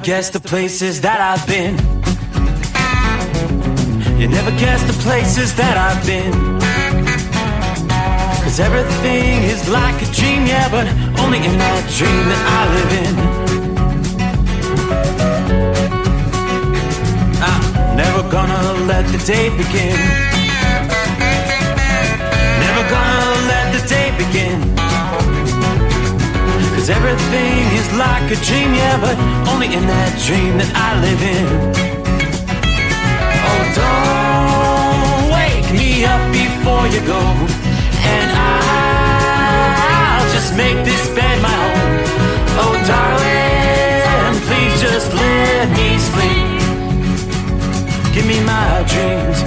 guess the places that I've been. You never guess the places that I've been. 'Cause everything is like a dream, yeah, but only in that dream that I live in. I'm never gonna let the day begin. Never gonna let the day begin. 'Cause everything is like a dream, yeah, but only in that dream that I live in. Oh, don't wake me up before you go, and I'll just make this bed my home. Oh, darling, please just let me sleep. Give me my dreams.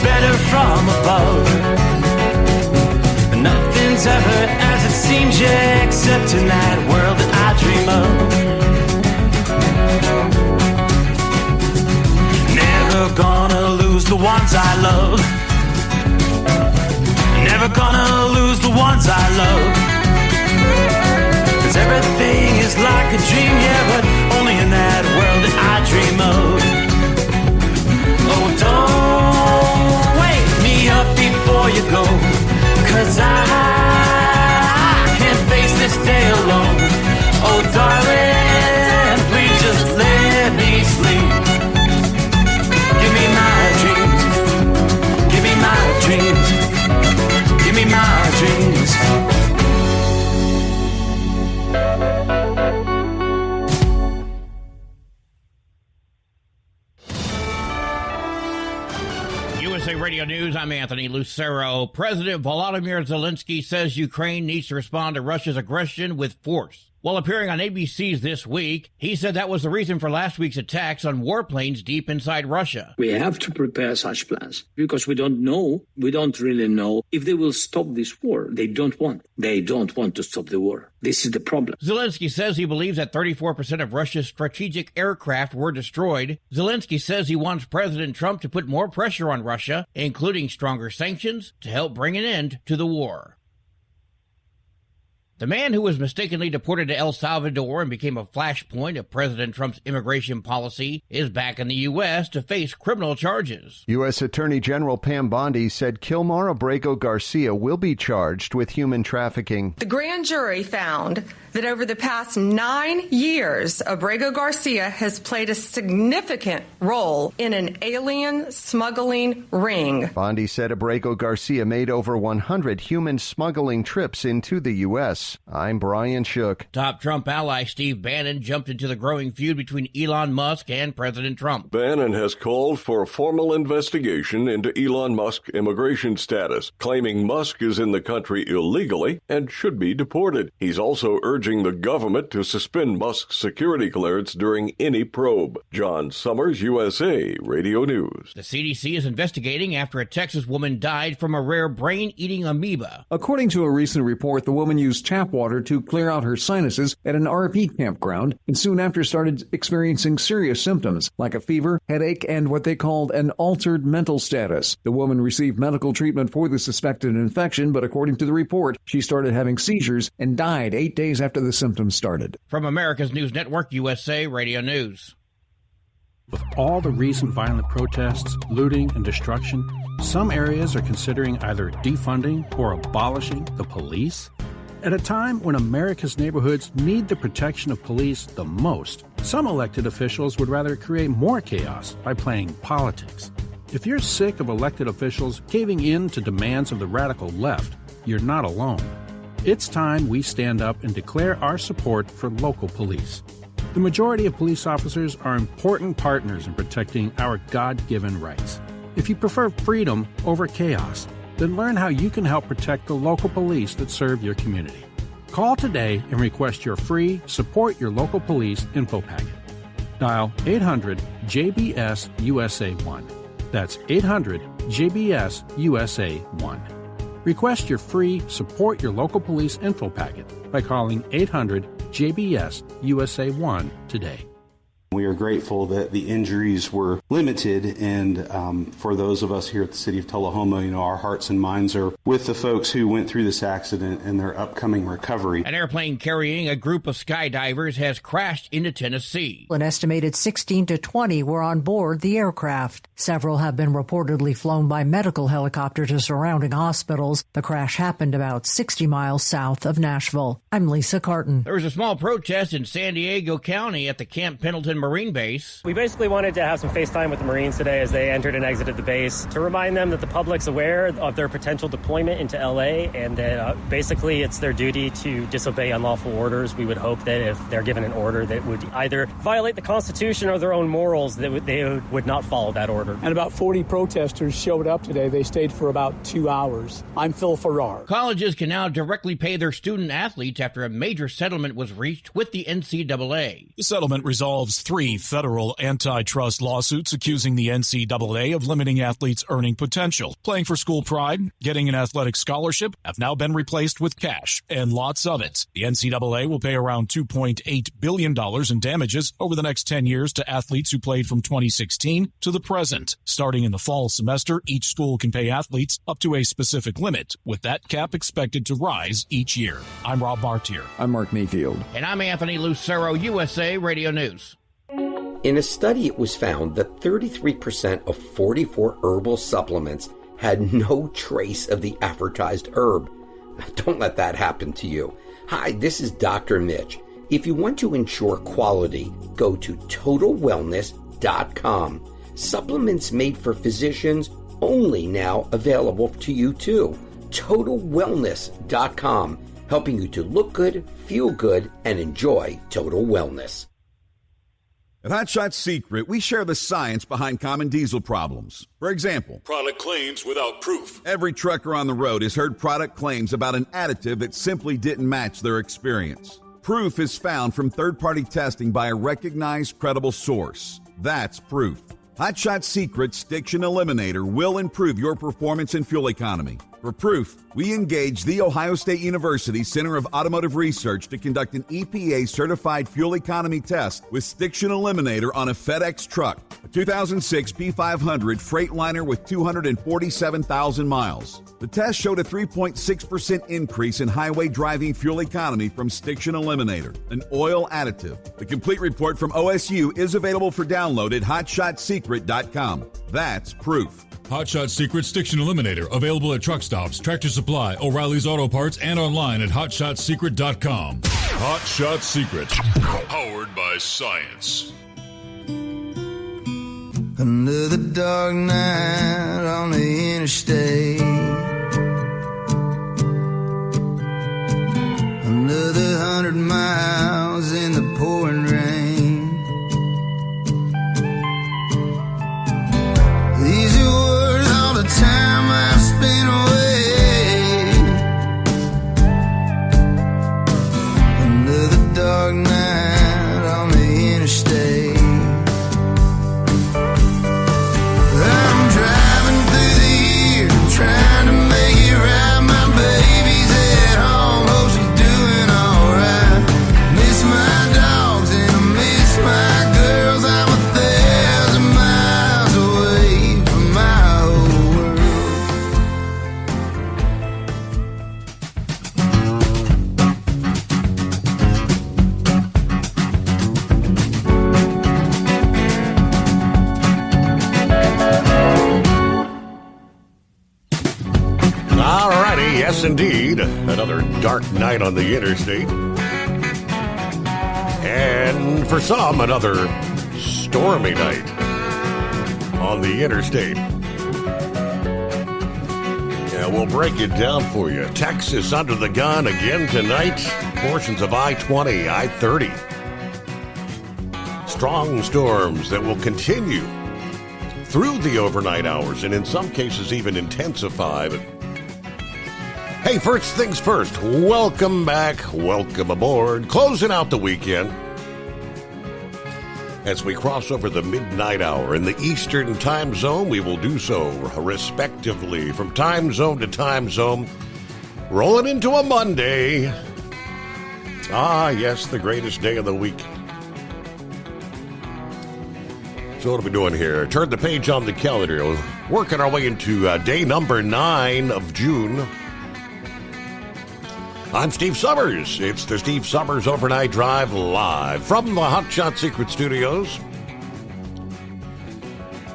Better from above. Nothing's ever as it seems, yeah, except in that world that I dream of. Never gonna lose the ones I love. Never gonna lose the ones I love. 'Cause everything is like a dream, yeah, but only in that world that I dream of. Oh, don't wake me up before you go, 'cause I can't face this day alone. Oh, darling, please just let me sleep. Give me my dreams. Give me my dreams. Give me my dreams. USA Radio News, I'm Anthony Lucero. President Volodymyr Zelensky says Ukraine needs to respond to Russia's aggression with force. While appearing on ABC's This Week, he said that was the reason for last week's attacks on warplanes deep inside Russia. We have to prepare such plans because we don't really know if they will stop this war. They don't want to stop the war. This is the problem. Zelensky says he believes that 34% of Russia's strategic aircraft were destroyed. Zelensky says he wants President Trump to put more pressure on Russia, including stronger sanctions, to help bring an end to the war. The man who was mistakenly deported to El Salvador and became a flashpoint of President Trump's immigration policy is back in the U.S. to face criminal charges. U.S. Attorney General Pam Bondi said Kilmar Abrego Garcia will be charged with human trafficking. The grand jury found that over the past 9 years, Abrego Garcia has played a significant role in an alien smuggling ring. Bondi said Abrego Garcia made over 100 human smuggling trips into the U.S. I'm Brian Shook. Top Trump ally Steve Bannon jumped into the growing feud between Elon Musk and President Trump. Bannon has called for a formal investigation into Elon Musk's immigration status, claiming Musk is in the country illegally and should be deported. He's also urging the government to suspend Musk's security clearance during any probe. John Summers, USA Radio News. The CDC is investigating after a Texas woman died from a rare brain-eating amoeba. According to a recent report, the woman used tap water to clear out her sinuses at an RV campground and soon after started experiencing serious symptoms like a fever, headache, and what they called an altered mental status. The woman received medical treatment for the suspected infection, but according to the report, she started having seizures and died 8 days after the symptoms started. From America's News Network, USA Radio News. With all the recent violent protests, looting, and destruction, some areas are considering either defunding or abolishing the police. At a time when America's neighborhoods need the protection of police the most, some elected officials would rather create more chaos by playing politics. If you're sick of elected officials caving in to demands of the radical left, you're not alone. It's time we stand up and declare our support for local police. The majority of police officers are important partners in protecting our God-given rights. If you prefer freedom over chaos, then learn how you can help protect the local police that serve your community. Call today and request your free Support Your Local Police info packet. Dial 800-JBS-USA-1. That's 800-JBS-USA-1. Request your free Support Your Local Police info packet by calling 800-JBS-USA-1 today. We are grateful that the injuries were limited, and for those of us here at the City of Tullahoma, our hearts and minds are with the folks who went through this accident and their upcoming recovery. An airplane carrying a group of skydivers has crashed into Tennessee. An estimated 16 to 20 were on board the aircraft. Several have been reportedly flown by medical helicopter to surrounding hospitals. The crash happened about 60 miles south of Nashville. I'm Lisa Carton. There was a small protest in San Diego County at the Camp Pendleton Marine Base. We basically wanted to have some FaceTime with the Marines today as they entered and exited the base to remind them that the public's aware of their potential deployment into LA and that basically it's their duty to disobey unlawful orders. We would hope that if they're given an order that would either violate the Constitution or their own morals, that they would not follow that order. And about 40 protesters showed up today. They stayed for about 2 hours. I'm Phil Farrar. Colleges can now directly pay their student athletes after a major settlement was reached with the NCAA. The settlement resolves 3 federal antitrust lawsuits accusing the NCAA of limiting athletes' earning potential. Playing for school pride, getting an athletic scholarship have now been replaced with cash, and lots of it. The NCAA will pay around $2.8 billion in damages over the next 10 years to athletes who played from 2016 to the present. Starting in the fall semester, each school can pay athletes up to a specific limit, with that cap expected to rise each year. I'm Rob Bartier. I'm Mark Mayfield. And I'm Anthony Lucero, USA Radio News. In a study, it was found that 33% of 44 herbal supplements had no trace of the advertised herb. Don't let that happen to you. Hi, this is Dr. Mitch. If you want to ensure quality, go to TotalWellness.com. Supplements made for physicians, only now available to you too. TotalWellness.com, helping you to look good, feel good, and enjoy total wellness. At Hot Shot Secret, we share the science behind common diesel problems. For example, product claims without proof. Every trucker on the road has heard product claims about an additive that simply didn't match their experience. Proof is found from third-party testing by a recognized, credible source. That's proof. Hot Shot Secret Stiction Eliminator will improve your performance and fuel economy. For proof, we engaged the Ohio State University Center of Automotive Research to conduct an EPA-certified fuel economy test with Stiction Eliminator on a FedEx truck, a 2006 P500 Freightliner with 247,000 miles. The test showed a 3.6% increase in highway driving fuel economy from Stiction Eliminator, an oil additive. The complete report from OSU is available for download at hotshotsecret.com. That's proof. Hot Shot Secret Stiction Eliminator, available at truck stops, Tractor Supply, O'Reilly's Auto Parts, and online at hotshotsecret.com. Hot Shot Secret, powered by science. Another dark night on the interstate. Another 100 miles in the pouring rain. These are words all the time I've spent away. Another dark night on the interstate. I'm driving through the year, trying to make it right. My baby's at home, hope she's doing alright. Miss my dogs and I miss my girls. I'm 1,000 miles away from my old All righty, yes indeed. Another dark night on the interstate. And for some, another stormy night on the interstate. Yeah, we'll break it down for you. Texas under the gun again tonight. Portions of I-20, I-30. strong storms that will continue through the overnight hours and in some cases even intensify. But hey, first things first, welcome back, welcome aboard, closing out the weekend. As we cross over the midnight hour in the Eastern time zone, we will do so respectively from time zone to time zone, rolling into a Monday. Ah, yes, the greatest day of the week. So what are we doing here? Turn the page on the calendar. Working our way into day number 9 of June. I'm Steve Summers. It's the Steve Summers Overnight Drive live from the Hot Shot Secret Studios.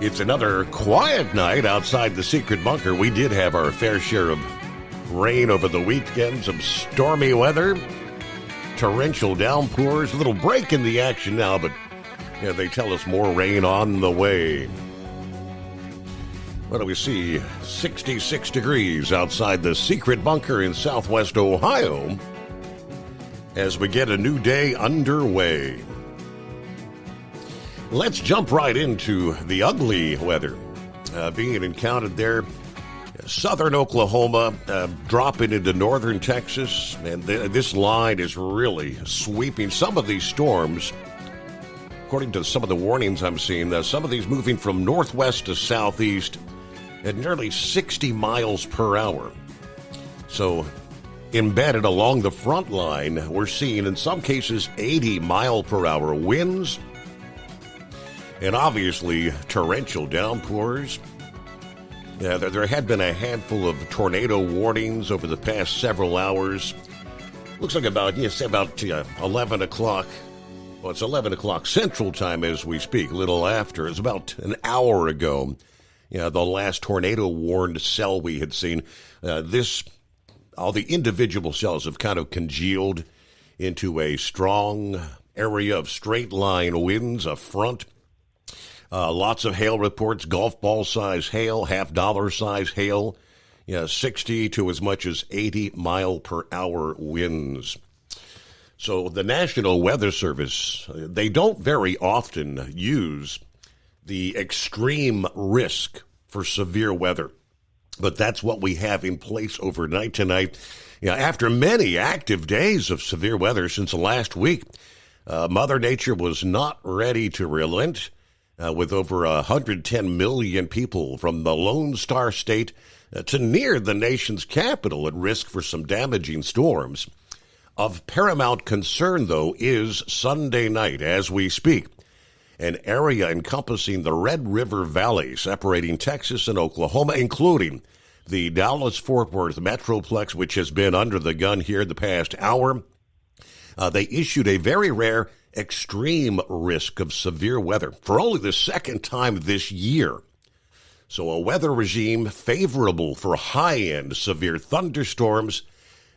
It's another quiet night outside the secret bunker. We did have our fair share of rain over the weekend, some stormy weather, torrential downpours, a little break in the action now, but yeah, they tell us more rain on the way. What do we see? 66 degrees outside the secret bunker in southwest Ohio as we get a new day underway. Let's jump right into the ugly weather being encountered there. Southern Oklahoma, dropping into northern Texas, and this line is really sweeping some of these storms. According to some of the warnings I'm seeing, some of these moving from northwest to southeast at nearly 60 miles per hour. So embedded along the front line, we're seeing in some cases 80 mile per hour winds and obviously torrential downpours. There had been a handful of tornado warnings over the past several hours. Looks like about 11 o'clock. Well, it's 11 o'clock Central Time as we speak, a little after. It's about an hour ago. The last tornado-warned cell we had seen. All the individual cells have kind of congealed into a strong area of straight-line winds, a front. Lots of hail reports, golf ball-size hail, half-dollar-size hail, 60 to as much as 80 mile per hour winds. So the National Weather Service, they don't very often use the extreme risk for severe weather. But that's what we have in place overnight tonight. After many active days of severe weather since last week, Mother Nature was not ready to relent, with over 110 million people from the Lone Star State to near the nation's capital at risk for some damaging storms. Of paramount concern, though, is Sunday night as we speak. An area encompassing the Red River Valley, separating Texas and Oklahoma, including the Dallas-Fort Worth Metroplex, which has been under the gun here the past hour. They issued a very rare extreme risk of severe weather for only the second time this year. So a weather regime favorable for high-end severe thunderstorms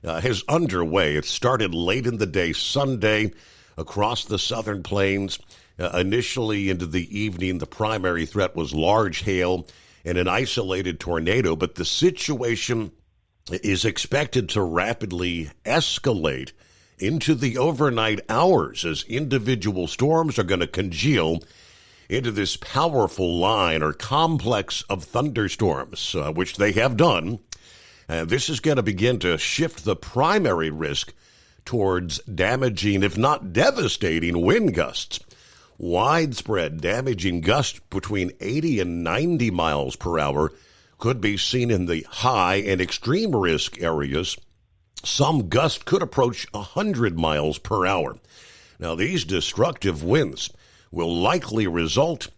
is underway. It started late in the day Sunday across the southern plains. Initially into the evening, the primary threat was large hail and an isolated tornado, but the situation is expected to rapidly escalate into the overnight hours as individual storms are going to congeal into this powerful line or complex of thunderstorms, which they have done. This is going to begin to shift the primary risk towards damaging, if not devastating, wind gusts. Widespread damaging gusts between 80 and 90 miles per hour could be seen in the high and extreme risk areas. Some gusts could approach 100 miles per hour. Now, these destructive winds will likely result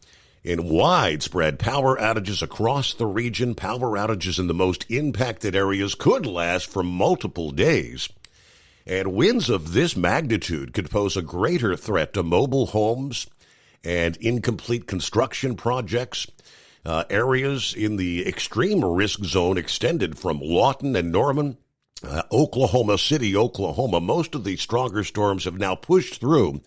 in widespread power outages across the region. Power outages in the most impacted areas could last for multiple days. And winds of this magnitude could pose a greater threat to mobile homes and incomplete construction projects. Areas in the extreme risk zone extended from Lawton and Norman, Oklahoma City, Oklahoma. Most of the stronger storms have now pushed through,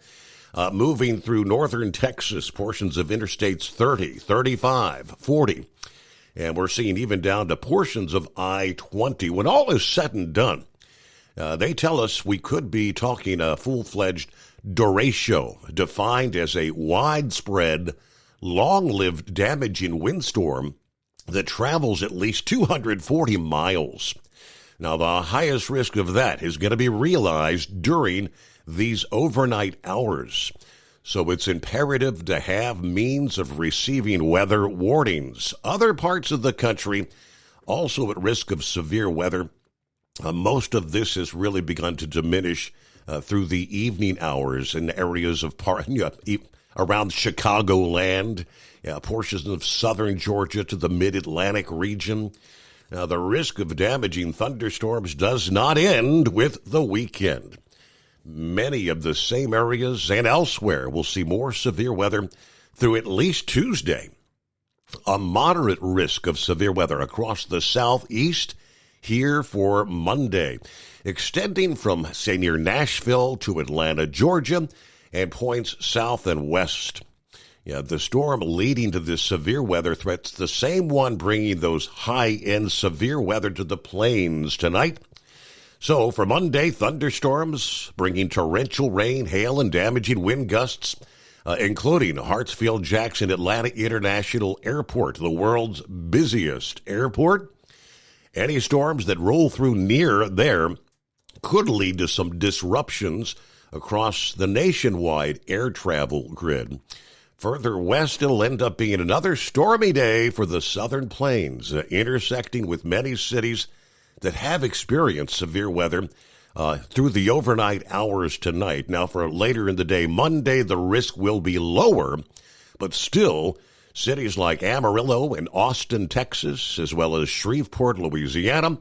moving through northern Texas, portions of Interstates 30, 35, 40. And we're seeing even down to portions of I-20. When all is said and done, they tell us we could be talking a full-fledged derecho, defined as a widespread, long-lived, damaging windstorm that travels at least 240 miles. Now, the highest risk of that is going to be realized during these overnight hours. So it's imperative to have means of receiving weather warnings. Other parts of the country also at risk of severe weather. Most of this has really begun to diminish through the evening hours in areas of around Chicagoland, portions of southern Georgia to the mid-Atlantic region. Now, the risk of damaging thunderstorms does not end with the weekend. Many of the same areas and elsewhere will see more severe weather through at least Tuesday. A moderate risk of severe weather across the southeast here for Monday, extending from, say, near Nashville to Atlanta, Georgia, and points south and west. The storm leading to this severe weather threat's the same one bringing those high-end severe weather to the plains tonight. So for Monday, thunderstorms bringing torrential rain, hail, and damaging wind gusts, including Hartsfield-Jackson Atlanta International Airport, the world's busiest airport. Any storms that roll through near there could lead to some disruptions across the nationwide air travel grid. Further west, it'll end up being another stormy day for the southern plains, intersecting with many cities that have experienced severe weather through the overnight hours tonight. Now, for later in the day, Monday, the risk will be lower, but still, cities like Amarillo and Austin, Texas, as well as Shreveport, Louisiana,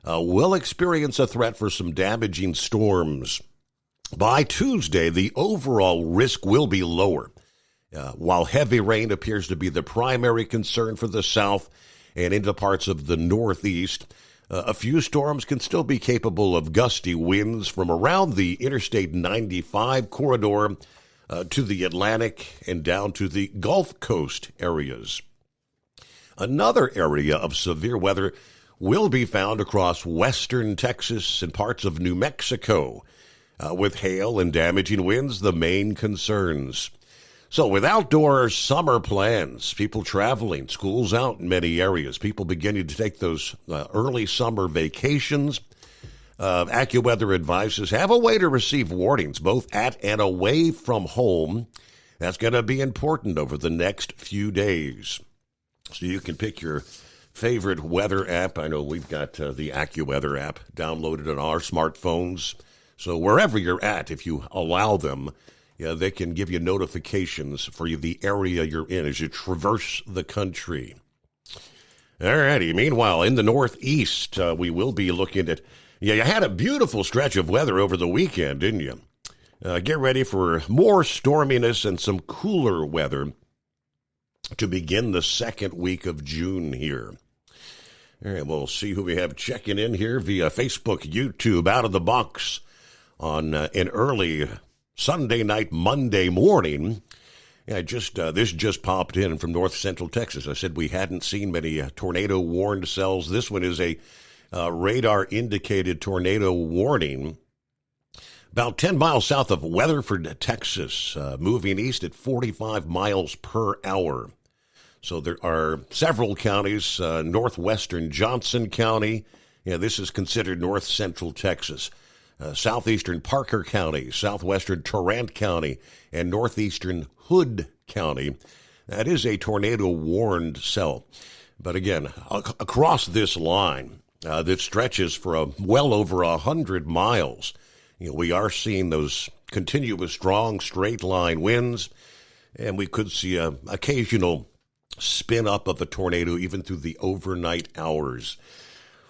will experience a threat for some damaging storms. By Tuesday, the overall risk will be lower. While heavy rain appears to be the primary concern for the south and into parts of the northeast, a few storms can still be capable of gusty winds from around the Interstate 95 corridor to the Atlantic and down to the Gulf Coast areas. Another area of severe weather will be found across western Texas and parts of New Mexico, with hail and damaging winds the main concerns. So with outdoor summer plans, people traveling, schools out in many areas, people beginning to take those early summer vacations, AccuWeather advises have a way to receive warnings both at and away from home. That's going to be important over the next few days. So you can pick your favorite weather app. I know we've got the AccuWeather app downloaded on our smartphones. So wherever you're at, if you allow them, they can give you notifications for the area you're in as you traverse the country. All righty. Meanwhile, in the Northeast, we will be looking at, you had a beautiful stretch of weather over the weekend, didn't you? Get ready for more storminess and some cooler weather to begin the second week of June here. All right, we'll see who we have checking in here via Facebook, YouTube, out of the box on an early Sunday night, Monday morning. This just popped in from north central Texas. I said we hadn't seen many tornado warned cells. This one is a radar indicated tornado warning. About 10 miles south of Weatherford, Texas, moving east at 45 miles per hour. So there are several counties, northwestern Johnson County. This is considered north central Texas. Southeastern Parker County, southwestern Tarrant County, and northeastern Hood County. That is a tornado-warned cell. But again, across this line that stretches for well over 100 miles, we are seeing those continuous strong straight-line winds, and we could see an occasional spin-up of a tornado even through the overnight hours.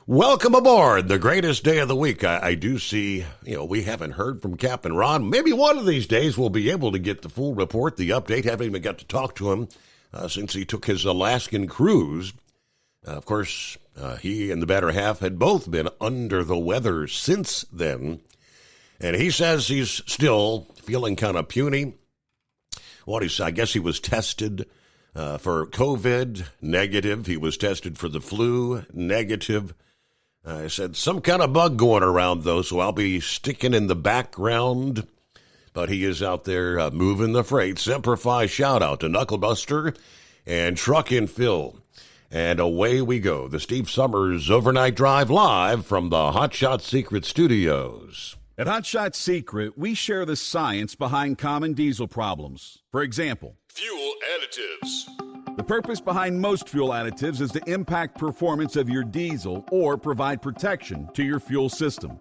Welcome aboard, the greatest day of the week. I do see, we haven't heard from Captain Ron. Maybe one of these days we'll be able to get the full report, the update. Haven't even got to talk to him since he took his Alaskan cruise. Of course, he and the better half had both been under the weather since then. And he says he's still feeling kind of puny. I guess he was tested for COVID, negative. He was tested for the flu, negative. I said, some kind of bug going around, though, so I'll be sticking in the background but he is out there moving the freight. Semper Fi shout out to Knucklebuster and Truckin' Phil. And away we go. The Steve Summers Overnight Drive live from the Hot Shot Secret Studios. At Hot Shot Secret, we share the science behind common diesel problems. For example, Fuel additives. the purpose behind most fuel additives is to impact performance of your diesel or provide protection to your fuel system.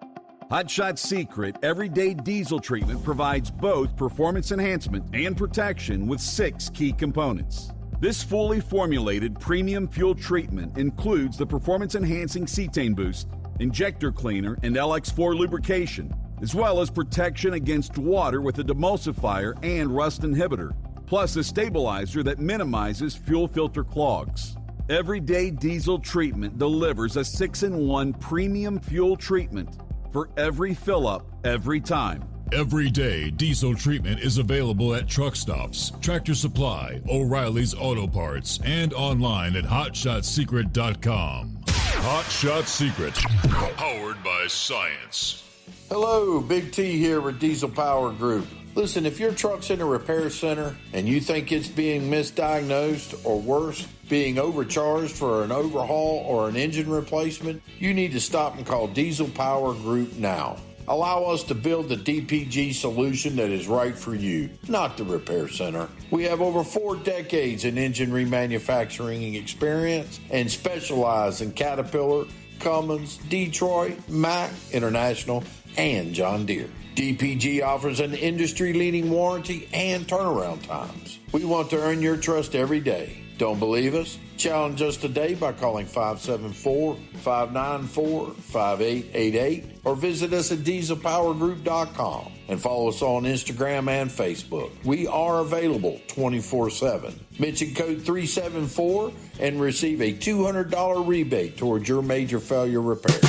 Hot Shot Secret Everyday Diesel Treatment provides both performance enhancement and protection with 6 key components. This fully formulated premium fuel treatment includes the performance-enhancing cetane boost, injector cleaner, and LX4 lubrication, as well as protection against water with a demulsifier and rust inhibitor, plus a stabilizer that minimizes fuel filter clogs. Everyday Diesel Treatment delivers a 6-in-1 premium fuel treatment for every fill-up, every time. Everyday Diesel Treatment is available at truck stops, Tractor Supply, O'Reilly's Auto Parts, and online at HotShotSecret.com. Hot Shot Secret, powered by science. Hello, Big T here with Diesel Power Group. Listen, if your truck's in a repair center and you think it's being misdiagnosed or worse, being overcharged for an overhaul or an engine replacement, you need to stop and call Diesel Power Group now. Allow us to build the DPG solution that is right for you, not the repair center. We have over 4 decades in engine remanufacturing experience and specialize in Caterpillar, Cummins, Detroit, Mack, International, and John Deere. DPG offers an industry-leading warranty and turnaround times. We want to earn your trust every day. Don't believe us? Challenge us today by calling 574-594-5888 or visit us at dieselpowergroup.com and follow us on Instagram and Facebook. We are available 24/7. Mention code 374 and receive a $200 rebate towards your major failure repair.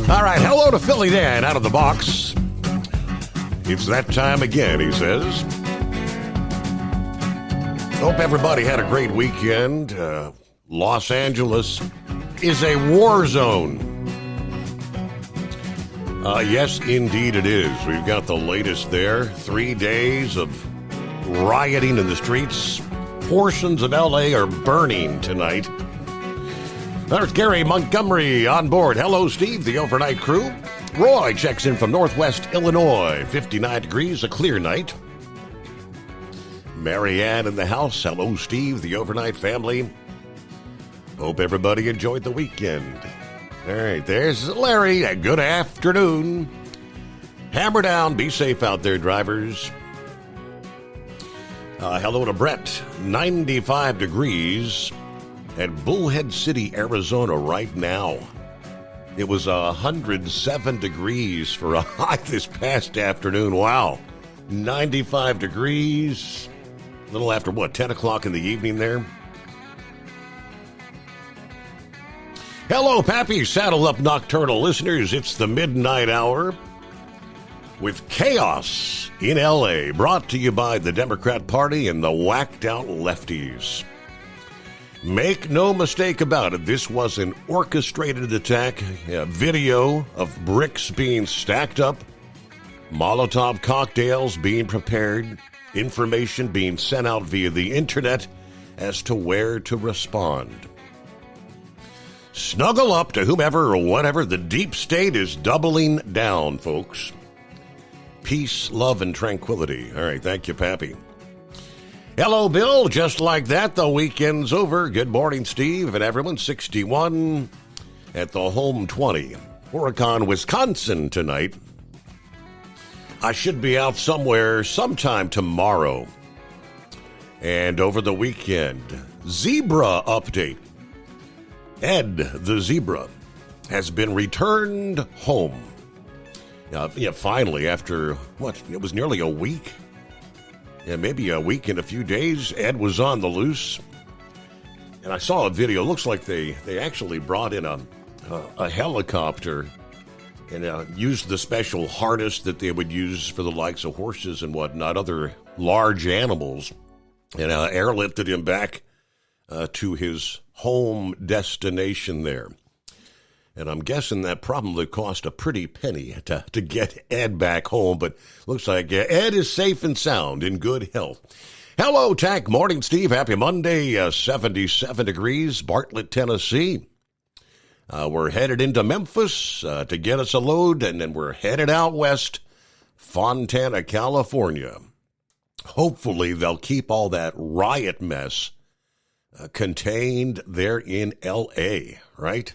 All right, hello to Philly Dan out of the box. It's that time again, he says. Hope everybody had a great weekend. Los Angeles is a war zone. Yes, indeed it is. We've got the latest there. 3 days of rioting in the streets. Portions of L.A. are burning tonight. There's Gary Montgomery on board. Hello, Steve, the overnight crew. Roy checks in from Northwest Illinois. 59 degrees, a clear night. Marianne in the house. Hello, Steve, the overnight family. Hope everybody enjoyed the weekend. All right, there's Larry. Good afternoon. Hammer down. Be safe out there, drivers. Hello to Brett. 95 degrees at Bullhead City, Arizona right now. It was 107 degrees for a high this past afternoon. Wow. 95 degrees. A little after, 10 o'clock in the evening there? Hello, Pappy. Saddle up, nocturnal listeners. It's the midnight hour with chaos in L.A. Brought to you by the Democrat Party and the whacked out lefties. Make no mistake about it, this was an orchestrated attack. A video of bricks being stacked up, Molotov cocktails being prepared, information being sent out via the internet as to where to respond. Snuggle up to whomever or whatever. The deep state is doubling down, folks. Peace, love, and tranquility. All right, thank you, Pappy. Hello, Bill. Just like that, the weekend's over. Good morning, Steve, and everyone. 61 at the home 20. Horicon, Wisconsin tonight. I should be out somewhere sometime tomorrow. And over the weekend, zebra update. Ed the zebra has been returned home. Finally, after, it was nearly a week? Maybe a week and a few days, Ed was on the loose. And I saw a video. Looks like they actually brought in a helicopter and used the special harness that they would use for the likes of horses and whatnot, other large animals, and airlifted him back to his home destination there. And I'm guessing that probably cost a pretty penny to get Ed back home, but looks like Ed is safe and sound, in good health. Hello, TAC. Morning, Steve. Happy Monday. 77 degrees, Bartlett, Tennessee. We're headed into Memphis to get us a load, and then we're headed out west, Fontana, California. Hopefully they'll keep all that riot mess contained there in L.A., right?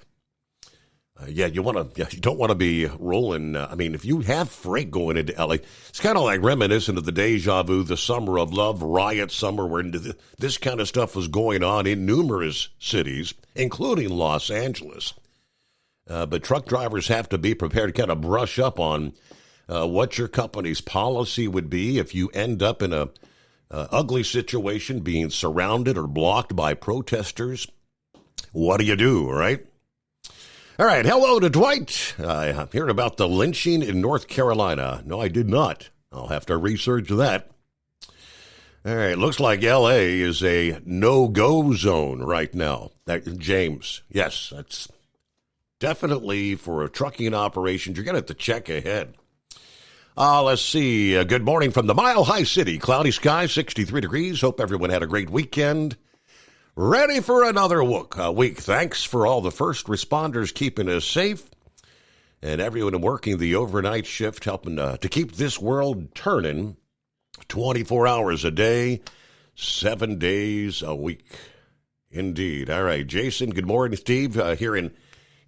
You don't want to be rolling. If you have freight going into L.A., it's kind of like reminiscent of the deja vu, the summer of love, riot summer, where this kind of stuff was going on in numerous cities, including Los Angeles. But truck drivers have to be prepared to kind of brush up on what your company's policy would be if you end up in a ugly situation, being surrounded or blocked by protesters. What do you do, right? All right, hello to Dwight. I heard about the lynching in North Carolina. No, I did not. I'll have to research that. All right, looks like L.A. is a no-go zone right now. James, yes, that's definitely for a trucking operation. You're going to have to check ahead. Let's see. Good morning from the Mile High City. Cloudy skies, 63 degrees. Hope everyone had a great weekend. Ready for another week. Thanks for all the first responders keeping us safe and everyone working the overnight shift, helping to keep this world turning 24 hours a day, 7 days a week. Indeed. All right, Jason, good morning, Steve, here in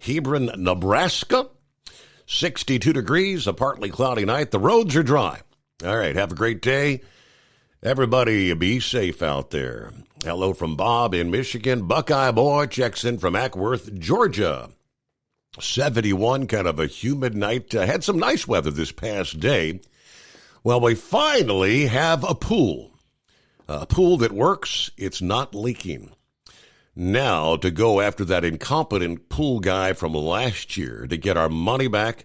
Hebron, Nebraska. 62 degrees, a partly cloudy night. The roads are dry. All right, have a great day. Everybody be safe out there. Hello from Bob in Michigan. Buckeye Boy checks in from Ackworth, Georgia. 71, kind of a humid night. Had some nice weather this past day. Well, we finally have a pool. A pool that works. It's not leaking. Now, to go after that incompetent pool guy from last year to get our money back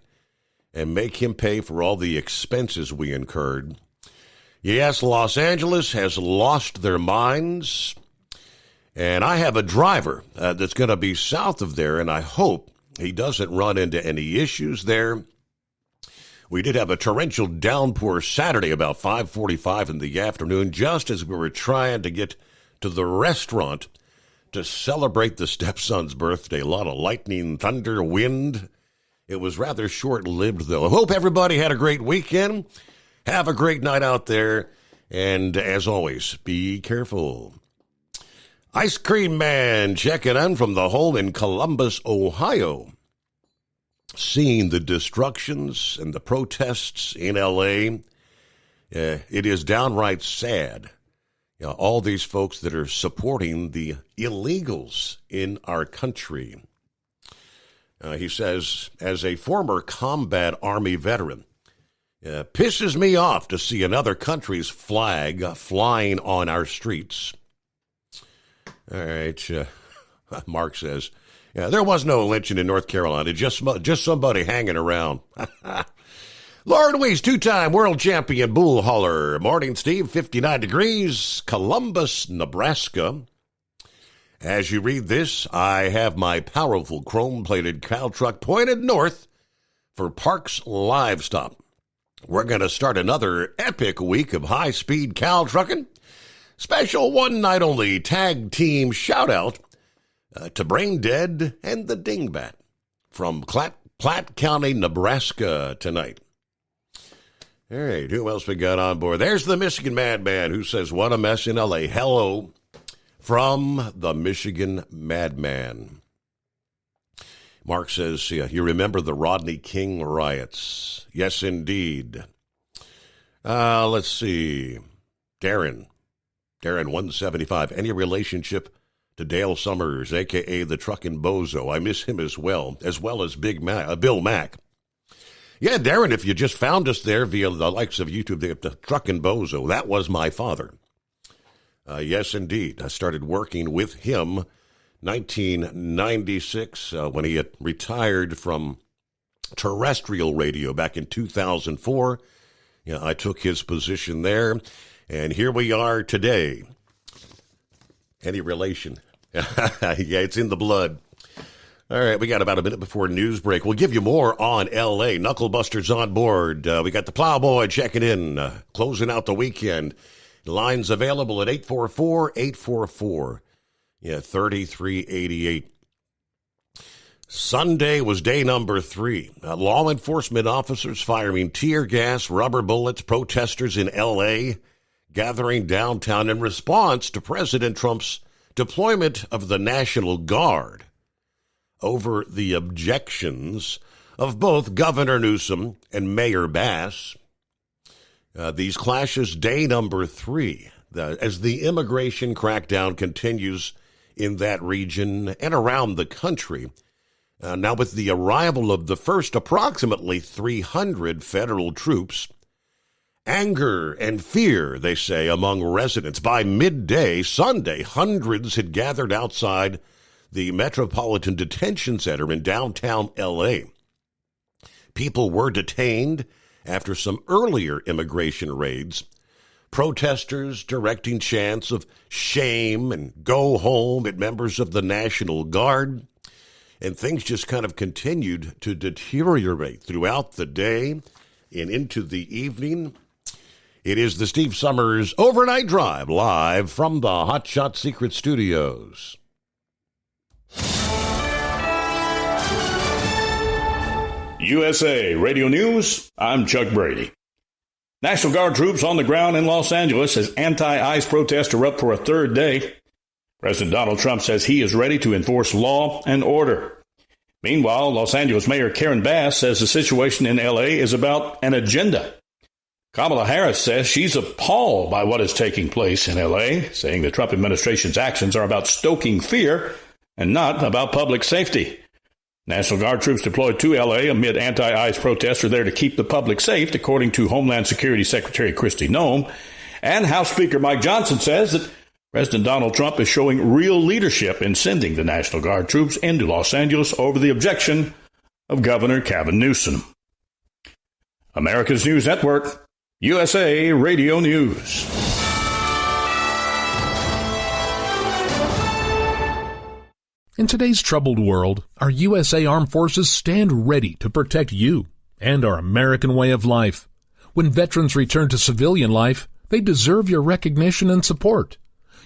and make him pay for all the expenses we incurred. Yes, Los Angeles has lost their minds, and I have a driver that's going to be south of there, and I hope he doesn't run into any issues there. We did have a torrential downpour Saturday about 5:45 in the afternoon, just as we were trying to get to the restaurant to celebrate the stepson's birthday. A lot of lightning, thunder, wind. It was rather short-lived, though. I hope everybody had a great weekend. Have a great night out there, and as always, be careful. Ice Cream Man checking in from the home in Columbus, Ohio. Seeing the destructions and the protests in L.A., it is downright sad. All these folks that are supporting the illegals in our country. He says, as a former combat Army veteran, pisses me off to see another country's flag flying on our streets. All right, Mark says, there was no lynching in North Carolina, just somebody hanging around. Lord Weiss, two-time world champion bull hauler. Morning, Steve, 59 degrees, Columbus, Nebraska. As you read this, I have my powerful chrome-plated cow truck pointed north for Parks Livestock. We're going to start another epic week of high-speed cow trucking. Special one-night-only tag team shout-out to Brain Dead and the Dingbat from Platte County, Nebraska tonight. All right, who else we got on board? There's the Michigan Madman who says, what a mess in L.A. Hello from the Michigan Madman. Mark says, you remember the Rodney King riots? Yes, indeed. Let's see. Darren 175. Any relationship to Dale Summers, a.k.a. the Truckin' Bozo? I miss him as well as Bill Mack. Yeah, Darren, if you just found us there via the likes of YouTube, the Truckin' Bozo, that was my father. Yes, indeed. I started working with him 1996 when he had retired from terrestrial radio back in 2004. I took his position there, and here we are today. Any relation? Yeah, it's in the blood. All right, we got about a minute before news break. We'll give you more on L.A. Knucklebusters on board. We got the Plowboy checking in, closing out the weekend. Lines available at 844-844. 3388. Sunday was day number 3. Law enforcement officers firing tear gas, rubber bullets, protesters in L.A. gathering downtown in response to President Trump's deployment of the National Guard over the objections of both Governor Newsom and Mayor Bass. These clashes, day number 3, as the immigration crackdown continues in that region and around the country. Now, with the arrival of the first approximately 300 federal troops, anger and fear, they say, among residents. By midday Sunday, hundreds had gathered outside the Metropolitan Detention Center in downtown L.A. People were detained after some earlier immigration raids. Protesters directing chants of shame and go home at members of the National Guard. And things just kind of continued to deteriorate throughout the day and into the evening. It is the Steve Summers Overnight Drive, live from the Hot Shot Secret Studios. USA Radio News, I'm Chuck Brady. National Guard troops on the ground in Los Angeles as anti-ICE protests erupt for a third day. President Donald Trump says he is ready to enforce law and order. Meanwhile, Los Angeles Mayor Karen Bass says the situation in L.A. is about an agenda. Kamala Harris says she's appalled by what is taking place in L.A., saying the Trump administration's actions are about stoking fear and not about public safety. National Guard troops deployed to L.A. amid anti-ICE protests are there to keep the public safe, according to Homeland Security Secretary Kristi Noem. And House Speaker Mike Johnson says that President Donald Trump is showing real leadership in sending the National Guard troops into Los Angeles over the objection of Governor Gavin Newsom. America's News Network, USA Radio News. In today's troubled world, our USA Armed Forces stand ready to protect you and our American way of life. When veterans return to civilian life, they deserve your recognition and support.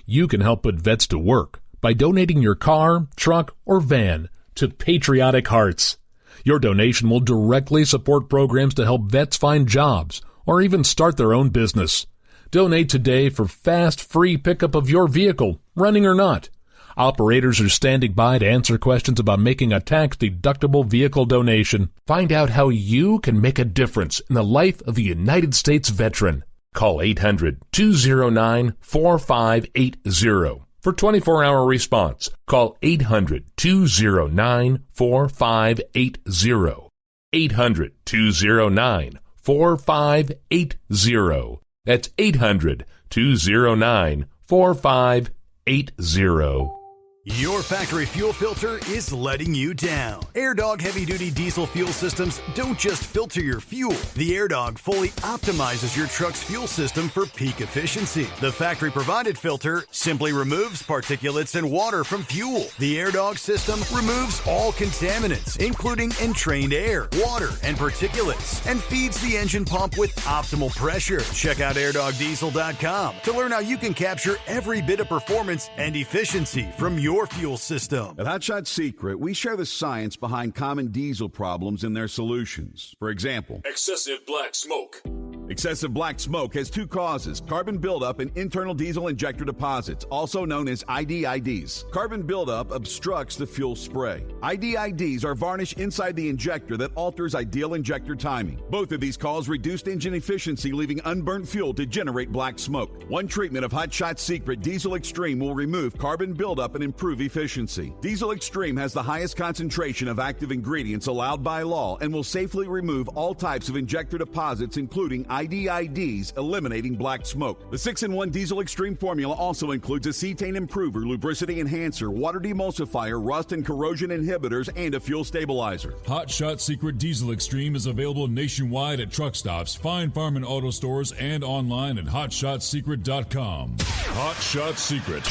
You can help put vets to work by donating your car, truck, or van to Patriotic Hearts. Your donation will directly support programs to help vets find jobs or even start their own business. Donate today for fast, free pickup of your vehicle, running or not. Operators are standing by to answer questions about making a tax-deductible vehicle donation. Find out how you can make a difference in the life of a United States veteran. Call 800-209-4580 for 24-hour response. Call 800-209-4580. 800-209-4580. That's 800-209-4580. Your factory fuel filter is letting you down. AirDog heavy-duty diesel fuel systems don't just filter your fuel. The AirDog fully optimizes your truck's fuel system for peak efficiency. The factory-provided filter simply removes particulates and water from fuel. The AirDog system removes all contaminants, including entrained air, water, and particulates, and feeds the engine pump with optimal pressure. Check out AirDogDiesel.com to learn how you can capture every bit of performance and efficiency from your fuel system. At Hot Shot Secret, we share the science behind common diesel problems and their solutions. For example, excessive black smoke. Excessive black smoke has two causes: carbon buildup and internal diesel injector deposits, also known as IDIDs. Carbon buildup obstructs the fuel spray. IDIDs are varnish inside the injector that alters ideal injector timing. Both of these cause reduced engine efficiency, leaving unburnt fuel to generate black smoke. One treatment of Hot Shot Secret Diesel Extreme will remove carbon buildup and improve efficiency. Diesel Extreme has the highest concentration of active ingredients allowed by law and will safely remove all types of injector deposits, including IDIDs IDIDs, eliminating black smoke. The 6-in-1 Diesel Extreme formula also includes a cetane improver, lubricity enhancer, water demulsifier, rust and corrosion inhibitors, and a fuel stabilizer. Hot Shot Secret Diesel Extreme is available nationwide at truck stops, Fine Farm and auto stores, and online at hotshotsecret.com. Hot Shot Secret,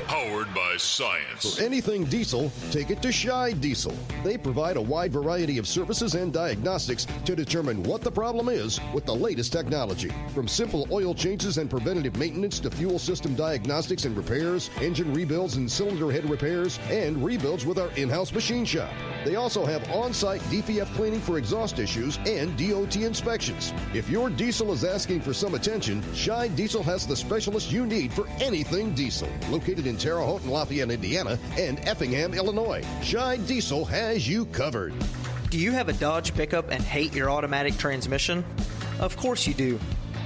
powered by science. For anything diesel, take it to Scheid Diesel. They provide a wide variety of services and diagnostics to determine what the problem is with the latest technology. From simple oil changes and preventative maintenance to fuel system diagnostics and repairs, engine rebuilds and cylinder head repairs, and rebuilds with our in-house machine shop. They also have on-site DPF cleaning for exhaust issues and DOT inspections. If your diesel is asking for some attention, Scheid Diesel has the specialist you need for anything diesel. Located in Terre Haute and Lafayette, Indiana, and Effingham, Illinois, Scheid Diesel has you covered. Do you have a Dodge pickup and hate your automatic transmission? Of course you do.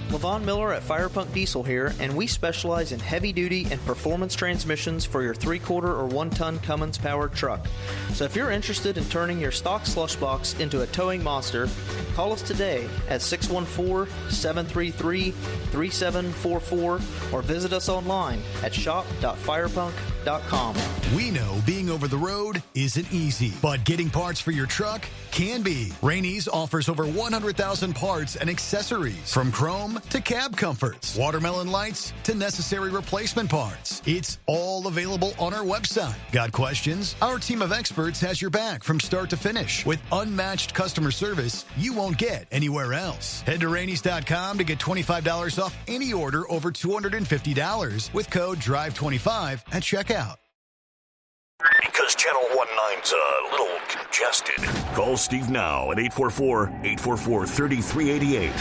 LaVon Miller at Firepunk Diesel here, and we specialize in heavy-duty and performance transmissions for your 3/4 or 1-ton Cummins-powered truck. So if you're interested in turning your stock slush box into a towing monster, call us today at 614-733-3744 or visit us online at shop.firepunk.com. We know being over the road isn't easy, but getting parts for your truck can be. Rainey's offers over 100,000 parts and accessories, from chrome to cab comforts, watermelon lights to necessary replacement parts. It's all available on our website. Got questions? Our team of experts has your back from start to finish with unmatched customer service you won't get anywhere else. Head to Rainey's.com to get $25 off any order over $250 with code DRIVE25 at checkout. Because Channel 19's a little congested. Call Steve now at 844-844-3388.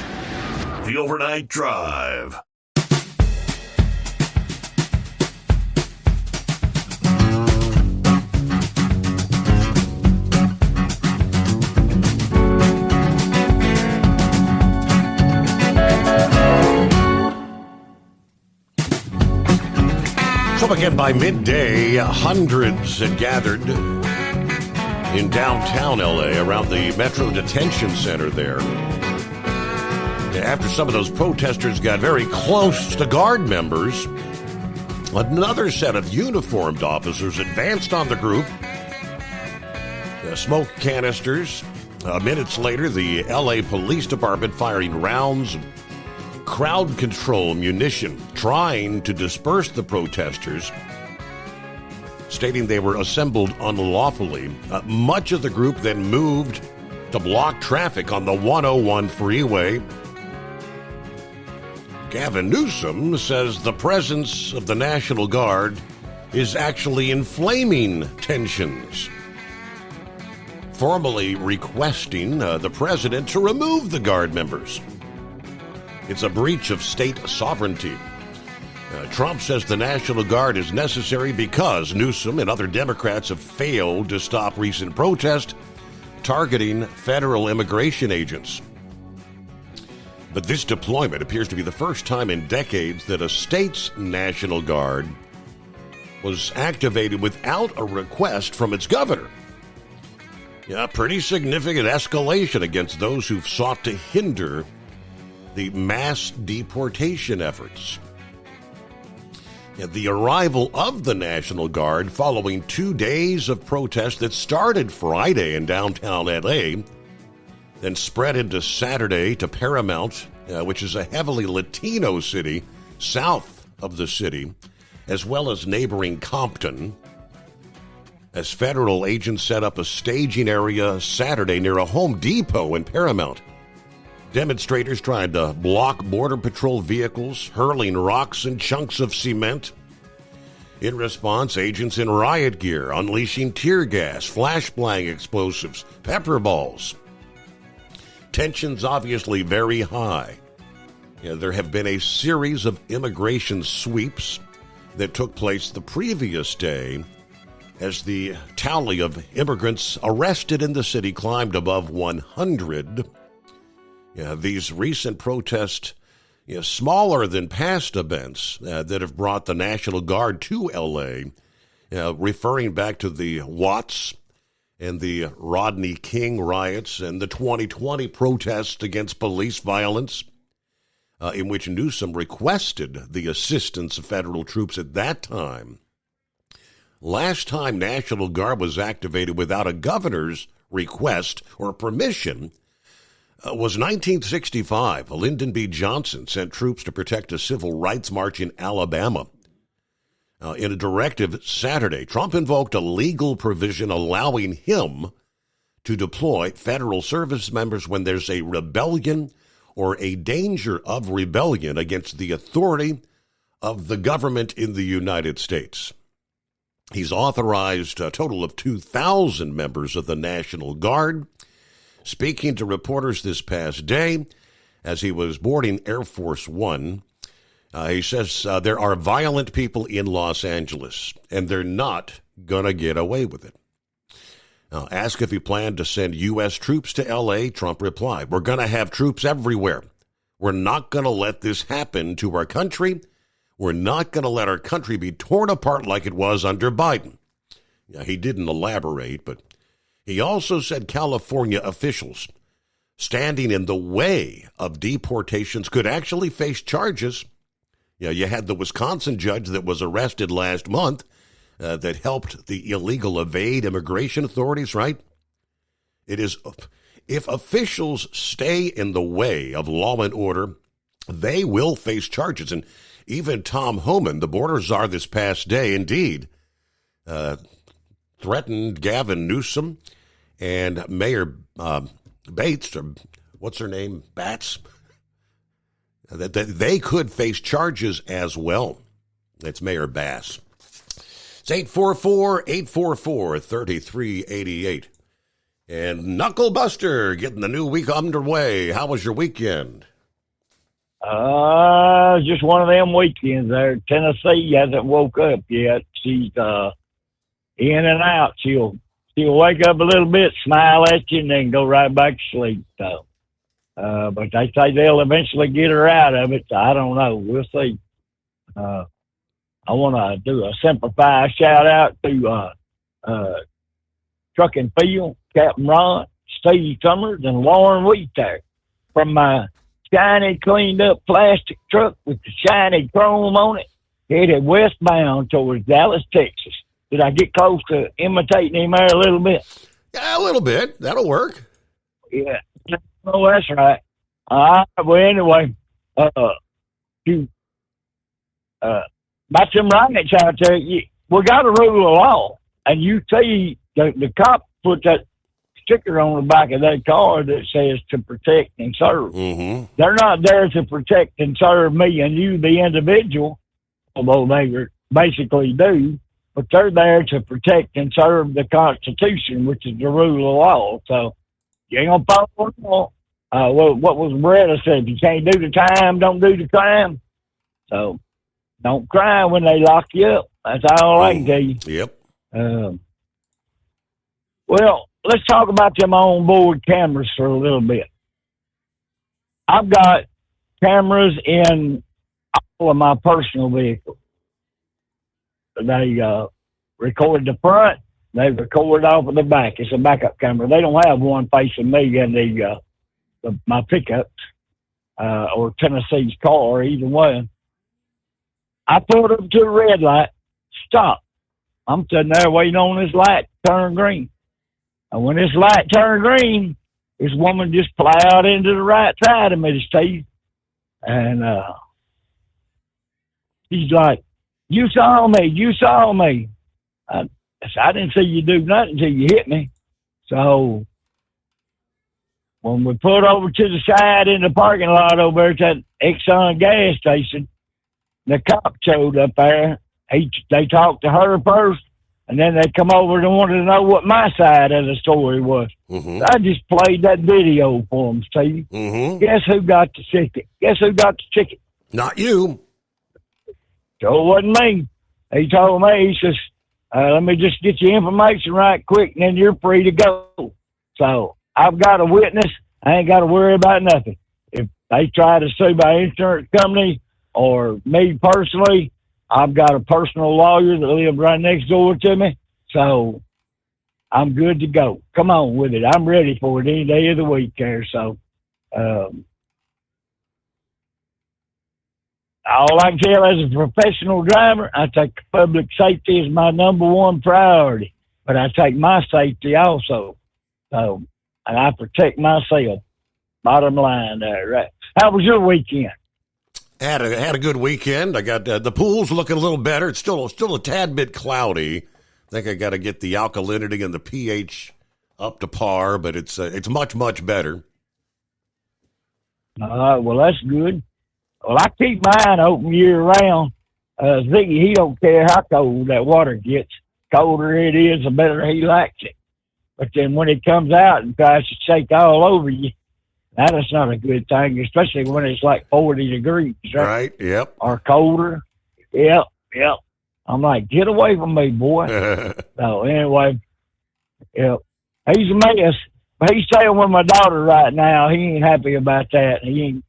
The Overnight Drive. So again, by midday, hundreds had gathered in downtown LA around the Metro Detention Center there. After some of those protesters got very close to guard members, another set of uniformed officers advanced on the group. Smoke canisters. Minutes later, the LA Police Department firing rounds of crowd control munition, trying to disperse the protesters, stating they were assembled unlawfully. Much of the group then moved to block traffic on the 101 freeway. Gavin Newsom says the presence of the National Guard is actually inflaming tensions, formally requesting the president to remove the Guard members. It's a breach of state sovereignty. Trump says the National Guard is necessary because Newsom and other Democrats have failed to stop recent protests targeting federal immigration agents. But this deployment appears to be the first time in decades that a state's National Guard was activated without a request from its governor. Yeah, pretty significant escalation against those who've sought to hinder the mass deportation efforts. The arrival of the National Guard following 2 days of protests that started Friday in downtown LA, then spread into Saturday to Paramount, which is a heavily Latino city south of the city, as well as neighboring Compton, as federal agents set up a staging area Saturday near a Home Depot in Paramount. Demonstrators tried to block Border Patrol vehicles, hurling rocks and chunks of cement. In response, agents in riot gear unleashing tear gas, flashbang explosives, pepper balls. Tensions obviously very high. There have been a series of immigration sweeps that took place the previous day as the tally of immigrants arrested in the city climbed above 100. These recent protests, smaller than past events that have brought the National Guard to L.A., referring back to the Watts and the Rodney King riots and the 2020 protests against police violence. in which Newsom requested the assistance of federal troops at that time. Last time National Guard was activated without a governor's request or permission was 1965. Lyndon B. Johnson sent troops to protect a civil rights march in Alabama. In a directive Saturday, Trump invoked a legal provision allowing him to deploy federal service members when there's a rebellion or a danger of rebellion against the authority of the government in the United States. He's authorized a total of 2,000 members of the National Guard. Speaking to reporters this past day, as he was boarding Air Force One, he says there are violent people in Los Angeles, and they're not going to get away with it. Asked if he planned to send U.S. troops to L.A., Trump replied, "We're going to have troops everywhere. We're not going to let this happen to our country. We're not going to let our country be torn apart like it was under Biden." Now, he didn't elaborate, but he also said California officials standing in the way of deportations could actually face charges. You had the Wisconsin judge that was arrested last month that helped the illegal evade immigration authorities, right? It is, if officials stay in the way of law and order, they will face charges. And even Tom Homan, the border czar this past day, indeed, threatened Gavin Newsom and Mayor Bates, or what's her name, Bats, that they could face charges as well. It's Mayor Bass. It's 844-844-3388. And Knuckle Buster getting the new week underway. How was your weekend? Just one of them weekends there. Tennessee hasn't woke up yet. She's in and out. She'll wake up a little bit, smile at you, and then go right back to sleep. So, but they say they'll eventually get her out of it. I don't know. We'll see. I want to do a simplified shout out to Truck and Field, Captain Ron, Steve Summers, and Lauren Wheat there from my shiny, cleaned up plastic truck with the shiny chrome on it, headed westbound towards Dallas, Texas. Did I get close to imitating him there a little bit? Yeah, a little bit. That'll work. Yeah. Oh, that's right. Well, anyway, about them rights out there, we got a rule of law, and you see the cop put that sticker on the back of that car that says to protect and serve. Mm-hmm. They're not there to protect and serve me and you, the individual, although they basically do, but they're there to protect and serve the Constitution, which is the rule of law. So you ain't going to follow the law. What was Beretta said, if you can't do the time, don't do the crime. So don't cry when they lock you up. That's all I can tell you. Yep. Well, let's talk about them onboard cameras for a little bit. I've got cameras in all of my personal vehicles. They record the front. They record off of the back. It's a backup camera. They don't have one facing me in my pickups or Tennessee's car, either way. I pulled up to a red light, stop. I'm sitting there waiting on this light to turn green. And when this light turned green, this woman just plowed into the right side of me, Steve. And she's like, you saw me. I didn't see you do nothing until you hit me. So when we pulled over to the side in the parking lot over at that Exxon gas station, the cop showed up there. They talked to her first, and then they come over and wanted to know what my side of the story was. Mm-hmm. I just played that video for them, Steve. Mm-hmm. Guess who got the ticket? Not you. So it wasn't me. He told me, he says, let me just get your information right quick, and then you're free to go. So I've got a witness. I ain't got to worry about nothing. If they try to sue my insurance company or me personally, I've got a personal lawyer that lives right next door to me. So I'm good to go. Come on with it. I'm ready for it any day of the week there. So all I can tell as a professional driver, I take public safety as my number one priority, but I take my safety also. So, and I protect myself. Bottom line there, right? How was your weekend? Had a good weekend. I got the pool's looking a little better. It's still a tad bit cloudy. I think I got to get the alkalinity and the pH up to par, but it's much better. Well, that's good. Well, I keep mine open year round. Ziggy, he don't care how cold that water gets. Colder it is, the better he likes it. But then when it comes out and tries to shake all over you, that is not a good thing, especially when it's like 40 degrees, right? Right, yep. Or colder. Yep. I'm like, get away from me, boy. So anyway, yep. He's a mess. But he's staying with my daughter right now. He ain't happy about that. He ain't,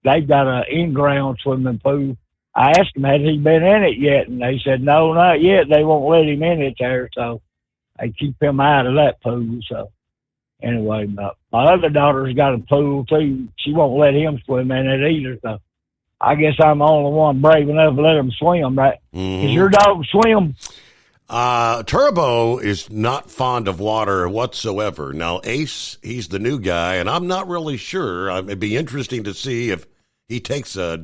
they've got an in-ground swimming pool. I asked him, had he been in it yet? And they said, no, not yet. They won't let him in it there. So they keep him out of that pool. So anyway, my other daughter's got a pool too. She won't let him swim in it either. So I guess I'm the only one brave enough to let him swim, right? Mm-hmm. Does your dog swim? Turbo is not fond of water whatsoever. Now, Ace, he's the new guy, and I'm not really sure. It'd be interesting to see if he takes a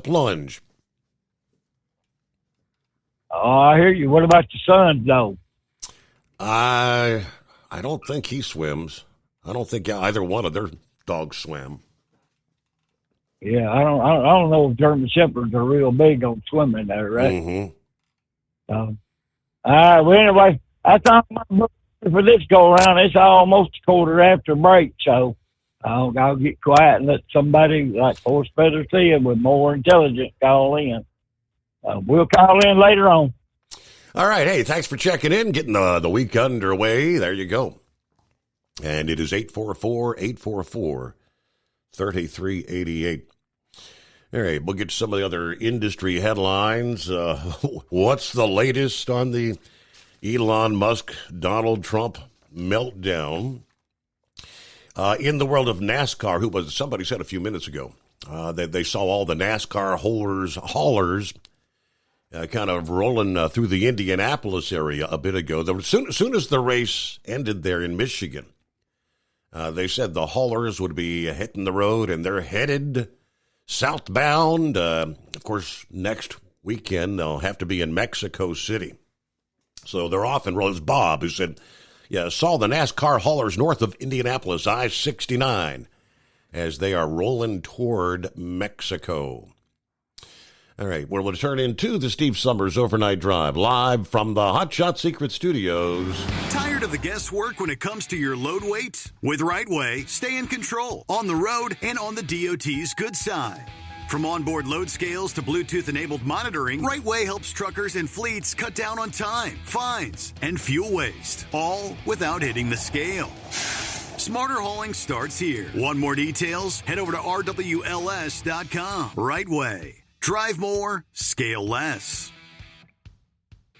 plunge. Oh, I hear you. What about your son, though? I don't think he swims. I don't think either one of their dogs swim. Yeah, I don't know if German Shepherds are real big on swimming there, right? Mm-hmm. Well, anyway, that's all my book for this go around. It's almost a quarter after break, so I'll get quiet and let somebody like Horse Feather Sid with more intelligence call in. We'll call in later on. All right. Hey, thanks for checking in, getting the week underway. There you go. And it is 844-844-3388. All right, we'll get to some of the other industry headlines. What's the latest on the Elon Musk, Donald Trump meltdown? In the world of NASCAR, somebody said a few minutes ago that they saw all the NASCAR haulers kind of rolling through the Indianapolis area a bit ago. As soon as the race ended there in Michigan, they said the haulers would be hitting the road, and they're headed southbound. Of course, next weekend they'll have to be in Mexico City. So they're off and rolling. Bob, who said, saw the NASCAR haulers north of Indianapolis, I-69, as they are rolling toward Mexico. All right, we're going to turn into the Steve Summers Overnight Drive, live from the Hot Shot Secret Studios. Tired of the guesswork when it comes to your load weight? With RightWay, stay in control, on the road and on the DOT's good side. From onboard load scales to Bluetooth-enabled monitoring, RightWay helps truckers and fleets cut down on time, fines, and fuel waste, all without hitting the scale. Smarter hauling starts here. Want more details? Head over to RWLS.com. RightWay. Drive more, scale less.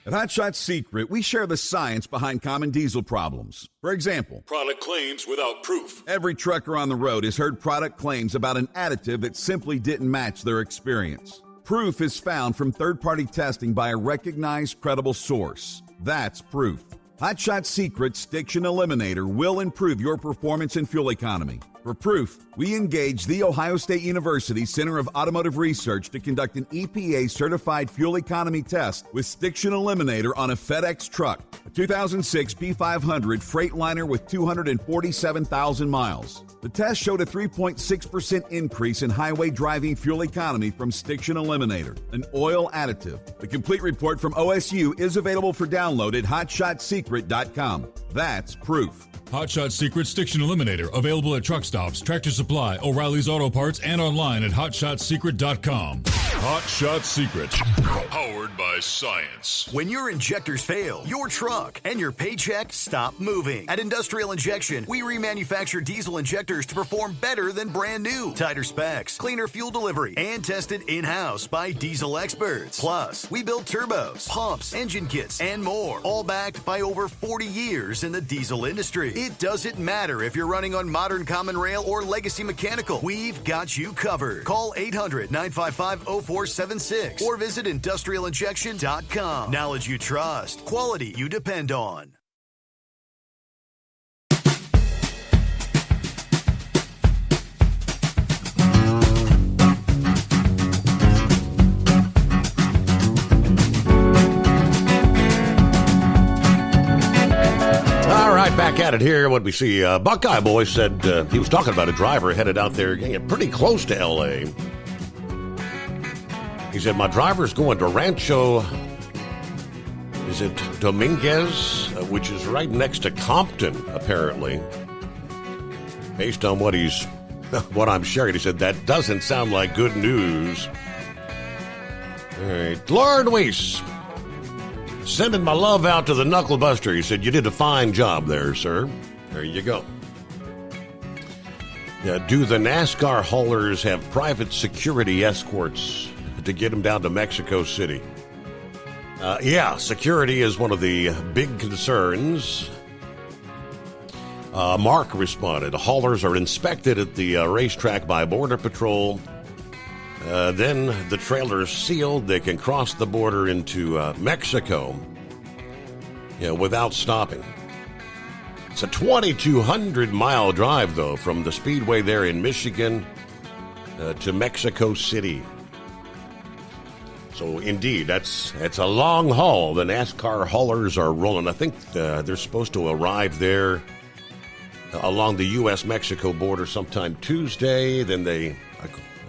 At Hot Shot Secret, we share the science behind common diesel problems. For example, product claims without proof. Every trucker on the road has heard product claims about an additive that simply didn't match their experience. Proof is found from third-party testing by a recognized, credible source. That's proof. Hot Shot Secret's Stiction Eliminator will improve your performance and fuel economy. For proof, we engaged the Ohio State University Center of Automotive Research to conduct an EPA-certified fuel economy test with Stiction Eliminator on a FedEx truck, a 2006 P500 Freightliner with 247,000 miles. The test showed a 3.6% increase in highway driving fuel economy from Stiction Eliminator, an oil additive. The complete report from OSU is available for download at HotShotSecret.com. That's proof. Hot Shot Secret Stiction Eliminator, available at truck stops, Tractor Supply, O'Reilly's Auto Parts, and online at HotShotSecret.com. Hot Shot Secret. Powered by science. When your injectors fail, your truck and your paycheck stop moving. At Industrial Injection, we remanufacture diesel injectors to perform better than brand new. Tighter specs, cleaner fuel delivery, and tested in-house by diesel experts. Plus, we build turbos, pumps, engine kits, and more. All backed by over 40 years in the diesel industry. It doesn't matter if you're running on modern common rail or legacy mechanical. We've got you covered. Call 800-955-0476 or visit industrialinjection.com. Knowledge you trust. Quality you depend on. All right, back at it here. What we see, Buckeye Boy said he was talking about a driver headed out there getting pretty close to L.A. He said, my driver's going to Rancho, is it Dominguez, which is right next to Compton, apparently. Based on what I'm sharing, he said, that doesn't sound like good news. All right, Lord Weiss. Sending my love out to the Knuckle Buster. He said, you did a fine job there, sir. There you go. Do the NASCAR haulers have private security escorts to get them down to Mexico City? Yeah, security is one of the big concerns. Mark responded, haulers are inspected at the racetrack by Border Patrol. Then the trailer's sealed. They can cross the border into Mexico without stopping. It's a 2,200-mile drive, though, from the speedway there in Michigan to Mexico City. So, indeed, that's a long haul. The NASCAR haulers are rolling. I think they're supposed to arrive there along the U.S.-Mexico border sometime Tuesday. Then they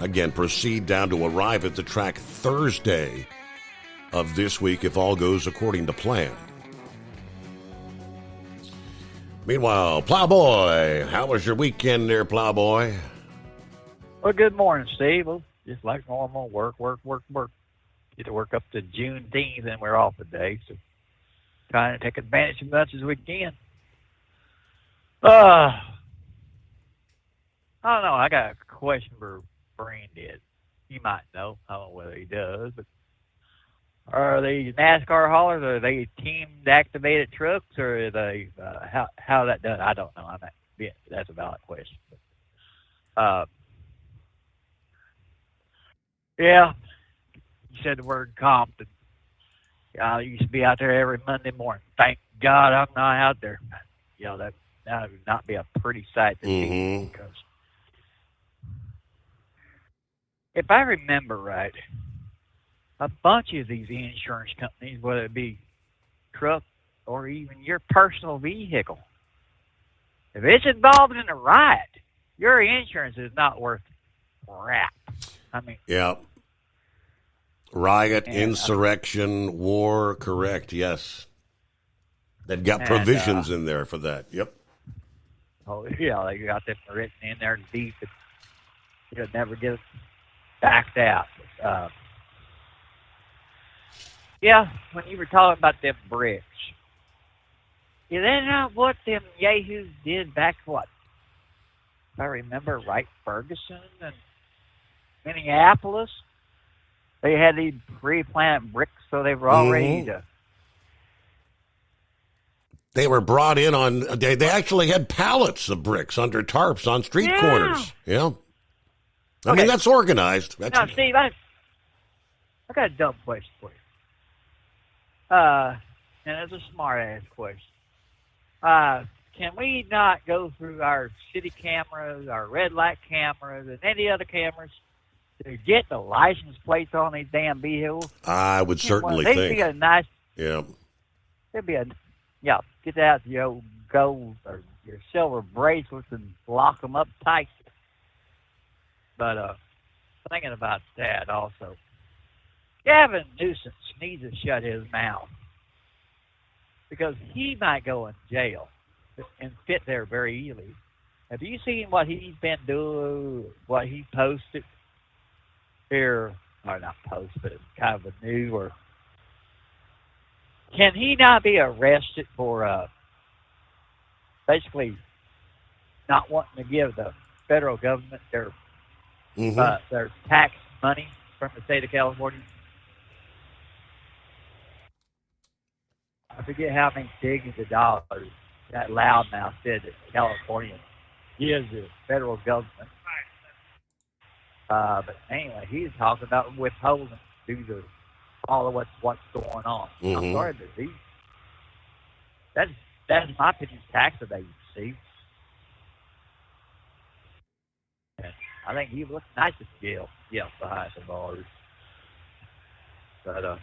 again proceed down to arrive at the track Thursday of this week if all goes according to plan. Meanwhile, Plowboy, how was your weekend there, Plowboy? Well, good morning, Steve. Well, just like normal, work. Get to work up to Juneteenth, and we're off today, so trying to take advantage as much as we can. I don't know. I got a question for Brandon. You might know. I don't know whether he does, but are they NASCAR haulers? Are they teamed activated trucks, or are they how that done? I don't know. That's a valid question. But, yeah, you said the word Compton. I used to be out there every Monday morning. Thank God I'm not out there. That would not be a pretty sight to see. Because if I remember right, a bunch of these insurance companies, whether it be truck or even your personal vehicle, if it's involved in a riot, your insurance is not worth crap. I mean, yeah. Riot, insurrection, war, correct, yes. They've got provisions in there for that, yep. Oh, yeah, they got them written in there deep, and you'll never get backed out. Yeah, when you were talking about them bricks, is that not what them yahoos did back, if I remember right, Ferguson and Minneapolis? They had these pre-planted bricks, so they were all ready to... They were brought in on... They actually had pallets of bricks under tarps on street corners. Yeah. I mean, that's organized. Now, Steve, I got a dumb question for you. And it's a smart-ass question. Can we not go through our city cameras, our red light cameras, and any other cameras to get the license plates on these damn vehicles? I would certainly think. They'd be a nice... Yeah. It'd be get out your old gold or your silver bracelets and lock them up tight. But thinking about that also, Gavin Newsom needs to shut his mouth because he might go in jail and fit there very easily. Have you seen what he's been doing, what he posted here or not post, but it's kind of a news where can he not be arrested for basically not wanting to give the federal government their tax money from the state of California? I forget how many billions of dollars that loudmouth said that California gives the federal government. But anyway, he's talking about withholding due to all of what's going on. I'm sorry, but that's my opinion, tax evasion, Steve. And I think he looks nice at jail, behind the bars. But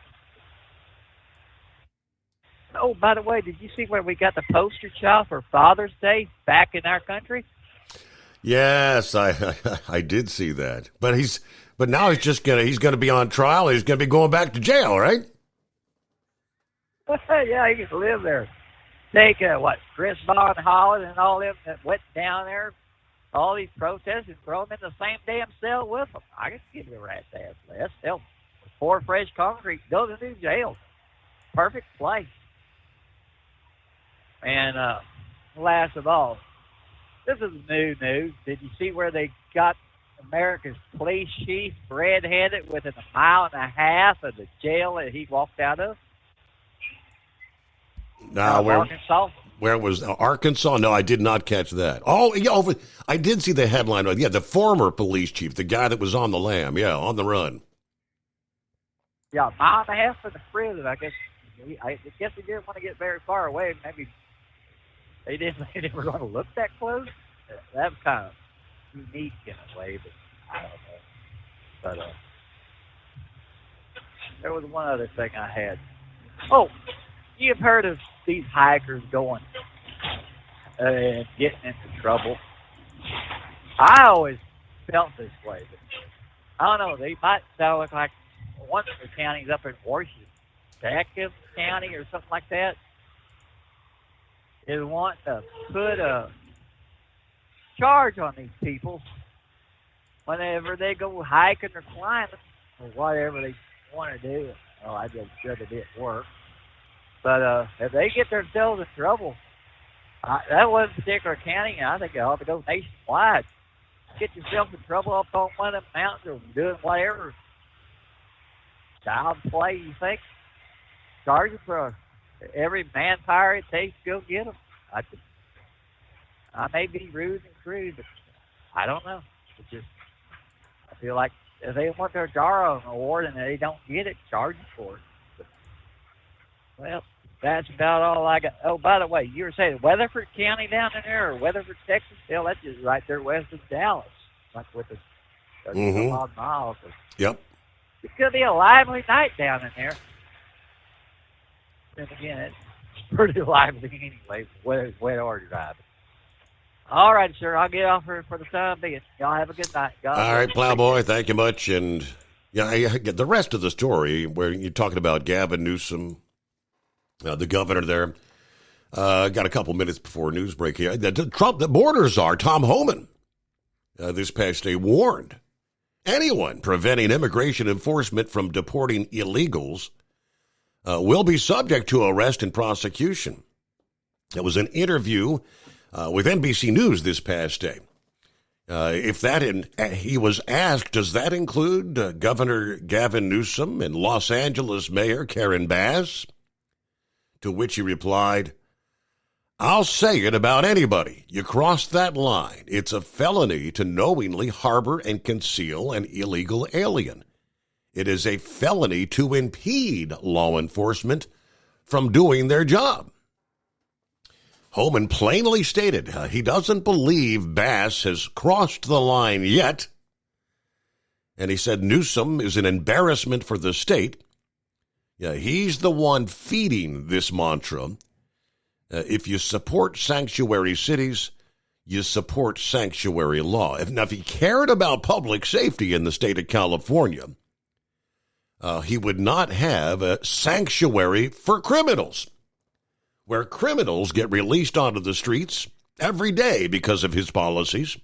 oh, by the way, did you see where we got the poster child for Father's Day back in our country? Yes, I did see that. But now he's gonna be on trial. He's gonna be going back to jail, right? Yeah, he can live there. Take Chris Von Holland and all them that went down there, all these protests, and throw them in the same damn cell with them. I can give you a rat's ass less. Hell, pour fresh concrete, go to the new jail. Perfect place. And last of all, this is new news. Did you see where they got America's police chief red-handed within 1.5 miles of the jail that he walked out of? Arkansas. Where was Arkansas? No, I did not catch that. Oh, yeah, I did see the headline. Yeah, the former police chief, the guy that was on the lam, on the run. Yeah, 1.5 miles from the prison. I guess he didn't want to get very far away. Maybe they were going to look that close. That was kind of unique in a way, but I don't know. But there was one other thing I had. Oh, you've heard of these hikers going and getting into trouble. I always felt this way, but I don't know. They might sound like one of the counties up in Washington, County or something like that, is wanting to put a charge on these people whenever they go hiking or climbing or whatever they want to do. Oh, I just said it didn't work. But if they get themselves in trouble, that one particular county, I think it ought to go nationwide. Get yourself in trouble up on one of them mountains or doing whatever child play you think. Charge them for every manpower it takes to go get them. I may be rude and crude, but I don't know. I feel like if they want their Dara award and they don't get it, charge them for it. But, well, that's about all I got. Oh, by the way, you were saying Weatherford County down in there, or Weatherford, Texas? Hell, that's just right there west of Dallas, like with the 30-odd miles. Yep. It could be a lively night down in there. And again, it's pretty lively anyway, whether it's wet or dry. All right, sir. I'll get off here for the time being. Y'all have a good night. All right, Plowboy. Thank you much. And the rest of the story where you're talking about Gavin Newsom, the governor there, got a couple minutes before news break here. The border czar, Tom Homan, this past day warned anyone preventing immigration enforcement from deporting illegals will be subject to arrest and prosecution. It was an interview with NBC News this past day. He was asked, does that include Governor Gavin Newsom and Los Angeles Mayor Karen Bass? To which he replied, I'll say it about anybody. You cross that line. It's a felony to knowingly harbor and conceal an illegal alien. It is a felony to impede law enforcement from doing their job. Homan plainly stated he doesn't believe Bass has crossed the line yet. And he said Newsom is an embarrassment for the state. Yeah, he's the one feeding this mantra. If you support sanctuary cities, you support sanctuary law. If he cared about public safety in the state of California, he would not have a sanctuary for criminals, where criminals get released onto the streets every day because of his policies.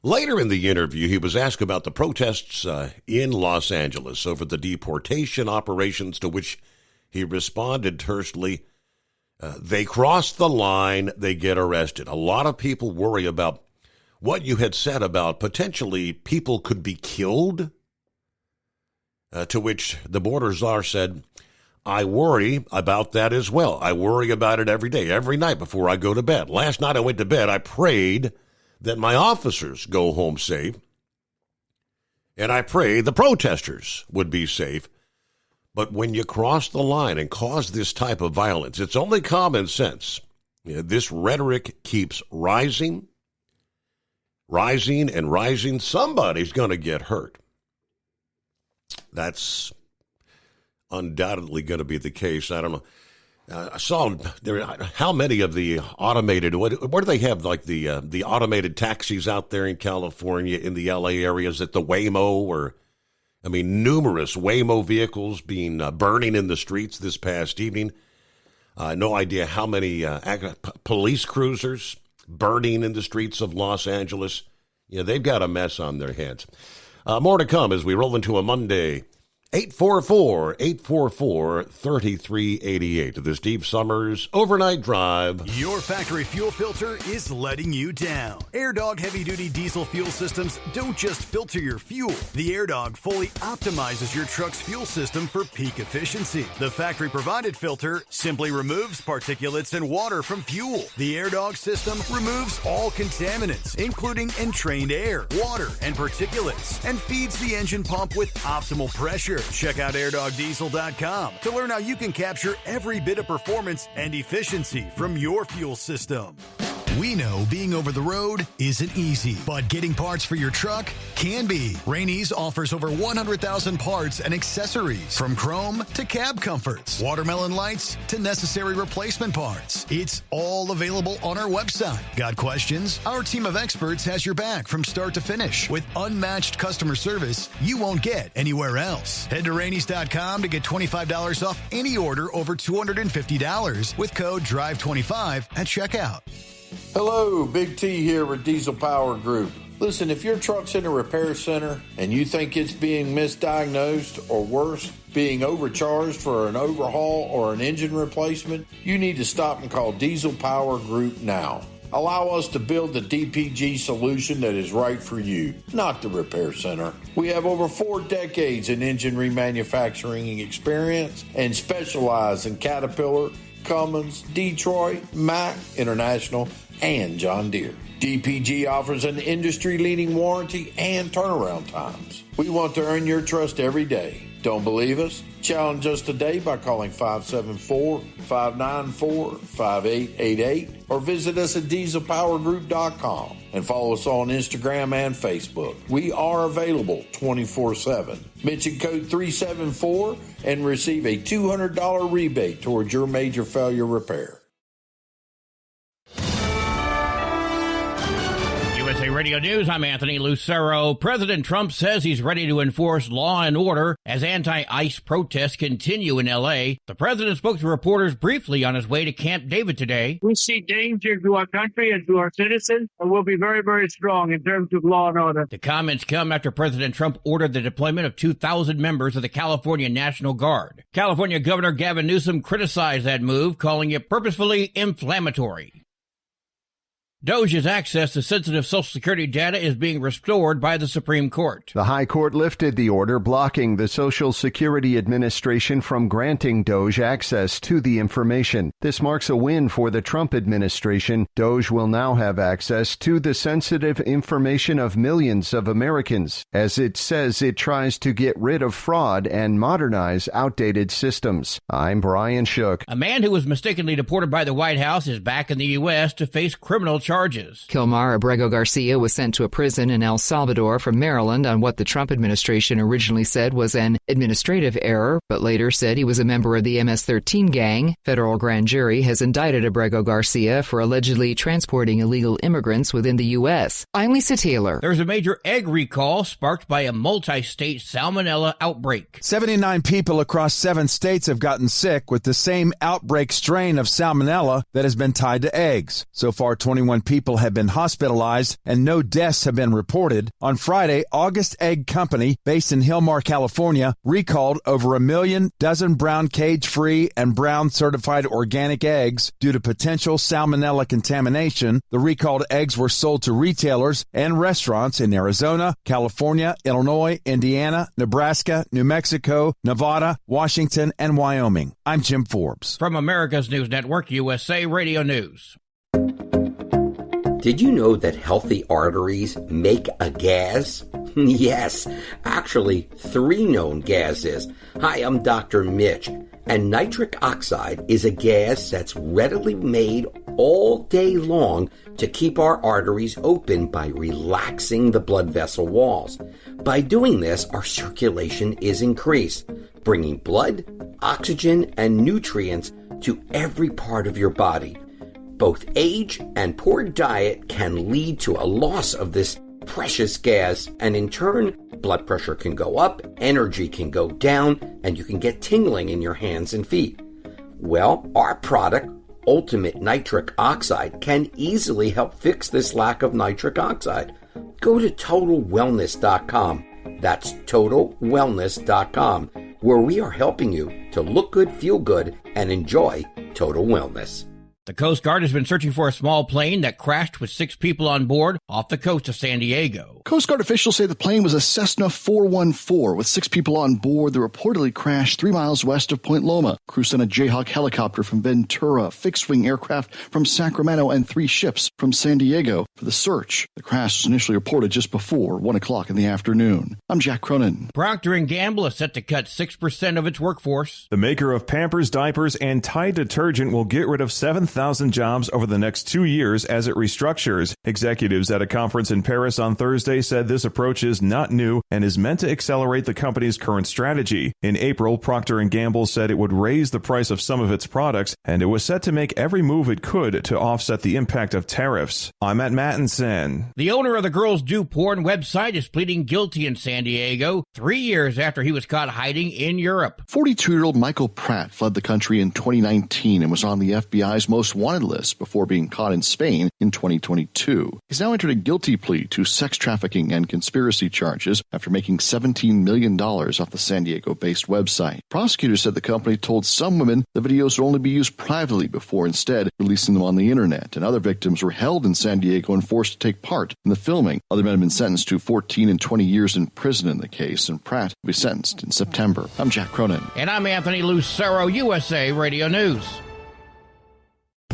Later in the interview, he was asked about the protests in Los Angeles over the deportation operations, to which he responded tersely, they cross the line, they get arrested. A lot of people worry about what you had said about potentially people could be killed, to which the border czar said, I worry about that as well. I worry about it every day, every night before I go to bed. Last night I went to bed, I prayed that my officers go home safe, and I pray the protesters would be safe. But when you cross the line and cause this type of violence, it's only common sense. This rhetoric keeps rising, and rising. Somebody's going to get hurt. That's undoubtedly going to be the case. I don't know. I saw there how many of the automated, what do they have, like the automated taxis out there in California, in the LA areas, at the Waymo, or numerous Waymo vehicles being burning in the streets this past evening. No idea how many police cruisers burning in the streets of Los Angeles. They've got a mess on their hands. More to come as we roll into a Monday. 844-844-3388. The Steve Summers Overnight Drive. Your factory fuel filter is letting you down. AirDog heavy-duty diesel fuel systems don't just filter your fuel. The AirDog fully optimizes your truck's fuel system for peak efficiency. The factory-provided filter simply removes particulates and water from fuel. The AirDog system removes all contaminants, including entrained air, water, and particulates, and feeds the engine pump with optimal pressure. Check out airdogdiesel.com to learn how you can capture every bit of performance and efficiency from your fuel system. We know being over the road isn't easy, but getting parts for your truck can be. Rainey's offers over 100,000 parts and accessories, from chrome to cab comforts, watermelon lights to necessary replacement parts. It's all available on our website. Got questions? Our team of experts has your back from start to finish with unmatched customer service you won't get anywhere else. Head to Rainey's.com to get $25 off any order over $250 with code DRIVE25 at checkout. Hello, Big T here with Diesel Power Group. Listen, if your truck's in a repair center and you think it's being misdiagnosed or worse, being overcharged for an overhaul or an engine replacement, you need to stop and call Diesel Power Group now. Allow us to build the DPG solution that is right for you, not the repair center. We have over 4 decades in engine remanufacturing experience and specialize in Caterpillar, Cummins, Detroit, Mack, International, and John Deere. DPG offers an industry-leading warranty and turnaround times. We want to earn your trust every day. Don't believe us? Challenge us today by calling 574-594-5888 or visit us at dieselpowergroup.com and follow us on Instagram and Facebook. We are available 24/7. Mention code 374 and receive a $200 rebate towards your major failure repair. USA Radio News, I'm Anthony Lucero. President Trump says he's ready to enforce law and order as anti-ICE protests continue in L.A. The president spoke to reporters briefly on his way to Camp David today. We see danger to our country and to our citizens, and we'll be very, very strong in terms of law and order. The comments come after President Trump ordered the deployment of 2,000 members of the California National Guard. California Governor Gavin Newsom criticized that move, calling it purposefully inflammatory. DOJ's access to sensitive Social Security data is being restored by the Supreme Court. The High Court lifted the order blocking the Social Security Administration from granting DOJ access to the information. This marks a win for the Trump administration. DOJ will now have access to the sensitive information of millions of Americans, as it says it tries to get rid of fraud and modernize outdated systems. I'm Brian Shook. A man who was mistakenly deported by the White House is back in the U.S. to face criminal charges. Kilmar Abrego Garcia was sent to a prison in El Salvador from Maryland on what the Trump administration originally said was an administrative error, but later said he was a member of the MS-13 gang. Federal grand jury has indicted Abrego Garcia for allegedly transporting illegal immigrants within the U.S. I'm Lisa Taylor. There's a major egg recall sparked by a multi-state salmonella outbreak. 79 people across 7 states have gotten sick with the same outbreak strain of salmonella that has been tied to eggs. So far, 21 people have been hospitalized and no deaths have been reported. On Friday, August Egg Company, based in Hillmar, California, recalled over 1 million dozen brown cage-free and brown certified organic eggs due to potential salmonella contamination. The recalled eggs were sold to retailers and restaurants in Arizona, California, Illinois, Indiana, Nebraska, New Mexico, Nevada, Washington, and Wyoming. I'm Jim Forbes. From America's News Network, USA Radio News. Did you know that healthy arteries make a gas? Yes, actually 3 known gases. Hi, I'm Dr. Mitch, and nitric oxide is a gas that's readily made all day long to keep our arteries open by relaxing the blood vessel walls. By doing this, our circulation is increased, bringing blood, oxygen, and nutrients to every part of your body. Both age and poor diet can lead to a loss of this precious gas, and in turn, blood pressure can go up, energy can go down, and you can get tingling in your hands and feet. Well, our product, Ultimate Nitric Oxide, can easily help fix this lack of nitric oxide. Go to TotalWellness.com. That's TotalWellness.com, where we are helping you to look good, feel good, and enjoy total wellness. The Coast Guard has been searching for a small plane that crashed with 6 people on board off the coast of San Diego. Coast Guard officials say the plane was a Cessna 414 with 6 people on board that reportedly crashed 3 miles west of Point Loma. Crew sent a Jayhawk helicopter from Ventura, fixed-wing aircraft from Sacramento, and 3 ships from San Diego for the search. The crash was initially reported just before 1 o'clock in the afternoon. I'm Jack Cronin. Procter & Gamble is set to cut 6% of its workforce. The maker of Pampers, diapers, and Tide detergent will get rid of 7,000 jobs over the next 2 years as it restructures. Executives at a conference in Paris on Thursday said this approach is not new and is meant to accelerate the company's current strategy. In April, Procter & Gamble said it would raise the price of some of its products, and it was set to make every move it could to offset the impact of tariffs. I'm Matt Mattinson. The owner of the Girls Do Porn website is pleading guilty in San Diego 3 years after he was caught hiding in Europe. 42-year-old Michael Pratt fled the country in 2019 and was on the FBI's most wanted list before being caught in Spain in 2022. He's now entered a guilty plea to sex trafficking and conspiracy charges after making $17 million off the San Diego-based website. Prosecutors said the company told some women the videos would only be used privately before instead releasing them on the internet, and other victims were held in San Diego and forced to take part in the filming. Other men have been sentenced to 14 and 20 years in prison in the case, and Pratt will be sentenced in September. I'm Jack Cronin. And I'm Anthony Lucero, USA Radio News.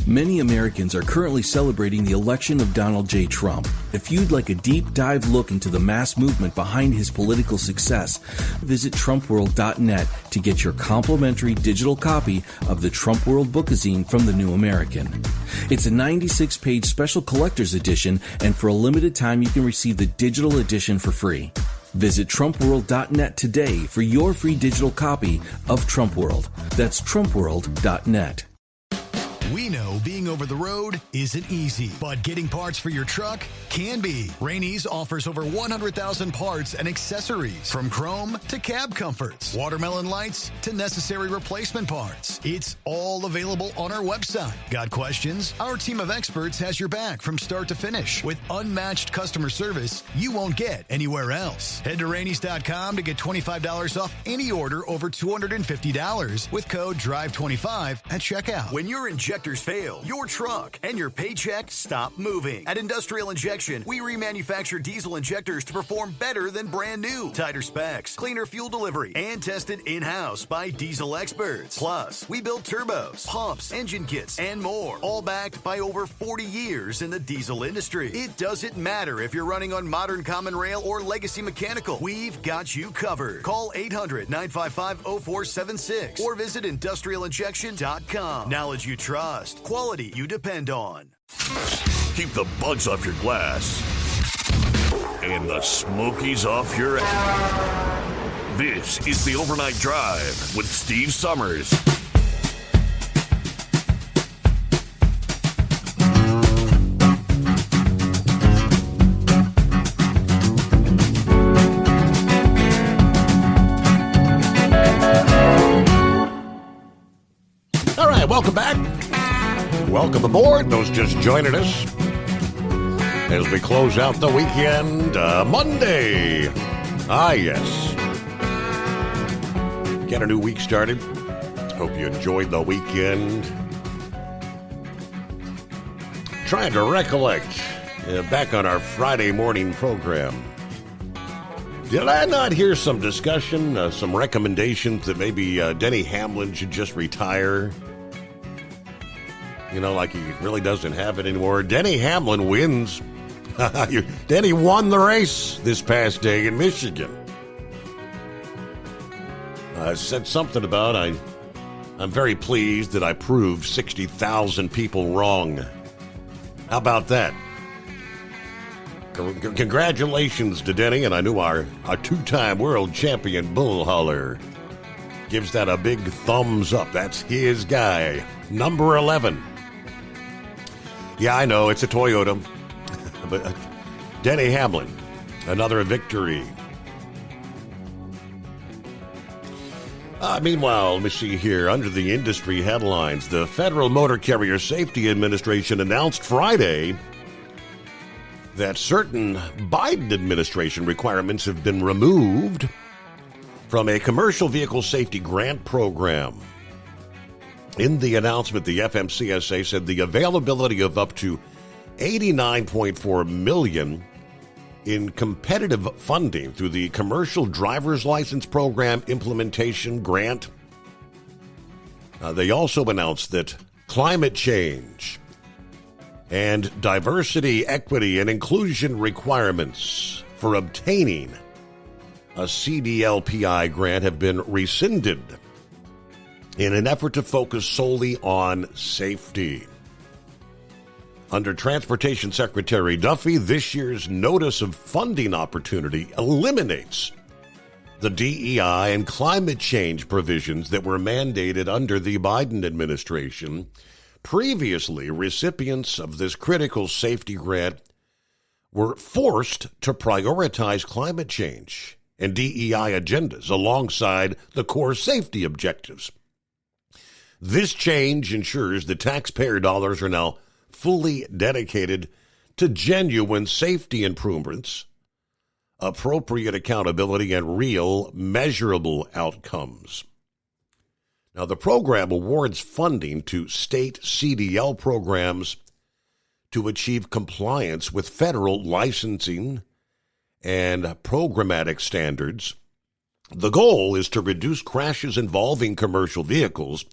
Many Americans are currently celebrating the election of Donald J. Trump. If you'd like a deep dive look into the mass movement behind his political success, visit TrumpWorld.net to get your complimentary digital copy of the Trump World Bookazine from The New American. It's a 96-page special collector's edition, and for a limited time you can receive the digital edition for free. Visit TrumpWorld.net today for your free digital copy of Trump World. That's TrumpWorld.net. We know being over the road isn't easy, but getting parts for your truck can be. Rainey's offers over 100,000 parts and accessories, from chrome to cab comforts, watermelon lights to necessary replacement parts. It's all available on our website. Got questions? Our team of experts has your back from start to finish with unmatched customer service you won't get anywhere else. Head to Rainey's.com to get $25 off any order over $250 with code DRIVE25 at checkout. When your injectors fail, your truck and your paycheck stop moving. At Industrial Injection, we remanufacture diesel injectors to perform better than brand new. Tighter specs, cleaner fuel delivery, and tested in-house by diesel experts. Plus, we build turbos, pumps, engine kits, and more, all backed by over 40 years in the diesel industry. It doesn't matter if you're running on modern common rail or legacy mechanical. We've got you covered. Call 800-955-0476 or visit industrialinjection.com. Knowledge you trust. Quality you depend on. Keep the bugs off your glass and the smokies off your ass. This is the Overnight Drive with Steve Summers. All right, welcome back. Welcome aboard, those just joining us. as we close out the weekend Monday. Ah, yes. Get a new week started. Hope you enjoyed the weekend. Trying to recollect back on our Friday morning program. Did I not hear some discussion, some recommendations that maybe Denny Hamlin should just retire? You know, like he really doesn't have it anymore. Denny Hamlin wins. Denny won the race this past day in Michigan. I said something about I'm very pleased that I proved 60,000 people wrong. How about that? Congratulations to Denny, and I knew our two-time world champion Bull Hauler gives that a big thumbs up. That's his guy, number 11. Yeah, I know, it's a Toyota, but Denny Hamlin, another victory. Meanwhile, let me see here. Under the industry headlines, the Federal Motor Carrier Safety Administration announced Friday that certain Biden administration requirements have been removed from a commercial vehicle safety grant program. In the announcement, the FMCSA said the availability of up to $89.4 million in competitive funding through the Commercial Driver's License Program Implementation Grant. They also announced that climate change and diversity, equity, and inclusion requirements for obtaining a CDLPI grant have been rescinded in an effort to focus solely on safety. Under Transportation Secretary Duffy, this year's notice of funding opportunity eliminates the DEI and climate change provisions that were mandated under the Biden administration. Previously, recipients of this critical safety grant were forced to prioritize climate change and DEI agendas alongside the core safety objectives. This change ensures the taxpayer dollars are now fully dedicated to genuine safety improvements, appropriate accountability, and real measurable outcomes. Now, the program awards funding to state CDL programs to achieve compliance with federal licensing and programmatic standards. The goal is to reduce crashes involving commercial vehicles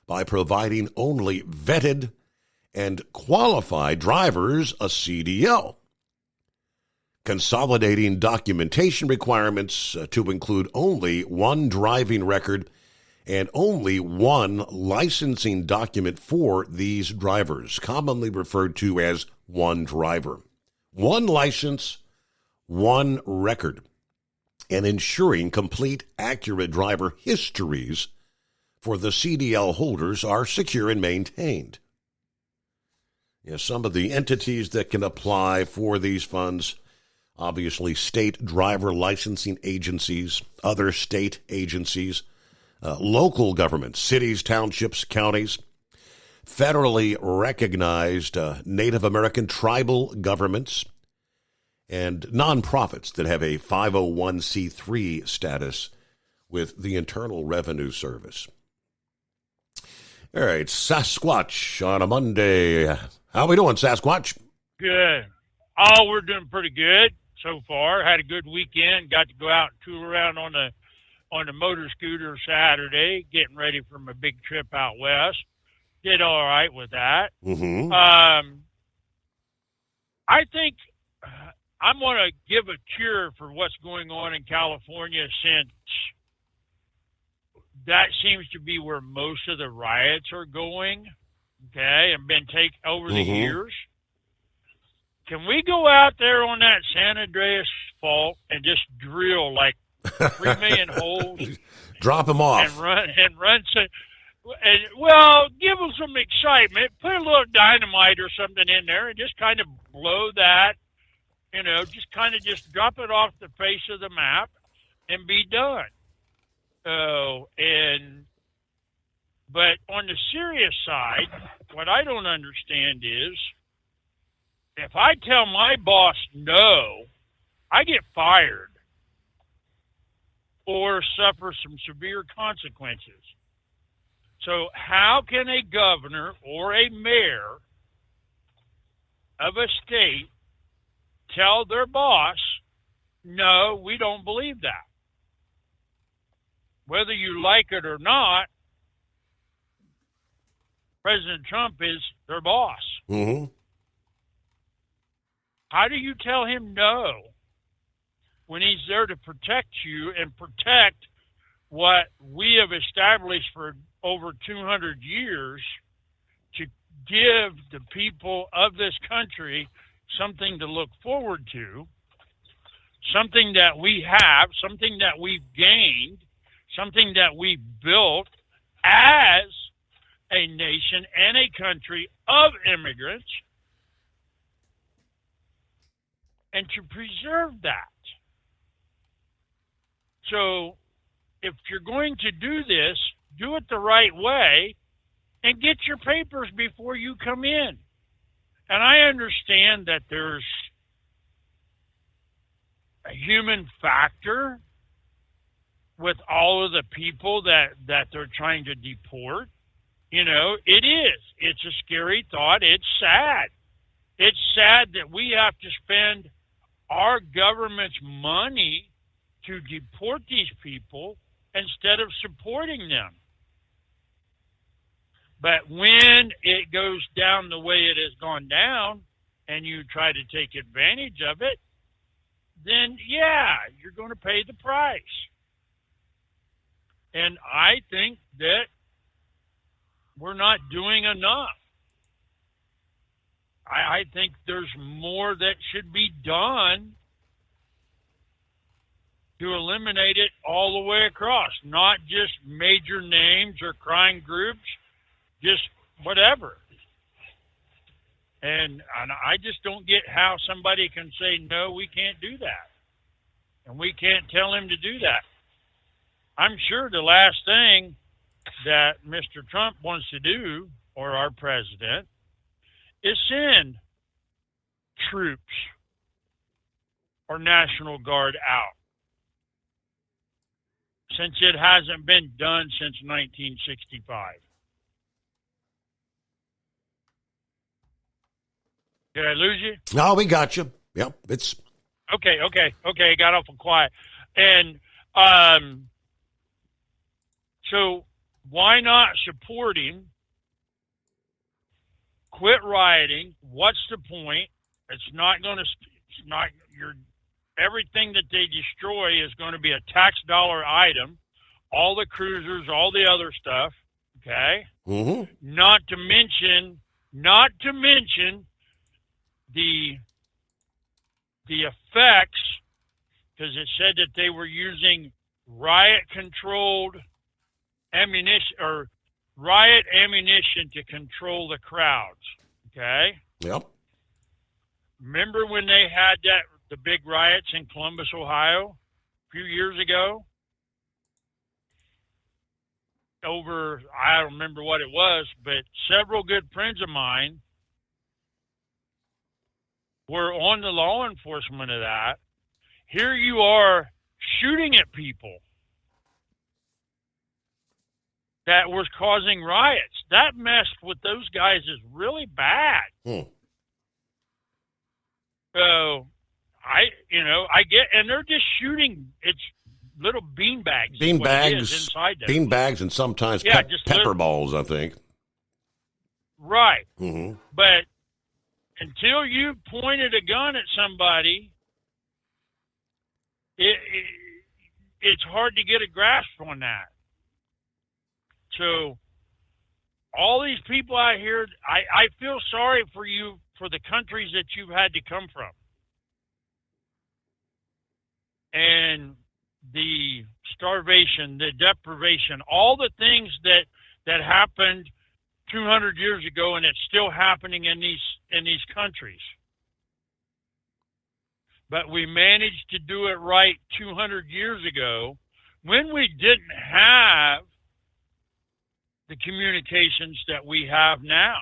by providing only vetted and qualified drivers a CDL, consolidating documentation requirements to include only one driving record and only one licensing document for these drivers, commonly referred to as one driver. One license, one record, and ensuring complete, accurate driver histories for the CDL holders are secure and maintained. Some of the entities that can apply for these funds, obviously state driver licensing agencies, other state agencies, local governments, cities, townships, counties, federally recognized Native American tribal governments, and nonprofits that have a 501c3 status with the Internal Revenue Service. All right, Sasquatch on a Monday. How we doing, Sasquatch? Good. Oh, we're doing pretty good so far. Had a good weekend. Got to go out and tool around on the motor scooter Saturday, getting ready for my big trip out west. Did all right with that. Mm-hmm. I think I'm going to give a cheer for what's going on in California, since that seems to be where most of the riots are going, okay, and been taken over the years. Can we go out there on that San Andreas fault and just drill like 3 million holes? Drop them off. And run some, and, well, give them some excitement. Put a little dynamite or something in there and just kind of blow that, just drop it off the face of the map and be done. But on the serious side, what I don't understand If I tell my boss no, I get fired or suffer some severe consequences. So how can a governor or a mayor of a state tell their boss, no, we don't believe that? Whether you like it or not, President Trump is their boss. Mm-hmm. How do you tell him no when he's there to protect you and protect what we have established for over 200 years to give the people of this country something to look forward to, something that we have, something that we've gained, something that we've built as a nation and a country of immigrants, and to preserve that. So if you're going to do this, do it the right way and get your papers before you come in. And I understand that there's a human factor with all of the people that they're trying to deport. You know, it is. It's a scary thought. It's sad. It's sad that we have to spend our government's money to deport these people instead of supporting them. But when it goes down the way it has gone down and you try to take advantage of it, then, yeah, you're going to pay the price. And I think that we're not doing enough. I think there's more that should be done to eliminate it all the way across, not just major names or crime groups, just whatever. And I just don't get how somebody can say, no, we can't do that. And we can't tell him to do that. I'm sure the last thing that Mr. Trump wants to do, or our president, is send troops or National Guard out, since it hasn't been done since 1965. Did I lose you? No, we got you. Yep, it's okay. I got off quiet, and so why not support him? Quit rioting. What's the point? It's not going to. It's not your. Everything that they destroy is going to be a tax dollar item. All the cruisers, all the other stuff. Okay. Mm-hmm. Not to mention the effects, because it said that they were using riot-controlled ammunition or riot ammunition to control the crowds. Okay? Yep. Remember when they had the big riots in Columbus, Ohio, a few years ago? I don't remember what it was, but several good friends of mine were on the law enforcement of that. Here you are shooting at people that was causing riots. That messed with those guys is really bad. So I get, and they're just shooting. It's little beanbags. Beanbags, and sometimes pepper balls, I think. Right. Mm-hmm. But until you pointed a gun at somebody, it's hard to get a grasp on that. So all these people out here, I feel sorry for you, for the countries that you've had to come from. And the starvation, the deprivation, all the things that happened 200 years ago, and it's still happening in these countries. But we managed to do it right 200 years ago when we didn't have the communications that we have now.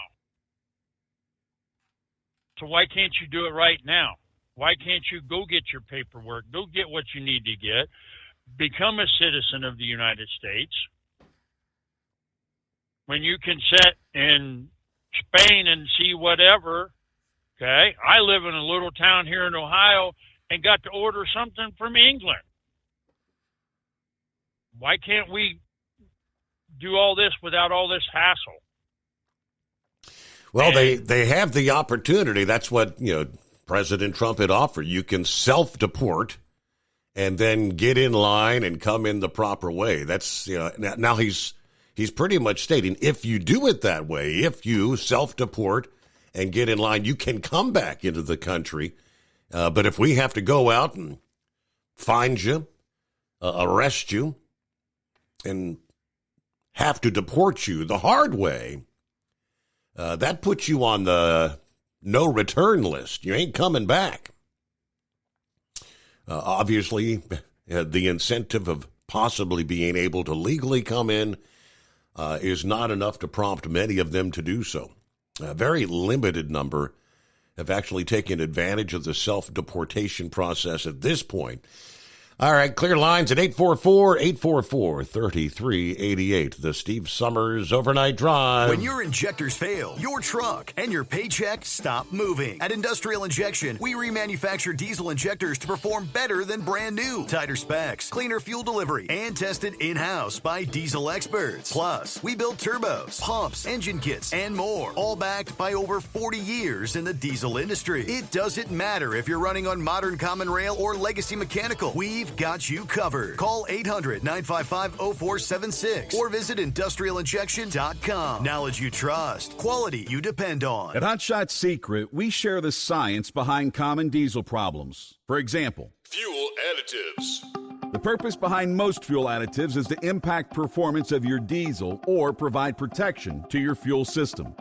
So why can't you do it right now? Why can't you go get your paperwork, go get what you need to get, become a citizen of the United States, when you can sit in Spain and see whatever? Okay, I live in a little town here in Ohio and got to order something from England. Why can't we do all this without all this hassle? Well, they have the opportunity. That's what, President Trump had offered. You can self-deport and then get in line and come in the proper way. That's, now he's pretty much stating, if you do it that way, if you self-deport and get in line, you can come back into the country. But if we have to go out and find you, arrest you, and have to deport you the hard way, that puts you on the no return list. You ain't coming back. Obviously, the incentive of possibly being able to legally come in is not enough to prompt many of them to do so. A very limited number have actually taken advantage of the self-deportation process at this point. All right, clear lines at 844-3388. The Steve Summers Overnight Drive. When your injectors fail, your truck and your paycheck stop moving. At Industrial Injection, we remanufacture diesel injectors to perform better than brand new. Tighter specs, cleaner fuel delivery, and tested in-house by diesel experts. Plus, we build turbos, pumps, engine kits, and more, all backed by over 40 years in the diesel industry. It doesn't matter if you're running on modern common rail or legacy mechanical. We've got you covered. Call 800-955-0476 or visit industrialinjection.com. Knowledge you trust. Quality you depend on. At Hot Shot Secret, we share the science behind common diesel problems. For example, Fuel additives. the purpose behind most fuel additives is to impact performance of your diesel or provide protection to your fuel system.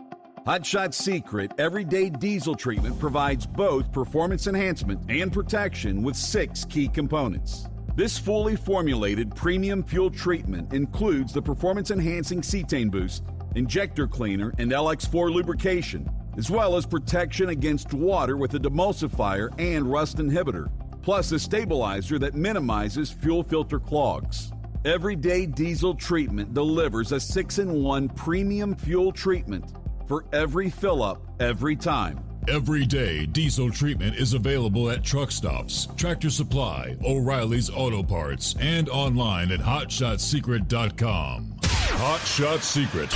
Hot Shot Secret Everyday Diesel Treatment provides both performance enhancement and protection with 6 key components. This fully formulated premium fuel treatment includes the performance-enhancing cetane boost, injector cleaner, and LX4 lubrication, as well as protection against water with a demulsifier and rust inhibitor, plus a stabilizer that minimizes fuel filter clogs. Everyday Diesel Treatment delivers a 6-in-1 premium fuel treatment for every fill-up, every time. Everyday Diesel Treatment is available at truck stops, Tractor Supply, O'Reilly's Auto Parts, and online at HotShotSecret.com. Hot Shot Secret,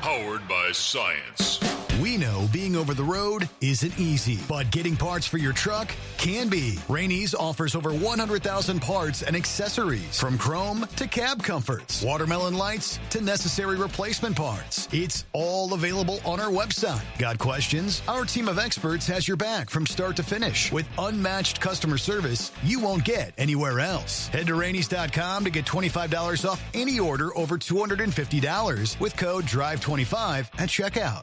powered by science. We know being over the road isn't easy, but getting parts for your truck can be. Rainey's offers over 100,000 parts and accessories, from chrome to cab comforts, watermelon lights to necessary replacement parts. It's all available on our website. Got questions? Our team of experts has your back from start to finish with unmatched customer service you won't get anywhere else. Head to Rainey's.com to get $25 off any order over $250 with code DRIVE25 at checkout.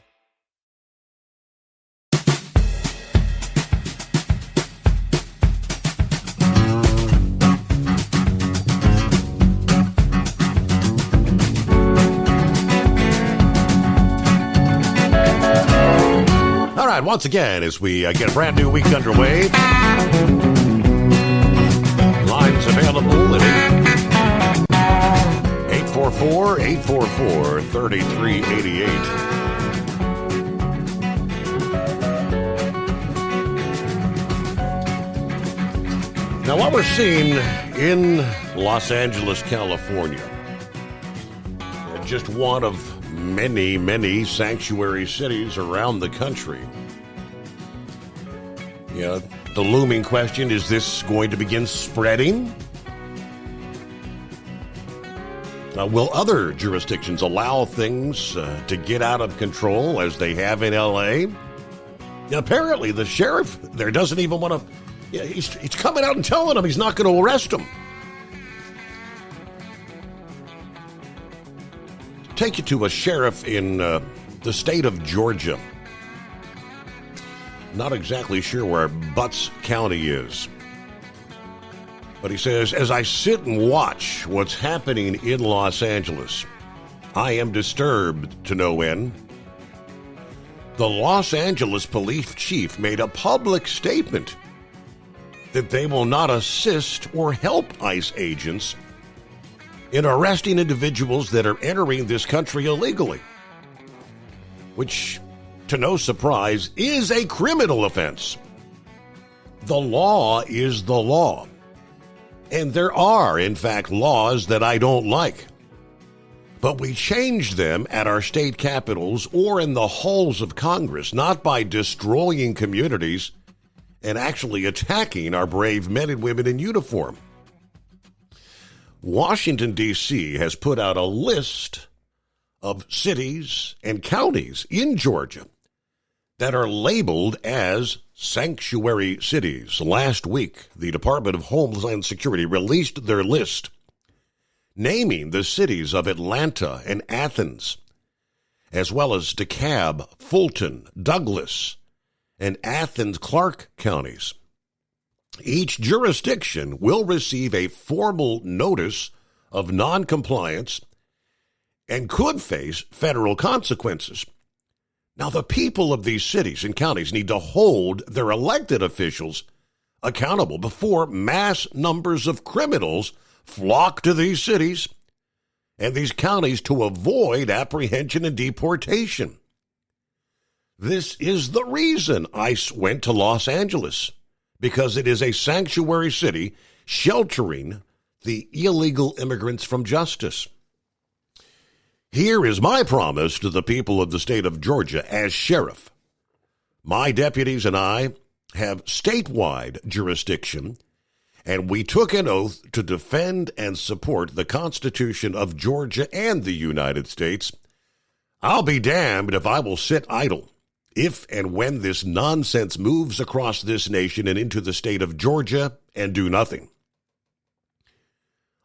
All right, once again, as we get a brand new week underway, lines available at 844-3388. Now, what we're seeing in Los Angeles, California, just one of many, many sanctuary cities around the country. The looming question, is this going to begin spreading? Will other jurisdictions allow things to get out of control as they have in L.A.? Apparently, the sheriff there doesn't even want to... He's coming out and telling them he's not going to arrest them. Take you to a sheriff in the state of Georgia. Not exactly sure where Butts County is. But he says, as I sit and watch what's happening in Los Angeles, I am disturbed to no end. The Los Angeles police chief made a public statement that they will not assist or help ICE agents in arresting individuals that are entering this country illegally, which, to no surprise, is a criminal offense. The law is the law. And there are, in fact, laws that I don't like. But we change them at our state capitals or in the halls of Congress, not by destroying communities and actually attacking our brave men and women in uniform. Washington, D.C. has put out a list of cities and counties in Georgia that are labeled as sanctuary cities. Last week, the Department of Homeland Security released their list, naming the cities of Atlanta and Athens, as well as DeKalb, Fulton, Douglas, and Athens-Clarke counties. Each jurisdiction will receive a formal notice of noncompliance and could face federal consequences. Now, the people of these cities and counties need to hold their elected officials accountable before mass numbers of criminals flock to these cities and these counties to avoid apprehension and deportation. This is the reason ICE went to Los Angeles, because it is a sanctuary city sheltering the illegal immigrants from justice. Here is my promise to the people of the state of Georgia as sheriff. My deputies and I have statewide jurisdiction, and we took an oath to defend and support the Constitution of Georgia and the United States. I'll be damned if I will sit idle if and when this nonsense moves across this nation and into the state of Georgia and do nothing.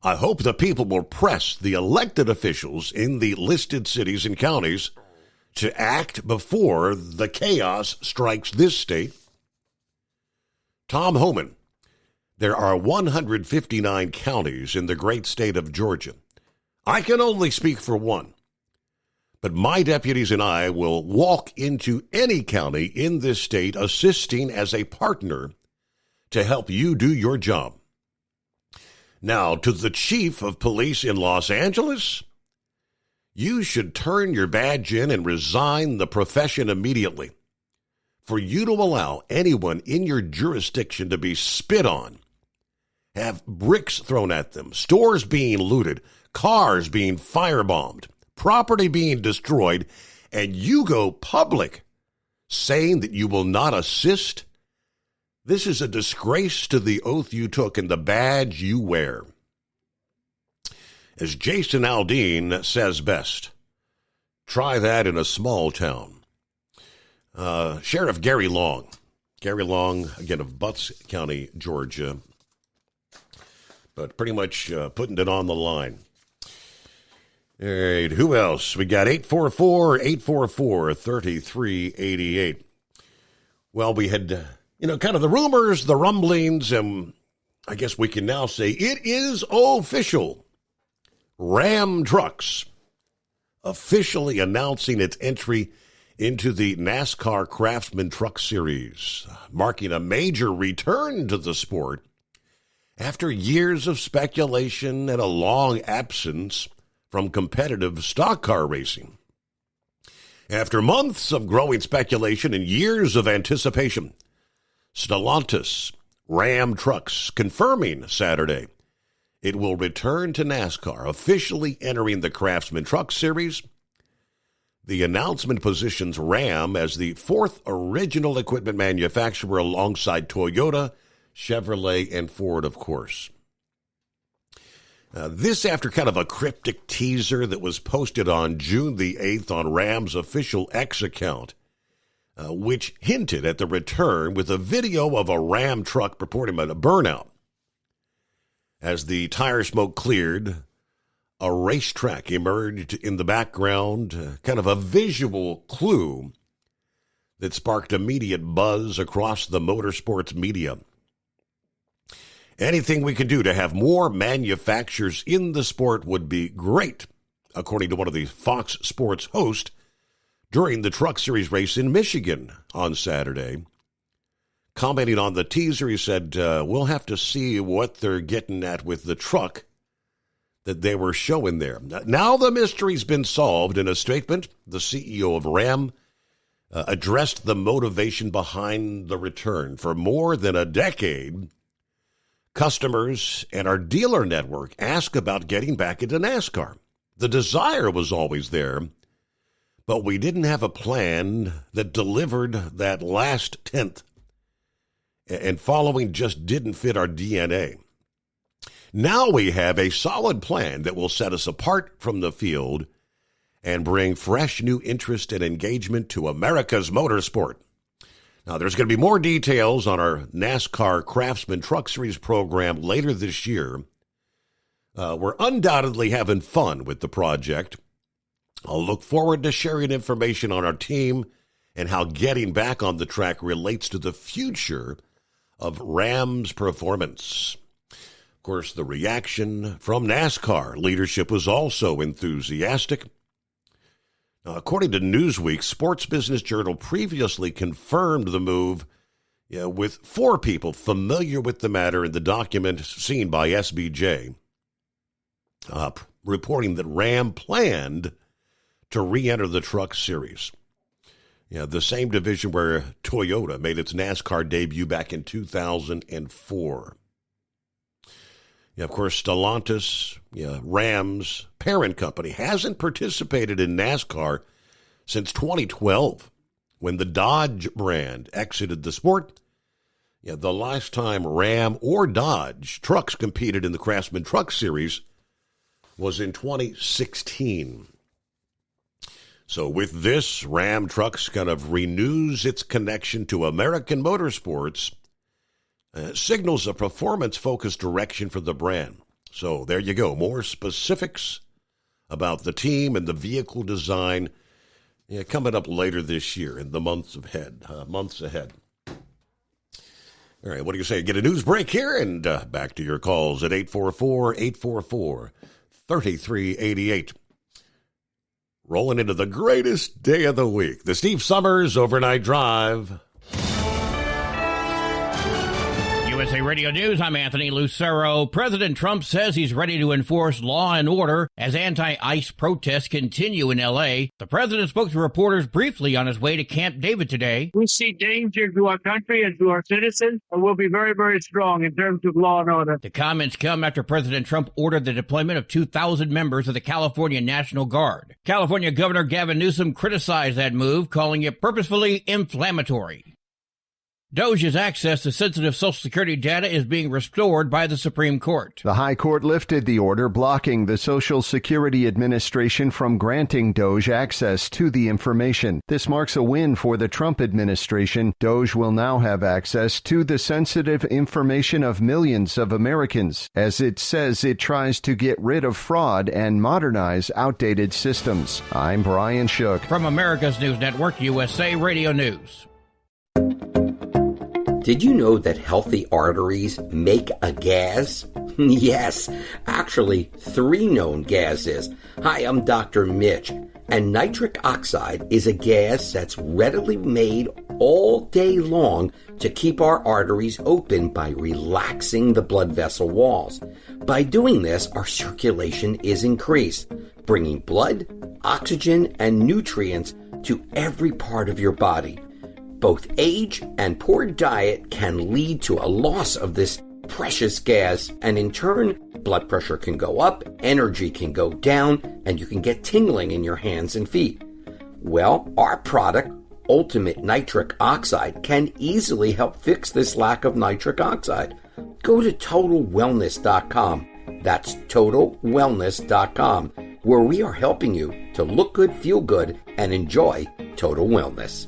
I hope the people will press the elected officials in the listed cities and counties to act before the chaos strikes this state. Tom Homan, there are 159 counties in the great state of Georgia. I can only speak for one, but my deputies and I will walk into any county in this state assisting as a partner to help you do your job. Now, to the chief of police in Los Angeles, you should turn your badge in and resign the profession immediately. For you to allow anyone in your jurisdiction to be spit on, have bricks thrown at them, stores being looted, cars being firebombed, property being destroyed, and you go public saying that you will not assist, this is a disgrace to the oath you took and the badge you wear. As Jason Aldean says best, try that in a small town. Sheriff Gary Long, again, of Butts County, Georgia, but pretty much putting it on the line. All right, who else? We got 844-3388. Well, we had, kind of the rumors, the rumblings, and I guess we can now say it is official. Ram Trucks officially announcing its entry into the NASCAR Craftsman Truck Series, marking a major return to the sport after years of speculation and a long absence from competitive stock car racing. After months of growing speculation and years of anticipation, Stellantis Ram Trucks confirming Saturday it will return to NASCAR, officially entering the Craftsman Truck Series. The announcement positions Ram as the fourth original equipment manufacturer alongside Toyota, Chevrolet, and Ford, of course. This after kind of a cryptic teaser that was posted on June the 8th on Ram's official X account, which hinted at the return with a video of a Ram truck reporting a burnout. As the tire smoke cleared, a racetrack emerged in the background, kind of a visual clue that sparked immediate buzz across the motorsports media. Anything we can do to have more manufacturers in the sport would be great, according to one of the Fox Sports hosts, during the Truck Series race in Michigan on Saturday. Commenting on the teaser, he said, we'll have to see what they're getting at with the truck that they were showing there. Now the mystery's been solved. In a statement, the CEO of Ram addressed the motivation behind the return. For more than a decade, customers and our dealer network ask about getting back into NASCAR. The desire was always there, but we didn't have a plan that delivered that last tenth. And following just didn't fit our DNA. Now we have a solid plan that will set us apart from the field and bring fresh new interest and engagement to America's motorsport. Now, there's going to be more details on our NASCAR Craftsman Truck Series program later this year. We're undoubtedly having fun with the project. I'll look forward to sharing information on our team and how getting back on the track relates to the future of Ram's performance. Of course, the reaction from NASCAR leadership was also enthusiastic. Now, according to Newsweek, Sports Business Journal previously confirmed the move with 4 people familiar with the matter in the document seen by SBJ, reporting that Ram planned to re-enter the Truck Series. The same division where Toyota made its NASCAR debut back in 2004. Of course, Stellantis, Ram's parent company, hasn't participated in NASCAR since 2012, when the Dodge brand exited the sport. The last time Ram or Dodge trucks competed in the Craftsman Truck Series was in 2016. So with this, Ram Trucks kind of renews its connection to American motorsports, signals a performance-focused direction for the brand. So there you go. More specifics about the team and the vehicle design coming up later this year in the months ahead. All right, what do you say? Get a news break here and back to your calls at 844-844-3388. Rolling into the greatest day of the week, the Steve Summers Overnight Drive. USA Radio News, I'm Anthony Lucero. President Trump says he's ready to enforce law and order as anti-ICE protests continue in L.A. The president spoke to reporters briefly on his way to Camp David today. We see danger to our country and to our citizens, and we'll be very, very strong in terms of law and order. The comments come after President Trump ordered the deployment of 2,000 members of the California National Guard. California Governor Gavin Newsom criticized that move, calling it purposefully inflammatory. Doge's access to sensitive Social Security data is being restored by the Supreme Court. The High Court lifted the order blocking the Social Security Administration from granting Doge access to the information. This marks a win for the Trump administration. Doge will now have access to the sensitive information of millions of Americans, as it says it tries to get rid of fraud and modernize outdated systems. I'm Brian Shook. From America's News Network, USA Radio News. Did you know that healthy arteries make a gas? Yes, actually 3 known gases. Hi, I'm Dr. Mitch, and nitric oxide is a gas that's readily made all day long to keep our arteries open by relaxing the blood vessel walls. By doing this, our circulation is increased, bringing blood, oxygen, and nutrients to every part of your body. Both age and poor diet can lead to a loss of this precious gas, and in turn, blood pressure can go up, energy can go down, and you can get tingling in your hands and feet. Well, our product, Ultimate Nitric Oxide, can easily help fix this lack of nitric oxide. Go to TotalWellness.com. That's TotalWellness.com, where we are helping you to look good, feel good, and enjoy total wellness.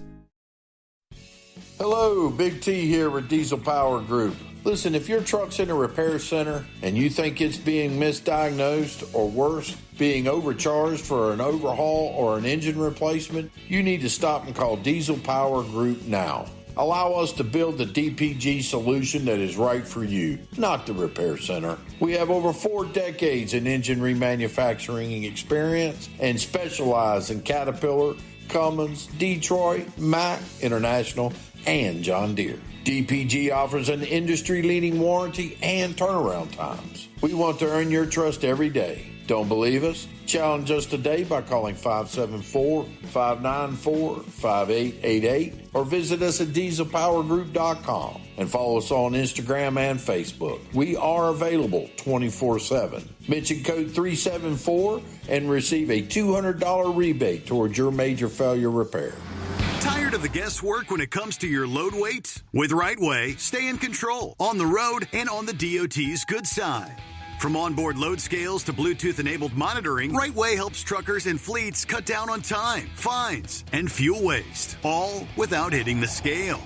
Hello, Big T here with Diesel Power Group. Listen, if your truck's in a repair center and you think it's being misdiagnosed or worse, being overcharged for an overhaul or an engine replacement, you need to stop and call Diesel Power Group now. Allow us to build the DPG solution that is right for you, not the repair center. We have over 4 decades in engine remanufacturing experience and specialize in Caterpillar, Cummins, Detroit, Mack, International, and John Deere. DPG offers an industry-leading warranty and turnaround times. We want to earn your trust every day. Don't believe us? Challenge us today by calling 574-594-5888 or visit us at dieselpowergroup.com and follow us on Instagram and Facebook. We are available 24/7. Mention code 374 and receive a $200 rebate towards your major failure repair. Tired of the guesswork when it comes to your load weight? With Rightway, stay in control on the road and on the DOT's good side. From onboard load scales to Bluetooth-enabled monitoring, Rightway helps truckers and fleets cut down on time, fines, and fuel waste, all without hitting the scale.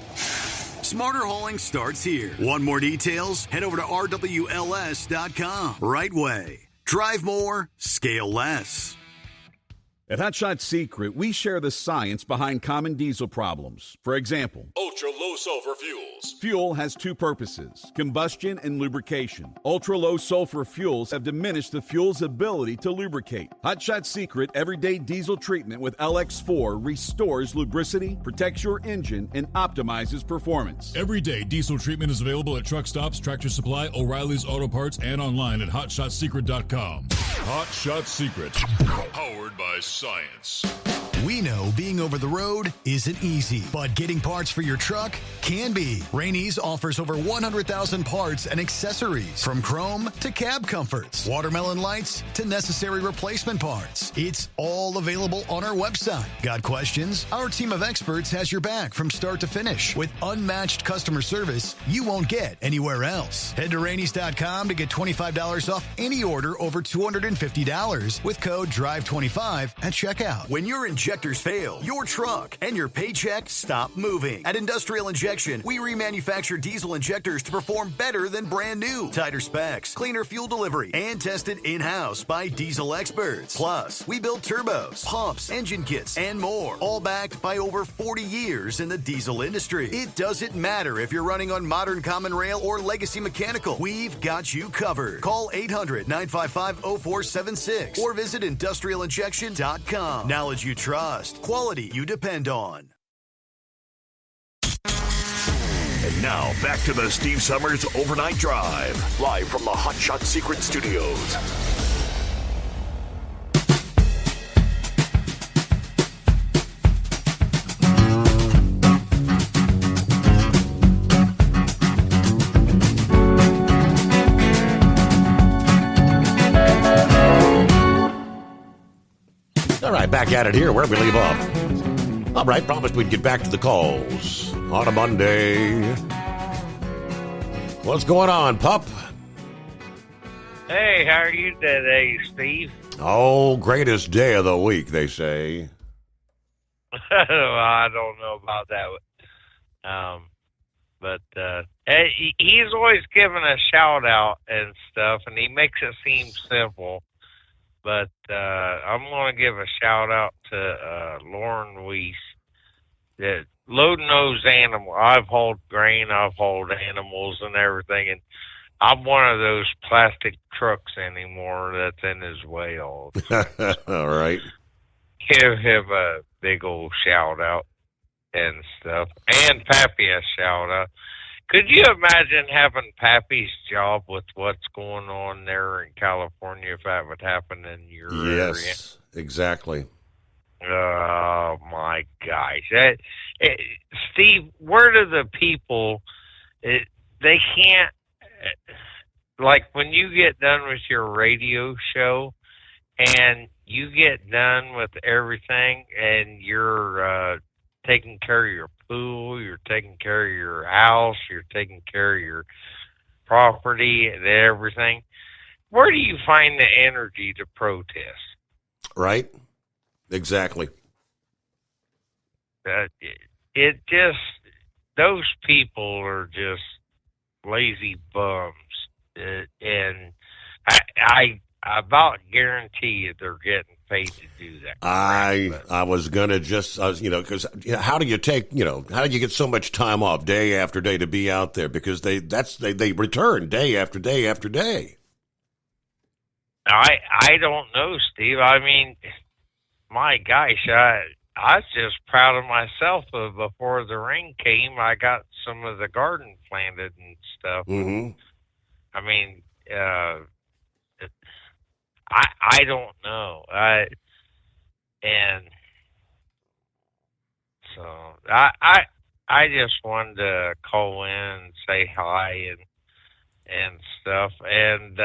Smarter hauling starts here. Want more details? Head over to rwls.com. Rightway. Drive more, scale less. At Hot Shot Secret, we share the science behind common diesel problems. For example, ultra-low sulfur fuels. Fuel has 2 purposes, combustion and lubrication. Ultra-low sulfur fuels have diminished the fuel's ability to lubricate. Hot Shot Secret Everyday Diesel Treatment with LX4 restores lubricity, protects your engine, and optimizes performance. Everyday diesel treatment is available at truck stops, Tractor Supply, O'Reilly's Auto Parts, and online at hotshotsecret.com. Hot Shot Secret, powered by science. We know being over the road isn't easy, but getting parts for your truck can be. Rainey's offers over 100,000 parts and accessories, from chrome to cab comforts, watermelon lights to necessary replacement parts. It's all available on our website. Got questions? Our team of experts has your back from start to finish with unmatched customer service you won't get anywhere else. Head to Rainey's.com to get $25 off any order over $250 with code DRIVE25 at checkout. When your injectors fail, your truck and your paycheck stop moving. At Industrial Injection, we remanufacture diesel injectors to perform better than brand new. Tighter specs, cleaner fuel delivery, and tested in-house by diesel experts. Plus, we build turbos, pumps, engine kits, and more, all backed by over 40 years in the diesel industry. It doesn't matter if you're running on modern common rail or legacy mechanical. We've got you covered. Call 800-955-0476 or visit industrialinjection.com. Knowledge you trust. Quality you depend on. And now, back to the Steve Summers Overnight Drive, live from the Hot Shot Secret Studios. All right, back at it here where we leave off. All right, promised we'd get back to the calls on a Monday. What's going on, pup? Hey, how are you today, Steve? Oh, greatest day of the week, they say. I don't know about that. But he's always giving a shout out and stuff, and he makes it seem simple. But I'm going to give a shout out to Lauren Weiss. That loading those animals. I've hauled grain, I've hauled animals and everything, and I'm one of those plastic trucks anymore that's in his way all the time. All right. Give him a big old shout out and stuff. And Pappy a shout out. Could you imagine having Pappy's job with what's going on there in California if that would happen in your area? Yes, exactly. Oh, my gosh. Steve, where do the people, they can't, like when you get done with your radio show and you get done with everything and you're taking care of your pool, you're taking care of your house, you're taking care of your property and everything, where do you find the energy to protest? Right? Exactly. It just, those people are just lazy bums. And I about guarantee you they're getting paid to do that. I was gonna just, because how do you get so much time off day after day to be out there? Because they return day after day after day. I don't know, Steve. I mean, my gosh, I was just proud of myself. Before the rain came, I got some of the garden planted and stuff. Mm-hmm. I mean, I don't know. And so I just wanted to call in and say hi and stuff. And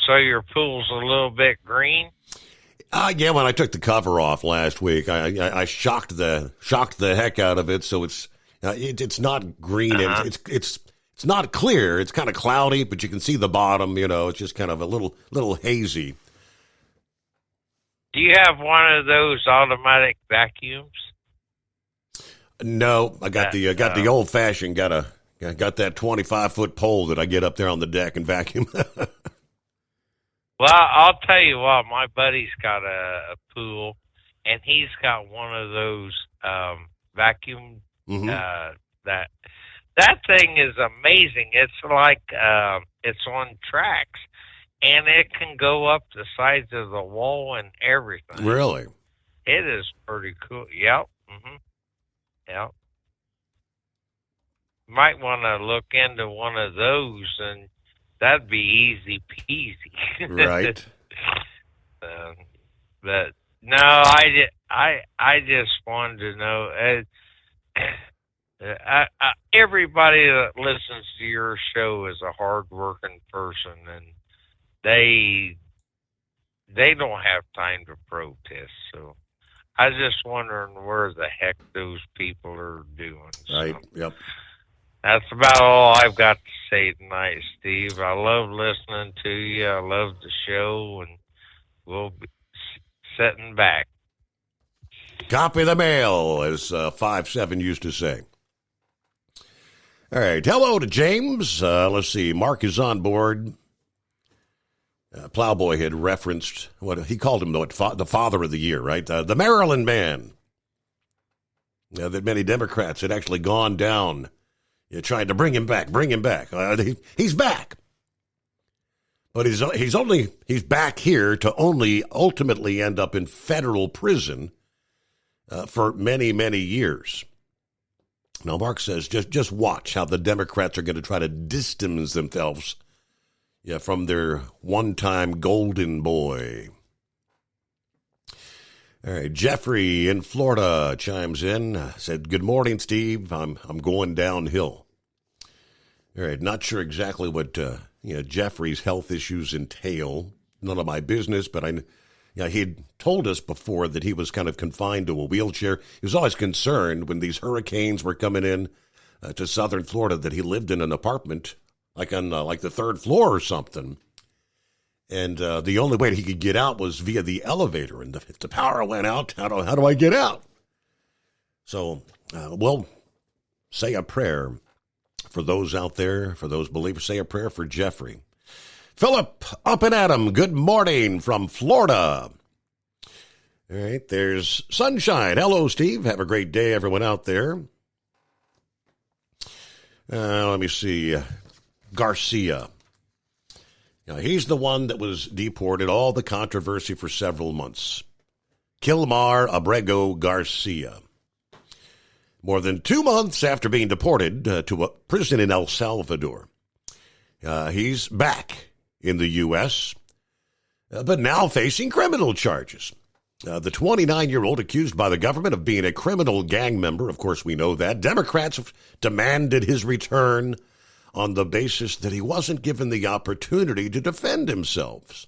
so your pool's a little bit green? Yeah, when I took the cover off last week, I shocked the heck out of it. So it's not green. Uh-huh. It's not clear. It's kind of cloudy, but you can see the bottom. It's just kind of a little hazy. Do you have one of those automatic vacuums? No, I got the old fashioned. Got that 25-foot pole that I get up there on the deck and vacuum. Well, I'll tell you what, my buddy's got a pool, and he's got one of those vacuum. Mm-hmm. That thing is amazing. It's like it's on tracks, and it can go up the sides of the wall and everything. Really? It is pretty cool. Yep. Mm-hmm. Yep. Might want to look into one of those, and that'd be easy peasy. Right. But no, I just wanted to know. Everybody that listens to your show is a hard-working person, and they don't have time to protest. So I was just wondering where the heck those people are doing. Right. So. Yep. That's about all I've got to say tonight, Steve. I love listening to you. I love the show, and we'll be sitting back. Copy the mail, as 5-7 used to say. All right. Hello to James. Let's see. Mark is on board. Plowboy had referenced what he called him, the father of the year, right? The Maryland man. That many Democrats had actually gone down. You're trying to bring him back. He's back. But he's back here to only ultimately end up in federal prison for many, many years. Now, Mark says, just watch how the Democrats are going to try to distance themselves from their one-time golden boy. All right, Jeffrey in Florida chimes in, said, "Good morning, Steve. I'm going downhill." All right, not sure exactly what Jeffrey's health issues entail. None of my business, but he'd told us before that he was kind of confined to a wheelchair. He was always concerned when these hurricanes were coming in to southern Florida that he lived in an apartment like on the third floor or something. And the only way he could get out was via the elevator. And if the power went out, how do I get out? So we'll say a prayer for those out there, for those believers. Say a prayer for Jeffrey. Philip up and Adam, good morning from Florida. All right, there's Sunshine. Hello, Steve. Have a great day, everyone out there. Let me see. Garcia. Now, he's the one that was deported, all the controversy for several months. Kilmar Abrego Garcia. More than 2 months after being deported to a prison in El Salvador. He's back in the U.S., but now facing criminal charges. The 29-year-old accused by the government of being a criminal gang member, of course we know that. Democrats have demanded his return on the basis that he wasn't given the opportunity to defend himself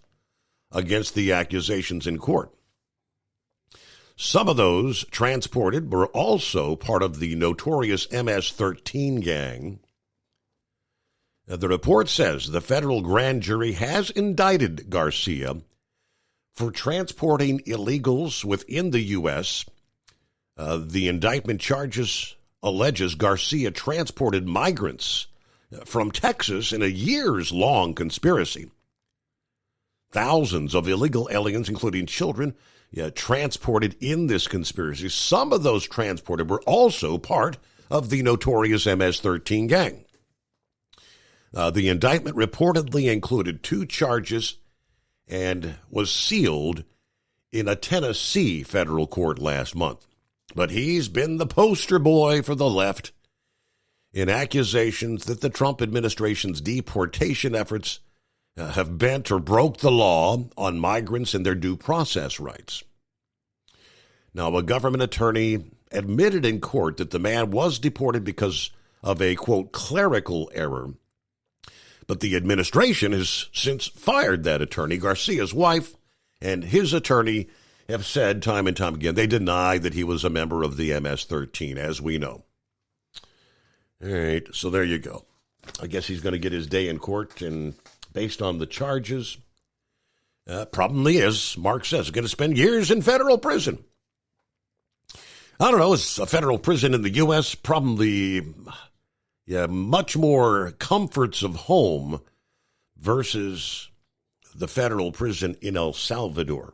against the accusations in court. Some of those transported were also part of the notorious MS-13 gang. The report says the federal grand jury has indicted Garcia for transporting illegals within the U.S. The indictment alleges Garcia transported migrants from Texas in a years-long conspiracy. thousands of illegal aliens, including children, transported in this conspiracy. Some of those transported were also part of the notorious MS-13 gang. The indictment reportedly included 2 charges and was sealed in a Tennessee federal court last month. But he's been the poster boy for the left in accusations that the Trump administration's deportation efforts have bent or broke the law on migrants and their due process rights. Now, a government attorney admitted in court that the man was deported because of a, quote, clerical error. But the administration has since fired that attorney. Garcia's wife and his attorney have said time and time again, they deny that he was a member of the MS-13, as we know. All right, so there you go. I guess he's going to get his day in court, and based on the charges, probably is, Mark says, going to spend years in federal prison. I don't know, is a federal prison in the U.S. probably much more comforts of home versus the federal prison in El Salvador,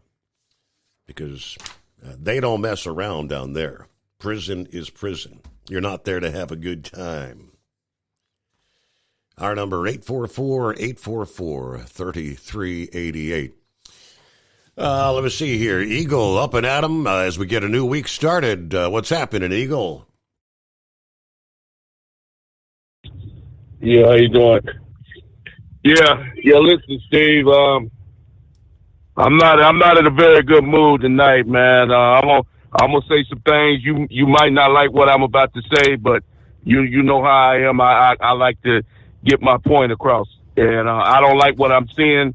because they don't mess around down there. Prison is prison. You're not there to have a good time. Our number, 844-844-3388. Let me see here. Eagle up and at 'em as we get a new week started. What's happening, Eagle? Yeah, how you doing? Yeah. Listen, Steve. I'm not in a very good mood tonight, man. I'm gonna say some things. You might not like what I'm about to say, but you know how I am. I like to get my point across, and I don't like what I'm seeing.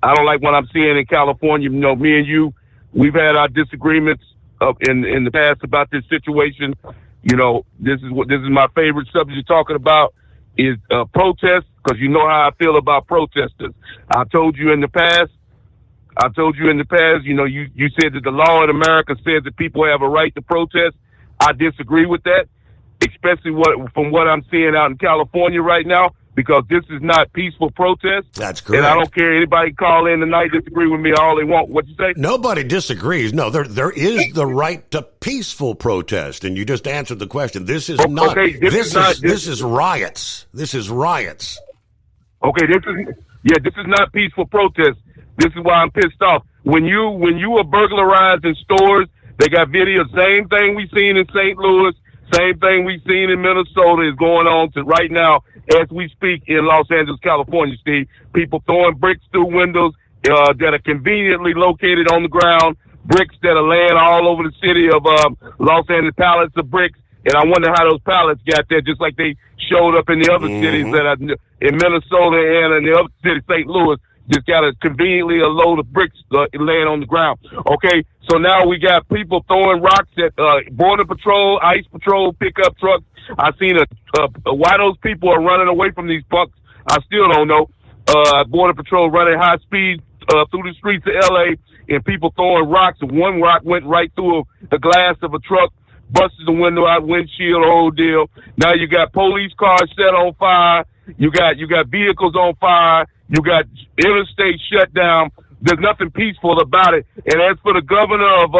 I don't like what I'm seeing in California. You know, me and you, we've had our disagreements in the past about this situation. You know, this is my favorite subject you're talking about is protests, because you know how I feel about protesters. I told you in the past, you know, you said that the law in America says that people have a right to protest. I disagree with that, especially from what I'm seeing out in California right now, because this is not peaceful protest. That's correct. And I don't care. Anybody call in tonight, disagree with me all they want. What you say? Nobody disagrees. No, there is the right to peaceful protest, and you just answered the question. This is not. Okay, this is riots. This is riots. Okay, this is not peaceful protest. This is why I'm pissed off. When you are burglarizing stores, they got video. Same thing we seen in St. Louis. Same thing we seen in Minnesota is going on to right now as we speak in Los Angeles, California, Steve. People throwing bricks through windows that are conveniently located on the ground, bricks that are laying all over the city of Los Angeles, pallets of bricks. And I wonder how those pallets got there, just like they showed up in the other cities that are in Minnesota and in the other city, St. Louis. Just got a load of bricks laying on the ground. Okay, so now we got people throwing rocks at Border Patrol, ICE Patrol, pickup trucks. I seen why those people are running away from these punks. I still don't know. Border Patrol running high speed through the streets of L.A. and people throwing rocks. And one rock went right through the glass of a truck, busted the window out, windshield, the whole deal. Now you got police cars set on fire. You got vehicles on fire. You got interstate shut down. There's nothing peaceful about it. And as for the governor of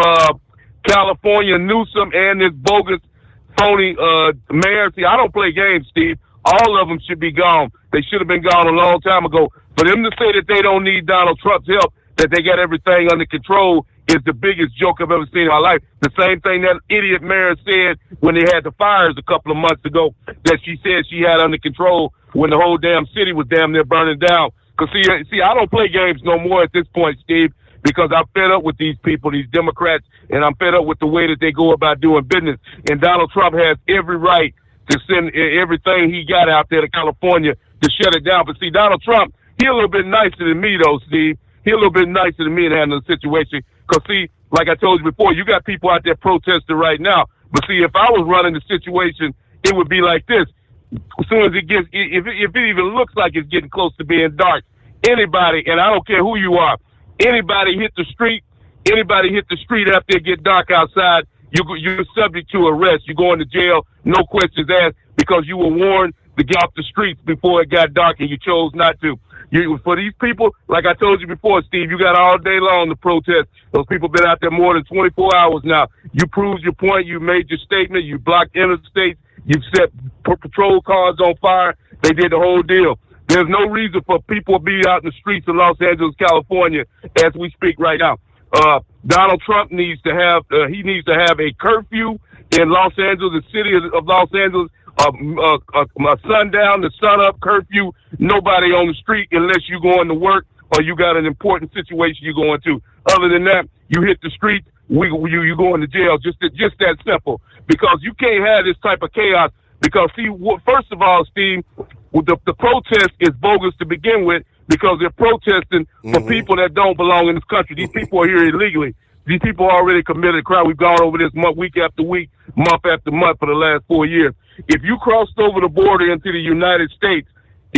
California, Newsom, and this bogus, phony mayor, see, I don't play games, Steve. All of them should be gone. They should have been gone a long time ago. For them to say that they don't need Donald Trump's help, that they got everything under control, is the biggest joke I've ever seen in my life. The same thing that idiot mayor said when they had the fires a couple of months ago, that she said she had under control when the whole damn city was damn near burning down. Because, see, I don't play games no more at this point, Steve, because I'm fed up with these people, these Democrats, and I'm fed up with the way that they go about doing business. And Donald Trump has every right to send everything he got out there to California to shut it down. But, see, Donald Trump, he a little bit nicer than me, though, Steve. He a little bit nicer than me in handling the situation. Because, see, like I told you before, you got people out there protesting right now. But, see, if I was running the situation, it would be like this. As soon as it gets, if it even looks like it's getting close to being dark, anybody, and I don't care who you are, anybody hit the street after it get dark outside, you're subject to arrest. You're going to jail, no questions asked, because you were warned to get off the streets before it got dark and you chose not to. For these people, like I told you before, Steve, you got all day long to protest. Those people been out there more than 24 hours now. You proved your point. You made your statement. You blocked interstates. You set patrol cars on fire. They did the whole deal. There's no reason for people to be out in the streets of Los Angeles, California, as we speak right now. Donald Trump needs to have a curfew in Los Angeles, the city of Los Angeles, a sundown to sunup curfew. Nobody on the street unless you going to work or you got an important situation you're going to. Other than that, you hit the streets, you going to jail. Just that simple. Because you can't have this type of chaos. Because see, first of all, Steve, the protest is bogus to begin with because they're protesting for people that don't belong in this country. These people are here illegally. These people already committed a crime. We've gone over this week after week, month after month for the last 4 years. If you crossed over the border into the United States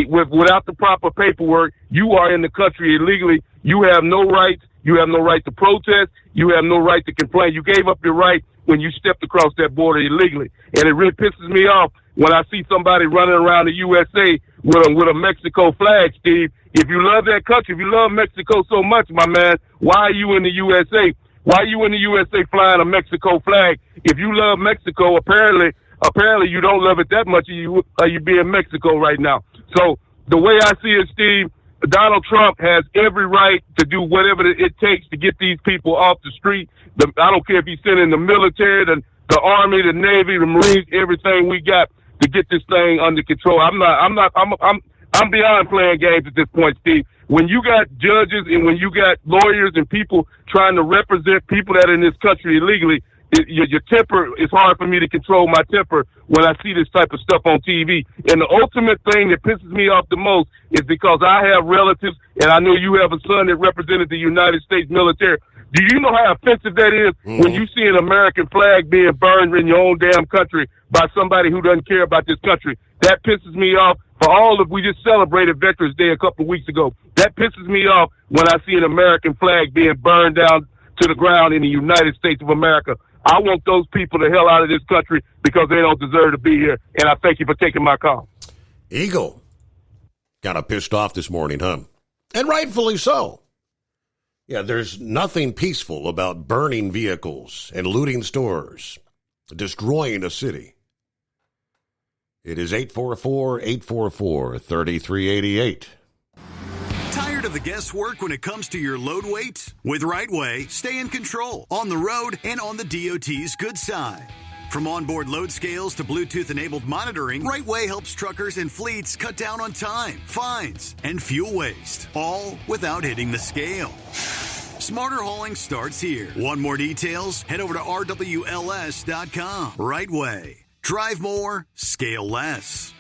without the proper paperwork, you are in the country illegally. You have no rights. You have no right to protest. You have no right to complain. You gave up your right when you stepped across that border illegally. And it really pisses me off when I see somebody running around the USA with a Mexico flag, Steve. If you love that country, if you love Mexico so much, my man, why are you in the USA? Why are you in the USA flying a Mexico flag? If you love Mexico, apparently you don't love it that much. Are you being Mexico right now? So the way I see it, Steve, Donald Trump has every right to do whatever it takes to get these people off the street. I don't care if he's sending the military, the Army, the Navy, the Marines, everything we got to get this thing under control. I'm beyond playing games at this point, Steve. When you got judges and when you got lawyers and people trying to represent people that are in this country illegally, your temper, it's hard for me to control my temper when I see this type of stuff on TV. And the ultimate thing that pisses me off the most is because I have relatives, and I know you have a son that represented the United States military. Do you know how offensive that is when you see an American flag being burned in your own damn country by somebody who doesn't care about this country? That pisses me off. We just celebrated Veterans Day a couple of weeks ago. That pisses me off when I see an American flag being burned down to the ground in the United States of America. I want those people the hell out of this country because they don't deserve to be here. And I thank you for taking my call. Eagle. Kind of pissed off this morning, huh? And rightfully so. Yeah, there's nothing peaceful about burning vehicles and looting stores, destroying a city. It is 844-844-3388. Tired of the guesswork when it comes to your load weight? With RightWay, stay in control on the road and on the DOT's good side. From onboard load scales to Bluetooth-enabled monitoring, RightWay helps truckers and fleets cut down on time, fines, and fuel waste, all without hitting the scale. Smarter hauling starts here. Want more details? Head over to RWLS.com. RightWay. Drive more, scale less.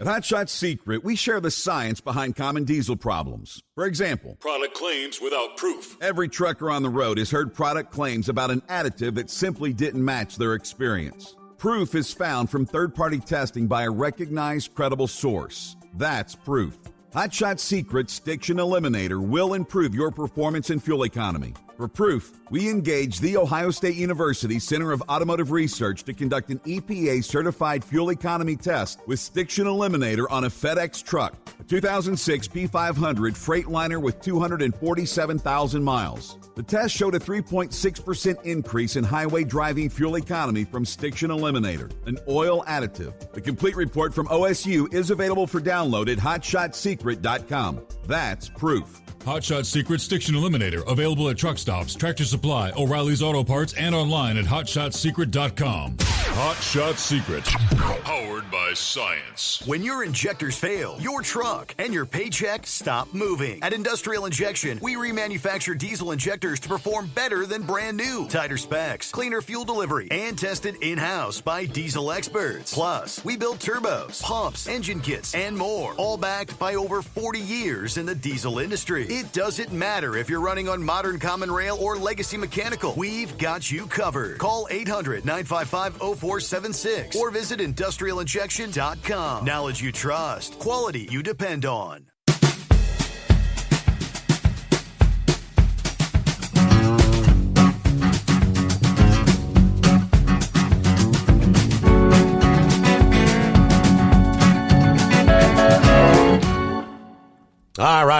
At Hot Shot Secret, we share the science behind common diesel problems. For example, product claims without proof. Every trucker on the road has heard product claims about an additive that simply didn't match their experience. Proof is found from third-party testing by a recognized, credible source. That's proof. Hot Shot Secret's Stiction Eliminator will improve your performance and fuel economy. For proof, we engaged the Ohio State University Center of Automotive Research to conduct an EPA-certified fuel economy test with Stiction Eliminator on a FedEx truck, a 2006 P500 Freightliner with 247,000 miles. The test showed a 3.6% increase in highway driving fuel economy from Stiction Eliminator, an oil additive. The complete report from OSU is available for download at hotshotsecret.com. That's proof. Hot Shot Secret Stiction Eliminator, available at truck stops, Tractor Supply, O'Reilly's Auto Parts, and online at hotshotsecret.com. Hot Shot Secret, powered by science. When your injectors fail, your truck and your paycheck stop moving. At Industrial Injection, we remanufacture diesel injectors to perform better than brand new. Tighter specs, cleaner fuel delivery, and tested in-house by diesel experts. Plus, we build turbos, pumps, engine kits, and more, all backed by over 40 years in the diesel industry. It doesn't matter if you're running on modern common rail or legacy mechanical. We've got you covered. Call 800-955-0476 or visit industrialinjection.com. Knowledge you trust. Quality you depend on.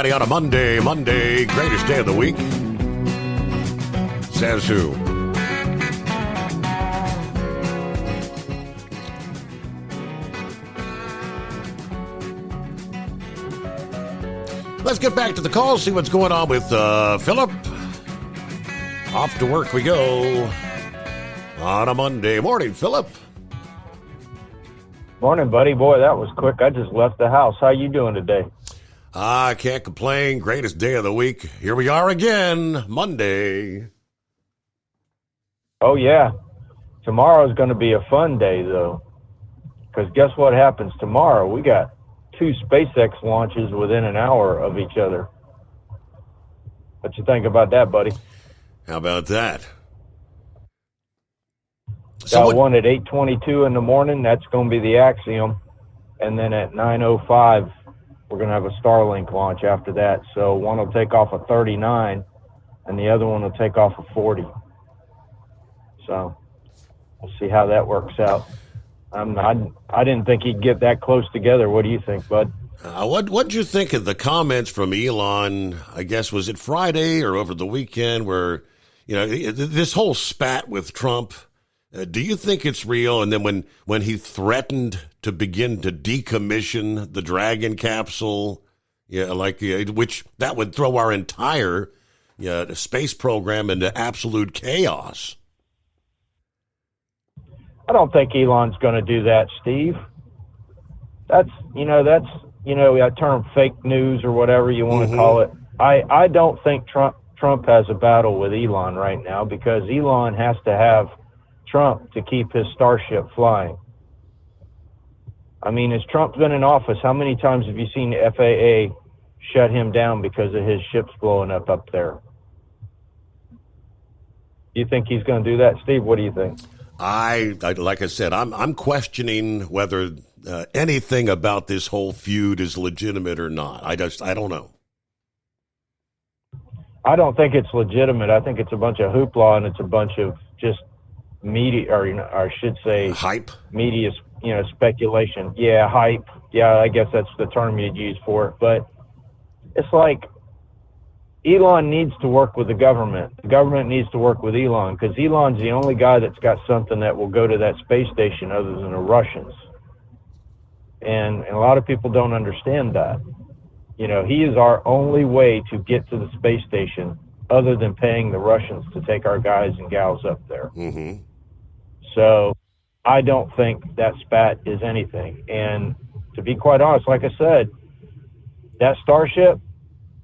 everybody on a Monday, greatest day of the week. Says who? Let's get back to the call, see what's going on with Philip. Off to work we go on a Monday morning. Philip. Morning, buddy. Boy, that was quick. I just left the house. How you doing today? I can't complain. Greatest day of the week. Here we are again, Monday. Oh, yeah. Tomorrow's going to be a fun day, though. Because guess what happens tomorrow? We got 2 SpaceX launches within an hour of each other. What you think about that, buddy? How about that? Got one at 8:22 in the morning. That's going to be the Axiom. And then at 9:05, we're going to have a Starlink launch after that. So one will take off at 39, and the other one will take off at 40. So we'll see how that works out. I didn't think he'd get that close together. What do you think, bud? What'd you think of the comments from Elon? I guess, was it Friday or over the weekend where, this whole spat with Trump, do you think it's real? And then when he threatened to begin to decommission the Dragon capsule, which that would throw our entire space program into absolute chaos. I don't think Elon's going to do that, Steve. That's that term fake news or whatever you want to call it. I don't think Trump has a battle with Elon right now because Elon has to have Trump to keep his Starship flying. I mean, as Trump's been in office, how many times have you seen the FAA shut him down because of his ships blowing up there? Do you think he's going to do that, Steve? What do you think? I like I said, I'm questioning whether anything about this whole feud is legitimate or not. I don't know. I don't think it's legitimate. I think it's a bunch of hoopla and it's a bunch of just media, or I should say, hype. Media, speculation. Yeah, hype. Yeah, I guess that's the term you'd use for it. But it's like Elon needs to work with the government. The government needs to work with Elon because Elon's the only guy that's got something that will go to that space station other than the Russians. And a lot of people don't understand that. He is our only way to get to the space station other than paying the Russians to take our guys and gals up there. Mm-hmm. So I don't think that spat is anything. And to be quite honest, like I said, that Starship,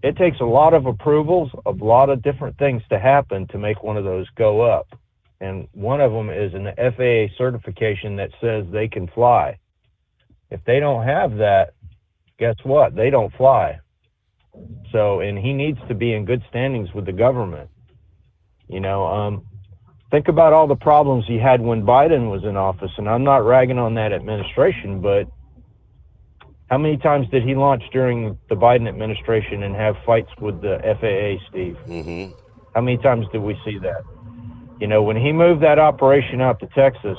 it takes a lot of approvals, a lot of different things to happen to make one of those go up. And one of them is an FAA certification that says they can fly. If they don't have that, guess what? They don't fly. So, and he needs to be in good standings with the government. Think about all the problems he had when Biden was in office, and I'm not ragging on that administration, but how many times did he launch during the Biden administration and have fights with the FAA, Steve? Mm-hmm. How many times did we see that? When he moved that operation out to Texas,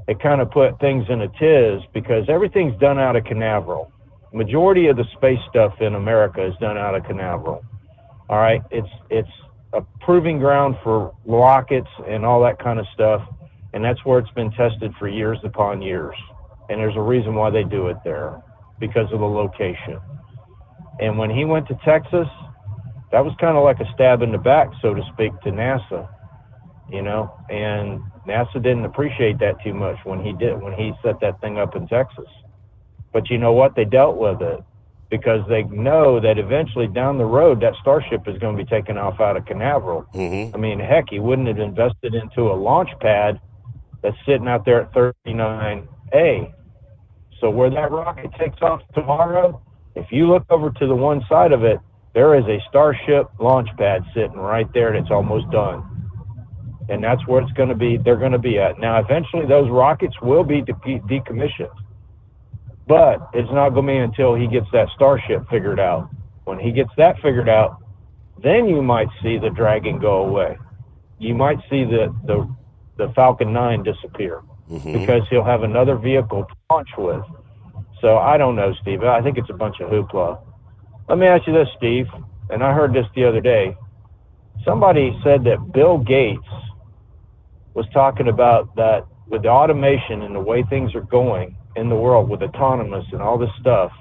it kind of put things in a tiz because everything's done out of Canaveral. Majority of the space stuff in America is done out of Canaveral. All right, it's a proving ground for rockets and all that kind of stuff, and that's where it's been tested for years upon years. And there's a reason why they do it there, because of the location. And when he went to Texas, that was kind of like a stab in the back, so to speak, to NASA, and NASA didn't appreciate that too much when he set that thing up in Texas. But you know what? They dealt with it because they know that eventually down the road, that Starship is going to be taken off out of Canaveral. Mm-hmm. I mean, heck, he wouldn't have invested into a launch pad that's sitting out there at 39A. So where that rocket takes off tomorrow, if you look over to the one side of it, there is a Starship launch pad sitting right there and it's almost done. And that's where they're going to be at. Now, eventually those rockets will be decommissioned. But it's not going to be until he gets that Starship figured out. When he gets that figured out, then you might see the Dragon go away. You might see the Falcon 9 disappear because he'll have another vehicle to launch with. So I don't know, Steve. I think it's a bunch of hoopla. Let me ask you this, Steve, and I heard this the other day. Somebody said that Bill Gates was talking about that with the automation and the way things are going in the world with autonomous and all this stuff,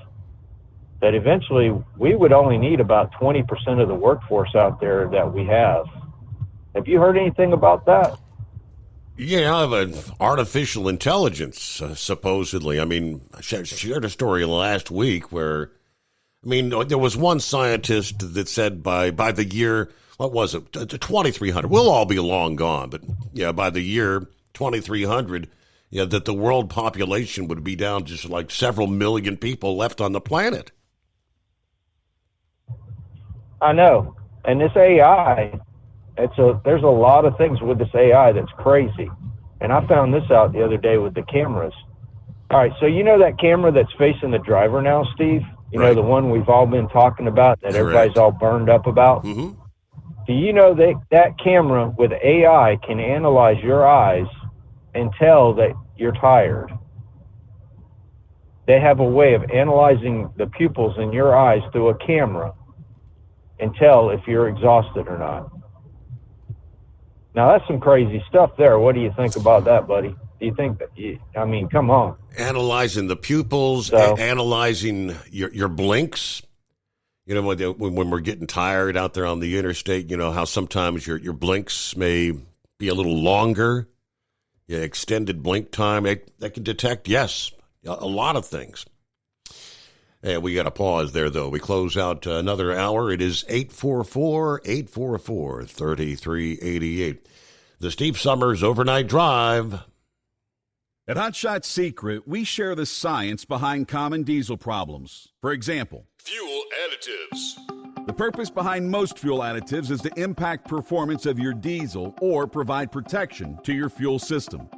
that eventually we would only need about 20% of the workforce out there that we have. Have you heard anything about that? Yeah, but artificial intelligence, supposedly. I mean, I shared a story last week where, I mean, there was one scientist that said by the year, what was it, 2300, we'll all be long gone, but yeah, by the year 2300, yeah, that the world population would be down just like several million people left on the planet. I know. And this AI, there's a lot of things with this AI that's crazy. And I found this out the other day with the cameras. All right, so you know that camera that's facing the driver now, Steve? You know, the one we've all been talking about that everybody's all burned up about? Mm-hmm. Do you know that camera with AI can analyze your eyes and tell that you're tired? They have a way of analyzing the pupils in your eyes through a camera and tell if you're exhausted or not. Now, that's some crazy stuff there. What do you think about that, buddy? Do you think that, I mean, come on. Analyzing the pupils, analyzing your blinks. You know, when we're getting tired out there on the interstate, you know, how sometimes your blinks may be a little longer. Yeah, extended blink time. That can detect, yes, a lot of things. And we got to pause there, though. We close out another hour. It is 844-844-3388. The Steve Summers Overnight Drive. At Hot Shot Secret, we share the science behind common diesel problems. For example, fuel additives. The purpose behind most fuel additives is to impact performance of your diesel or provide protection to your fuel system.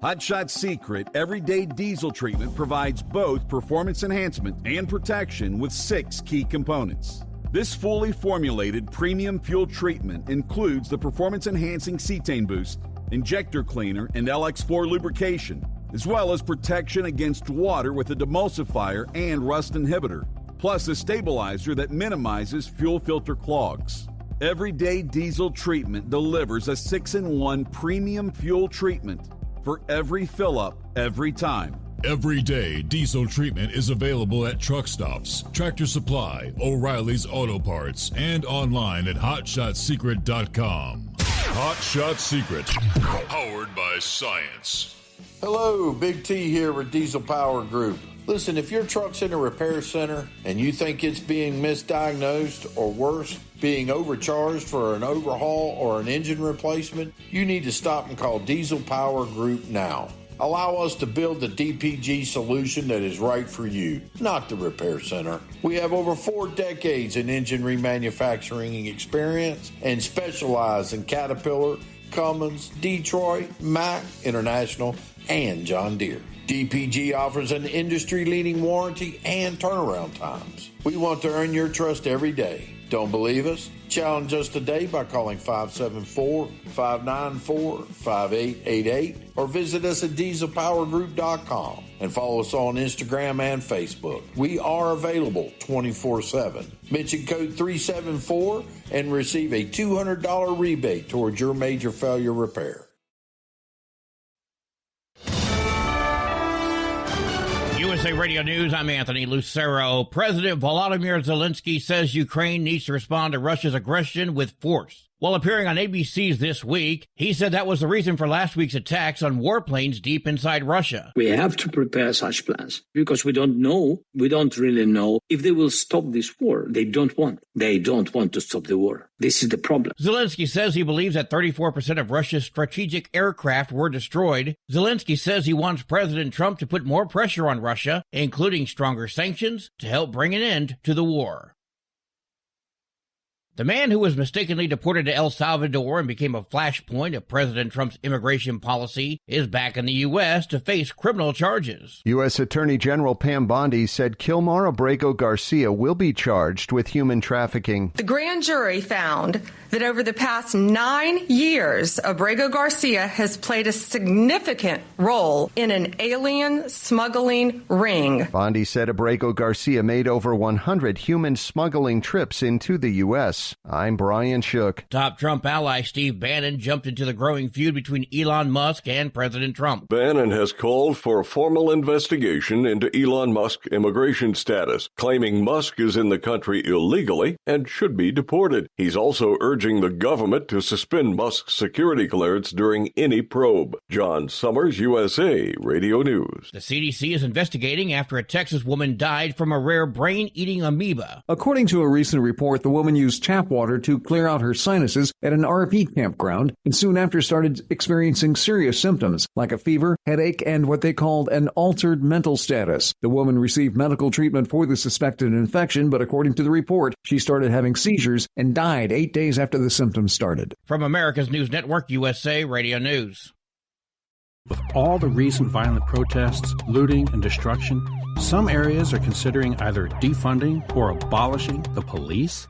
Hot Shot Secret Everyday Diesel Treatment provides both performance enhancement and protection with 6 key components. This fully formulated premium fuel treatment includes the performance-enhancing cetane boost, injector cleaner, and LX4 lubrication, as well as protection against water with a demulsifier and rust inhibitor, plus a stabilizer that minimizes fuel filter clogs. Everyday Diesel Treatment delivers a 6-in-1 premium fuel treatment for every fill-up, every time. Everyday Diesel Treatment is available at truck stops, Tractor Supply, O'Reilly's Auto Parts, and online at HotShotSecret.com. Hot Shot Secret, powered by science. Hello, Big T here with Diesel Power Group. Listen, if your truck's in a repair center and you think it's being misdiagnosed or worse, being overcharged for an overhaul or an engine replacement, you need to stop and call Diesel Power Group now. Allow us to build the DPG solution that is right for you, not the repair center. We have over 4 decades in engine remanufacturing experience and specialize in Caterpillar, Cummins, Detroit, Mack, International, and John Deere. DPG offers an industry-leading warranty and turnaround times. We want to earn your trust every day. Don't believe us? Challenge us today by calling 574-594-5888 or visit us at dieselpowergroup.com and follow us on Instagram and Facebook. We are available 24/7. Mention code 374 and receive a $200 rebate towards your major failure repair. USA Radio News, I'm Anthony Lucero. President Volodymyr Zelensky says Ukraine needs to respond to Russia's aggression with force. While appearing on ABC's This Week, he said that was the reason for last week's attacks on warplanes deep inside Russia. We have to prepare such plans because we don't really know if they will stop this war. They don't want to stop the war. This is the problem. Zelensky says he believes that 34% of Russia's strategic aircraft were destroyed. Zelensky says he wants President Trump to put more pressure on Russia, including stronger sanctions, to help bring an end to the war. The man who was mistakenly deported to El Salvador and became a flashpoint of President Trump's immigration policy is back in the U.S. to face criminal charges. U.S. Attorney General Pam Bondi said Kilmar Abrego Garcia will be charged with human trafficking. The grand jury found that over the past 9 years, Abrego Garcia has played a significant role in an alien smuggling ring. Bondi said Abrego Garcia made over 100 human smuggling trips into the U.S. I'm Brian Shook. Top Trump ally Steve Bannon jumped into the growing feud between Elon Musk and President Trump. Bannon has called for a formal investigation into Elon Musk's immigration status, claiming Musk is in the country illegally and should be deported. He's also urging the government to suspend Musk's security clearance during any probe. John Summers, USA Radio News. The CDC is investigating after a Texas woman died from a rare brain-eating amoeba. According to a recent report, the woman used tap water to clear out her sinuses at an RV campground and soon after started experiencing serious symptoms like a fever, headache, and what they called an altered mental status. The woman received medical treatment for the suspected infection, but according to the report, she started having seizures and died 8 days after the symptoms started. From America's News Network, USA Radio News. With all the recent violent protests, looting, and destruction, some areas are considering either defunding or abolishing the police.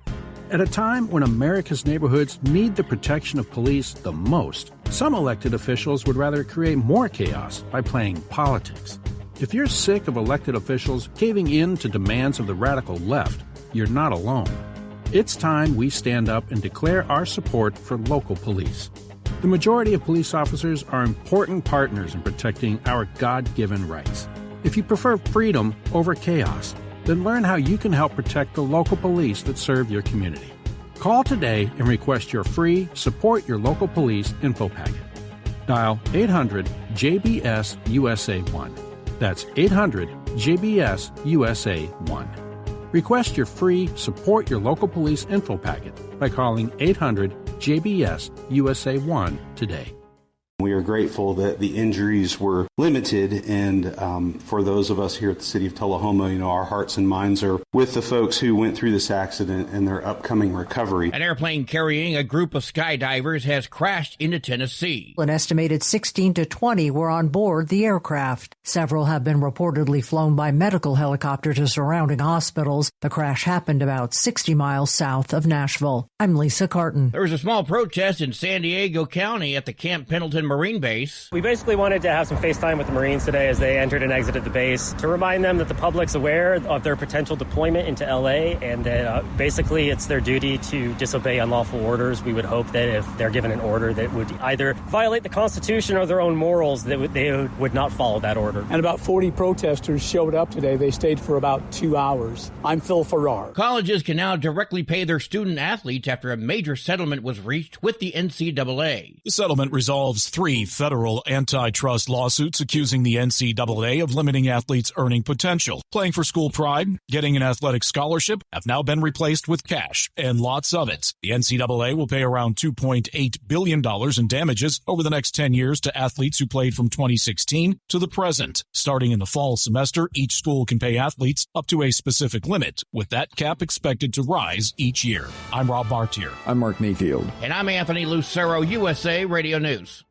At a time when America's neighborhoods need the protection of police the most, some elected officials would rather create more chaos by playing politics. If you're sick of elected officials caving in to demands of the radical left, you're not alone. It's time we stand up and declare our support for local police. The majority of police officers are important partners in protecting our God-given rights. If you prefer freedom over chaos, then learn how you can help protect the local police that serve your community. Call today and request your free Support Your Local Police info packet. Dial 800-JBS-USA-1. That's 800-JBS-USA-1. Request your free Support Your Local Police info packet by calling 800-JBS-USA-1 today. We are grateful that the injuries were limited, and for those of us here at the City of Tullahoma, our hearts and minds are with the folks who went through this accident and their upcoming recovery. An airplane carrying a group of skydivers has crashed into Tennessee. An estimated 16 to 20 were on board the aircraft. Several have been reportedly flown by medical helicopter to surrounding hospitals. The crash happened about 60 miles south of Nashville. I'm Lisa Carton. There was a small protest in San Diego County at the Camp Pendleton Marine Base. We basically wanted to have some FaceTime with the Marines today as they entered and exited the base to remind them that the public's aware of their potential deployment into LA and that basically it's their duty to disobey unlawful orders. We would hope that if they're given an order that would either violate the Constitution or their own morals, that they would not follow that order. And about 40 protesters showed up today. They stayed for about 2 hours. I'm Phil Farrar. Colleges can now directly pay their student athletes after a major settlement was reached with the NCAA. The settlement resolves 3 federal antitrust lawsuits accusing the NCAA of limiting athletes' earning potential. Playing for school pride, getting an athletic scholarship have now been replaced with cash, and lots of it. The NCAA will pay around $2.8 billion in damages over the next 10 years to athletes who played from 2016 to the present. Starting in the fall semester, each school can pay athletes up to a specific limit, with that cap expected to rise each year. I'm Rob Bartier. I'm Mark Mayfield. And I'm Anthony Lucero, USA Radio News.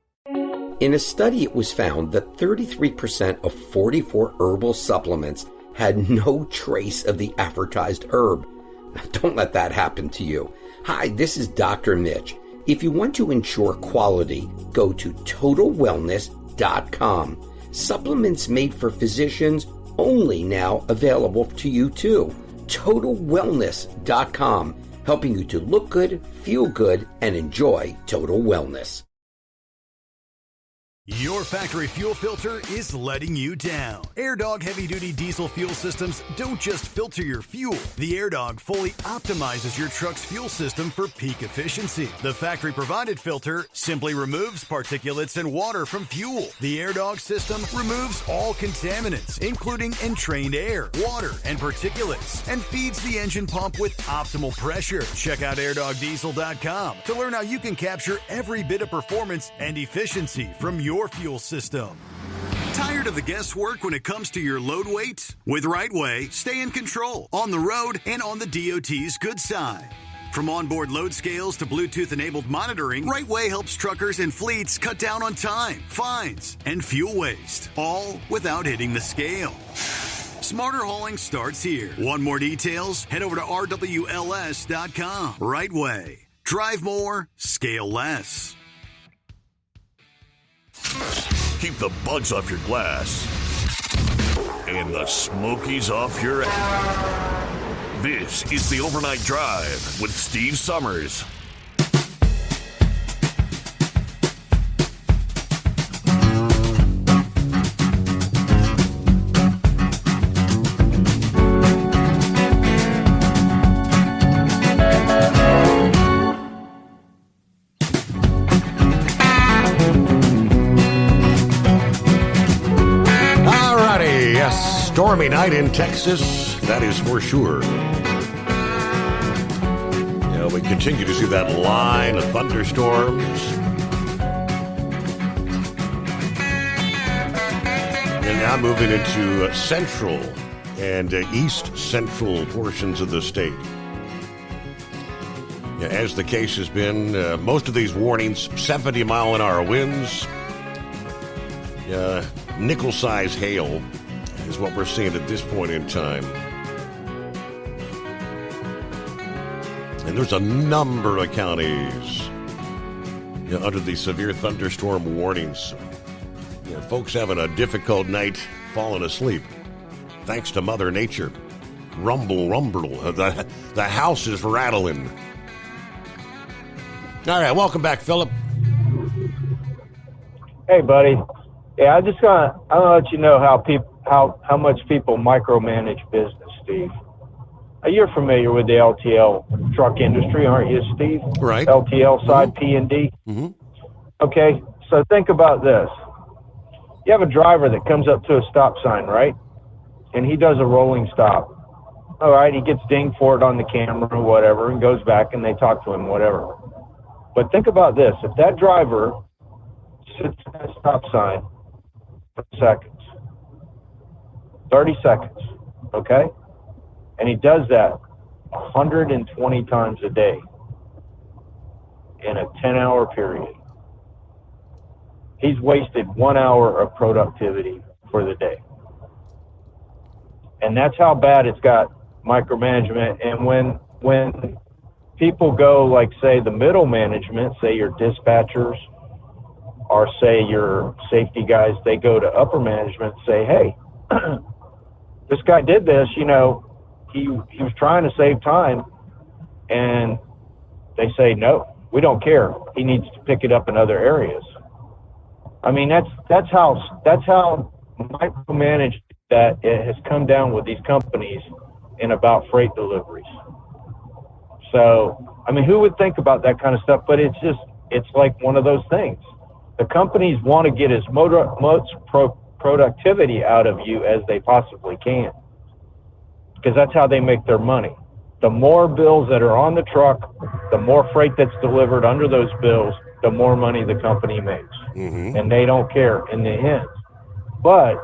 In a study, it was found that 33% of 44 herbal supplements had no trace of the advertised herb. Now, don't let that happen to you. Hi, this is Dr. Mitch. If you want to ensure quality, go to TotalWellness.com. Supplements made for physicians, only now available to you too. TotalWellness.com, helping you to look good, feel good, and enjoy total wellness. Your factory fuel filter is letting you down. AirDog heavy-duty diesel fuel systems don't just filter your fuel. The AirDog fully optimizes your truck's fuel system for peak efficiency. The factory-provided filter simply removes particulates and water from fuel. The AirDog system removes all contaminants, including entrained air, water, and particulates, and feeds the engine pump with optimal pressure. Check out AirDogDiesel.com to learn how you can capture every bit of performance and efficiency from your fuel system. Tired of the guesswork when it comes to your load weight? With RightWay, stay in control on the road and on the DOT's good side. From onboard load scales to Bluetooth-enabled monitoring, RightWay helps truckers and fleets cut down on time, fines, and fuel waste, all without hitting the scale. Smarter hauling starts here. Want more details? Head over to rwls.com. RightWay. Drive more, scale less. Keep the bugs off your glass and the smokies off your ass. This is the Overnight Drive with Steve Summers. Alrighty, yes, stormy night in Texas, that is for sure. We continue to see that line of thunderstorms. And now moving into central and east central portions of the state. As the case has been, most of these warnings, 70-mile-an-hour winds, nickel-size hail is what we're seeing at this point in time. And there's a number of counties under the severe thunderstorm warnings. Folks having a difficult night falling asleep, thanks to Mother Nature. Rumble, rumble. The house is rattling. All right, welcome back, Philip. Hey, buddy. Yeah, I want to let you know how much people micromanage business, Steve. You're familiar with the LTL truck industry, aren't you, Steve? Right. LTL side, P&D. Mm-hmm. Okay, so think about this. You have a driver that comes up to a stop sign, right? And he does a rolling stop. All right, he gets dinged for it on the camera or whatever and goes back and they talk to him, whatever. But think about this. If that driver sits at a stop sign for 30 seconds, okay? And he does that 120 times a day in a 10-hour period. He's wasted 1 hour of productivity for the day. And that's how bad it's got micromanagement. And when people go, like, say, the middle management, say your dispatchers or say your safety guys, they go to upper management and say, hey, this guy did this, he was trying to save time, and they say, no, we don't care. He needs to pick it up in other areas. I mean, that's how micromanaged that it has come down with these companies in about freight deliveries. So, I mean, who would think about that kind of stuff? But it's like one of those things. The companies want to get as much productivity out of you as they possibly can, because that's how they make their money. The more bills that are on the truck, the more freight that's delivered under those bills, the more money the company makes. Mm-hmm. And they don't care in the end. But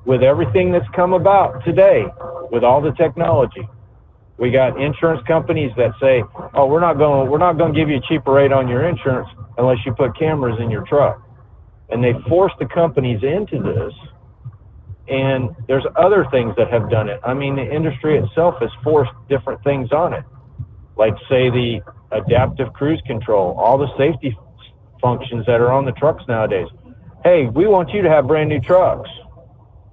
with everything that's come about today, with all the technology, we got insurance companies that say, oh, we're not going to give you a cheaper rate on your insurance unless you put cameras in your truck. And they force the companies into this. And there's other things that have done it. I mean, the industry itself has forced different things on it. Like, say, the adaptive cruise control, all the safety functions that are on the trucks nowadays. Hey, we want you to have brand new trucks.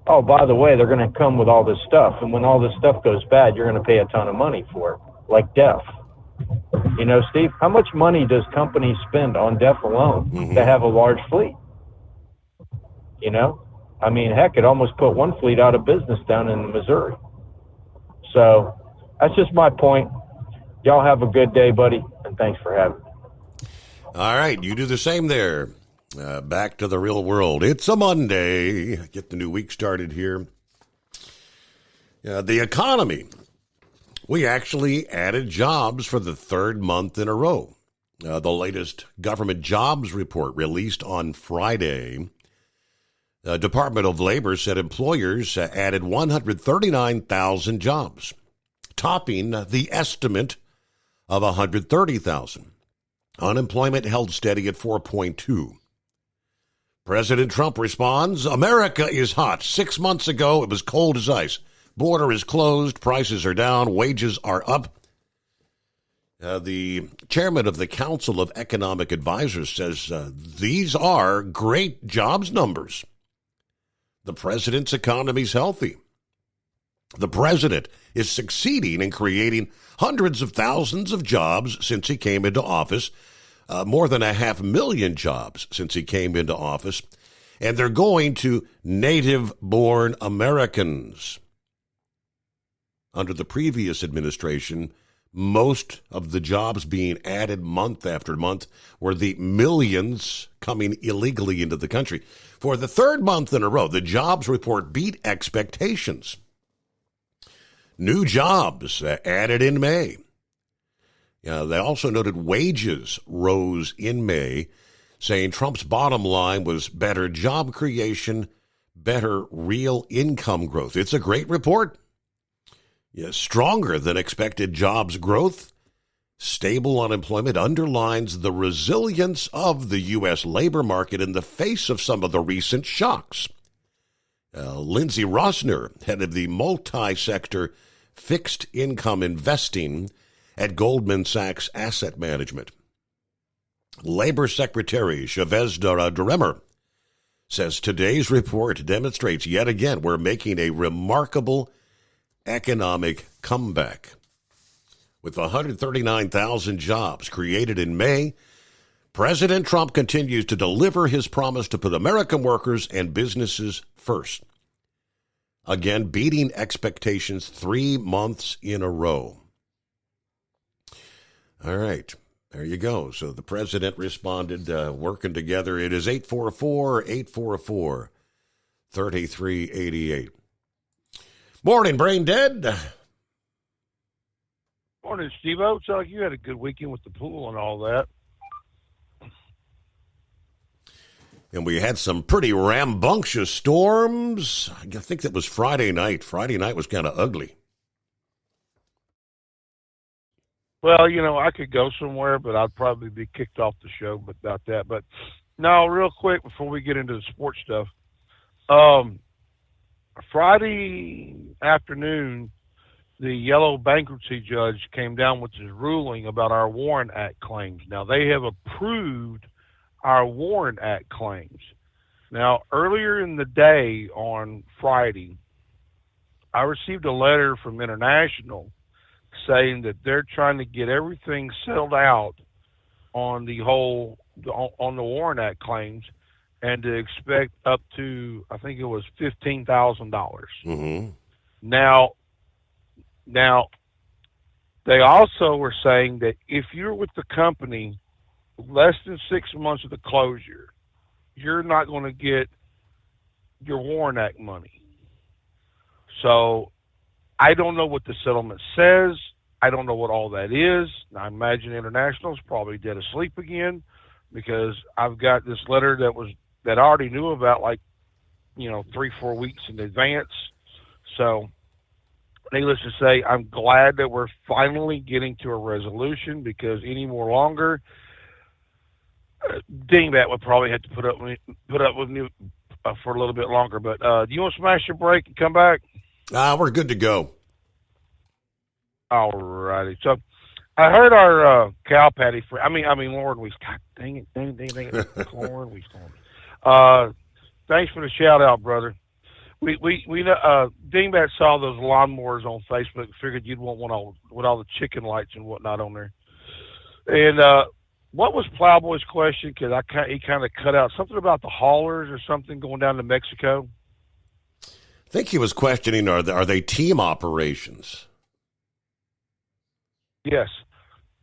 Oh, by the way, they're going to come with all this stuff. And when all this stuff goes bad, you're going to pay a ton of money for it, like DEF. Steve, how much money does companies spend on DEF alone to have a large fleet? I mean, heck, it almost put one fleet out of business down in Missouri. So that's just my point. Y'all have a good day, buddy, and thanks for having me. All right, you do the same there. Back to the real world. It's a Monday. Get the new week started here. The economy. We actually added jobs for the third month in a row. The latest government jobs report released on Friday. The Department of Labor said employers added 139,000 jobs, topping the estimate of 130,000. Unemployment held steady at 4.2. President Trump responds, America is hot. 6 months ago, it was cold as ice. Border is closed. Prices are down. Wages are up. The chairman of the Council of Economic Advisors says these are great jobs numbers. The president's economy is healthy. The president is succeeding in creating hundreds of thousands of jobs since he came into office, more than 500,000 jobs since he came into office, and they're going to native-born Americans. Under the previous administration, most of the jobs being added month after month were the millions coming illegally into the country. For the third month in a row, the jobs report beat expectations. New jobs added in May. They also noted wages rose in May, saying Trump's bottom line was better job creation, better real income growth. It's a great report. Stronger than expected jobs growth, stable unemployment underlines the resilience of the U.S. labor market in the face of some of the recent shocks. Lindsay Rosner, head of the multi-sector fixed income investing at Goldman Sachs Asset Management. Labor Secretary Chavez DeRemer says today's report demonstrates yet again we're making a remarkable economic comeback. With 139,000 jobs created in May, President Trump continues to deliver his promise to put American workers and businesses first. Again, beating expectations 3 months in a row. All right, there you go. So the president responded, working together. It is 844-844-3388. Morning, Brain Dead. Morning, Steve-O. Sounds like you had a good weekend with the pool and all that. And we had some pretty rambunctious storms. I think that was Friday night. Friday night was kind of ugly. Well, I could go somewhere, but I'd probably be kicked off the show about that. But no, real quick before we get into the sports stuff. Friday afternoon, the Yellow bankruptcy judge came down with his ruling about our Warren Act claims. Now, they have approved our Warren Act claims. Now, earlier in the day on Friday, I received a letter from International saying that they're trying to get everything settled out on the Warren Act claims, and to expect up to, I think it was $15,000. Mm-hmm. Now, they also were saying that if you're with the company less than 6 months of the closure, you're not going to get your Warren Act money. So I don't know what the settlement says. I don't know what all that is. I imagine International's probably dead asleep again, because I've got this letter that I already knew about 3-4 weeks in advance. So needless to say, I'm glad that we're finally getting to a resolution, because any more longer, Dingbat would probably have to put up with me for a little bit longer. But do you want to smash your break and come back? We're good to go. All righty. So I heard our cow patty friend. Lauren Weeks. God dang it. Lauren Weeks. Thanks for the shout out, brother. We know Dingbat saw those lawnmowers on Facebook. Figured you'd want one with all the chicken lights and whatnot on there. And what was Plowboy's question? Because he kind of cut out something about the haulers or something going down to Mexico. I think he was questioning, are they team operations? Yes.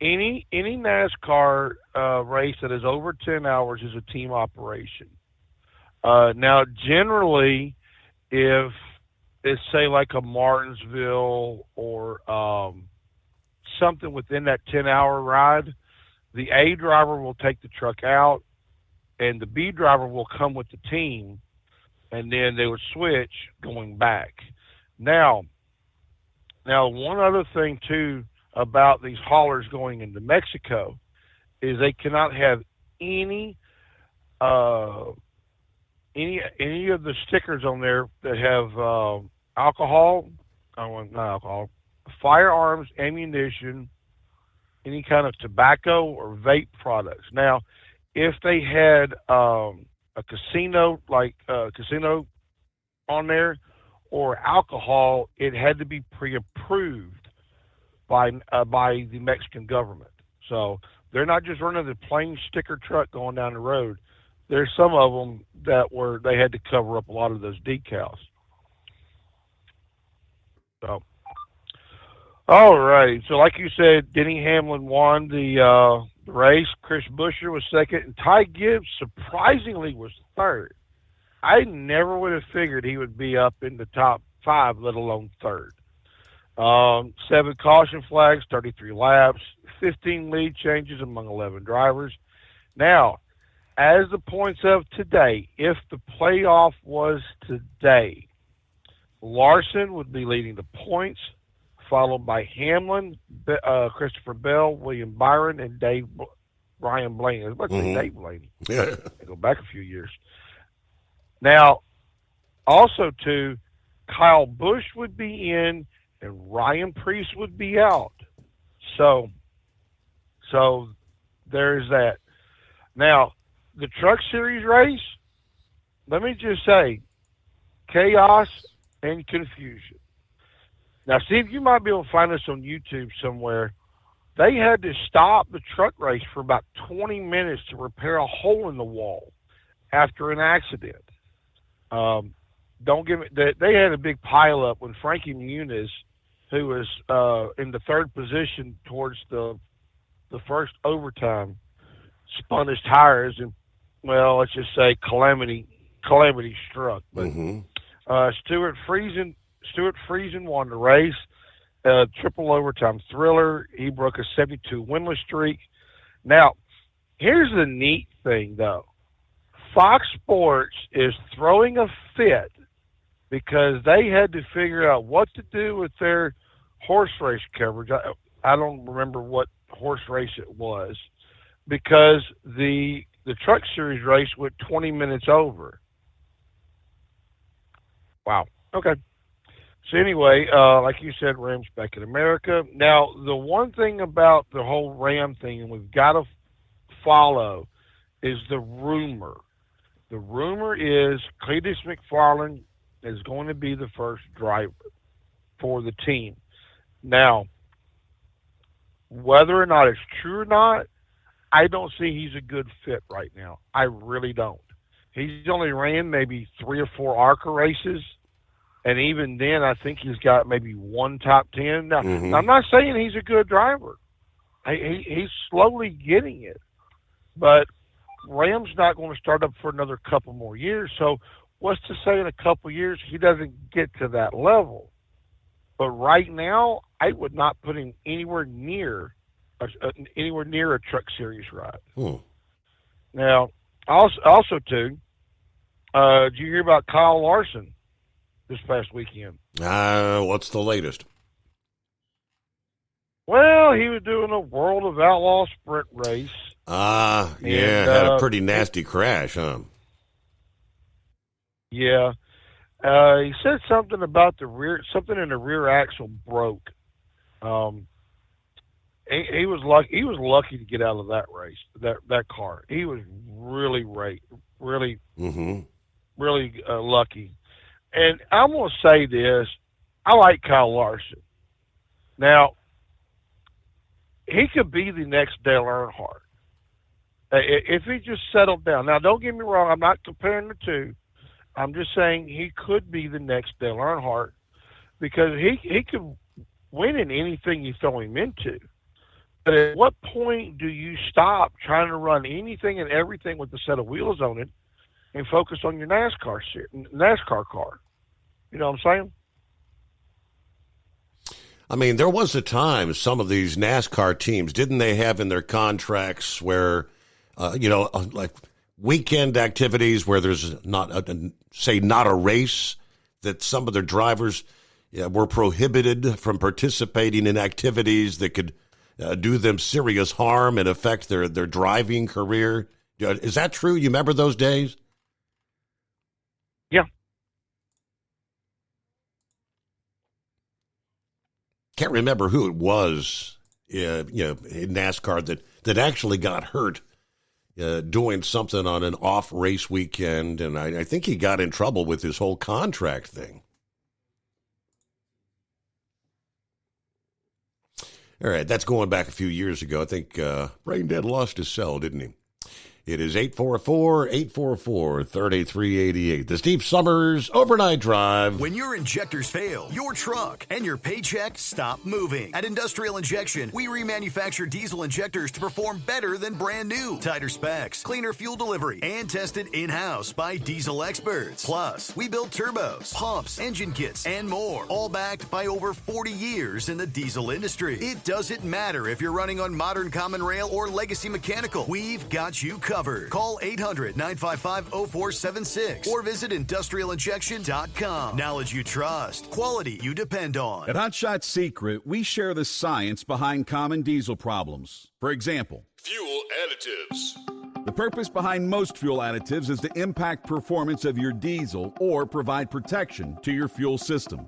Any NASCAR race that is over 10 hours is a team operation. Now, generally, if it's, say, like a Martinsville or something within that 10-hour ride, the A driver will take the truck out, and the B driver will come with the team, and then they would switch going back. Now, one other thing, too, about these haulers going into Mexico is they cannot have any of the stickers on there that have firearms, ammunition, any kind of tobacco or vape products. Now, if they had a casino on there or alcohol, it had to be pre-approved by the Mexican government. So they're not just running the plain sticker truck going down the road. There's some of them that they had to cover up a lot of those decals. So, all right. So, like you said, Denny Hamlin won the race. Chris Buescher was second, and Ty Gibbs surprisingly was third. I never would have figured he would be up in the top 5, let alone third. 7 caution flags, 33 laps, 15 lead changes among 11 drivers. Now, as the points of today, if the playoff was today, Larson would be leading the points, followed by Hamlin, Christopher Bell, William Byron, and Ryan Blaney. I was about to say Dave Blaney. Yeah. I go back a few years. Now, also too, Kyle Busch would be in, and Ryan Preece would be out. So there's that. Now, the Truck Series race, let me just say, chaos and confusion. Now, Steve, you might be able to find this on YouTube somewhere. They had to stop the truck race for about 20 minutes to repair a hole in the wall after an accident. Don't give me. They had a big pileup when Frankie Muniz, who was in the third position towards the first overtime, spun his tires, and well, let's just say calamity struck. But Stuart Friesen won the race. Triple overtime thriller. He broke a 72 winless streak. Now, here's the neat thing, though. Fox Sports is throwing a fit because they had to figure out what to do with their horse race coverage. I don't remember what horse race it was, because the Truck Series race went 20 minutes over. Wow. Okay. So anyway, like you said, Rams back in America. Now, the one thing about the whole Ram thing, and we've got to follow, is the rumor. The rumor is Cletus McFarland is going to be the first driver for the team. Now, whether or not it's true or not, I don't see he's a good fit right now. I really don't. He's only ran maybe 3 or 4 ARCA races, and even then I think he's got maybe 1 top 10. Now, I'm not saying he's a good driver. He's slowly getting it. But Ram's not going to start up for another couple more years, so what's to say in a couple years he doesn't get to that level? But right now, I would not put him anywhere near a Truck Series ride. Now, also too, did you hear about Kyle Larson this past weekend? What's the latest? Well, he was doing a World of Outlaw sprint race. Had a pretty nasty crash, huh? Yeah. He said something about something in the rear axle broke. He was lucky. He was lucky to get out of that race, that car. He was really lucky. And I'm going to say this: I like Kyle Larson. Now, he could be the next Dale Earnhardt if he just settled down. Now, don't get me wrong; I'm not comparing the two. I'm just saying he could be the next Dale Earnhardt because he could win in anything you throw him into. But at what point do you stop trying to run anything and everything with a set of wheels on it and focus on your NASCAR car? You know what I'm saying? I mean, there was a time some of these NASCAR teams, didn't they have in their contracts where, like weekend activities where there's not a race, that some of their drivers, were prohibited from participating in activities that could do them serious harm and affect their driving career. Is that true? You remember those days? Yeah. Can't remember who it was, in NASCAR that actually got hurt doing something on an off race weekend, and I think he got in trouble with his whole contract thing. All right, that's going back a few years ago. I think Brain Dead lost his cell, didn't he? It is 844-844-3388. The Steve Summers Overnight Drive. When your injectors fail, your truck and your paycheck stop moving. At Industrial Injection, we remanufacture diesel injectors to perform better than brand new. Tighter specs, cleaner fuel delivery, and tested in-house by diesel experts. Plus, we build turbos, pumps, engine kits, and more. All backed by over 40 years in the diesel industry. It doesn't matter if you're running on modern common rail or legacy mechanical. We've got you covered. Call 800-955-0476 or visit industrialinjection.com. Knowledge you trust. Quality you depend on. At Hot Shot Secret, we share the science behind common diesel problems. For example, fuel additives. The purpose behind most fuel additives is to impact performance of your diesel or provide protection to your fuel system.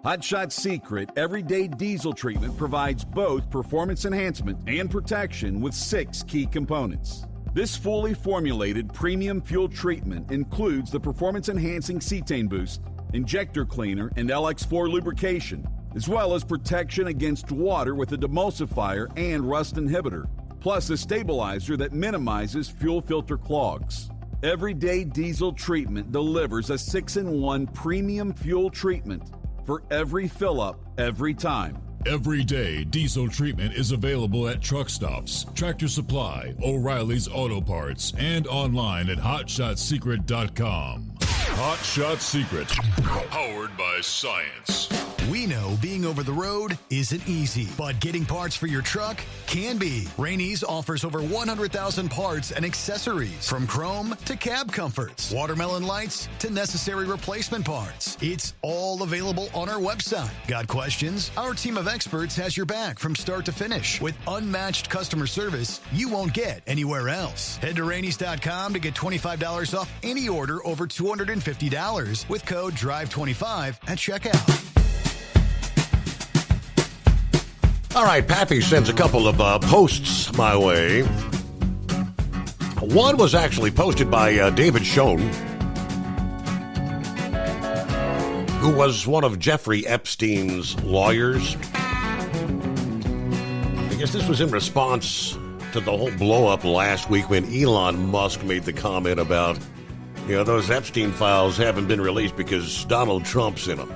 Hot Shot Secret Everyday Diesel Treatment provides both performance enhancement and protection with 6 key components. This fully formulated premium fuel treatment includes the performance-enhancing cetane boost, injector cleaner, and LX4 lubrication, as well as protection against water with a demulsifier and rust inhibitor, plus a stabilizer that minimizes fuel filter clogs. Everyday Diesel Treatment delivers a 6-in-1 premium fuel treatment for every fill-up, every time. Everyday Diesel Treatment is available at truck stops, Tractor Supply, O'Reilly's Auto Parts, and online at HotShotSecret.com. Hot Shot Secret, powered by science. We know being over the road isn't easy, but getting parts for your truck can be. Rainey's offers over 100,000 parts and accessories, from chrome to cab comforts, watermelon lights to necessary replacement parts. It's all available on our website. Got questions? Our team of experts has your back from start to finish with unmatched customer service you won't get anywhere else. Head to Rainey's.com to get $25 off any order over $250 with code DRIVE25 at checkout. All right, Pappy sends a couple of posts my way. One was actually posted by David Schoen, who was one of Jeffrey Epstein's lawyers. I guess this was in response to the whole blow-up last week when Elon Musk made the comment about, those Epstein files haven't been released because Donald Trump's in them.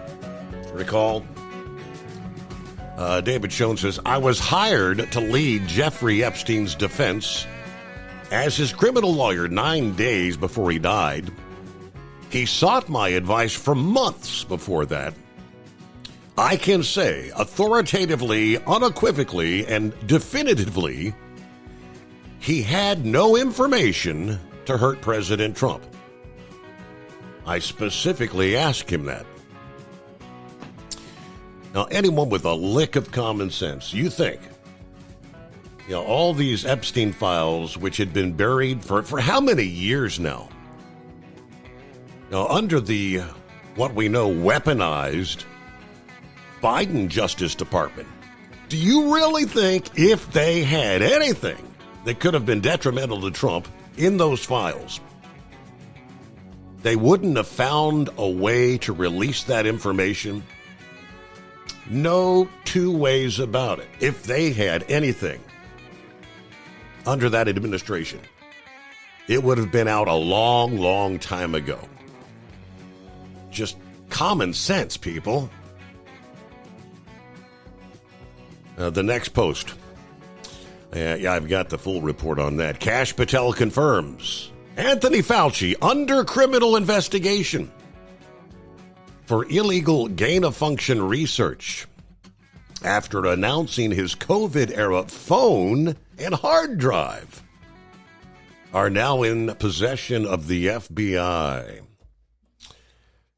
Recall? David Schoen says, I was hired to lead Jeffrey Epstein's defense as his criminal lawyer 9 days before he died. He sought my advice for months before that. I can say authoritatively, unequivocally, and definitively, he had no information to hurt President Trump. I specifically asked him that. Now, anyone with a lick of common sense, you think, all these Epstein files, which had been buried for how many years now? Under the, what we know, weaponized Biden Justice Department, do you really think if they had anything that could have been detrimental to Trump in those files, they wouldn't have found a way to release that information? No two ways about it. If they had anything under that administration, it would have been out a long, long time ago. Just common sense, people. The next post. I've got the full report on that. Kash Patel confirms Anthony Fauci under criminal investigation for illegal gain-of-function research after announcing his COVID-era phone and hard drive are now in possession of the FBI.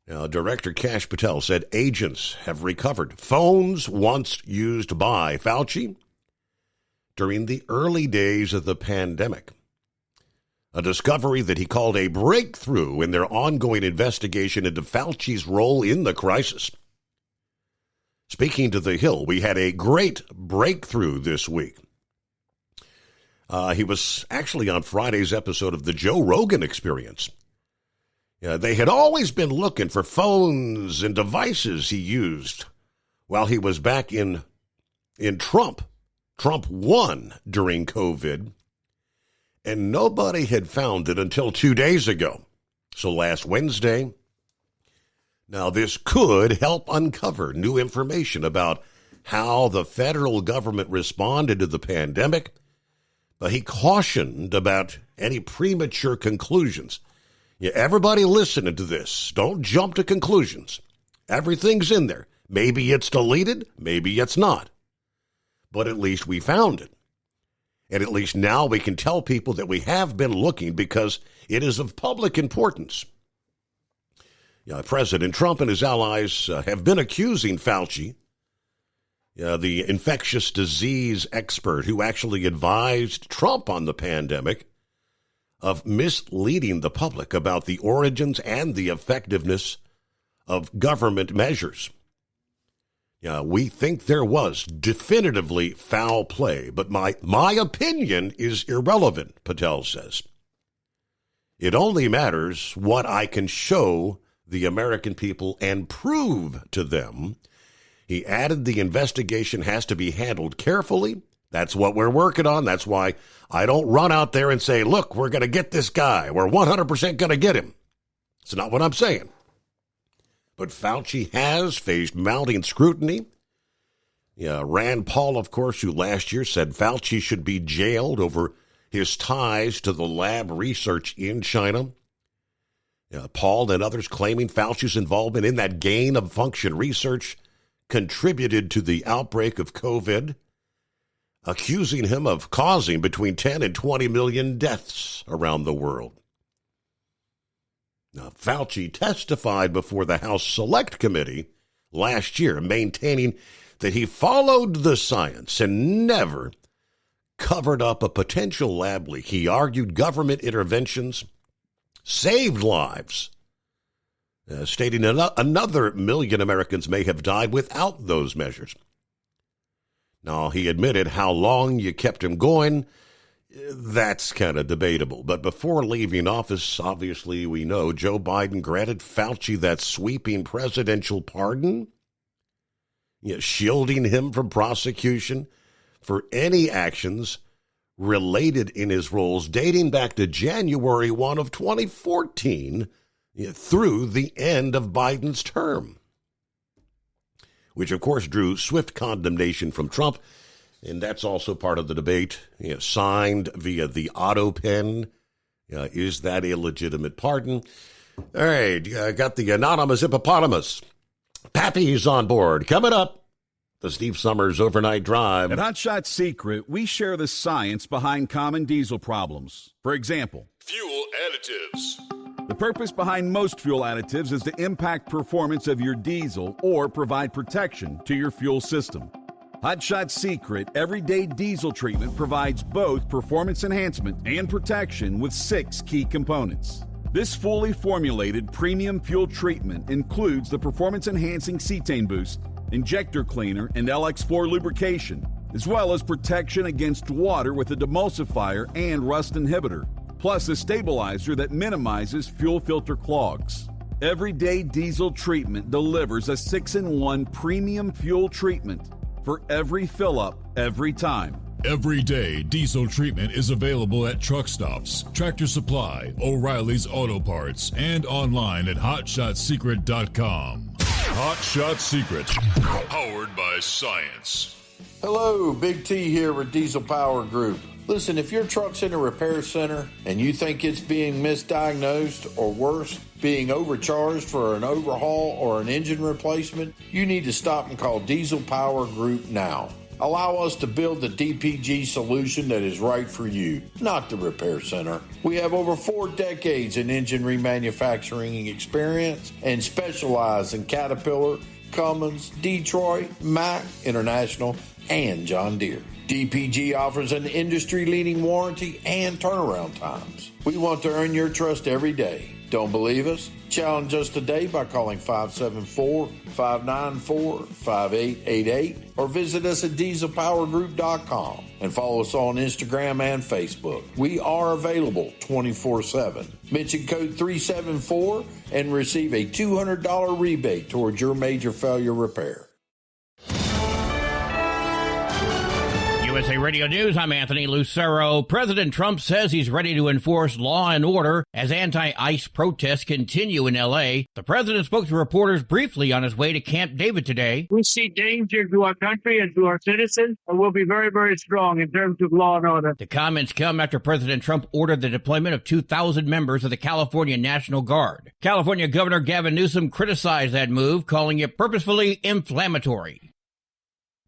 Now, Director Kash Patel said agents have recovered phones once used by Fauci during the early days of the pandemic. A discovery that he called a breakthrough in their ongoing investigation into Fauci's role in the crisis. Speaking to The Hill, we had a great breakthrough this week. He was actually on Friday's episode of the Joe Rogan Experience. They had always been looking for phones and devices he used while he was back in Trump. Trump won during COVID, and nobody had found it until 2 days ago. So last Wednesday, now this could help uncover new information about how the federal government responded to the pandemic, but he cautioned about any premature conclusions. Everybody listening to this, don't jump to conclusions. Everything's in there. Maybe it's deleted, maybe it's not. But at least we found it. And at least now we can tell people that we have been looking because it is of public importance. President Trump and his allies have been accusing Fauci, the infectious disease expert who actually advised Trump on the pandemic, of misleading the public about the origins and the effectiveness of government measures. We think there was definitively foul play, but my opinion is irrelevant, Patel says. It only matters what I can show the American people and prove to them. He added the investigation has to be handled carefully. That's what we're working on. That's why I don't run out there and say, look, we're going to get this guy. We're 100% going to get him. It's not what I'm saying. But Fauci has faced mounting scrutiny. Rand Paul, of course, who last year said Fauci should be jailed over his ties to the lab research in China. Paul and others claiming Fauci's involvement in that gain-of-function research contributed to the outbreak of COVID, accusing him of causing between 10 and 20 million deaths around the world. Now, Fauci testified before the House Select Committee last year, maintaining that he followed the science and never covered up a potential lab leak. He argued government interventions saved lives, stating another million Americans may have died without those measures. Now, he admitted how long you kept him going. That's kind of debatable. But before leaving office, obviously, we know Joe Biden granted Fauci that sweeping presidential pardon, shielding him from prosecution for any actions related in his roles dating back to January 1 of 2014 through the end of Biden's term, which, of course, drew swift condemnation from Trump. And that's also part of the debate, signed via the auto pen. Is that a legitimate pardon? All right, got the anonymous hippopotamus. Pappy's on board. Coming up, the Steve Summers Overnight Drive. At Hot Shot Secret, we share the science behind common diesel problems. For example, fuel additives. The purpose behind most fuel additives is to impact performance of your diesel or provide protection to your fuel system. Hot Shot Secret Everyday Diesel Treatment provides both performance enhancement and protection with 6 key components. This fully formulated premium fuel treatment includes the performance-enhancing cetane boost, injector cleaner, and LX4 lubrication, as well as protection against water with a demulsifier and rust inhibitor, plus a stabilizer that minimizes fuel filter clogs. Everyday Diesel Treatment delivers a 6-in-1 premium fuel treatment for every fill-up, every time. Everyday Diesel Treatment is available at truck stops, Tractor Supply, O'Reilly's Auto Parts, and online at HotShotSecret.com. Hot Shot Secret, powered by science. Hello, Big T here with Diesel Power Group. Listen, if your truck's in a repair center and you think it's being misdiagnosed or worse, being overcharged for an overhaul or an engine replacement, you need to stop and call Diesel Power Group now. Allow us to build the DPG solution that is right for you, not the repair center. We have over 4 decades in engine remanufacturing experience and specialize in Caterpillar, Cummins, Detroit, Mack, International, and John Deere. DPG offers an industry-leading warranty and turnaround times. We want to earn your trust every day. Don't believe us? Challenge us today by calling 574-594-5888 or visit us at dieselpowergroup.com and follow us on Instagram and Facebook. We are available 24/7. Mention code 374 and receive a $200 rebate towards your major failure repair. USA Radio News, I'm Anthony Lucero. President Trump says he's ready to enforce law and order as anti-ICE protests continue in L.A. The president spoke to reporters briefly on his way to Camp David today. We see danger to our country and to our citizens, and we'll be very, very strong in terms of law and order. The comments come after President Trump ordered the deployment of 2,000 members of the California National Guard. California Governor Gavin Newsom criticized that move, calling it purposefully inflammatory.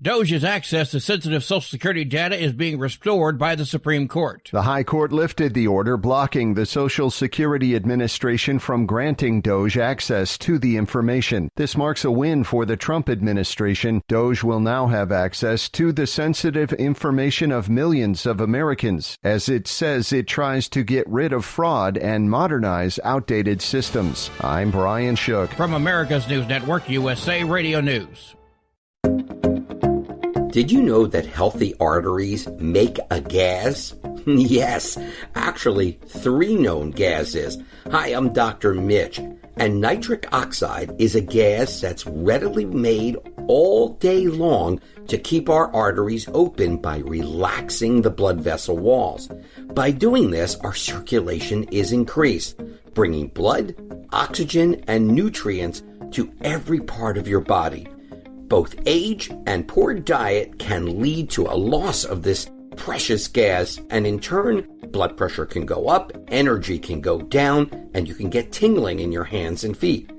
Doge's access to sensitive Social Security data is being restored by the Supreme Court. The High Court lifted the order blocking the Social Security Administration from granting Doge access to the information. This marks a win for the Trump administration. Doge will now have access to the sensitive information of millions of Americans, as it says it tries to get rid of fraud and modernize outdated systems. I'm Brian Shook. From America's News Network, USA Radio News. Did you know that healthy arteries make a gas? Yes, actually 3 known gases. Hi, I'm Dr. Mitch, and nitric oxide is a gas that's readily made all day long to keep our arteries open by relaxing the blood vessel walls. By doing this, our circulation is increased, bringing blood, oxygen, and nutrients to every part of your body. Both age and poor diet can lead to a loss of this precious gas, and in turn, blood pressure can go up, energy can go down, and you can get tingling in your hands and feet.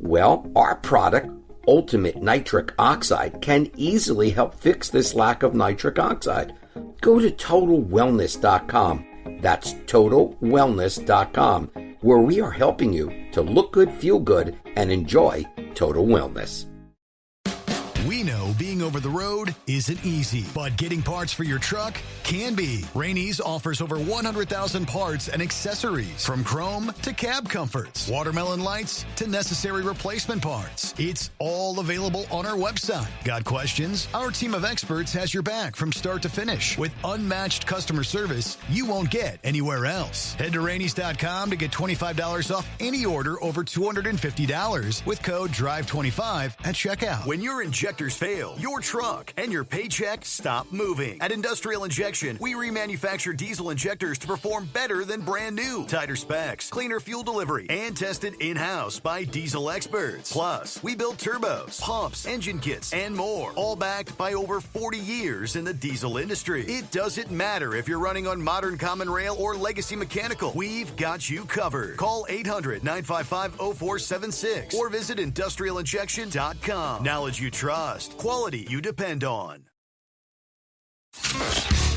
Well, our product, Ultimate Nitric Oxide, can easily help fix this lack of nitric oxide. Go to TotalWellness.com. That's TotalWellness.com, where we are helping you to look good, feel good, and enjoy total wellness. We know being over the road isn't easy, but getting parts for your truck can be. Rainey's offers over 100,000 parts and accessories, from chrome to cab comforts, watermelon lights to necessary replacement parts. It's all available on our website. Got questions? Our team of experts has your back from start to finish with unmatched customer service you won't get anywhere else. Head to Rainey's.com to get $25 off any order over $250 with code DRIVE25 at checkout. When your injectors fail, your truck and your paycheck stop moving. At Industrial Injection, we remanufacture diesel injectors to perform better than brand new. Tighter specs, cleaner fuel delivery, and tested in-house by diesel experts. Plus, we build turbos, pumps, engine kits, and more, all backed by over 40 years in the diesel industry. It doesn't matter if you're running on modern common rail or legacy mechanical. We've got you covered. Call 800-955-0476 or visit industrialinjection.com. Knowledge you trust. Quality you depend on.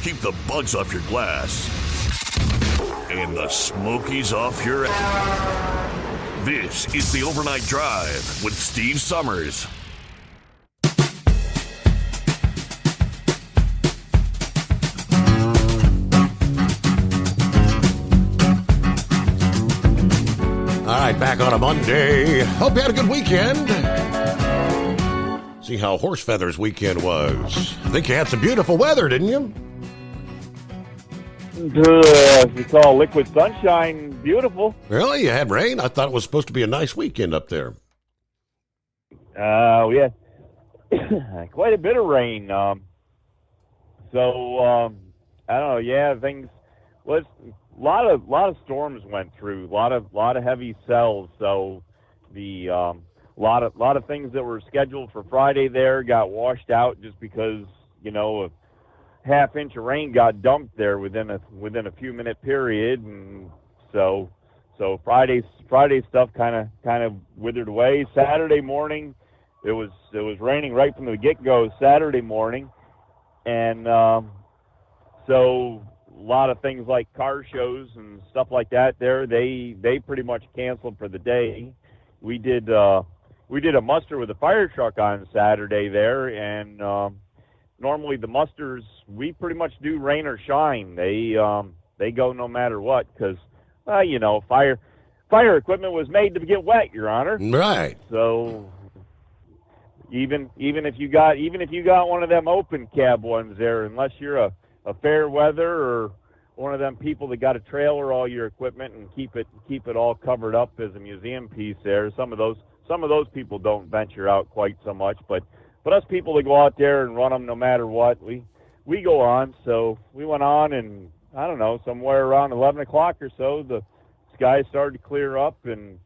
Keep the bugs off your glass and the smokies off your ass. This is the Overnight Drive with Steve Summers. All right, back on a Monday. Hope you had a good weekend. See how Horse Feathers weekend was. I think you had some beautiful weather, didn't you? We saw liquid sunshine. Beautiful. Really? You had rain? I thought it was supposed to be a nice weekend up there. We had quite a bit of rain. I don't know. Yeah, things was a lot of storms went through. A lot of heavy cells. So the a lot of things that were scheduled for Friday there got washed out just because a half inch of rain got dumped there within a few minute period, and so Friday stuff kind of withered away. Saturday morning, it was raining right from the get go. Saturday morning, And so a lot of things like car shows and stuff like that there, they pretty much canceled for the day. We did a muster with a fire truck on Saturday there, and normally the musters, we pretty much do rain or shine. They go no matter what, because fire equipment was made to get wet, Your Honor. Right. So even if you got one of them open cab ones there, unless you're a fair weather or one of them people that got to trailer all your equipment and keep it all covered up as a museum piece there, some of those people don't venture out quite so much, but us people that go out there and run them no matter what, we go on. So we went on, and I don't know, somewhere around 11 o'clock or so, the sky started to clear up, and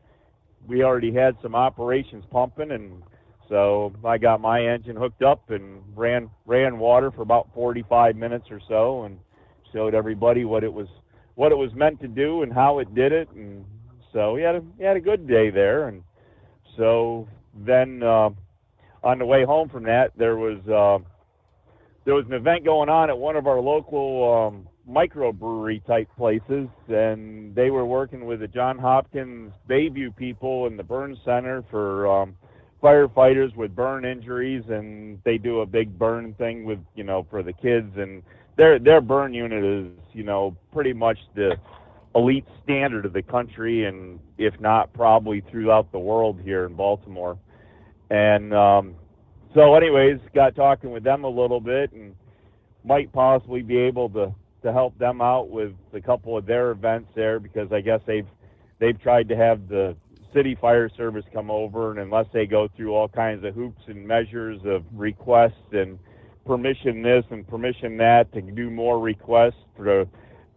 we already had some operations pumping, and so I got my engine hooked up and ran water for about 45 minutes or so, and showed everybody what it was meant to do and how it did it. And so we had a good day there. And so then on the way home from that, there was an event going on at one of our local microbrewery type places, and they were working with the John Hopkins Bayview people in the burn center for firefighters with burn injuries, and they do a big burn thing with, for the kids, and their burn unit is, pretty much the elite standard of the country, and if not, probably throughout the world here in Baltimore. And so anyways, got talking with them a little bit, and might possibly be able to help them out with a couple of their events there, because I guess they've tried to have the city fire service come over, and unless they go through all kinds of hoops and measures of requests and permission this and permission that to do more requests to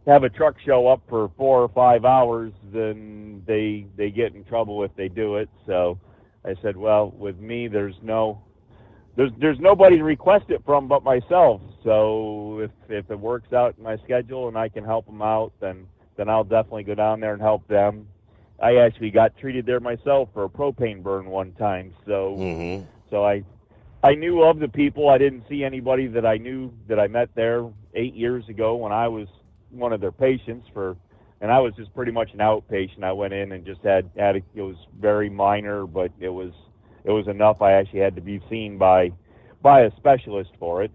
have a truck show up for 4 or 5 hours, then they get in trouble if they do it. So I said, well, with me, there's nobody to request it from but myself. So if it works out in my schedule and I can help them out, then I'll definitely go down there and help them. I actually got treated there myself for a propane burn one time. So so I knew of the people. I didn't see anybody that I knew that I met there 8 years ago when I was one of their patients and I was just pretty much an outpatient. I went in and just had it was very minor, but it was enough. I actually had to be seen by a specialist for it.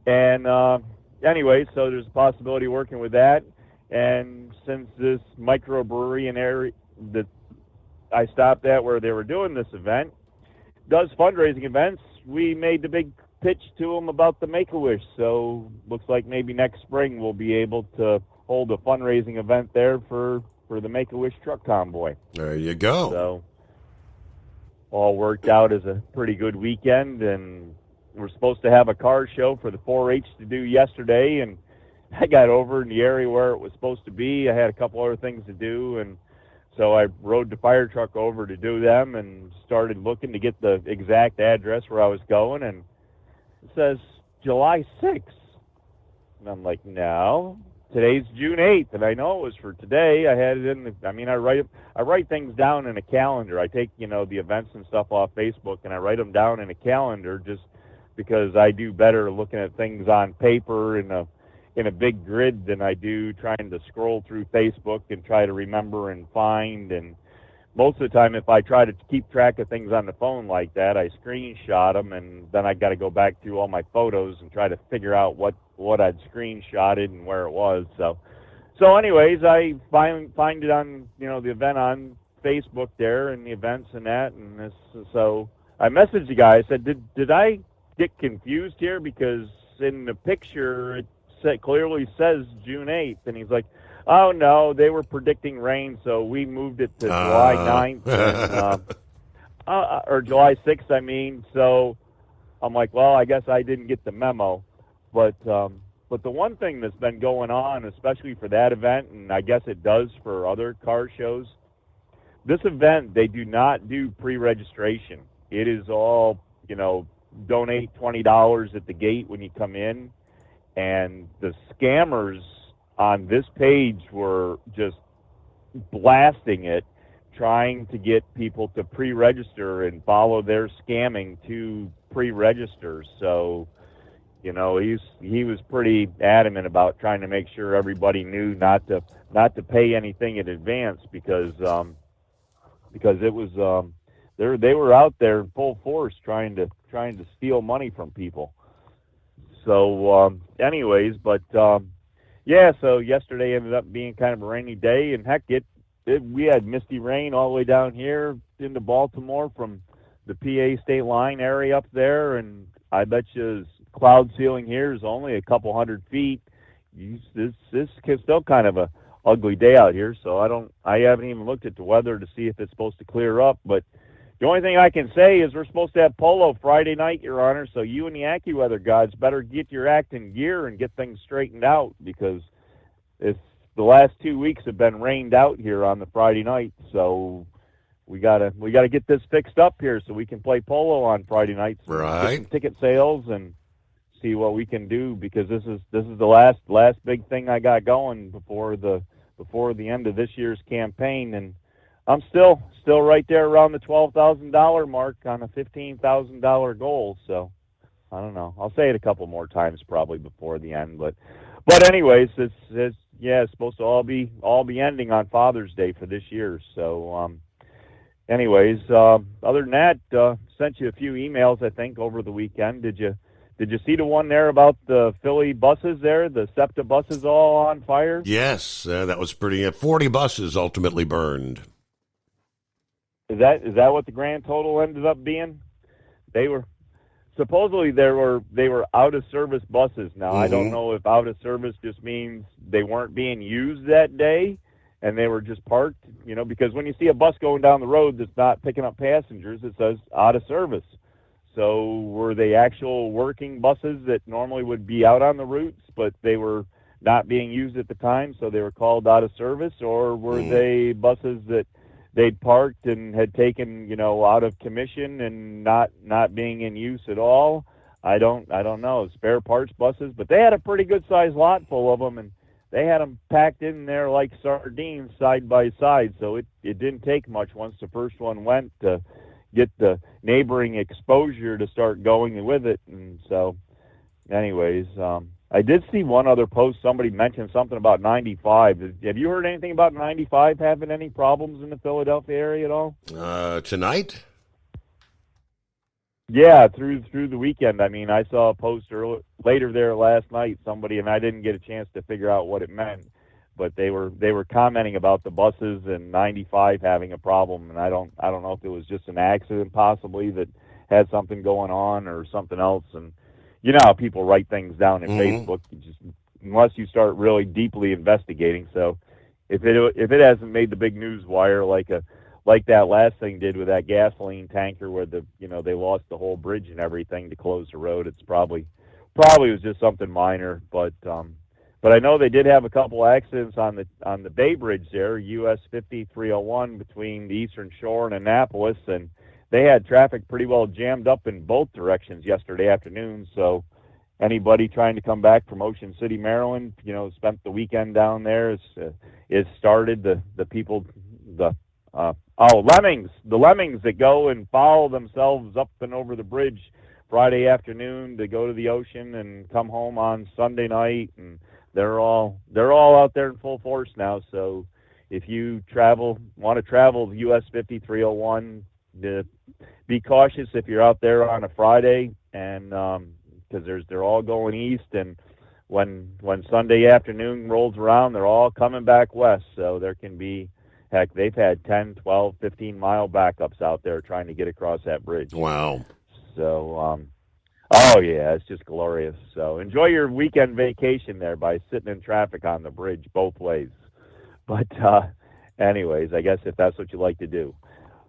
And anyway, so there's a possibility of working with that. And since this microbrewery in area that I stopped at where they were doing this event does fundraising events, we made the big pitch to them about the Make-A-Wish. So looks like maybe next spring we'll be able to hold a fundraising event there for the Make-A-Wish truck convoy. There you go. So all worked out as a pretty good weekend, and we're supposed to have a car show for the 4-H to do yesterday, and I got over in the area where it was supposed to be. I had a couple other things to do, and so I rode the fire truck over to do them and started looking to get the exact address where I was going, and it says July 6th. And I'm like, no, today's June 8th, and I know it was for today. I had it in I write things down in a calendar. I take, the events and stuff off Facebook, and I write them down in a calendar just because I do better looking at things on paper in a big grid than I do trying to scroll through Facebook and try to remember and find. And most of the time, if I try to keep track of things on the phone like that, I screenshot them, and then I got to go back through all my photos and try to figure out what I'd screenshotted and where it was. So anyways, I find it on, the event on Facebook there and the events and that. And this, so I messaged the guy. I said, did I get confused here? Because in the picture, it clearly says June 8th. And he's like, oh, no, they were predicting rain, so we moved it to July 9th. And, or July 6th, I mean. So I'm like, well, I guess I didn't get the memo. But the one thing that's been going on, especially for that event, and I guess it does for other car shows, this event, they do not do pre-registration. It is all, donate $20 at the gate when you come in. And the scammers on this page were just blasting it, trying to get people to pre-register and follow their scamming to pre-register. So You know, he was pretty adamant about trying to make sure everybody knew not to pay anything in advance because it was they were out there in full force trying to steal money from people. So anyways, but yeah, so yesterday ended up being kind of a rainy day, and heck, we had misty rain all the way down here into Baltimore from the PA state line area up there, and I bet you cloud ceiling here is only a couple 100 feet. This is still kind of a ugly day out here, so I haven't even looked at the weather to see if it's supposed to clear up. But the only thing I can say is we're supposed to have polo Friday night, Your Honor, so you and the AccuWeather gods better get your act in gear and get things straightened out, because it's the last 2 weeks have been rained out here on the Friday night, so we gotta get this fixed up here so we can play polo on Friday nights. Right. Get some ticket sales and see what we can do, because this is the last big thing I got going before the end of this year's campaign, and I'm still right there around the $12,000 mark on a $15,000 goal. So I don't know. I'll say it a couple more times probably before the end, but anyways, it's supposed to all be ending on Father's Day for this year. So anyways, other than that, sent you a few emails I think over the weekend. Did you see the one there about the Philly buses there, the SEPTA buses all on fire? Yes, that was pretty. 40 buses ultimately burned. Is that what the grand total ended up being? They were supposedly they were out of service buses. Now I don't know if out of service just means they weren't being used that day and they were just parked. You know, because when you see a bus going down the road that's not picking up passengers, it says out of service. So were they actual working buses that normally would be out on the routes, but they were not being used at the time, so they were called out of service? Or were they buses that they'd parked and had taken, out of commission and not being in use at all? I don't know. Spare parts buses, but they had a pretty good sized lot full of them, and they had them packed in there like sardines side by side. So it didn't take much once the first one went to get the neighboring exposure to start going with it. And so anyways, I did see one other post. Somebody mentioned something about 95. Have you heard anything about 95 having any problems in the Philadelphia area at all? Tonight? Yeah, through the weekend. I mean, I saw a post later there last night, somebody, and I didn't get a chance to figure out what it meant, but they were commenting about the buses and 95 having a problem, and I don't know if it was just an accident possibly that had something going on or something else. And you know how people write things down in Facebook, unless you start really deeply investigating. So if it hasn't made the big news wire like that last thing did with that gasoline tanker where they lost the whole bridge and everything to close the road, it's probably was just something minor. But I know they did have a couple accidents on the Bay Bridge there, US 5301 between the Eastern Shore and Annapolis, and they had traffic pretty well jammed up in both directions yesterday afternoon. So anybody trying to come back from Ocean City, Maryland, spent the weekend down there, it started the people, the lemmings that go and foul themselves up and over the bridge Friday afternoon to go to the ocean and come home on Sunday night, and they're all out there in full force now. So if you want to travel US 5301, be cautious if you're out there on a Friday, and because they're all going east, and when Sunday afternoon rolls around, they're all coming back west. So there can be, heck, they've had 10, 12, 15-mile backups out there trying to get across that bridge. Wow. So, oh yeah, it's just glorious. So enjoy your weekend vacation there by sitting in traffic on the bridge both ways. But anyways, I guess if that's what you like to do.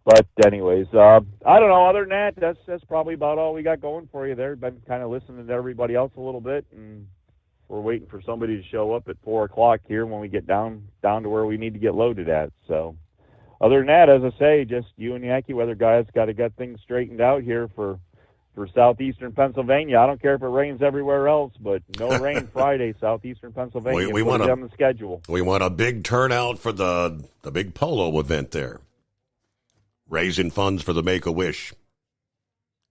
But anyways, I don't know. Other than that, that's probably about all we got going for you there. Been kind of listening to everybody else a little bit, and we're waiting for somebody to show up at 4 o'clock here when we get down to where we need to get loaded at. So other than that, as I say, just you and the AccuWeather guys got to get things straightened out here for southeastern Pennsylvania. I don't care if it rains everywhere else, but no rain Friday, southeastern Pennsylvania. We want on the schedule. We want a big turnout for the big polo event there. Raising funds for the Make-A-Wish.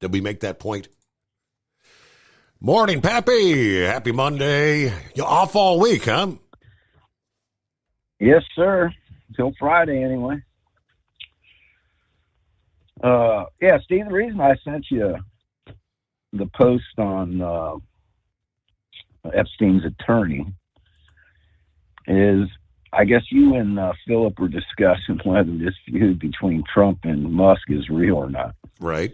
Did we make that point? Morning, Pappy. Happy Monday. You're off all week, huh? Yes, sir. Till Friday, anyway. Yeah, Steve, the reason I sent you the post on Epstein's attorney is, I guess you and Philip were discussing whether this feud between Trump and Musk is real or not. Right.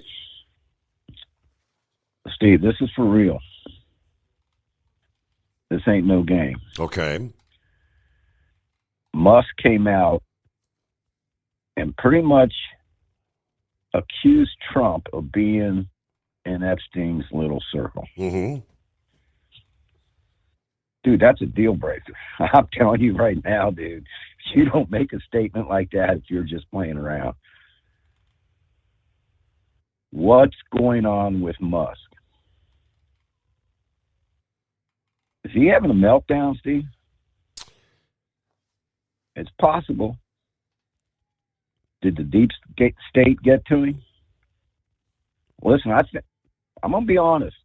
Steve, this is for real. This ain't no game. Okay. Musk came out and pretty much accused Trump of being in Epstein's little circle. Mm-hmm. Dude, that's a deal breaker. I'm telling you right now, dude. You don't make a statement like that if you're just playing around. What's going on with Musk? Is he having a meltdown, Steve? It's possible. Did the deep state get to him? Listen, I'm going to be honest.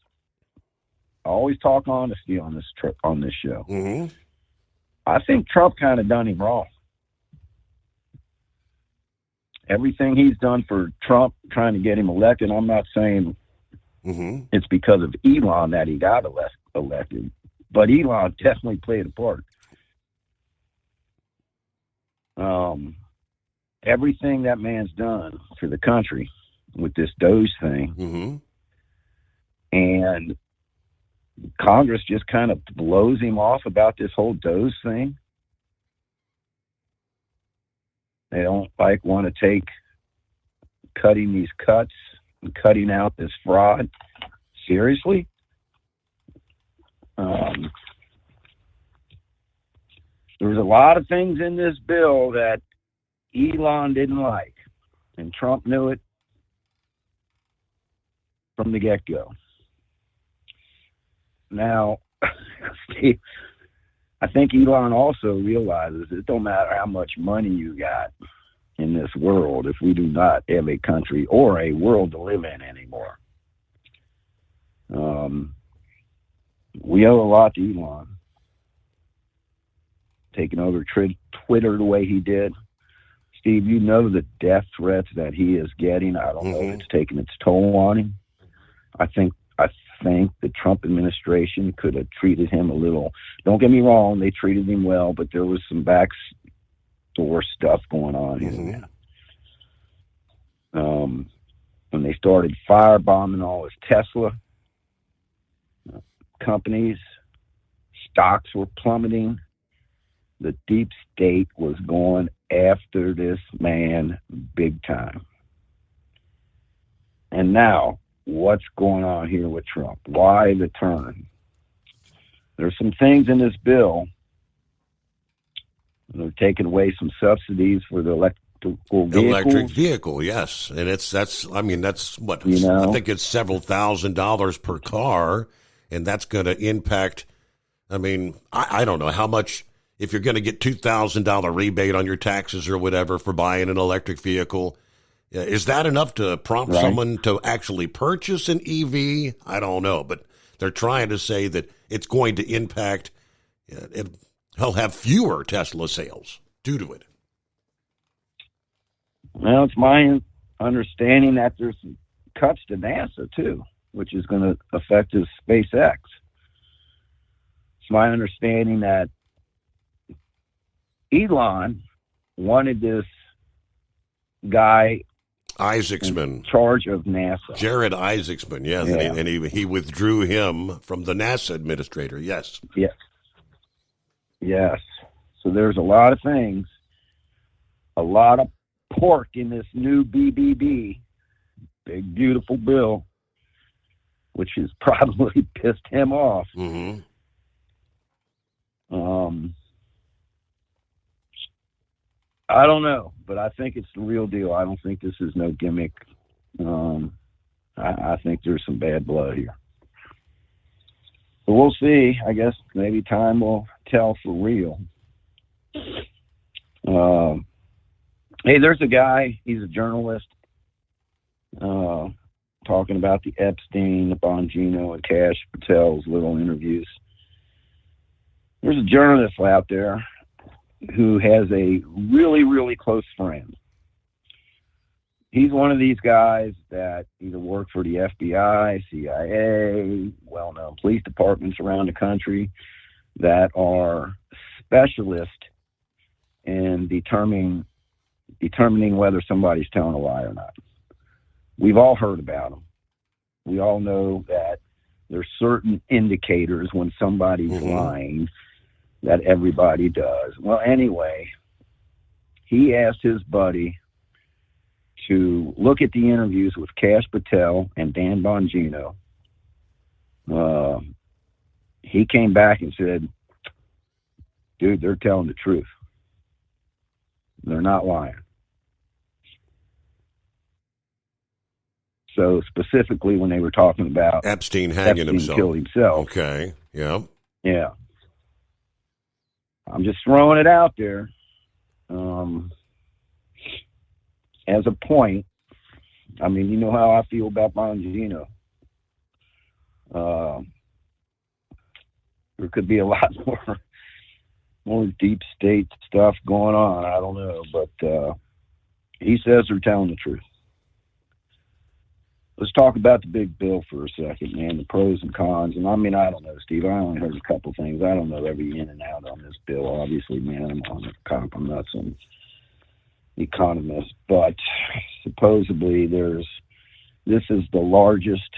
I always talk honesty on this show. Mm-hmm. I think Trump kind of done him wrong. Everything he's done for Trump, trying to get him elected, I'm not saying it's because of Elon that he got elected, but Elon definitely played a part. Everything that man's done for the country with this Doge thing, and Congress just kind of blows him off about this whole Doge thing. They don't want to take cutting these cuts and cutting out this fraud seriously. There's a lot of things in this bill that Elon didn't like, and Trump knew it from the get-go. Now, Steve, I think Elon also realizes it don't matter how much money you got in this world if we do not have a country or a world to live in anymore. We owe a lot to Elon. Taking over Twitter the way he did. Steve, you know the death threats that he is getting. I don't know if it's taking its toll on him. I think the Trump administration could have treated him a little. Don't get me wrong, they treated him well, but there was some backdoor stuff going on here. When they started firebombing all his Tesla companies, stocks were plummeting. The deep state was going after this man big time. And now, what's going on here with Trump? Why the turn? There's some things in this bill. They're taking away some subsidies for the electric vehicle, yes. And that's what, I think it's several $1,000s per car, and that's going to impact, I don't know how much. If you're going to get $2,000 rebate on your taxes or whatever for buying an electric vehicle, is that enough to prompt someone to actually purchase an EV? I don't know, but they're trying to say that it's going to impact, he'll have fewer Tesla sales due to it. Well, it's my understanding that there's some cuts to NASA, too, which is going to affect his SpaceX. It's my understanding that Elon wanted this guy Isaacman in charge of NASA. Jared Isaacman, yes, yeah. And he withdrew him from the NASA administrator, yes. Yes. Yes. So there's a lot of things, a lot of pork in this new BBB, big beautiful bill, which has probably pissed him off. I don't know, but I think it's the real deal. I don't think this is no gimmick. I think there's some bad blood here. But we'll see. I guess maybe time will tell for real. Hey, there's a guy, he's a journalist, talking about the Epstein, the Bongino, and Cash Patel's little interviews. There's a journalist out there who has a really, really close friend. He's one of these guys that either work for the FBI, CIA, well-known police departments around the country that are specialists in determining whether somebody's telling a lie or not. We've all heard about them. We all know that there's certain indicators when somebody's lying that everybody does. Well, anyway, he asked his buddy to look at the interviews with Cash Patel and Dan Bongino. He came back and said, dude, they're telling the truth. They're not lying. So specifically when they were talking about Epstein hanging himself. Killed himself. Okay, yeah. Yeah. I'm just throwing it out there. As a point, I mean, you know how I feel about Bongino. There could be a lot more deep state stuff going on. I don't know, but he says they're telling the truth. Let's talk about the big bill for a second, man, the pros and cons. And I mean, I don't know, Steve. I only heard a couple things. I don't know every in and out on this bill. Obviously, man, I'm a cop. I'm not some economist. But supposedly this is the largest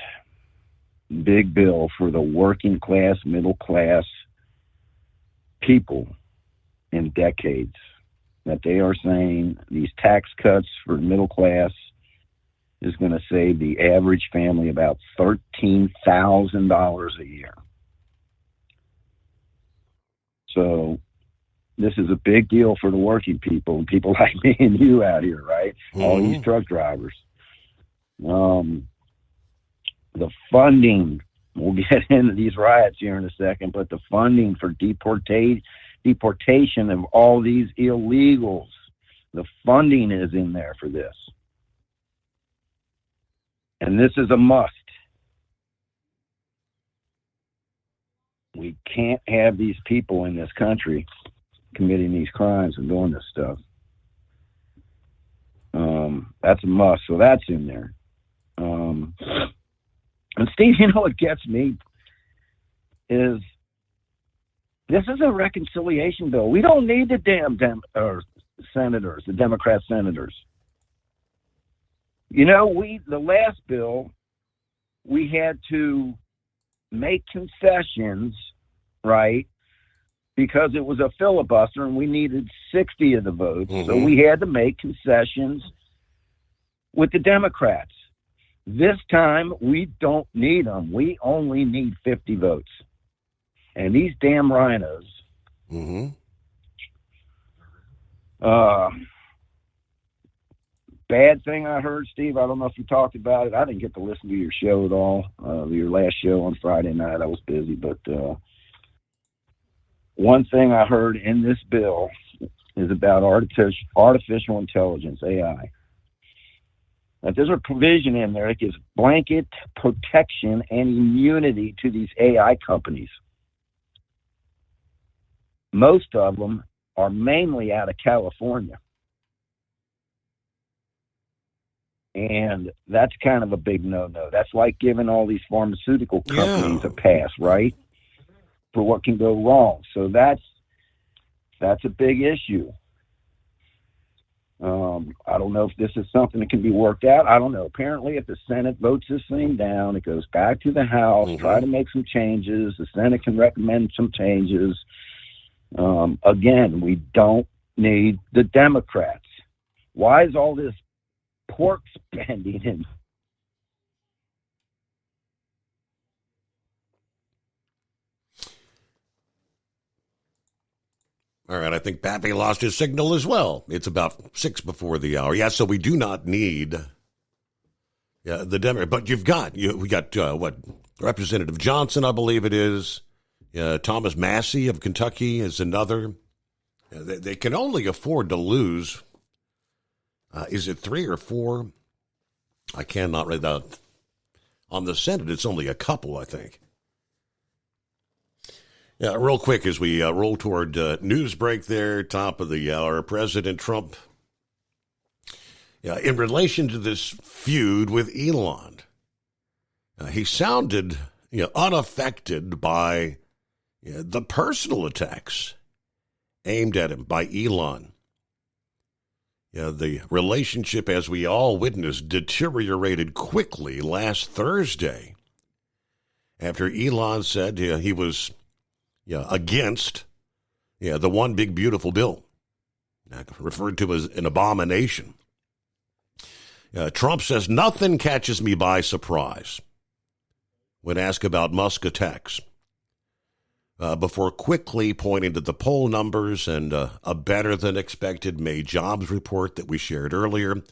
big bill for the working class, middle class people in decades. That they are saying these tax cuts for middle class is going to save the average family about $13,000 a year. So this is a big deal for the working people and people like me and you out here, right? All these truck drivers. The funding, we'll get into these riots here in a second, but the funding for deportation of all these illegals, the funding is in there for this. And this is a must. We can't have these people in this country committing these crimes and doing this stuff. That's a must. So that's in there. And Steve, you know what gets me is this is a reconciliation bill. We don't need the damn senators, the Democrat senators. You know, the last bill, we had to make concessions, right? Because it was a filibuster and we needed 60 of the votes. So we had to make concessions with the Democrats. This time, we don't need them. We only need 50 votes. And these damn rhinos, bad thing I heard, Steve, I don't know if you talked about it. I didn't get to listen to your show at all, your last show on Friday night. I was busy. But one thing I heard in this bill is about artificial intelligence, AI. That there's a provision in there that gives blanket protection and immunity to these AI companies. Most of them are mainly out of California. And that's kind of a big no-no. That's like giving all these pharmaceutical companies a pass, right? For what can go wrong. So that's a big issue. I don't know if this is something that can be worked out. I don't know. Apparently, if the Senate votes this thing down, it goes back to the House, try to make some changes. The Senate can recommend some changes. Again, we don't need the Democrats. Why is all this pork spending in? All right, I think Pappy lost his signal as well. It's about 6 before the hour. Yeah, so we do not need the Democrat. But we got Representative Johnson, I believe it is. Thomas Massey of Kentucky is another. They can only afford to lose. Is it 3 or 4? I cannot read that. On the Senate, it's only a couple, I think. Yeah, real quick as we roll toward news break there, top of the hour, President Trump, in relation to this feud with Elon, he sounded unaffected by the personal attacks aimed at him by Elon. The relationship, as we all witnessed, deteriorated quickly last Thursday after Elon said he was against the one big beautiful bill, referred to as an abomination. Trump says nothing catches me by surprise when asked about Musk attacks, before quickly pointing to the poll numbers and a better-than-expected May jobs report that we shared earlier.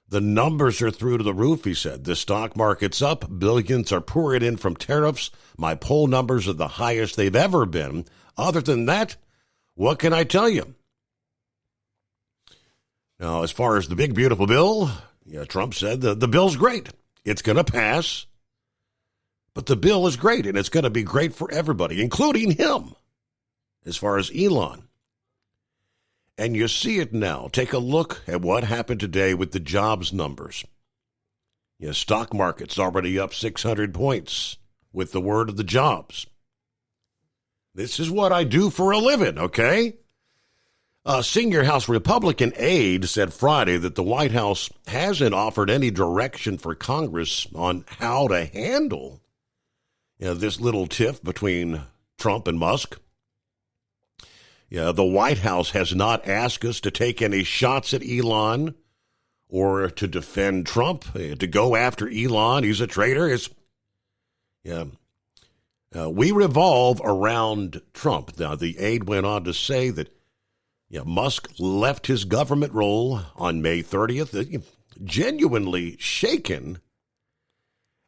The numbers are through to the roof, he said. The stock market's up. Billions are pouring in from tariffs. My poll numbers are the highest they've ever been. Other than that, what can I tell you? Now, as far as the big, beautiful bill, Trump said the bill's great. It's going to pass. But the bill is great, and it's going to be great for everybody, including him, as far as Elon. And you see it now. Take a look at what happened today with the jobs numbers. Stock market's already up 600 points with the word of the jobs. This is what I do for a living, okay? A senior House Republican aide said Friday that the White House hasn't offered any direction for Congress on how to handle this little tiff between Trump and Musk. The White House has not asked us to take any shots at Elon or to defend Trump, to go after Elon. He's a traitor. We revolve around Trump. Now, the aide went on to say that Musk left his government role on May 30th, genuinely shaken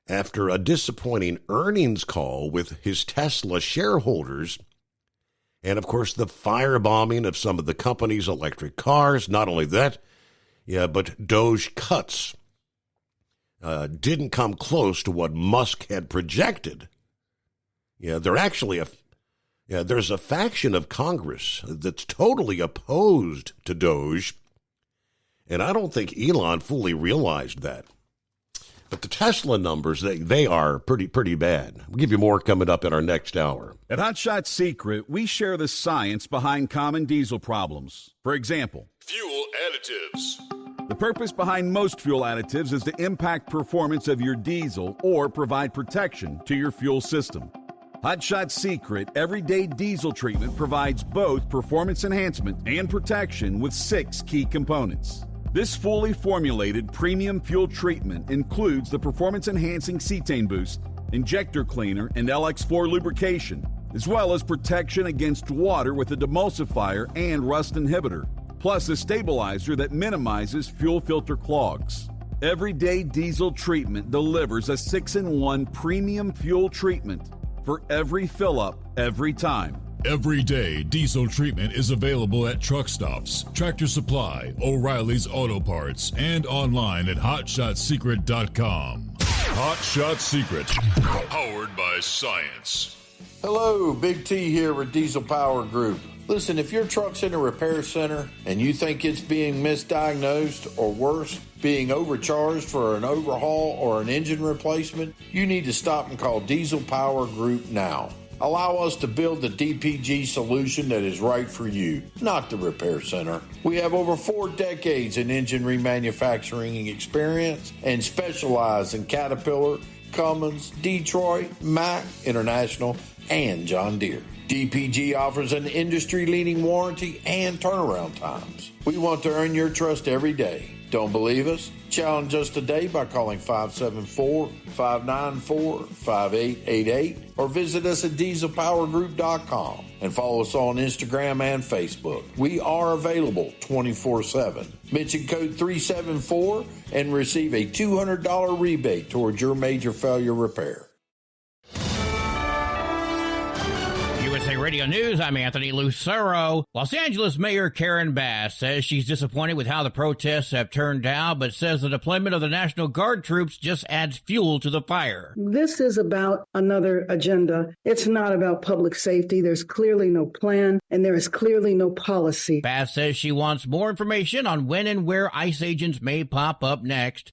after a disappointing earnings call with his Tesla shareholders. And, of course, the firebombing of some of the company's electric cars. Not only that, but Doge cuts didn't come close to what Musk had projected. There's a faction of Congress that's totally opposed to Doge, and I don't think Elon fully realized that. But the Tesla numbers, they are pretty bad. We'll give you more coming up in our next hour. At Hot Shot Secret, we share the science behind common diesel problems. For example, fuel additives. The purpose behind most fuel additives is to impact performance of your diesel or provide protection to your fuel system. Hot Shot Secret Everyday Diesel Treatment provides both performance enhancement and protection with 6 key components. This fully formulated premium fuel treatment includes the performance-enhancing cetane boost, injector cleaner, and LX4 lubrication, as well as protection against water with a demulsifier and rust inhibitor, plus a stabilizer that minimizes fuel filter clogs. Everyday Diesel Treatment delivers a 6-in-1 premium fuel treatment for every fill-up, every time. Everyday Diesel Treatment is available at truck stops, Tractor Supply, O'Reilly's Auto Parts, and online at HotShotSecret.com. Hot Shot Secret, powered by science. Hello, Big T here with Diesel Power Group. Listen, if your truck's in a repair center and you think it's being misdiagnosed or worse, being overcharged for an overhaul or an engine replacement, you need to stop and call Diesel Power Group now. Allow us to build the DPG solution that is right for you, not the repair center. We have over 4 decades in engine remanufacturing experience and specialize in Caterpillar, Cummins, Detroit, Mack, International, and John Deere. DPG offers an industry-leading warranty and turnaround times. We want to earn your trust every day. Don't believe us? Challenge us today by calling 574-594-5888 or visit us at dieselpowergroup.com and follow us on Instagram and Facebook. We are available 24/7. Mention code 374 and receive a $200 rebate towards your major failure repair. USA Radio Radio News, I'm Anthony Lucero. Los Angeles Mayor Karen Bass says she's disappointed with how the protests have turned out, but says the deployment of the National Guard troops just adds fuel to the fire. This is about another agenda. It's not about public safety. There's clearly no plan, and there is clearly no policy. Bass says she wants more information on when and where ICE agents may pop up next.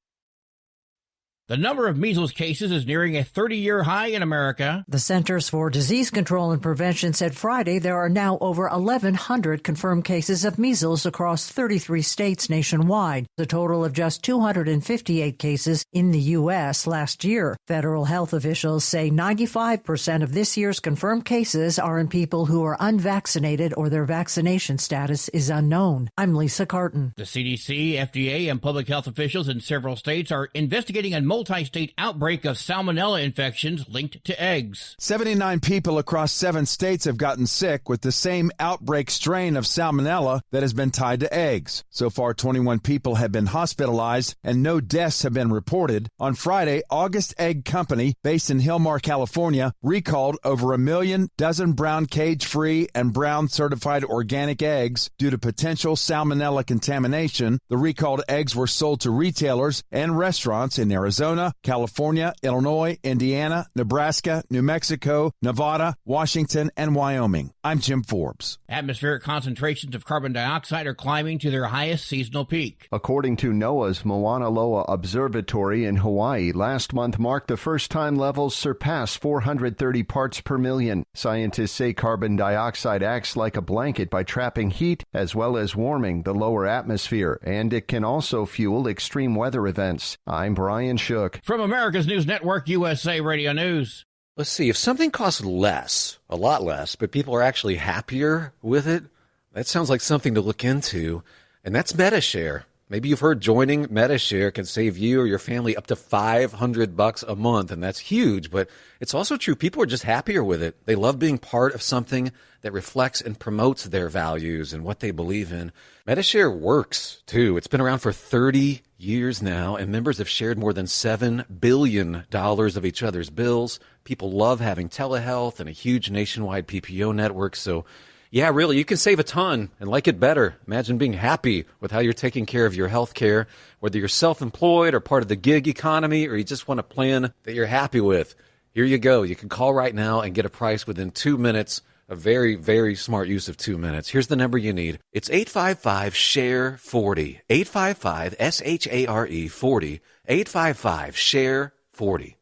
The number of measles cases is nearing a 30-year high in America. The Centers for Disease Control and Prevention said Friday there are now over 1,100 confirmed cases of measles across 33 states nationwide, the total of just 258 cases in the U.S. last year. Federal health officials say 95% of this year's confirmed cases are in people who are unvaccinated or their vaccination status is unknown. I'm Lisa Carton. The CDC, FDA, and public health officials in several states are investigating a multi-state outbreak of salmonella infections linked to eggs. 79 people across 7 states have gotten sick with the same outbreak strain of salmonella that has been tied to eggs. So far, 21 people have been hospitalized and no deaths have been reported. On Friday, August Egg Company, based in Hillmar, California, recalled over 1 million dozen brown cage-free and brown certified organic eggs due to potential salmonella contamination. The recalled eggs were sold to retailers and restaurants in Arizona, California, Illinois, Indiana, Nebraska, New Mexico, Nevada, Washington, and Wyoming. I'm Jim Forbes. Atmospheric concentrations of carbon dioxide are climbing to their highest seasonal peak. According to NOAA's Mauna Loa Observatory in Hawaii, last month marked the first time levels surpassed 430 parts per million. Scientists say carbon dioxide acts like a blanket by trapping heat as well as warming the lower atmosphere, and it can also fuel extreme weather events. I'm Brian Shook. From America's News Network, USA Radio News. Let's see, if something costs less, a lot less, but people are actually happier with it, that sounds like something to look into, and that's Medi-Share. Maybe you've heard joining Medi-Share can save you or your family up to $500 a month, and that's huge, but it's also true. People are just happier with it. They love being part of something that reflects and promotes their values and what they believe in. Medi-Share works, too. It's been around for 30 years now, and members have shared more than $7 billion of each other's bills. People love having telehealth and a huge nationwide PPO network, so yeah, really, you can save a ton and like it better. Imagine being happy with how you're taking care of your health care, whether you're self-employed or part of the gig economy, or you just want a plan that you're happy with. Here you go. You can call right now and get a price within 2 minutes. A very, very smart use of 2 minutes. Here's the number you need. It's 855-SHARE-40. 855-SHARE-40. 855-SHARE-40.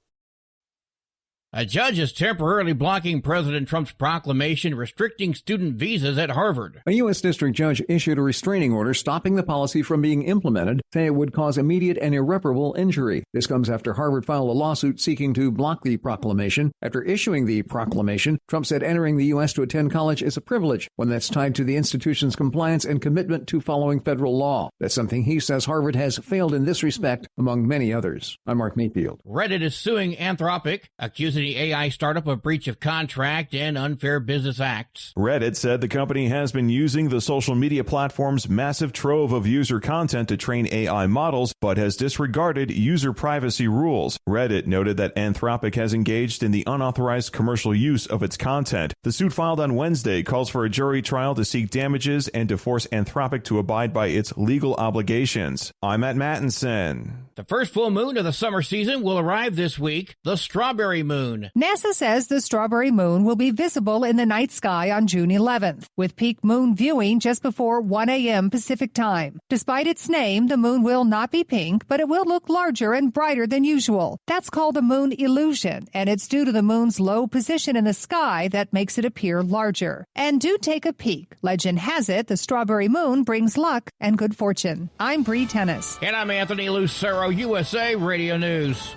A judge is temporarily blocking President Trump's proclamation restricting student visas at Harvard. A U.S. district judge issued a restraining order stopping the policy from being implemented, saying it would cause immediate and irreparable injury. This comes after Harvard filed a lawsuit seeking to block the proclamation. After issuing the proclamation, Trump said entering the U.S. to attend college is a privilege, one that's tied to the institution's compliance and commitment to following federal law. That's something he says Harvard has failed in this respect, among many others. I'm Mark Mayfield. Reddit is suing Anthropic, accusing the AI startup of breach of contract and unfair business acts. Reddit said the company has been using the social media platform's massive trove of user content to train AI models, but has disregarded user privacy rules. Reddit noted that Anthropic has engaged in the unauthorized commercial use of its content. The suit filed on Wednesday calls for a jury trial to seek damages and to force Anthropic to abide by its legal obligations. I'm Matt Mattinson. The first full moon of the summer season will arrive this week, the strawberry moon. NASA says the strawberry moon will be visible in the night sky on June 11th, with peak moon viewing just before 1 a.m. Pacific time. Despite its name, the moon will not be pink, but it will look larger and brighter than usual. That's called a moon illusion, and it's due to the moon's low position in the sky that makes it appear larger. And do take a peek. Legend has it the strawberry moon brings luck and good fortune. I'm Bree Tennis. And I'm Anthony Lucero, USA Radio News.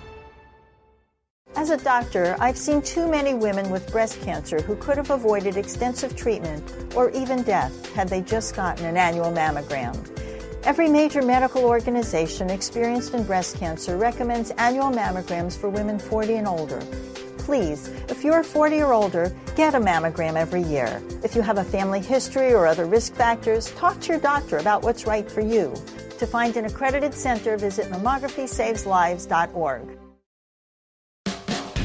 As a doctor, I've seen too many women with breast cancer who could have avoided extensive treatment or even death had they just gotten an annual mammogram. Every major medical organization experienced in breast cancer recommends annual mammograms for women 40 and older. Please, if you're 40 or older, get a mammogram every year. If you have a family history or other risk factors, talk to your doctor about what's right for you. To find an accredited center, visit mammography-saves-lives.org.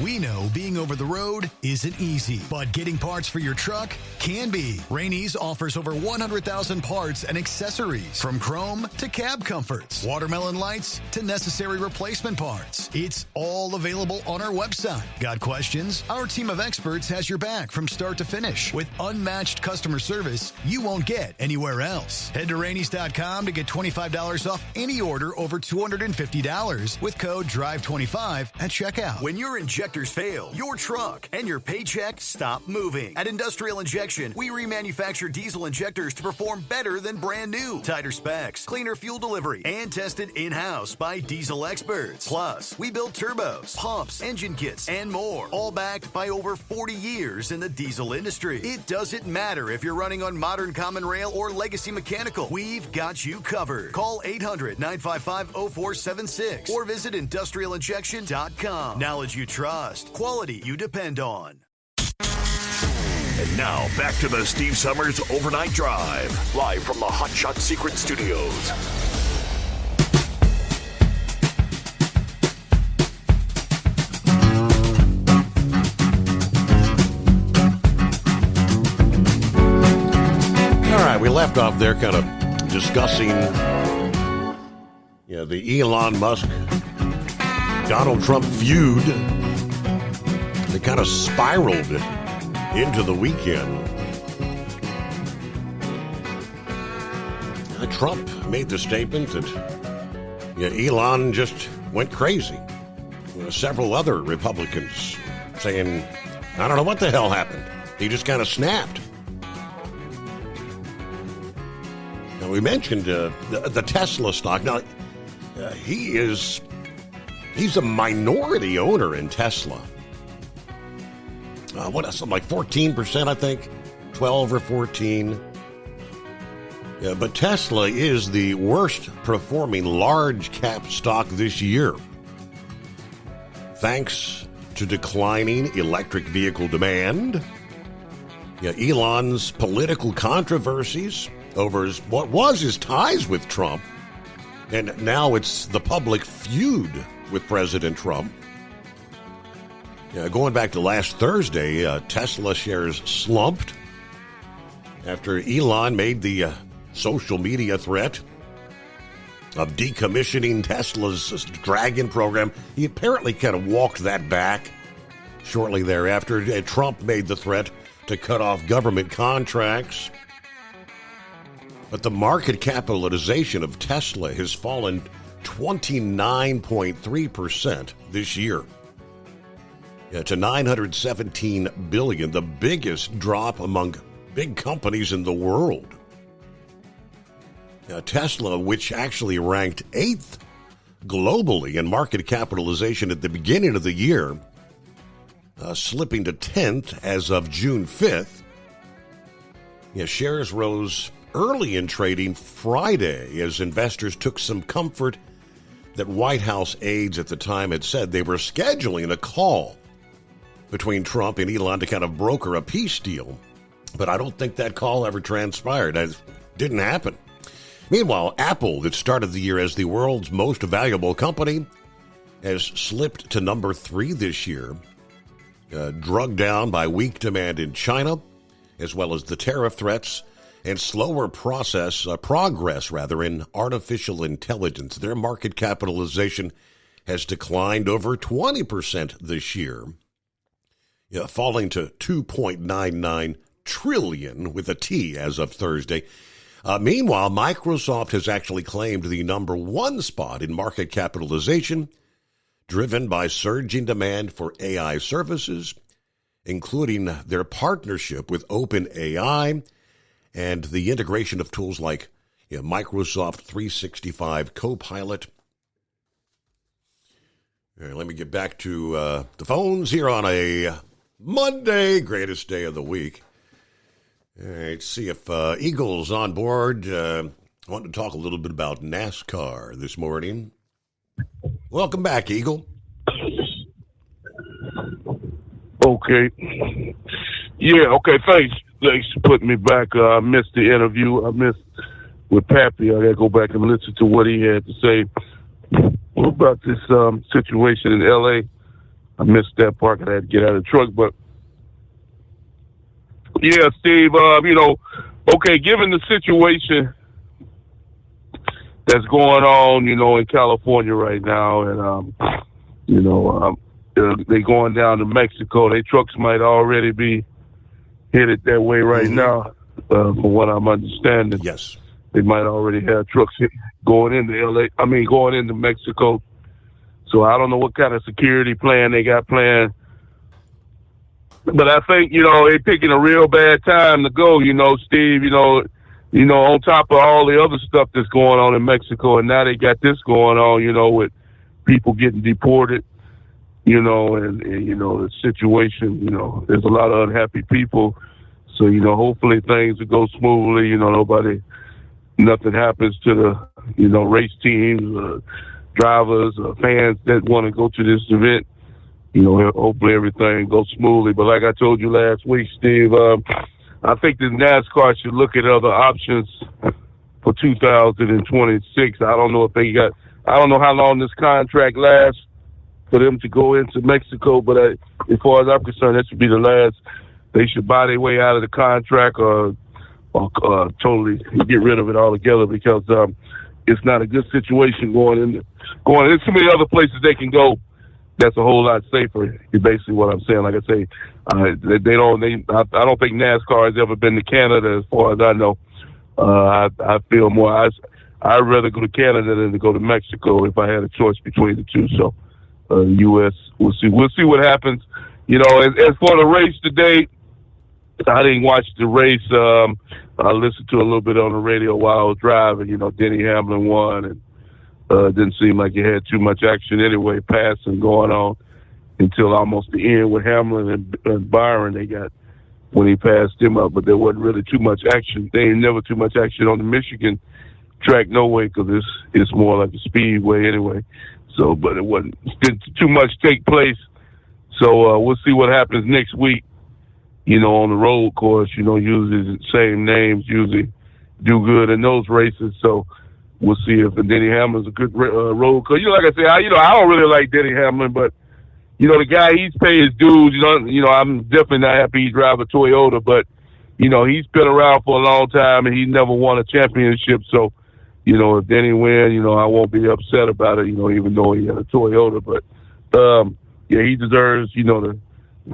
We know being over the road isn't easy, but getting parts for your truck can be. Rainey's offers over 100,000 parts and accessories, from chrome to cab comforts, watermelon lights to necessary replacement parts. It's all available on our website. Got questions? Our team of experts has your back from start to finish with unmatched customer service you won't get anywhere else. Head to Rainey's.com to get $25 off any order over $250 with code DRIVE25 at checkout. When your injectors fail, your truck and your paycheck stop moving. At Industrial Injection, we remanufacture diesel injectors to perform better than brand new. Tighter specs, cleaner fuel delivery, and tested in-house by diesel experts. Plus, we build turbos, pumps, engine kits, and more, all backed by over 40 years in the diesel industry. It doesn't matter if you're running on modern common rail or legacy mechanical. We've got you covered. Call 800-955-0476 or visit industrialinjection.com. Knowledge you trust. Quality you depend on. And now, back to the Steve Summers Overnight Drive, live from the Hot Shot Secret Studios. All right, we left off there kind of discussing the Elon Musk, Donald Trump feud. They kind of spiraled into the weekend. Trump made the statement that Elon just went crazy. Several other Republicans saying, I don't know what the hell happened. He just kind of snapped. Now, we mentioned the Tesla stock. Now, he's a minority owner in Tesla. Something like 14%, I think, 12 or 14. Yeah, but Tesla is the worst performing large cap stock this year, thanks to declining electric vehicle demand. Elon's political controversies over what was his ties with Trump, and now it's the public feud with President Trump. Going back to last Thursday, Tesla shares slumped after Elon made the social media threat of decommissioning Tesla's Dragon program. He apparently kind of walked that back shortly thereafter. Trump made the threat to cut off government contracts. But the market capitalization of Tesla has fallen 29.3% this year. To $917 billion, the biggest drop among big companies in the world. Tesla, which actually ranked 8th globally in market capitalization at the beginning of the year, slipping to 10th as of June 5th. Shares rose early in trading Friday as investors took some comfort that White House aides at the time had said they were scheduling a call between Trump and Elon to kind of broker a peace deal. But I don't think that call ever transpired. It didn't happen. Meanwhile, Apple, that started the year as the world's most valuable company, has slipped to number 3 this year, drugged down by weak demand in China, as well as the tariff threats and slower progress in artificial intelligence. Their market capitalization has declined over 20% this year, falling to $2.99 trillion with a T as of Thursday. Meanwhile, Microsoft has actually claimed the number 1 spot in market capitalization, driven by surging demand for AI services, including their partnership with OpenAI and the integration of tools like Microsoft 365 Copilot. All right, let me get back to the phones here on a Monday, greatest day of the week. All right, see if Eagle's on board. I want to talk a little bit about NASCAR this morning. Welcome back, Eagle. Okay. Yeah, okay, thanks. Thanks for putting me back. I missed the interview. I missed with Pappy. I got to go back and listen to what he had to say about this situation in L.A. I missed that part 'cause I had to get out of the truck. But yeah, Steve, okay, given the situation that's going on, in California right now, and they going down to Mexico. Their trucks might already be headed that way right now, from what I'm understanding. Yes. They might already have trucks going into Mexico. So I don't know what kind of security plan they got planned. But I think, they're picking a real bad time to go, Steve, on top of all the other stuff that's going on in Mexico. And now they got this going on, with people getting deported, and the situation, there's a lot of unhappy people. So, hopefully things will go smoothly, nothing happens to the, race teams, drivers, fans that want to go to this event. Hopefully everything goes smoothly. But like I told you last week, Steve, I think the NASCAR should look at other options for 2026. I don't know how long this contract lasts for them to go into Mexico, but as far as I'm concerned, that should be the last. They should buy their way out of the contract or totally get rid of it altogether, because it's not a good situation going. There's so many other places they can go that's a whole lot safer, is basically what I'm saying. Like I say, I don't think NASCAR has ever been to Canada, as far as I know. I feel more, I'd rather go to Canada than to go to Mexico if I had a choice between the two. So, U.S., we'll see what happens. As for the race today, I didn't watch the race. I listened to a little bit on the radio while I was driving. Denny Hamlin won, and didn't seem like he had too much action anyway, passing going on until almost the end with Hamlin and Byron. They got when he passed him up, but there wasn't really too much action. There ain't never too much action on the Michigan track, no way, because it's more like a speedway anyway. So, but didn't too much take place. So we'll see what happens next week. On the road course, usually the same names usually do good in those races. So we'll see if Denny Hamlin's a good road course. Like I say, I don't really like Denny Hamlin, but the guy, he's paid his dues. I'm definitely not happy he drives a Toyota, but he's been around for a long time and he never won a championship. So if Denny wins, I won't be upset about it. Even though he had a Toyota, but he deserves to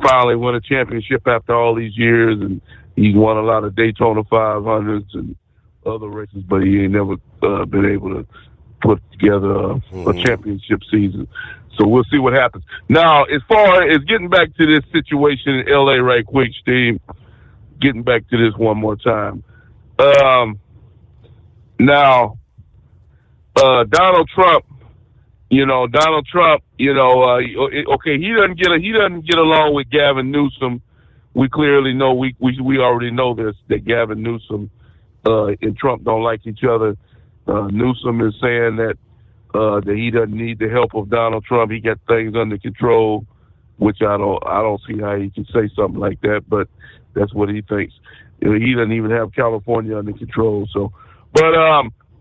finally win a championship after all these years, and he's won a lot of Daytona 500s and other races, but he ain't never been able to put together a championship season. So we'll see what happens. Now, as far as getting back to this situation in L.A. right quick, Steve, getting back to this one more time. Now, Donald Trump, okay, he doesn't get along with Gavin Newsom. We clearly know, we already know this, that Gavin Newsom and Trump don't like each other. Newsom is saying that he doesn't need the help of Donald Trump. He got things under control, which I don't see how he can say something like that, but that's what he thinks. He doesn't even have California under control. So, but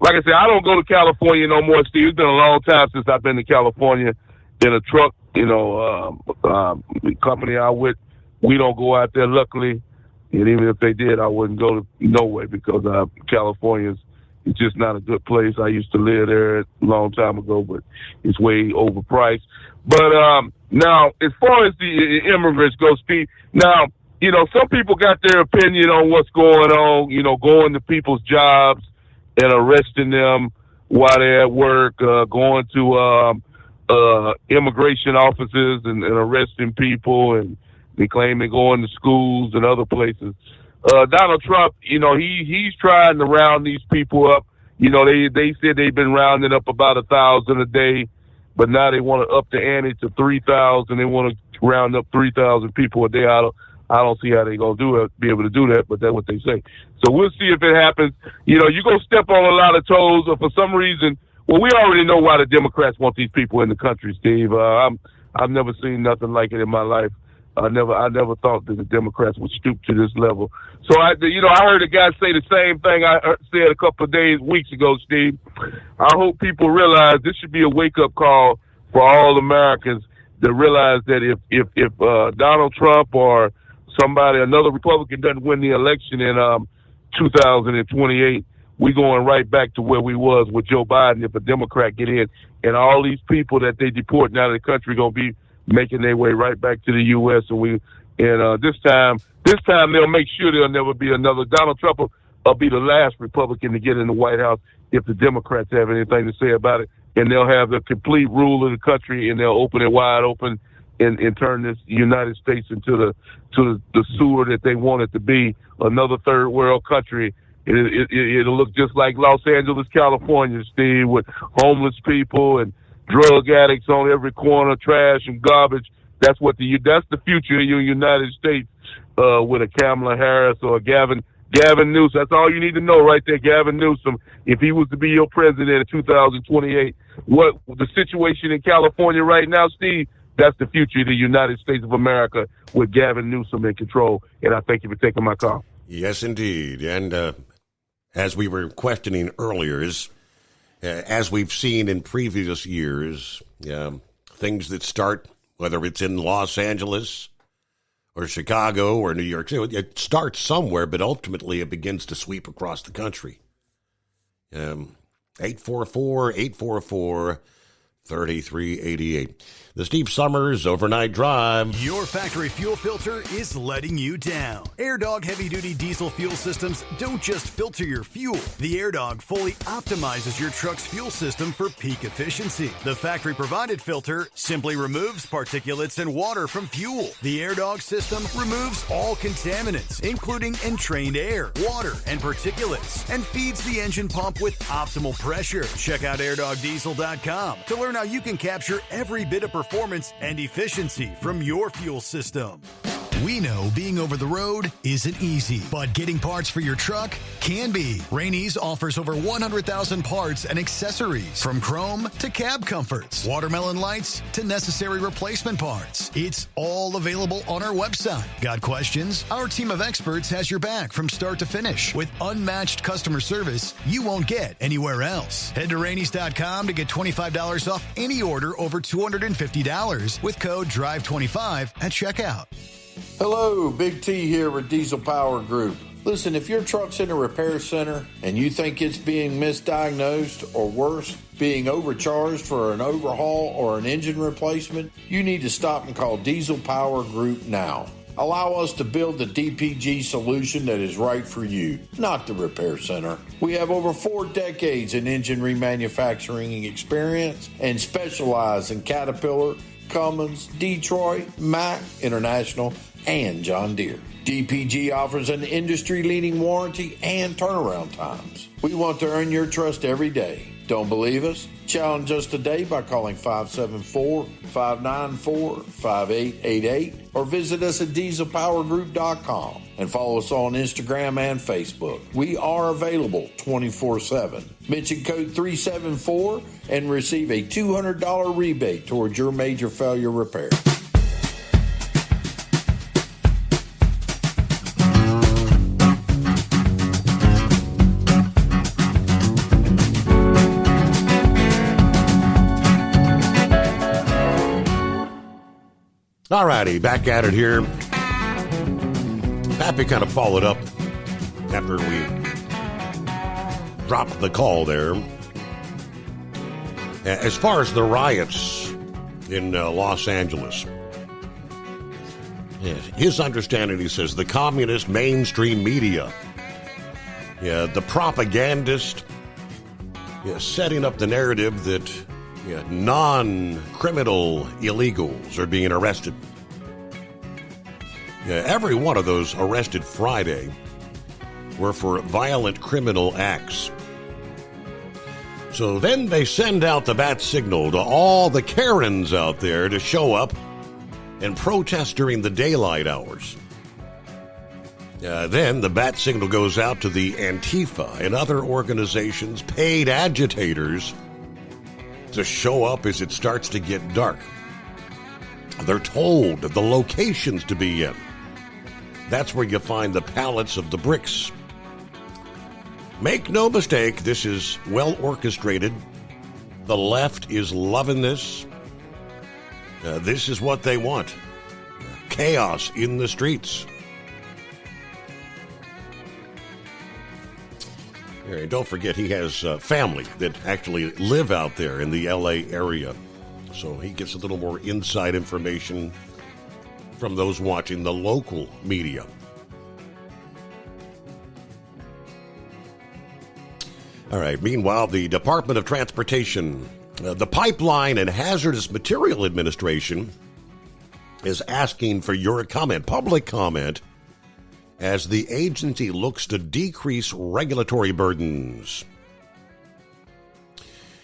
like I said, I don't go to California no more, Steve. It's been a long time since I've been to California in a truck. The company I'm with, we don't go out there, luckily. And even if they did, I wouldn't go to nowhere, because California's it's just not a good place. I used to live there a long time ago, but it's way overpriced. But now, as far as the immigrants go, Steve, now, some people got their opinion on what's going on, going to people's jobs and arresting them while they're at work, going to immigration offices and arresting people, and they claim they're going to schools and other places. Donald Trump, he's trying to round these people up. They said they've been rounding up about 1,000 a day, but now they want to up the ante to 3,000. They want to round up 3,000 people a day. I don't see how they're going to be able to do that, but that's what they say. So we'll see if it happens. You're going to step on a lot of toes, or for some reason, well, we already know why the Democrats want these people in the country, Steve. I've never seen nothing like it in my life. I never thought that the Democrats would stoop to this level. So I heard a guy say the same thing I said a couple of weeks ago, Steve. I hope people realize this should be a wake-up call for all Americans, that realize that if Donald Trump or another Republican doesn't win the election in 2028, we going right back to where we was with Joe Biden if a Democrat get in. And all these people that they deport out of the country going to be making their way right back to the U.S. And this time they'll make sure there'll never be another. Donald Trump will be the last Republican to get in the White House if the Democrats have anything to say about it. And they'll have the complete rule of the country, and they'll open it wide open and turn this United States into the sewer that they want it to be, another third world country. It'll look just like Los Angeles, California, Steve, with homeless people and drug addicts on every corner, trash and garbage. That's the future of your United States with a Kamala Harris or a Gavin Newsom. That's all you need to know right there, Gavin Newsom. If he was to be your president in 2028, what the situation in California right now, Steve, that's the future of the United States of America with Gavin Newsom in control. And I thank you for taking my call. Yes, indeed. And as we were questioning earlier, as we've seen in previous years, things that start, whether it's in Los Angeles or Chicago or New York City, it starts somewhere, but ultimately it begins to sweep across the country. 844-3388. The Steve Summers Overnight Drive. Your factory fuel filter is letting you down. AirDog heavy-duty diesel fuel systems don't just filter your fuel. The AirDog fully optimizes your truck's fuel system for peak efficiency. The factory-provided filter simply removes particulates and water from fuel. The AirDog system removes all contaminants, including entrained air, water, and particulates, and feeds the engine pump with optimal pressure. Check out airdogdiesel.com to learn how you can capture every bit of performance and efficiency from your fuel system. We know being over the road isn't easy, but getting parts for your truck can be. Rainey's offers over 100,000 parts and accessories, from chrome to cab comforts, watermelon lights to necessary replacement parts. It's all available on our website. Got questions? Our team of experts has your back from start to finish with unmatched customer service you won't get anywhere else. Head to Rainey's.com to get $25 off any order over $250 with code DRIVE25 at checkout. Hello, Big T here with Diesel Power Group. Listen, if your truck's in a repair center and you think it's being misdiagnosed or worse, being overcharged for an overhaul or an engine replacement, you need to stop and call Diesel Power Group now. Allow us to build the DPG solution that is right for you, not the repair center. We have over 4 decades in engine remanufacturing experience and specialize in Caterpillar, Cummins, Detroit, Mack, International, and John Deere. DPG offers an industry-leading warranty and turnaround times. We want to earn your trust every day. Don't believe us? Challenge us today by calling 574-594-5888 or visit us at dieselpowergroup.com and follow us on Instagram and Facebook. We are available 24/7. Mention code 374 and receive a $200 rebate towards your major failure repair. All righty, back at it here. Pappy kind of followed up after we dropped the call there. As far as the riots in Los Angeles, his understanding, he says, the communist mainstream media, the propagandist, setting up the narrative that non-criminal illegals are being arrested. Every one of those arrested Friday were for violent criminal acts. So then they send out the bat signal to all the Karens out there to show up and protest during the daylight hours. Then the bat signal goes out to the Antifa and other organizations, paid agitators, to show up as it starts to get dark. They're told the locations to be in. That's where you find the pallets of the bricks. Make no mistake, this is well orchestrated. The left is loving this. This is what they want. Chaos in the streets. And don't forget, he has family that actually live out there in the L.A. area. So he gets a little more inside information from those watching the local media. All right. Meanwhile, the Department of Transportation, the Pipeline and Hazardous Material Administration, is asking for your comment, public comment, as the agency looks to decrease regulatory burdens.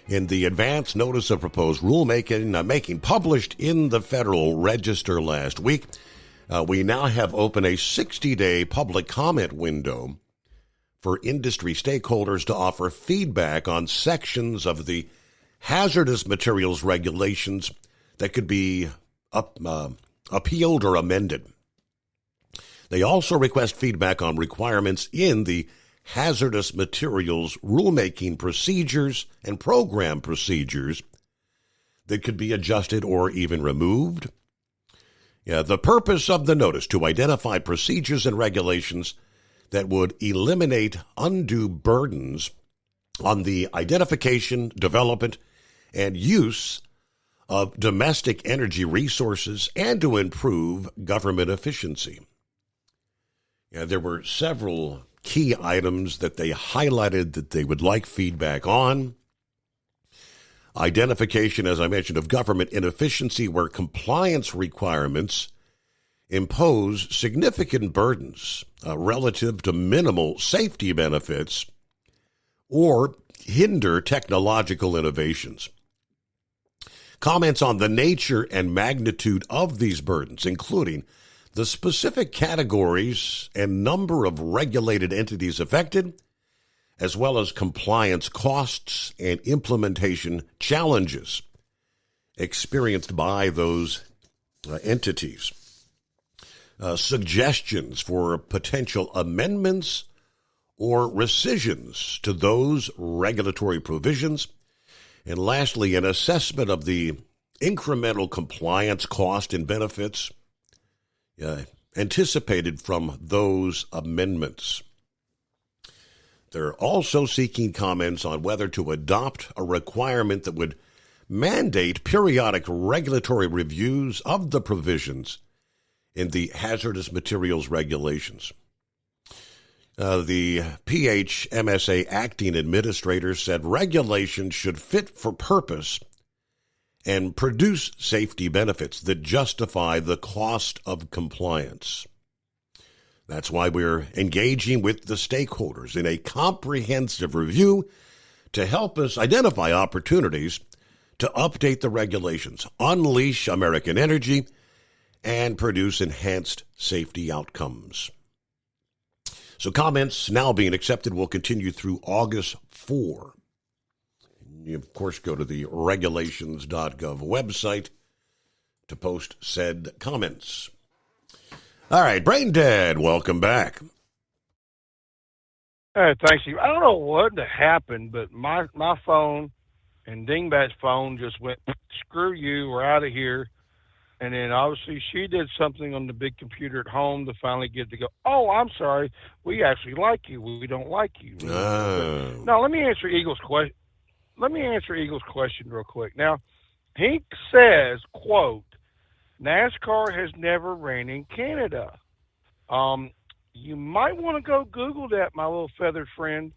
In the advance notice of proposed rulemaking published in the Federal Register last week, we now have open a 60-day public comment window for industry stakeholders to offer feedback on sections of the hazardous materials regulations that could be appealed or amended. They also request feedback on requirements in the hazardous materials rulemaking procedures and program procedures that could be adjusted or even removed. The purpose of the notice to identify procedures and regulations that would eliminate undue burdens on the identification, development, and use of domestic energy resources and to improve government efficiency. There were several key items that they highlighted that they would like feedback on. Identification, as I mentioned, of government inefficiency where compliance requirements impose significant burdens relative to minimal safety benefits or hinder technological innovations. Comments on the nature and magnitude of these burdens, including the specific categories and number of regulated entities affected, as well as compliance costs and implementation challenges experienced by those entities. Suggestions for potential amendments or rescissions to those regulatory provisions. And lastly, an assessment of the incremental compliance cost and benefits anticipated from those amendments. They're also seeking comments on whether to adopt a requirement that would mandate periodic regulatory reviews of the provisions in the hazardous materials regulations. The PHMSA acting administrator said regulations should fit for purpose and produce safety benefits that justify the cost of compliance. That's why we're engaging with the stakeholders in a comprehensive review to help us identify opportunities to update the regulations, unleash American energy, and produce enhanced safety outcomes. So comments now being accepted will continue through August 4. You, of course, go to the regulations.gov website to post said comments. All right, Brain Dead, welcome back. Thanks, Steve. I don't know what happened, but my phone and Dingbat's phone just went, screw you, we're out of here. And then obviously she did something on the big computer at home to finally get to go, oh, I'm sorry, we actually like you. We don't like you. Now, let me answer Eagle's question. Real quick. Now, he says, quote, NASCAR has never ran in Canada. You might want to go Google that, my little feathered friend,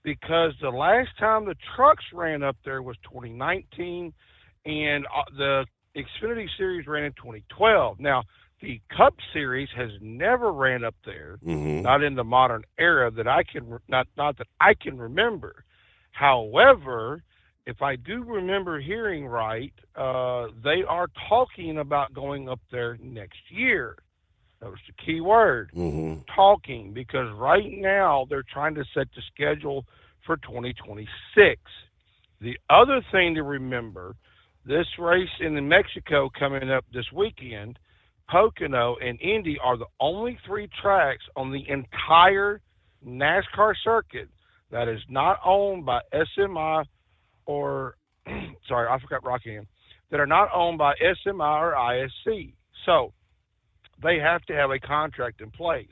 because the last time the trucks ran up there was 2019, and the Xfinity Series ran in 2012. Now, the Cup Series has never ran up there, not in the modern era that I can not that I can remember. However, if I do remember hearing right, they are talking about going up there next year. That was the key word, talking, because right now they're trying to set the schedule for 2026. The other thing to remember, this race in Mexico coming up this weekend, Pocono and Indy are the only three tracks on the entire NASCAR circuit that is not owned by SMI or, sorry, I forgot Rockingham, that are not owned by SMI or ISC. So they have to have a contract in place.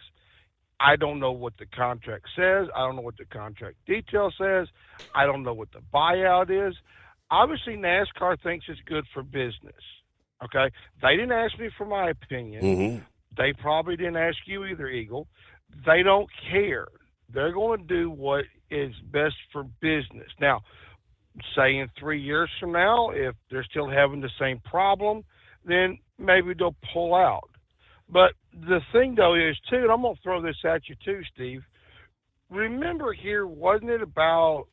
I don't know what the contract says. I don't know what the contract detail says. I don't know what the buyout is. Obviously, NASCAR thinks it's good for business. Okay? They didn't ask me for my opinion. Mm-hmm. They probably didn't ask you either, Eagle. They don't care. They're going to do what is best for business. Now, say in 3 years from now, if they're still having the same problem, then maybe they'll pull out. But the thing, though, is, too, and I'm going to throw this at you, too, Steve. Remember here, wasn't it about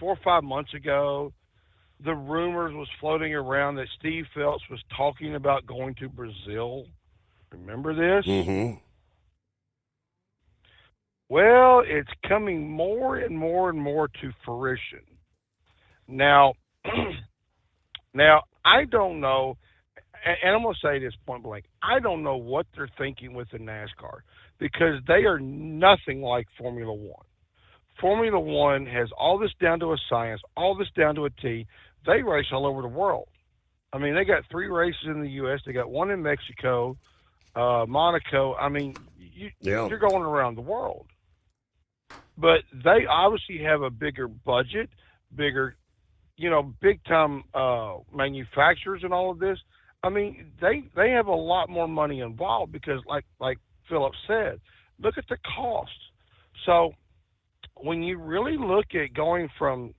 4 or 5 months ago, the rumors was floating around that Steve Phelps was talking about going to Brazil? Remember this? Mm-hmm. Well, it's coming more and more and more to fruition. Now, I don't know, and I'm going to say this point blank, I don't know what they're thinking with the NASCAR, because they are nothing like Formula One. Formula One has all this down to a science, all this down to a T. They race all over the world. I mean, they got 3 races in the U.S. They got 1 in Mexico, Monaco. I mean, you're going around the world. But they obviously have a bigger budget, bigger, big-time manufacturers and all of this. I mean, they have a lot more money involved because, like Philip said, look at the cost. So when you really look at going from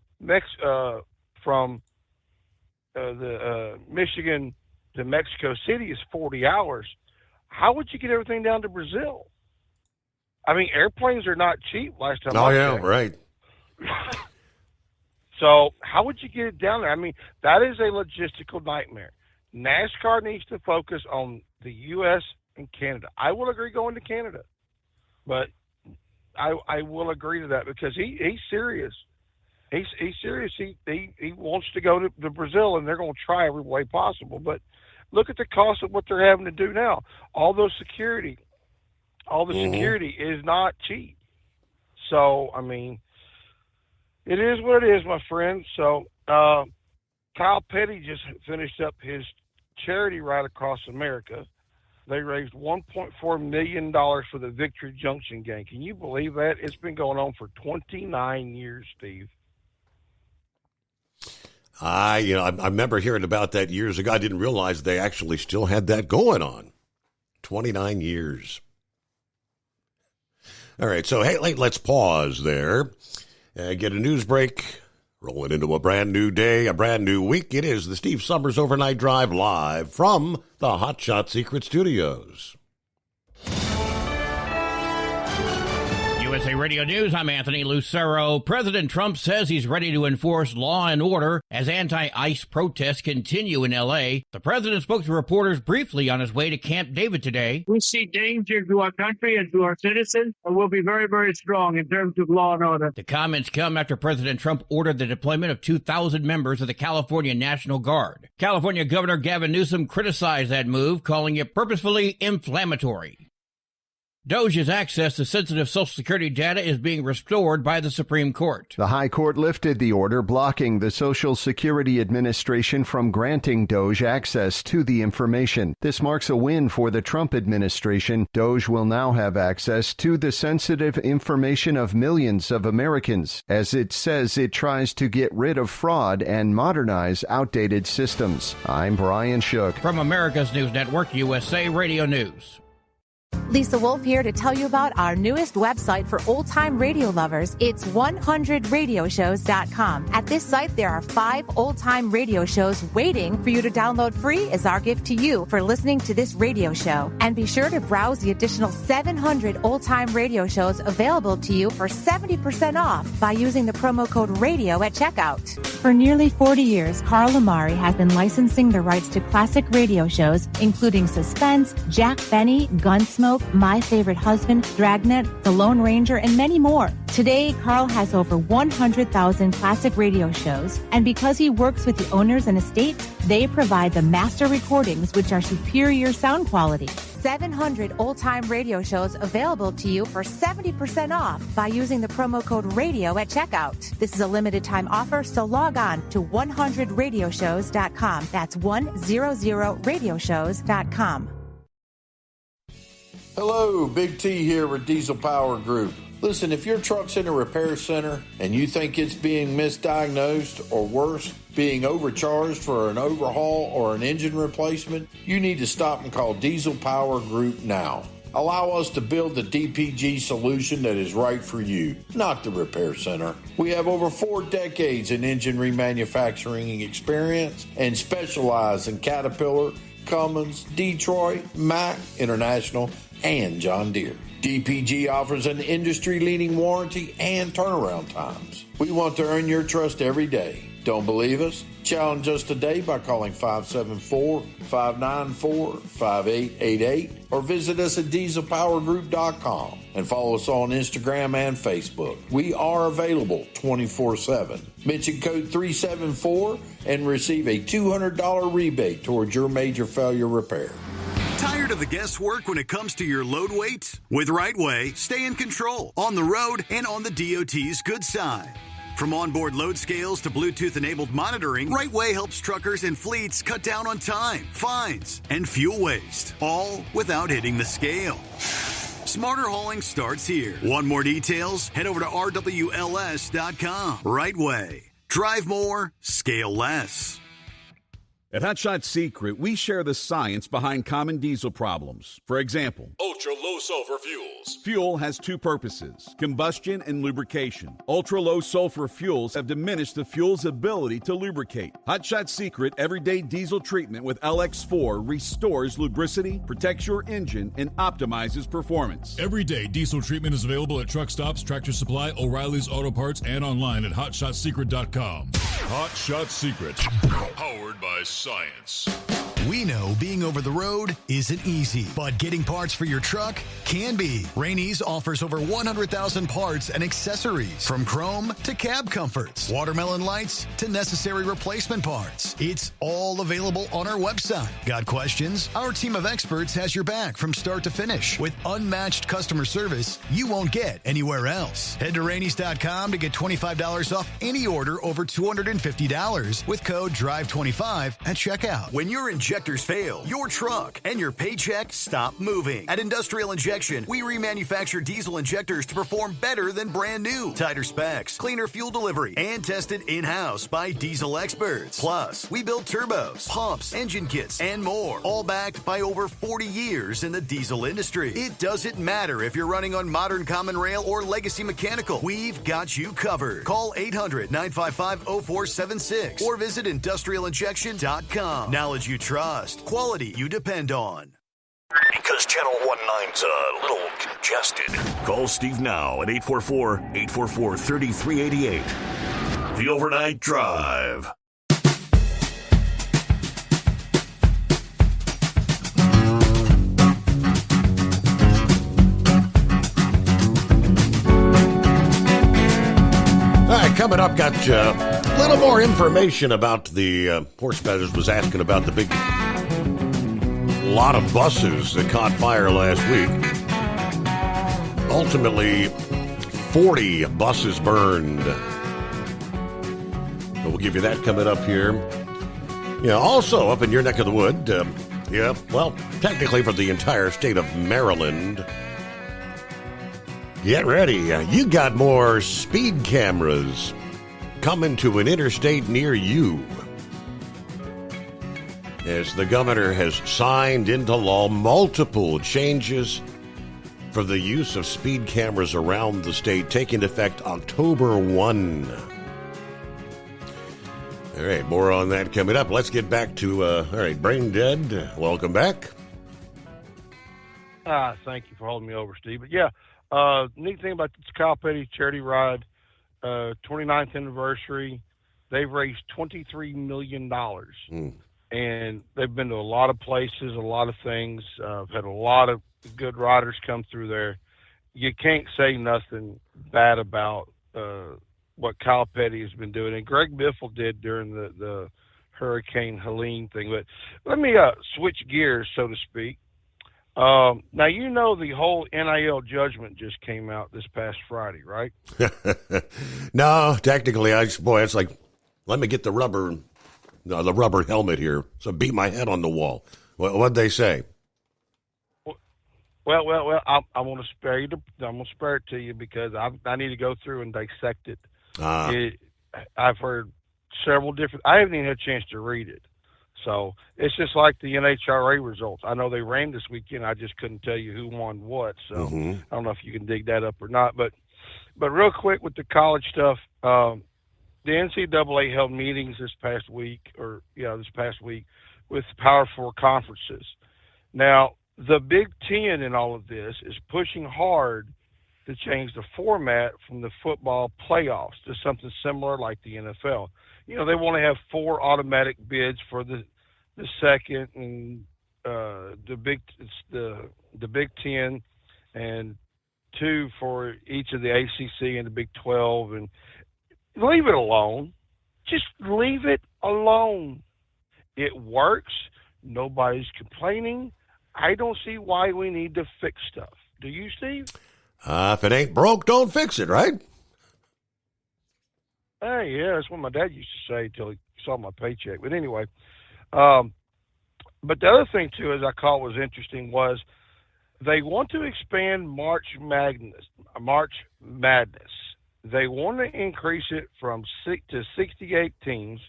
Michigan to Mexico City is 40 hours, how would you get everything down to Brazil? I mean, airplanes are not cheap last time I checked. Right. So how would you get it down there? I mean, that is a logistical nightmare. NASCAR needs to focus on the U.S. and Canada. I will agree going to Canada, but I will agree to that because he's serious. He's serious. He wants to go to Brazil, and they're going to try every way possible. But look at the cost of what they're having to do now. All the security is not cheap. So, I mean, it is what it is, my friend. So, Kyle Petty just finished up his charity ride across America. They raised $1.4 million for the Victory Junction gang. Can you believe that? It's been going on for 29 years, Steve. I remember hearing about that years ago. I didn't realize they actually still had that going on. 29 years. All right, so hey, let's pause there and get a news break. Rolling into a brand new day, a brand new week. It is the Steve Summers Overnight Drive live from the Hot Shot Secret Studios. USA Radio News, I'm Anthony Lucero. President Trump says he's ready to enforce law and order as anti-ICE protests continue in L.A. The president spoke to reporters briefly on his way to Camp David today. We see danger to our country and to our citizens, and we'll be very, very strong in terms of law and order. The comments come after President Trump ordered the deployment of 2,000 members of the California National Guard. California Governor Gavin Newsom criticized that move, calling it purposefully inflammatory. Doge's access to sensitive Social Security data is being restored by the Supreme Court. The High Court lifted the order blocking the Social Security Administration from granting Doge access to the information. This marks a win for the Trump administration. Doge will now have access to the sensitive information of millions of Americans, as it says it tries to get rid of fraud and modernize outdated systems. I'm Brian Shook. From America's News Network, USA Radio News. Lisa Wolf here to tell you about our newest website for old-time radio lovers. It's 100radioshows.com. At this site, there are 5 old-time radio shows waiting for you to download free as our gift to you for listening to this radio show. And be sure to browse the additional 700 old-time radio shows available to you for 70% off by using the promo code RADIO at checkout. For nearly 40 years, Carl Amari has been licensing the rights to classic radio shows, including Suspense, Jack Benny, Gunsmoke, Roanoke, My Favorite Husband, Dragnet, The Lone Ranger, and many more. Today, Carl has over 100,000 classic radio shows, and because he works with the owners and estates, they provide the master recordings, which are superior sound quality. 700 old-time radio shows available to you for 70% off by using the promo code RADIO at checkout. This is a limited-time offer, so log on to 100radioshows.com. That's 100radioshows.com. Hello, Big T here with Diesel Power Group. Listen, if your truck's in a repair center and you think it's being misdiagnosed or worse, being overcharged for an overhaul or an engine replacement, you need to stop and call Diesel Power Group now. Allow us to build the DPG solution that is right for you, not the repair center. We have over 4 decades in engine remanufacturing experience and specialize in Caterpillar, Cummins, Detroit, Mack, International, and John Deere. DPG offers an industry-leading warranty and turnaround times. We want to earn your trust every day. Don't believe us? Challenge us today by calling 574-594-5888 or visit us at dieselpowergroup.com and follow us on Instagram and Facebook. We are available 24/7. Mention code 374 and receive a $200 rebate towards your major failure repair. Tired of the guesswork when it comes to your load weight? With RightWay, stay in control on the road and on the DOT's good side. From onboard load scales to Bluetooth-enabled monitoring, RightWay helps truckers and fleets cut down on time, fines, and fuel waste, all without hitting the scale. Smarter hauling starts here. Want more details? Head over to rwls.com. RightWay. Drive more, scale less. At Hot Shot Secret, we share the science behind common diesel problems. For example, ultra-low sulfur fuels. Fuel has 2 purposes, combustion and lubrication. Ultra-low sulfur fuels have diminished the fuel's ability to lubricate. Hot Shot Secret Everyday Diesel Treatment with LX4 restores lubricity, protects your engine, and optimizes performance. Everyday Diesel Treatment is available at truck stops, Tractor Supply, O'Reilly's Auto Parts, and online at HotShotSecret.com. Hot Shot Secret, powered by science. We know being over the road isn't easy, but getting parts for your truck can be. Rainey's offers over 100,000 parts and accessories, from chrome to cab comforts, watermelon lights to necessary replacement parts. It's all available on our website. Got questions? Our team of experts has your back from start to finish with unmatched customer service you won't get anywhere else. Head to Rainey's.com to get $25 off any order over $250 with code DRIVE25 at checkout. When your injectors fail, your truck and your paycheck stop moving. At Industrial Injection, we remanufacture diesel injectors to perform better than brand new. Tighter specs, cleaner fuel delivery, and tested in-house by diesel experts. Plus, we build turbos, pumps, engine kits, and more, all backed by over 40 years in the diesel industry. It doesn't matter if you're running on modern common rail or legacy mechanical. We've got you covered. Call 800-955-0476 or visit industrialinjection.com. Knowledge you trust, quality you depend on. Because Channel 19's a little congested. Call Steve now at 844-844-3388. The Overnight Drive. All right, coming up, got a little more information about the Horse Meadows was asking about the big lot of buses that caught fire last week. Ultimately, 40 buses burned. So we'll give you that coming up here. Yeah, also up in your neck of the wood, technically for the entire state of Maryland. Get ready. You got more speed cameras coming to an interstate near you. As the governor has signed into law multiple changes for the use of speed cameras around the state, taking effect October 1. All right, more on that coming up. Let's get back to, Brain Dead. Welcome back. Thank you for holding me over, Steve. But yeah, neat thing about this Kyle Petty charity ride, 29th anniversary, they've raised $23 million. And they've been to a lot of places, a lot of things. Had a lot of good writers come through there. You can't say nothing bad about what Kyle Petty has been doing, and Greg Biffle did during the Hurricane Helene thing. But let me switch gears, so to speak. Now, you know the whole NIL judgment just came out this past Friday, right? No, technically, it's like, let me get the rubber helmet here, so beat my head on the wall. What'd they say? Well, I'm going to spare you. I'm going to spare it to you because I need to go through and dissect it. I've heard several different. I haven't even had a chance to read it, so it's just like the NHRA results. I know they ran this weekend. I just couldn't tell you who won what. So I don't know if you can dig that up or not. But real quick with the college stuff, the NCAA held meetings this past week with Power 4 conferences. Now, the Big Ten in all of this is pushing hard to change the format from the football playoffs to something similar like the NFL. You know, they want to have 4 automatic bids for the second and the Big Ten, and 2 for each of the ACC and the Big 12. And leave it alone. Just leave it alone. It works. Nobody's complaining. I don't see why we need to fix stuff. Do you, Steve? If it ain't broke, don't fix it, right? Hey, yeah, that's what my dad used to say till he saw my paycheck. But anyway, but the other thing, too, as I call was interesting, was they want to expand March Madness. They want to increase it from 68 teams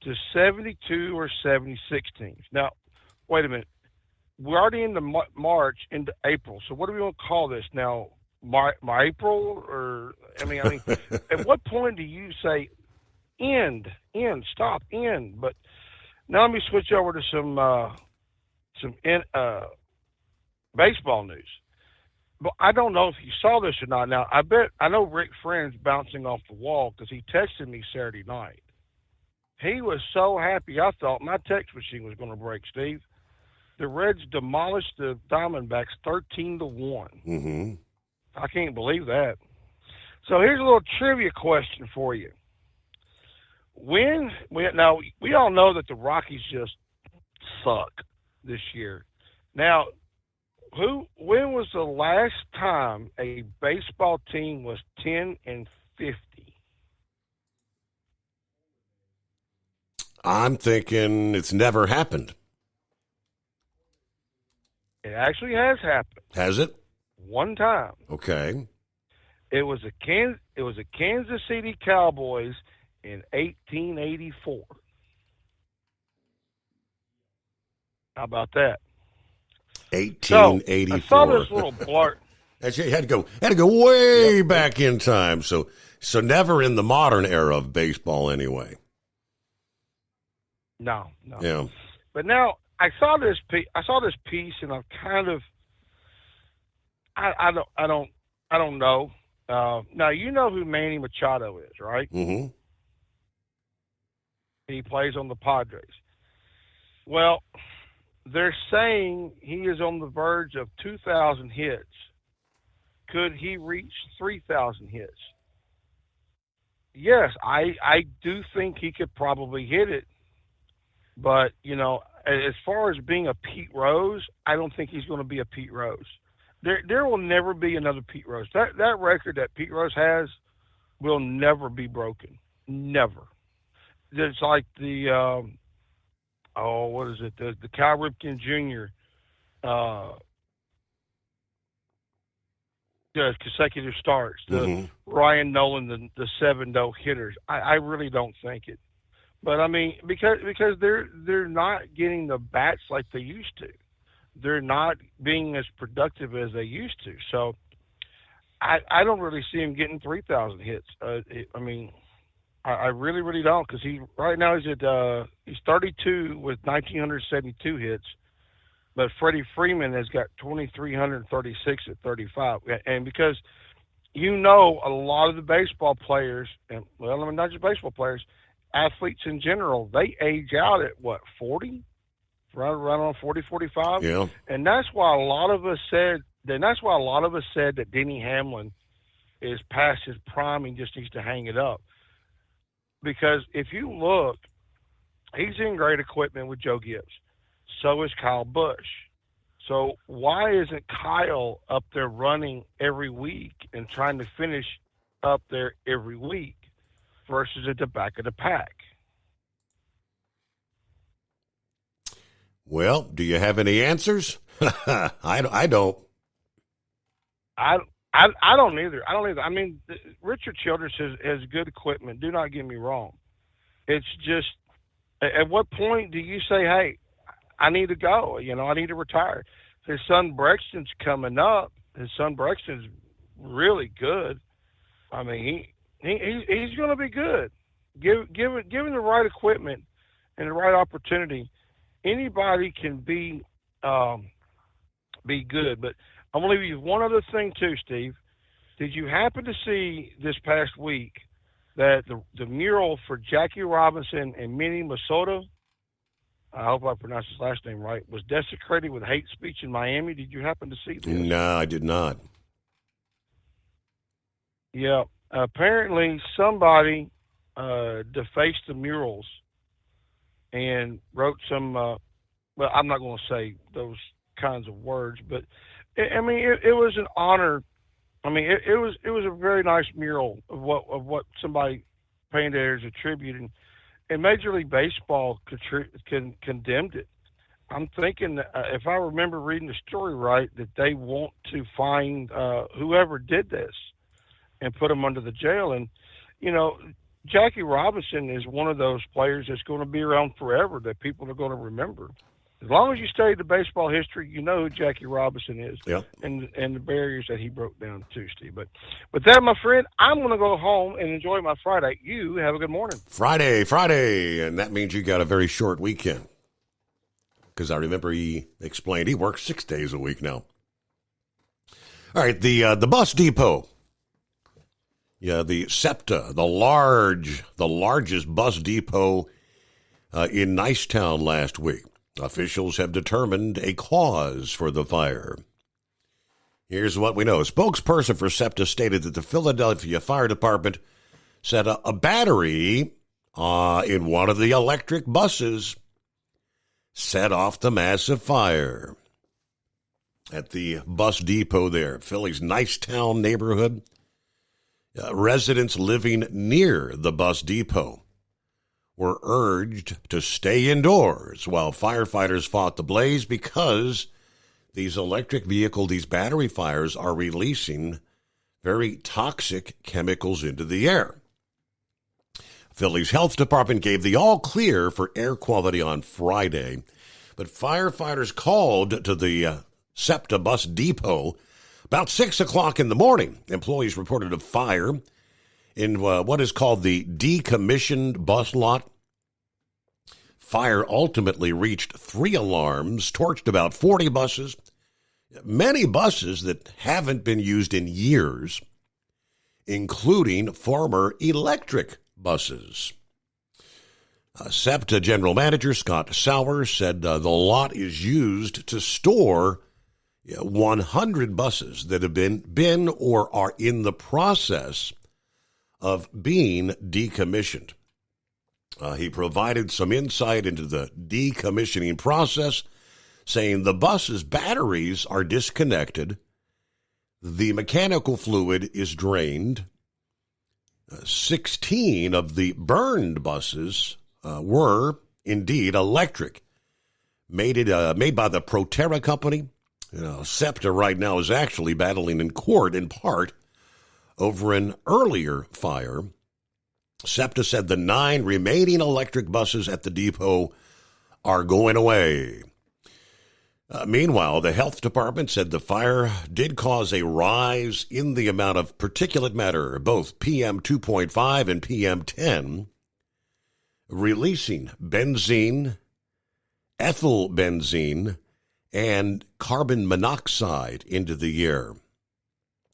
to 72 or 76 teams. Now, wait a minute. We're already into March, into April. So what do we want to call this now? My April? Or I mean, at what point do you say end, stop, end? But now let me switch over to some baseball news. But I don't know if you saw this or not. Now, I know Rick Friend's bouncing off the wall because he texted me Saturday night. He was so happy. I thought my text machine was going to break, Steve. The Reds demolished the Diamondbacks 13-1. Mm-hmm. I can't believe that. So here's a little trivia question for you. We all know that the Rockies just suck this year. Now, when was the last time a baseball team was 10-50? I'm thinking it's never happened. It actually has happened. Has it? One time. Okay. It was a Kansas City Cowboys in 1884. How about that? 1884. So, I saw this little blurt. Actually, had to go way back in time. So never in the modern era of baseball, anyway. No. Yeah. But now I saw this piece, and I'm kind of I don't know. Now you know who Manny Machado is, right? Mm-hmm. He plays on the Padres. Well, they're saying he is on the verge of 2,000 hits. Could he reach 3,000 hits? Yes, I do think he could probably hit it. But, you know, as far as being a Pete Rose, I don't think he's going to be a Pete Rose. There will never be another Pete Rose. That record that Pete Rose has will never be broken. Never. It's like the what is it? The Cal Ripken Jr. Consecutive starts. The Ryan Nolan, the 7-0 hitters. I really don't think it. But I mean, because they're not getting the bats like they used to. They're not being as productive as they used to. So I don't really see him getting 3,000 hits. I mean, I really, really don't, because right now he's 32 with 1,972 hits, but Freddie Freeman has got 2,336 at 35. And because you know a lot of the baseball players, and well, I mean not just baseball players, athletes in general, they age out at what, 40, right on 40, 45. Yeah. And that's why a lot of us said that Denny Hamlin is past his prime and just needs to hang it up. Because if you look, he's in great equipment with Joe Gibbs. So is Kyle Busch. So why isn't Kyle up there running every week and trying to finish up there every week versus at the back of the pack? Well, do you have any answers? I don't. I don't either. I mean, Richard Childress has good equipment. Do not get me wrong. It's just, at what point do you say, hey, I need to go, I need to retire? His son Brexton's coming up. His son Brexton's really good. I mean, he's going to be good. Given the right equipment and the right opportunity, anybody can be good. But I'm going to leave you one other thing too, Steve. Did you happen to see this past week that the mural for Jackie Robinson and Minnie Masoto, I hope I pronounced his last name right, was desecrated with hate speech in Miami? Did you happen to see this? No, I did not. Yeah. Apparently somebody defaced the murals and wrote some, well, I'm not going to say those kinds of words, but I mean, it was an honor. I mean, it was a very nice mural of what somebody painted as a tribute, and Major League Baseball condemned it. I'm thinking, if I remember reading the story right, that they want to find whoever did this and put them under the jail. And Jackie Robinson is one of those players that's going to be around forever that people are going to remember. As long as you study the baseball history, you know who Jackie Robinson is, and the barriers that he broke down too, Steve. But with that, my friend, I'm going to go home and enjoy my Friday. You have a good morning. Friday, and that means you got a very short weekend. Because I remember he explained he works 6 days a week now. All right, the bus depot. Yeah, the SEPTA, the largest bus depot in Nicetown last week. Officials have determined a cause for the fire. Here's what we know. A spokesperson for SEPTA stated that the Philadelphia Fire Department said a battery in one of the electric buses set off the massive fire at the bus depot there, Philly's Nicetown neighborhood. Residents living near the bus depot were urged to stay indoors while firefighters fought the blaze because these electric vehicle, these battery fires are releasing very toxic chemicals into the air. Philly's health department gave the all clear for air quality on Friday, but firefighters called to the SEPTA bus depot about 6 o'clock in the morning. Employees reported a fire in what is called the decommissioned bus lot. Fire ultimately reached 3 alarms, torched about 40 buses, many buses that haven't been used in years, including former electric buses. SEPTA General Manager Scott Sauer said the lot is used to store 100 buses that have been or are in the process of being decommissioned. He provided some insight into the decommissioning process, saying the bus's batteries are disconnected, the mechanical fluid is drained. 16 of the burned buses were indeed electric, made by the Proterra company. SEPTA right now is actually battling in court in part over an earlier fire. SEPTA said the 9 remaining electric buses at the depot are going away. Meanwhile, the health department said the fire did cause a rise in the amount of particulate matter, both PM2.5 and PM10, releasing benzene, ethylbenzene, and carbon monoxide into the air.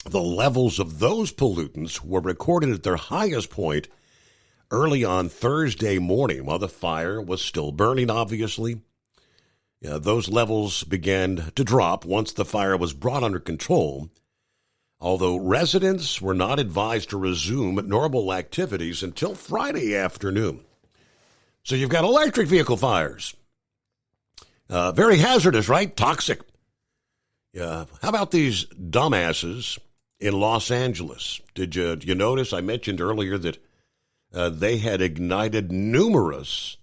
The levels of those pollutants were recorded at their highest point early on Thursday morning while the fire was still burning, obviously. Those levels began to drop once the fire was brought under control, although residents were not advised to resume normal activities until Friday afternoon. So you've got electric vehicle fires. Very hazardous, right? Toxic. How about these dumbasses in Los Angeles? Did you notice I mentioned earlier that they had ignited numerous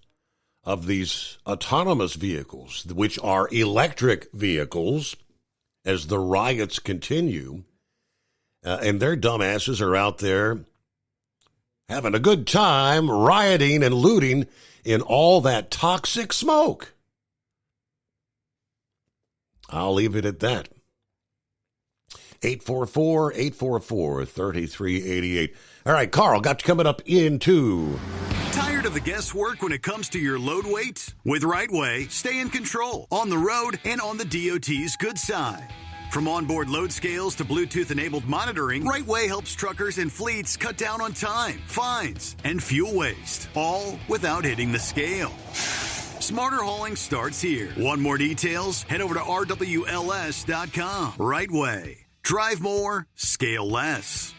of these autonomous vehicles, which are electric vehicles, as the riots continue. And their dumbasses are out there having a good time, rioting and looting in all that toxic smoke. I'll leave it at that. 844-844-3388. All right, Carl, got you coming up in 2. Tired of the guesswork when it comes to your load weight? With RightWay, stay in control on the road and on the DOT's good side. From onboard load scales to Bluetooth-enabled monitoring, RightWay helps truckers and fleets cut down on time, fines, and fuel waste, all without hitting the scale. Smarter hauling starts here. Want more details? Head over to RWLS.com. RightWay. Drive more, scale less.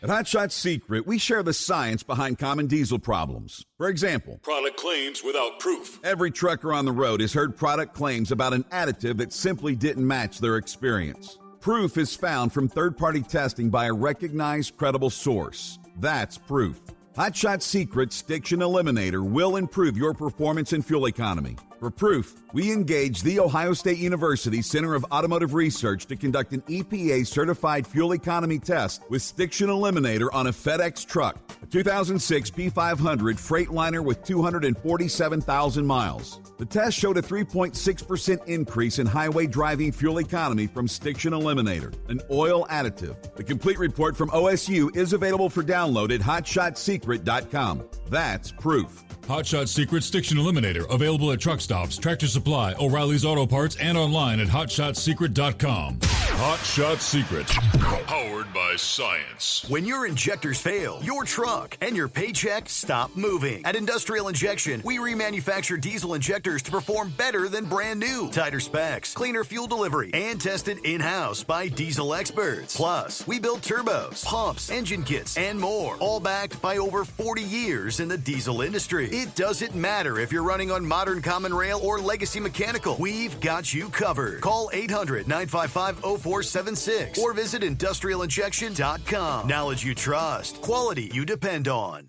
At Hot Shot Secret, we share the science behind common diesel problems. For example, product claims without proof. Every trucker on the road has heard product claims about an additive that simply didn't match their experience. Proof is found from third-party testing by a recognized, credible source. That's proof. Hot Shot Secret's Stiction Eliminator will improve your performance and fuel economy. For proof, we engaged the Ohio State University Center of Automotive Research to conduct an EPA-certified fuel economy test with Stiction Eliminator on a FedEx truck, a 2006 P500 Freightliner with 247,000 miles. The test showed a 3.6% increase in highway driving fuel economy from Stiction Eliminator, an oil additive. The complete report from OSU is available for download at hotshotsecret.com. That's proof. Hot Shot Secret Stiction Eliminator, available at truck stops, Tractor Supply, O'Reilly's Auto Parts, and online at hotshotsecret.com. Hot Shot Secret, powered by science. When your injectors fail, your truck and your paycheck stop moving. At Industrial Injection, we remanufacture diesel injectors to perform better than brand new. Tighter specs, cleaner fuel delivery, and tested in-house by diesel experts. Plus, we build turbos, pumps, engine kits, and more, all backed by over 40 years in the diesel industry. It doesn't matter if you're running on modern common rail or legacy mechanical. We've got you covered. Call 800-955-0476 or visit industrialinjection.com. Knowledge you trust. Quality you depend on.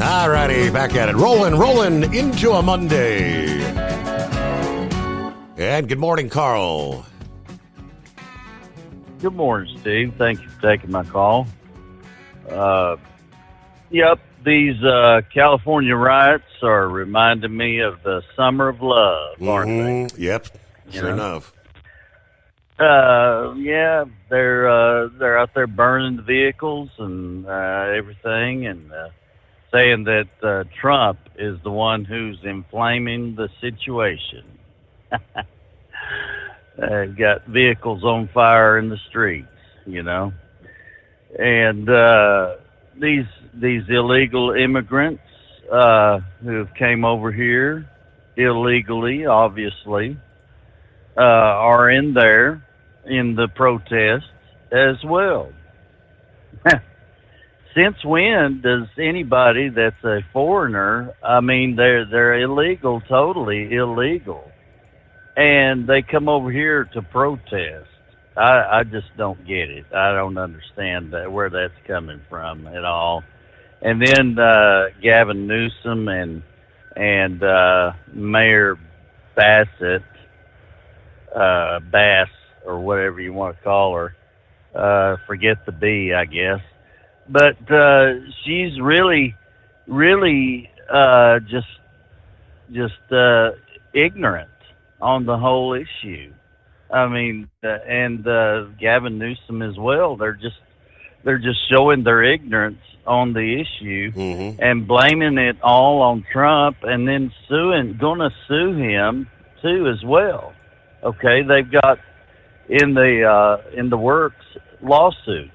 All righty, back at it. Rolling into a Monday. And good morning, Carl. Good morning, Steve. Thank you for taking my call. Yep, these California riots are reminding me of the Summer of Love, aren't they? Yep, sure enough. Yeah, they're out there burning the vehicles and everything, and saying that Trump is the one who's inflaming the situation. Got vehicles on fire in the streets, and these illegal immigrants who have came over here illegally, obviously, are in there in the protests as well. Since when does anybody that's a foreigner, they're illegal, totally illegal, and they come over here to protest? I just don't get it. I don't understand where that's coming from at all. And then Gavin Newsom and Mayor Bassett, Bass, or whatever you want to call her, forget the B, I guess. But she's really just ignorant on the whole issue. And Gavin Newsom as well. They're just showing their ignorance on the issue and blaming it all on Trump, and then gonna sue him too as well. Okay, they've got in the works lawsuits,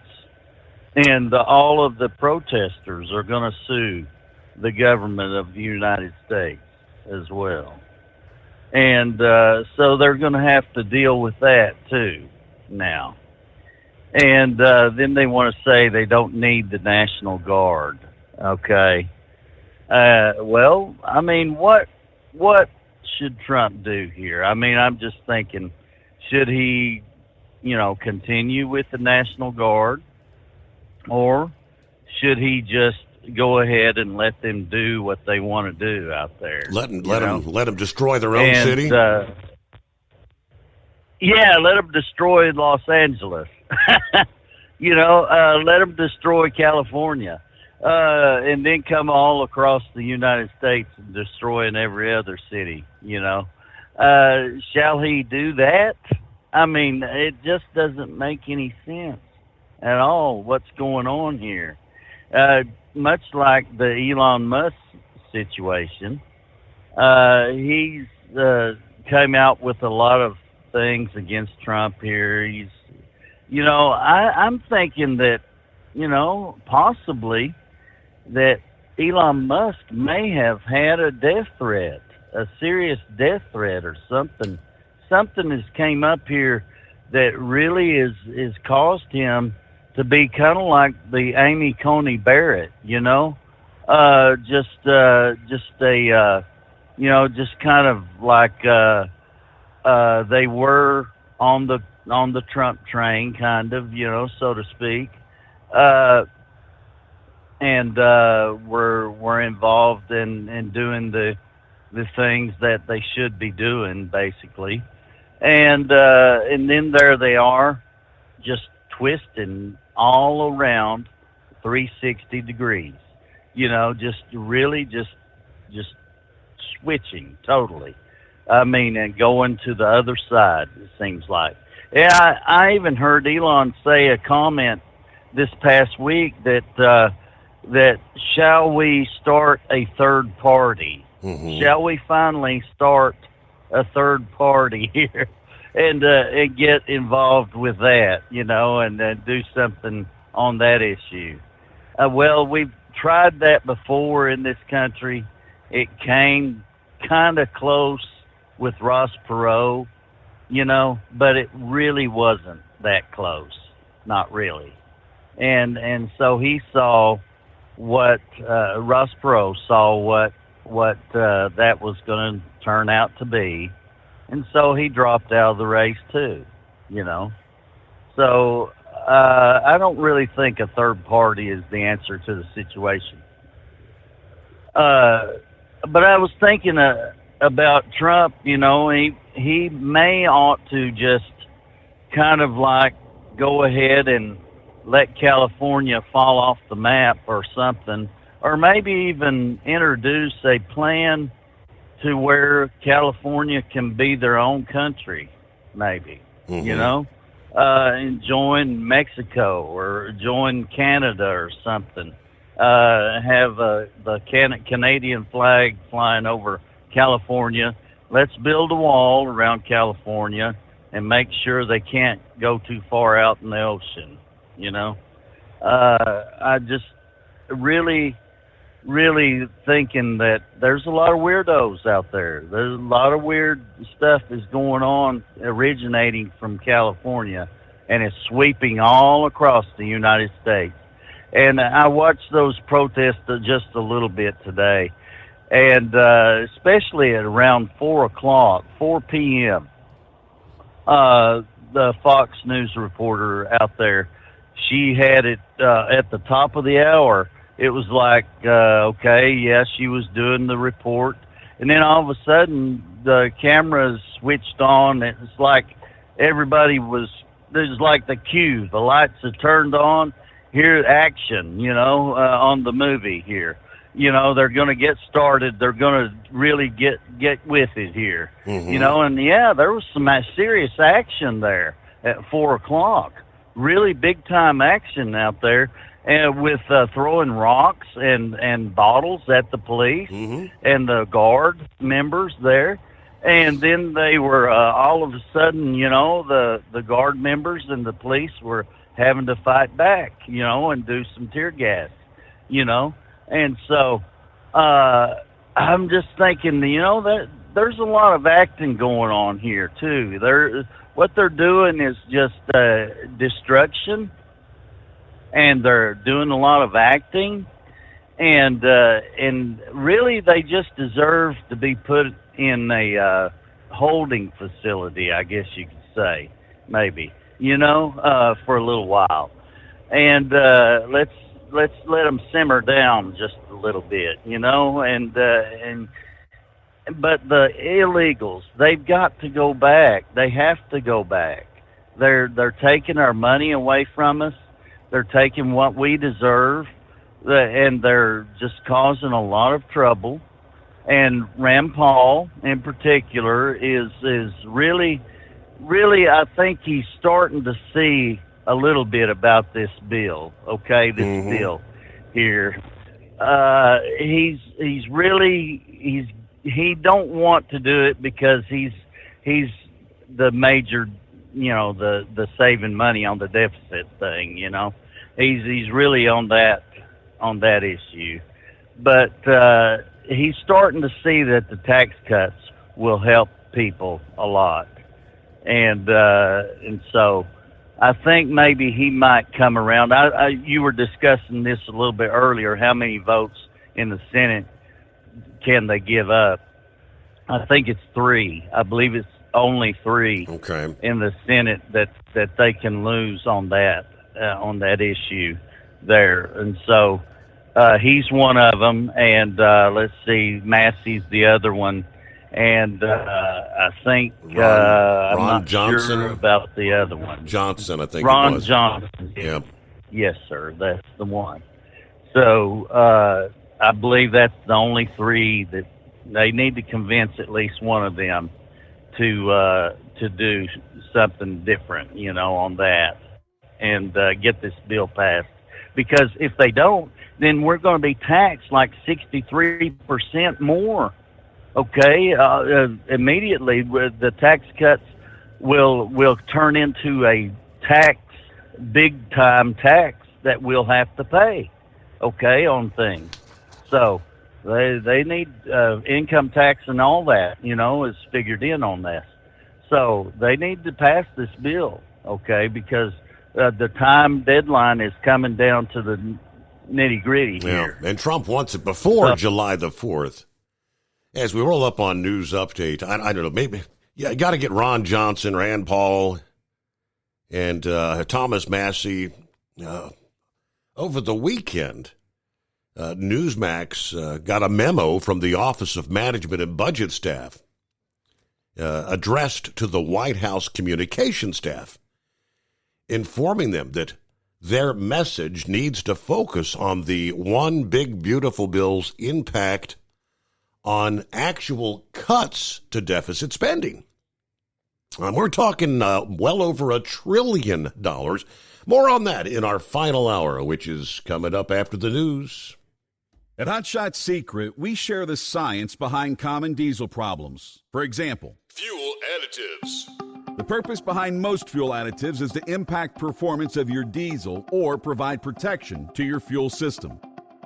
and all of the protesters are going to sue the government of the United States as well. And so they're going to have to deal with that too now. And then they want to say they don't need the National Guard. Okay. Well, I mean, what should Trump do here? I mean, I'm just thinking, should he, continue with the National Guard, or should he just go ahead and let them do what they want to do out there? Let them destroy their own city. Yeah, let them destroy Los Angeles. Let them destroy California, and then come all across the United States and destroying every other city. Shall he do that? I mean, it just doesn't make any sense at all what's going on here. Much like the Elon Musk situation, he's came out with a lot of things against Trump here. He's, I'm thinking that, possibly that Elon Musk may have had a death threat, a serious death threat or something. Something has came up here that really is caused him to be kind of like the Amy Coney Barrett, just kind of like they were on the Trump train, kind of, so to speak, and were involved in doing the things that they should be doing, basically, and then there they are, just twisting all around 360 degrees, just really just switching totally. I mean, and going to the other side, it seems like. Yeah, I even heard Elon say a comment this past week that shall we start a third party? Mm-hmm. Shall we finally start a third party here and get involved with that, and do something on that issue? Well, we've tried that before in this country. It came kind of close with Ross Perot, but it really wasn't that close, not really. And so he saw what Ross Perot saw what that was going to turn out to be, and so he dropped out of the race too, So I don't really think a third party is the answer to the situation. But I was thinking about Trump, he may ought to just kind of like go ahead and let California fall off the map or something, or maybe even introduce a plan to where California can be their own country, maybe, and join Mexico or join Canada or something. Have the Canadian flag flying over California. Let's build a wall around California and make sure they can't go too far out in the ocean, I just really thinking that there's a lot of weirdos out there. There's a lot of weird stuff is going on originating from California, and it's sweeping all across the United States. And I watched those protests just a little bit today, and especially at around 4 p.m., the Fox News reporter out there, she had it at the top of the hour. It was like, okay, yeah, she was doing the report, and then all of a sudden the cameras switched on. It was like everybody was, it was like the cue. The lights are turned on. Here, action, on the movie here. They're going to get started. They're going to really get with it here. Mm-hmm. And yeah, there was some serious action there at 4:00. Really big time action out there, and with throwing rocks and bottles at the police mm-hmm. and the guard members there. And then they were all of a sudden, the guard members and the police were having to fight back, and do some tear gas, And so I'm just thinking, that there's a lot of acting going on here too. What they're doing is just destruction, and they're doing a lot of acting, and really they just deserve to be put in a holding facility, I guess you could say, maybe, for a little while, and let's let them simmer down just a little bit, but the illegals, they've got to go back. They have to go back. They're taking our money away from us. They're taking what we deserve, and they're just causing a lot of trouble. And Rand Paul, in particular, is really, I think he's starting to see a little bit about this bill. Okay, this bill here. He don't want to do it because he's the major, the saving money on the deficit thing. He's really on that issue, but he's starting to see that the tax cuts will help people a lot, and so I think maybe he might come around. You were discussing this a little bit earlier. How many votes in the Senate can they give up? I think it's 3. I believe it's only 3 in the Senate that they can lose on that issue there, and so he's one of them. And let's see, Massey's the other one, and I think I'm not Johnson, sure about the other one. Johnson, I think Ron it was. Johnson. Yeah. Yes, sir. That's the one. So I believe that's the only 3 that they need to convince at least one of them to do something different, on that, and get this bill passed. Because if they don't, then we're going to be taxed like 63% more. Okay, immediately the tax cuts will turn into a big time tax that we'll have to pay. Okay, on things. So they need income tax and all that, is figured in on this. So they need to pass this bill, okay, because the time deadline is coming down to the nitty gritty here. And Trump wants it before July the 4th. As we roll up on News Update, I don't know, maybe you got to get Ron Johnson, Rand Paul, and Thomas Massey. Over the weekend, Newsmax got a memo from the Office of Management and Budget staff addressed to the White House communication staff, informing them that their message needs to focus on the One Big Beautiful Bill's impact on actual cuts to deficit spending. We're talking well over $1 trillion. More on that in our final hour, which is coming up after the news. At Hot Shot Secret, we share the science behind common diesel problems. For example, fuel additives. The purpose behind most fuel additives is to impact performance of your diesel or provide protection to your fuel system.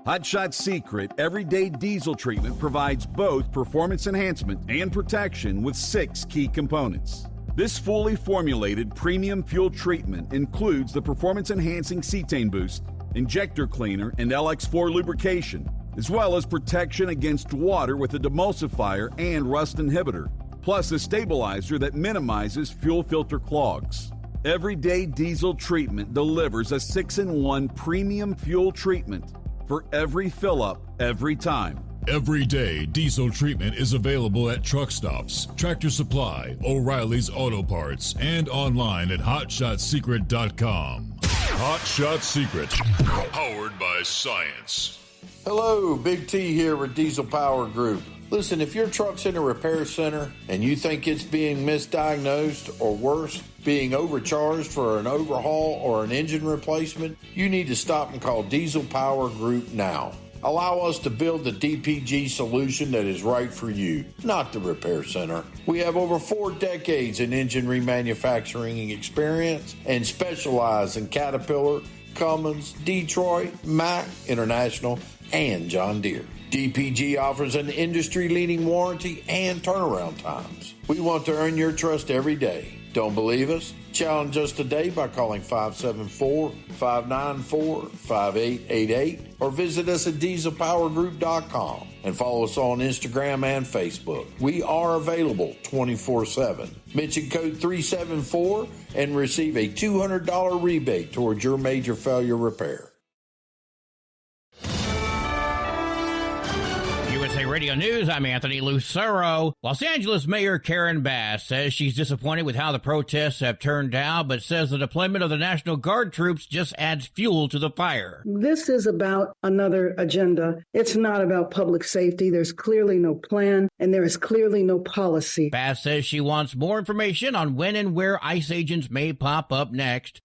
Hot Shot Secret Everyday Diesel Treatment provides both performance enhancement and protection with 6 key components. This fully formulated premium fuel treatment includes the performance-enhancing cetane boost, injector cleaner, and LX4 lubrication, as well as protection against water with a demulsifier and rust inhibitor, plus a stabilizer that minimizes fuel filter clogs. Everyday Diesel Treatment delivers a 6-in-1 premium fuel treatment for every fill-up, every time. Everyday Diesel Treatment is available at truck stops, Tractor Supply, O'Reilly's Auto Parts, and online at HotShotSecret.com. Hot Shot Secret, powered by science. Hello, Big T here with Diesel Power Group. Listen, if your truck's in a repair center and you think it's being misdiagnosed or worse, being overcharged for an overhaul or an engine replacement, you need to stop and call Diesel Power Group now. Allow us to build the DPG solution that is right for you, not the repair center. We have over 4 decades in engine remanufacturing experience and specialize in Caterpillar, Cummins, Detroit, Mack, International, and John Deere. DPG offers an industry-leading warranty and turnaround times. We want to earn your trust every day. Don't believe us? Challenge us today by calling 574-594-5888 or visit us at dieselpowergroup.com and follow us on Instagram and Facebook. We are available 24/7. Mention code 374 and receive a $200 rebate towards your major failure repair. USA Radio News, I'm Anthony Lucero. Los Angeles Mayor Karen Bass says she's disappointed with how the protests have turned out, but says the deployment of the National Guard troops just adds fuel to the fire. This is about another agenda. It's not about public safety. There's clearly no plan, and there is clearly no policy. Bass says she wants more information on when and where ICE agents may pop up next.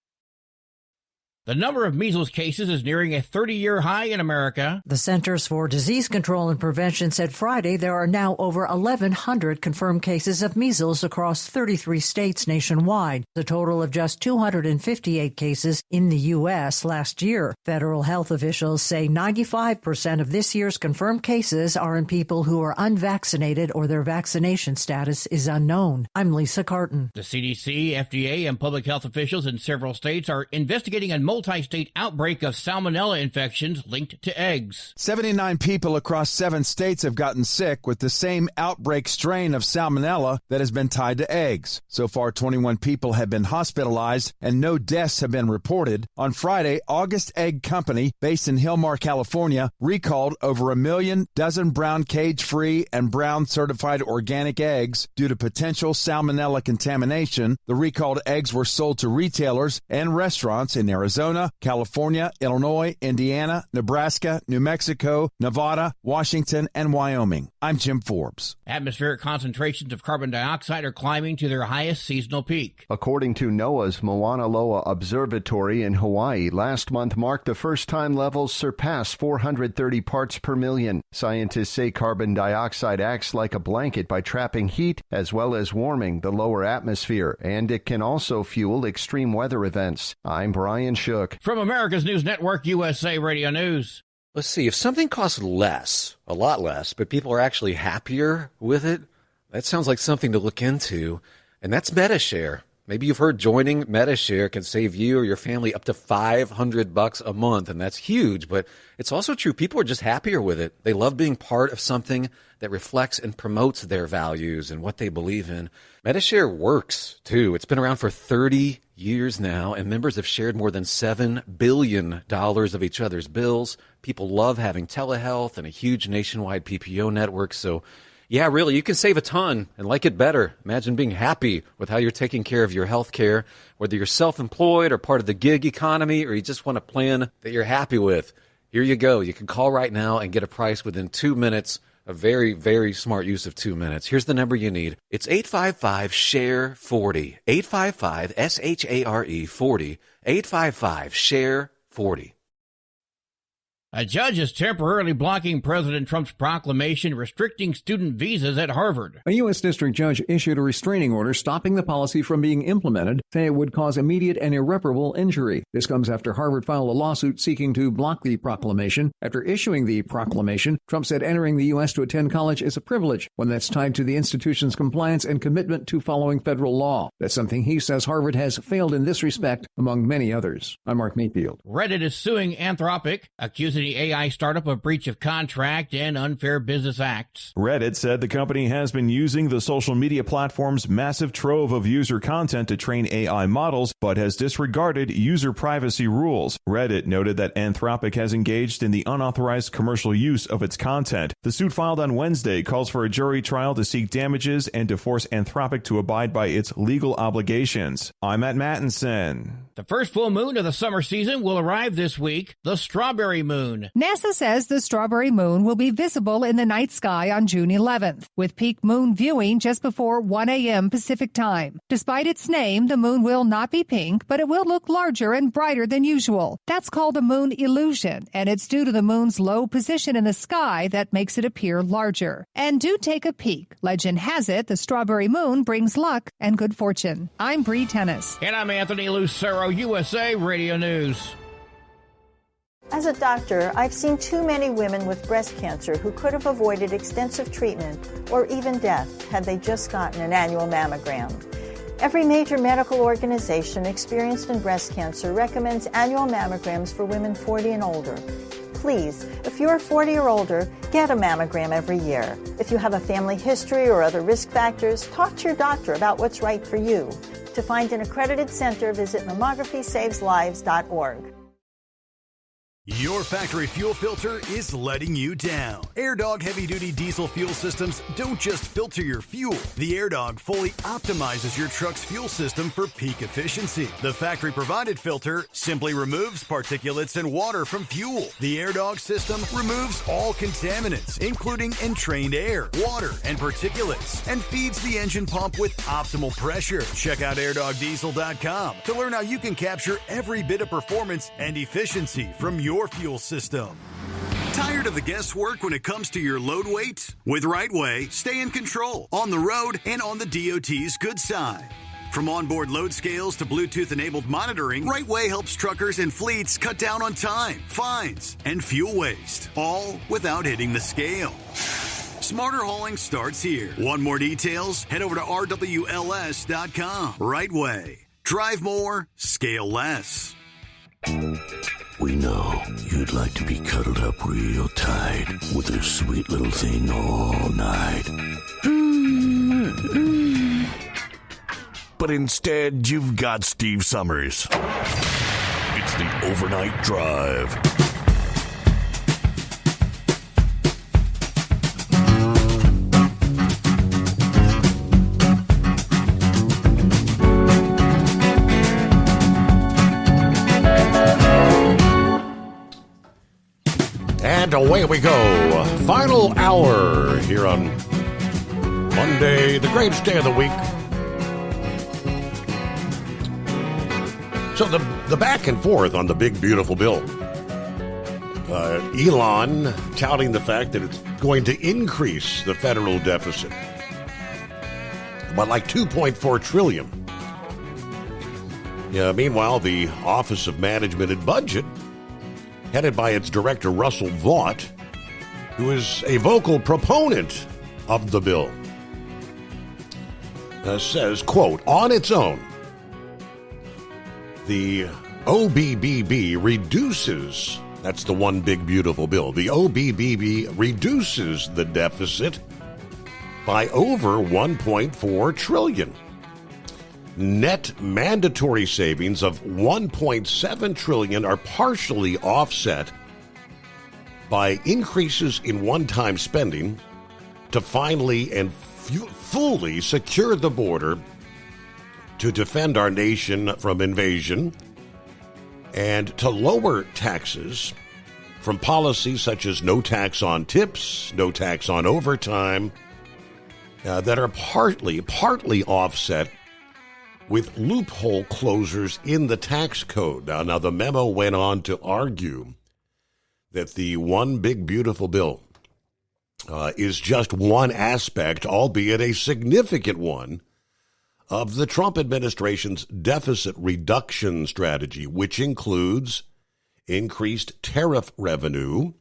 The number of measles cases is nearing a 30-year high in America. The Centers for Disease Control and Prevention said Friday there are now over 1,100 confirmed cases of measles across 33 states nationwide, a total of just 258 cases in the U.S. last year. Federal health officials say 95% of this year's confirmed cases are in people who are unvaccinated or their vaccination status is unknown. I'm Lisa Carton. The CDC, FDA, and public health officials in several states are investigating a multi-state outbreak of salmonella infections linked to eggs. 79 people across 7 states have gotten sick with the same outbreak strain of salmonella that has been tied to eggs. So far, 21 people have been hospitalized and no deaths have been reported. On Friday, August Egg Company, based in Hillmar, California, recalled over 1 million dozen brown cage-free and brown certified organic eggs due to potential salmonella contamination. The recalled eggs were sold to retailers and restaurants in Arizona, California, Illinois, Indiana, Nebraska, New Mexico, Nevada, Washington, and Wyoming. I'm Jim Forbes. Atmospheric concentrations of carbon dioxide are climbing to their highest seasonal peak. According to NOAA's Mauna Loa Observatory in Hawaii, last month marked the first time levels surpassed 430 parts per million. Scientists say carbon dioxide acts like a blanket by trapping heat as well as warming the lower atmosphere, and it can also fuel extreme weather events. I'm Brian Shook. From America's News Network, USA Radio News. Let's see, if something costs less, a lot less, but people are actually happier with it, that sounds like something to look into, and that's Medi-Share. Maybe you've heard joining Medi-Share can save you or your family up to $500 a month, and that's huge, but it's also true. People are just happier with it. They love being part of something that reflects and promotes their values and what they believe in. Medi-Share works, too. It's been around for 30 years now, and members have shared more than $7 billion of each other's bills. People love having telehealth and a huge nationwide PPO network, so yeah, really, you can save a ton and like it better. Imagine being happy with how you're taking care of your health care, whether you're self-employed or part of the gig economy, or you just want a plan that you're happy with. Here you go. You can call right now and get a price within 2 minutes. A very, very smart use of 2 minutes. Here's the number you need. It's 855-SHARE-40. 855-SHARE-40. 855-SHARE-40. A judge is temporarily blocking President Trump's proclamation restricting student visas at Harvard. A U.S. district judge issued a restraining order stopping the policy from being implemented, saying it would cause immediate and irreparable injury. This comes after Harvard filed a lawsuit seeking to block the proclamation. After issuing the proclamation, Trump said entering the U.S. to attend college is a privilege, one that's tied to the institution's compliance and commitment to following federal law. That's something he says Harvard has failed in this respect, among many others. I'm Mark Mayfield. Reddit is suing Anthropic, accusing the AI startup of breach of contract and unfair business acts. Reddit said the company has been using the social media platform's massive trove of user content to train AI models, but has disregarded user privacy rules. Reddit noted that Anthropic has engaged in the unauthorized commercial use of its content. The suit filed on Wednesday calls for a jury trial to seek damages and to force Anthropic to abide by its legal obligations. I'm Matt Mattinson. The first full moon of the summer season will arrive this week, the strawberry moon. NASA says the strawberry moon will be visible in the night sky on June 11th, with peak moon viewing just before 1 a.m. Pacific time. Despite its name, the moon will not be pink, but it will look larger and brighter than usual. That's called a moon illusion, and it's due to the moon's low position in the sky that makes it appear larger. And do take a peek. Legend has it the strawberry moon brings luck and good fortune. I'm Bree Tennis. And I'm Anthony Lucero, USA Radio News. As a doctor, I've seen too many women with breast cancer who could have avoided extensive treatment or even death had they just gotten an annual mammogram. Every major medical organization experienced in breast cancer recommends annual mammograms for women 40 and older. Please, if you're 40 or older, get a mammogram every year. If you have a family history or other risk factors, talk to your doctor about what's right for you. To find an accredited center, visit mammography-saves-lives.org. Your factory fuel filter is letting you down. AirDog heavy-duty diesel fuel systems don't just filter your fuel. The AirDog fully optimizes your truck's fuel system for peak efficiency. The factory-provided filter simply removes particulates and water from fuel. The AirDog system removes all contaminants, including entrained air, water, and particulates, and feeds the engine pump with optimal pressure. Check out airdogdiesel.com to learn how you can capture every bit of performance and efficiency from your fuel system. Tired of the guesswork when it comes to your load weight? With RightWay, stay in control on the road and on the DOT's good side. From onboard load scales to Bluetooth-enabled monitoring, RightWay helps truckers and fleets cut down on time, fines, and fuel waste, all without hitting the scale. Smarter hauling starts here. Want more details? Head over to RWLS.com. RightWay. Drive more, scale less. We know you'd like to be cuddled up real tight with a sweet little thing all night. But instead, you've got Steve Summers. It's the Overnight Drive. And away we go. Final hour here on Monday, the greatest day of the week. So the back and forth on the big, beautiful bill. Elon touting the fact that it's going to increase the federal deficit by like $2.4 trillion. Yeah, meanwhile, the Office of Management and Budget, headed by its director, Russell Vought, who is a vocal proponent of the bill, says, quote, on its own, the OBBB reduces, that's the one big beautiful bill, the OBBB reduces the deficit by over $1.4 trillion. Net mandatory savings of $1.7 trillion are partially offset by increases in one-time spending to finally and fully secure the border to defend our nation from invasion and to lower taxes from policies such as no tax on tips, no tax on overtime, that are partly offset with loophole closures in the tax code. Now, the memo went on to argue that the one big beautiful bill is just one aspect, albeit a significant one, of the Trump administration's deficit reduction strategy, which includes increased tariff revenue,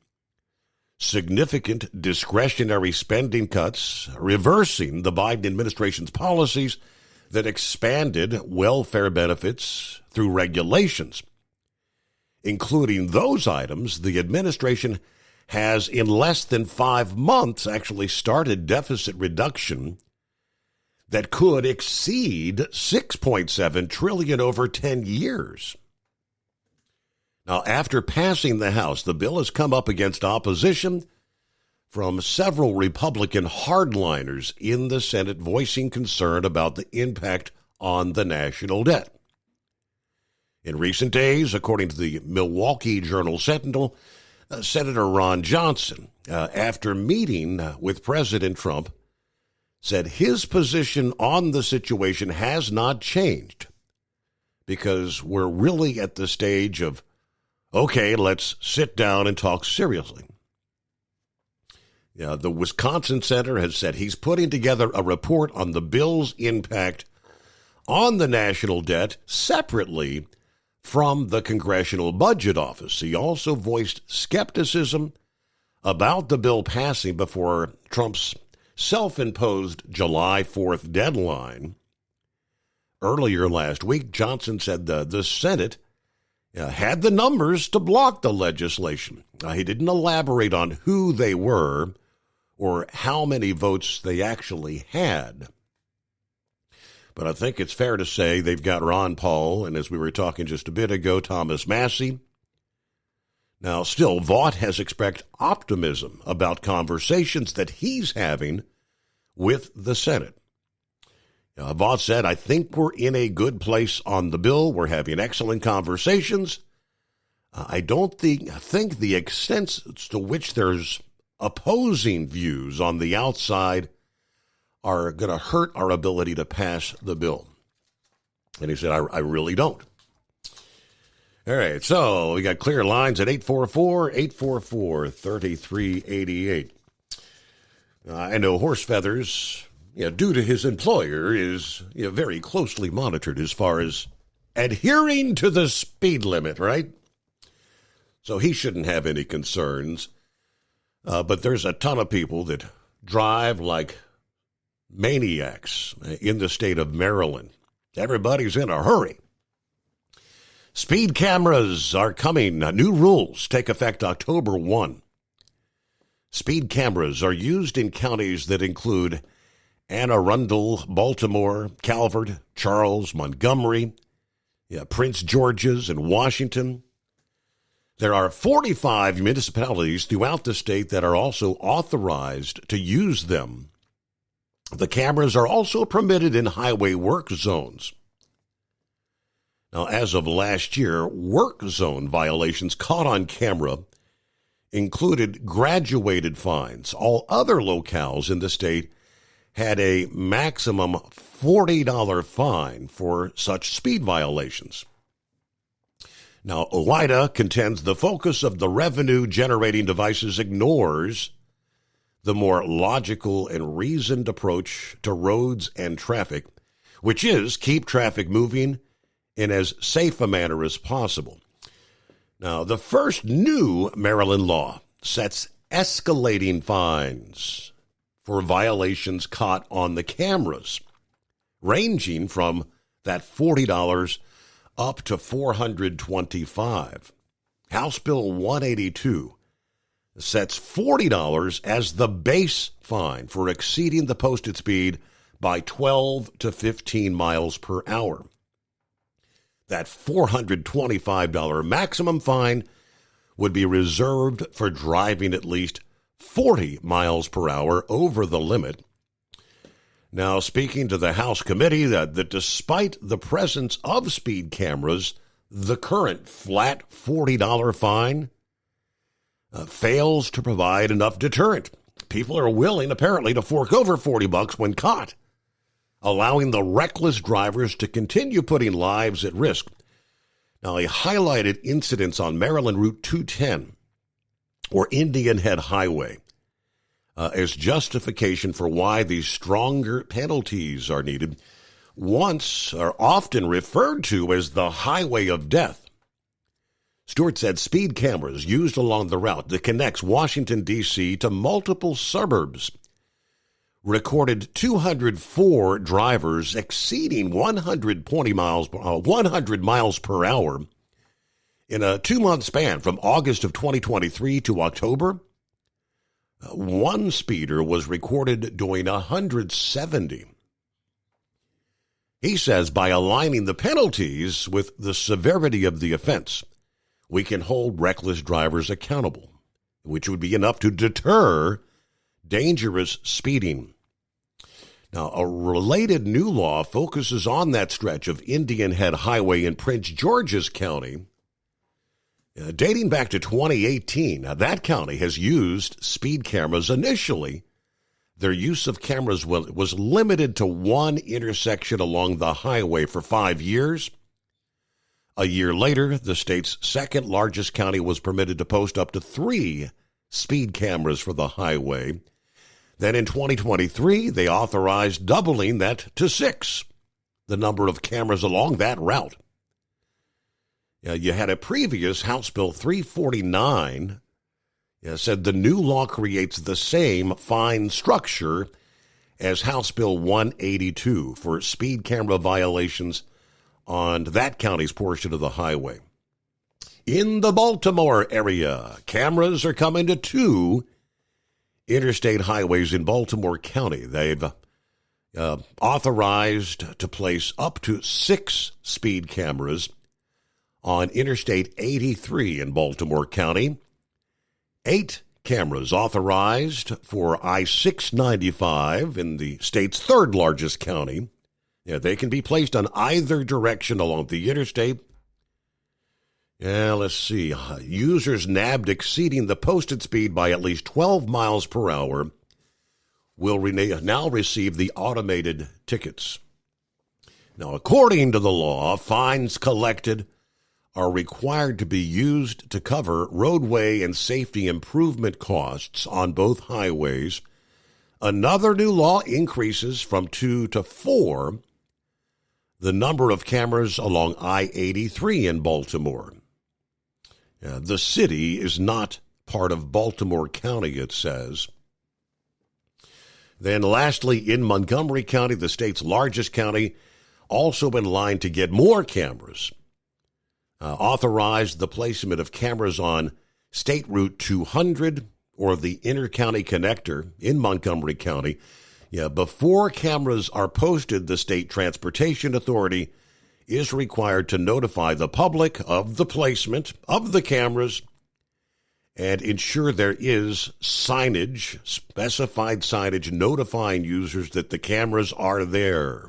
significant discretionary spending cuts, reversing the Biden administration's policies that expanded welfare benefits through regulations. Including those items, the administration has, in less than 5 months, actually started deficit reduction that could exceed $6.7 trillion over 10 years. Now, after passing the House, the bill has come up against opposition from several Republican hardliners in the Senate, voicing concern about the impact on the national debt. In recent days, according to the Milwaukee Journal-Sentinel, Senator Ron Johnson, after meeting with President Trump, said his position on the situation has not changed because we're really at the stage of, okay, let's sit down and talk seriously. The Wisconsin senator has said he's putting together a report on the bill's impact on the national debt separately from the Congressional Budget Office. He also voiced skepticism about the bill passing before Trump's self-imposed July 4th deadline. Earlier last week, Johnson said the Senate had the numbers to block the legislation. He didn't elaborate on who they were or how many votes they actually had. But I think it's fair to say they've got Ron Paul, and as we were talking just a bit ago, Thomas Massie. Now, still, Vaught has expressed optimism about conversations that he's having with the Senate. Vaught said, I think we're in a good place on the bill. We're having excellent conversations. I don't think the extent to which there's opposing views on the outside are going to hurt our ability to pass the bill. And he said, I really don't. All right, so we got clear lines at 844-3388. I know Horse Feathers, due to his employer, is very closely monitored as far as adhering to the speed limit, right? So he shouldn't have any concerns. But there's a ton of people that drive like maniacs in the state of Maryland. Everybody's in a hurry. Speed cameras are coming. New rules take effect October 1. Speed cameras are used in counties that include Anne Arundel, Baltimore, Calvert, Charles, Montgomery, Prince George's, and Washington. There are 45 municipalities throughout the state that are also authorized to use them. The cameras are also permitted in highway work zones. Now, as of last year, work zone violations caught on camera included graduated fines. All other locales in the state had a maximum $40 fine for such speed violations. Now, OOIDA contends the focus of the revenue-generating devices ignores the more logical and reasoned approach to roads and traffic, which is keep traffic moving in as safe a manner as possible. Now, the first new Maryland law sets escalating fines for violations caught on the cameras, ranging from that $40 up to $425. House Bill 182 sets $40 as the base fine for exceeding the posted speed by 12 to 15 miles per hour. That $425 maximum fine would be reserved for driving at least 40 miles per hour over the limit. Now, speaking to the House committee, that despite the presence of speed cameras, the current flat $40 fine fails to provide enough deterrent. People are willing, apparently, to fork over $40 when caught, allowing the reckless drivers to continue putting lives at risk. Now, he highlighted incidents on Maryland Route 210 or Indian Head Highway as justification for why these stronger penalties are needed. Once are often referred to as the highway of death. Stewart said speed cameras used along the route that connects Washington, D.C. to multiple suburbs recorded 204 drivers exceeding 100 miles per hour in a 2-month span from August of 2023 to October. One speeder was recorded doing 170. He says by aligning the penalties with the severity of the offense, we can hold reckless drivers accountable, which would be enough to deter dangerous speeding. Now, a related new law focuses on that stretch of Indian Head Highway in Prince George's County. Dating back to 2018, now that county has used speed cameras initially. Their use of cameras was limited to one intersection along the highway for 5 years. A year later, the state's second largest county was permitted to post up to 3 speed cameras for the highway. Then in 2023, they authorized doubling that to 6, the number of cameras along that route. You had a previous House Bill 349 said the new law creates the same fine structure as House Bill 182 for speed camera violations on that county's portion of the highway. In the Baltimore area, cameras are coming to 2 interstate highways in Baltimore County. They've authorized to place up to 6 speed cameras on Interstate 83 in Baltimore County. 8 cameras authorized for I-695 in the state's third largest county. They can be placed on either direction along the interstate. Let's see. Users nabbed exceeding the posted speed by at least 12 miles per hour will now receive the automated tickets. Now, according to the law, fines collected are required to be used to cover roadway and safety improvement costs on both highways. Another new law increases from 2 to 4 the number of cameras along I-83 in Baltimore. The city is not part of Baltimore County, it says. Then lastly, in Montgomery County, the state's largest county, also in line to get more cameras, authorized the placement of cameras on State Route 200 or the Inter-County Connector in Montgomery County. Before cameras are posted, the State Transportation Authority is required to notify the public of the placement of the cameras and ensure there is signage, specified signage, notifying users that the cameras are there.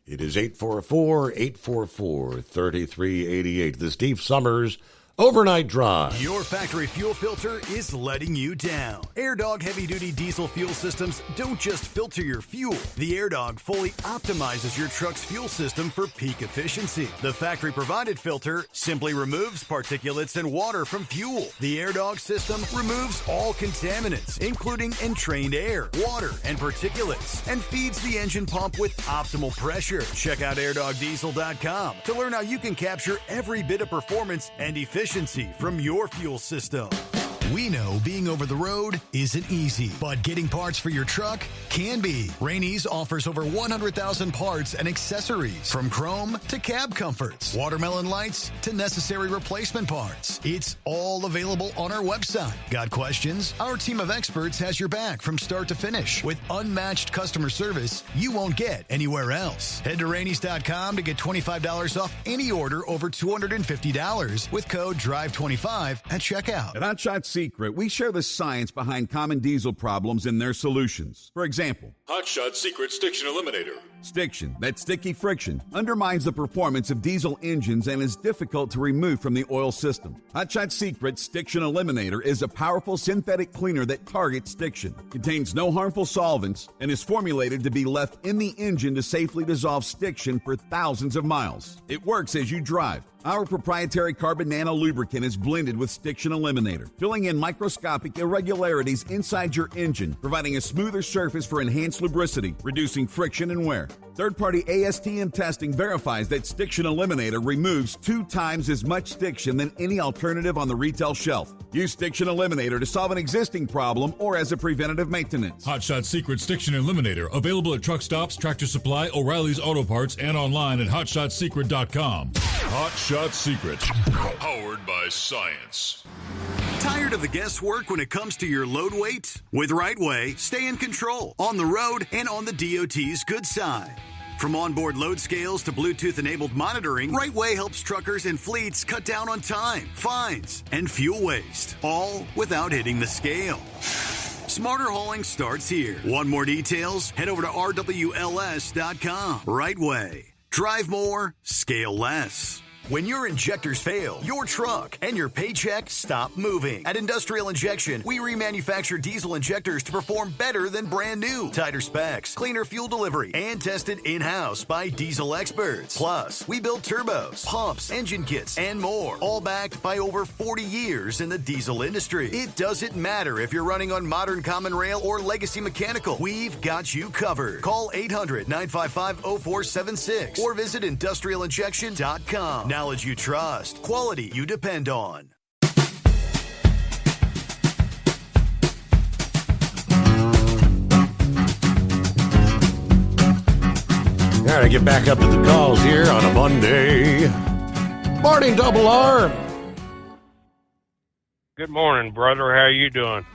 It is 844-844-3388. The Steve Summers Overnight Drive. Your factory fuel filter is letting you down. AirDog heavy-duty diesel fuel systems don't just filter your fuel. The AirDog fully optimizes your truck's fuel system for peak efficiency. The factory-provided filter simply removes particulates and water from fuel. The AirDog system removes all contaminants, including entrained air, water, and particulates, and feeds the engine pump with optimal pressure. Check out airdogdiesel.com to learn how you can capture every bit of performance and efficiency from your fuel system. We know being over the road isn't easy, but getting parts for your truck can be. Rainey's offers over 100,000 parts and accessories, from chrome to cab comforts, watermelon lights to necessary replacement parts. It's all available on our website. Got questions? Our team of experts has your back from start to finish with unmatched customer service you won't get anywhere else. Head to Rainey's.com to get $25 off any order over $250 with code DRIVE25 at checkout. At Hot Shot Secret, we share the science behind common diesel problems and their solutions. For example, Hot Shot Secret Stiction Eliminator. Stiction, that sticky friction, undermines the performance of diesel engines and is difficult to remove from the oil system. Hot Shot Secret Stiction Eliminator is a powerful synthetic cleaner that targets stiction, contains no harmful solvents, and is formulated to be left in the engine to safely dissolve stiction for thousands of miles. It works as you drive. Our proprietary carbon nano lubricant is blended with Stiction Eliminator, filling in microscopic irregularities inside your engine, providing a smoother surface for enhanced lubricity, reducing friction and wear. Third-party ASTM testing verifies that Stiction Eliminator removes 2 times as much stiction than any alternative on the retail shelf. Use Stiction Eliminator to solve an existing problem or as a preventative maintenance. Hot Shot Secret Stiction Eliminator, available at truck stops, Tractor Supply, O'Reilly's Auto Parts, and online at hotshotsecret.com. Hot Shot Secret, powered by science. Tired of the guesswork when it comes to your load weight? With RightWay, stay in control on the road and on the DOT's good side. From onboard load scales to Bluetooth-enabled monitoring, RightWay helps truckers and fleets cut down on time, fines, and fuel waste, all without hitting the scale. Smarter hauling starts here. Want more details? Head over to rwls.com. Right Way. Drive more, scale less. When your injectors fail, your truck and your paycheck stop moving. At Industrial Injection, we remanufacture diesel injectors to perform better than brand new. Tighter specs, cleaner fuel delivery, and tested in-house by diesel experts. Plus, we build turbos, pumps, engine kits, and more. All backed by over 40 years in the diesel industry. It doesn't matter if you're running on modern common rail or legacy mechanical. We've got you covered. Call 800-955-0476 or visit industrialinjection.com. Knowledge you trust. Quality you depend on. All right, get back up to the calls here on a Monday. Morning, Double R. Good morning, brother. How are you doing?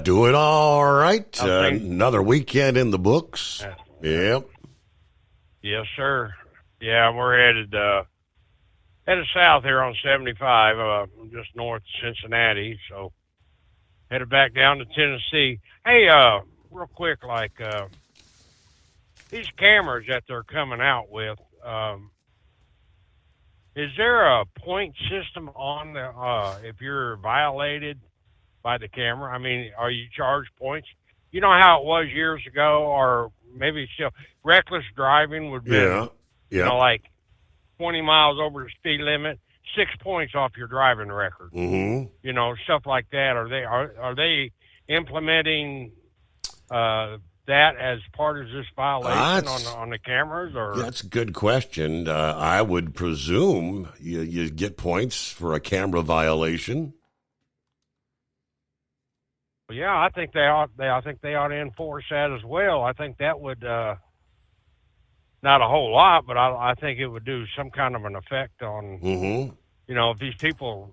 Doing all right. Another weekend in the books. Yep. Yes, sir. Yeah, we're headed south here on 75, just north of Cincinnati. So headed back down to Tennessee. Hey, real quick, these cameras that they're coming out with, is there a point system on the if you're violated by the camera? I mean, are you charged points? You know how it was years ago, or maybe still, reckless driving would be. Yeah. You know, like 20 miles over the speed limit, 6 points off your driving record. Mm-hmm. You know, stuff like that. Are they implementing that as part of this violation on the cameras? Or that's a good question. I would presume you get points for a camera violation. Well, yeah, I think they ought. I think they ought to enforce that as well. I think that would. Not a whole lot, but I think it would do some kind of an effect on, you know, if these people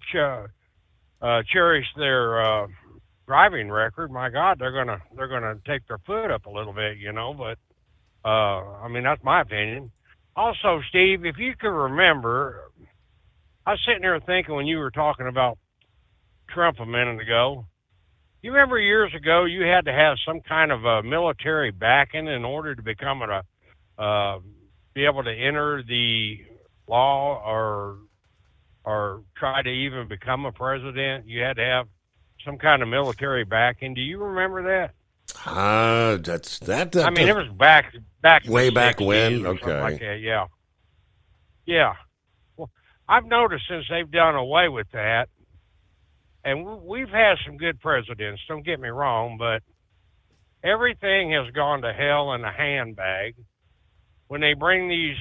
cherish their driving record. My God, they're gonna take their foot up a little bit, you know. But I mean, that's my opinion. Also, Steve, if you can remember, I was sitting there thinking when you were talking about Trump a minute ago. You remember years ago you had to have some kind of a military backing in order to become be able to enter the law or try to even become a president. You had to have some kind of military backing. Do you remember that? That's that. I mean, it was back way back 60s when. or Okay. something like that, yeah. Well, I've noticed since they've done away with that, and we've had some good presidents. Don't get me wrong, but everything has gone to hell in a handbag when they bring these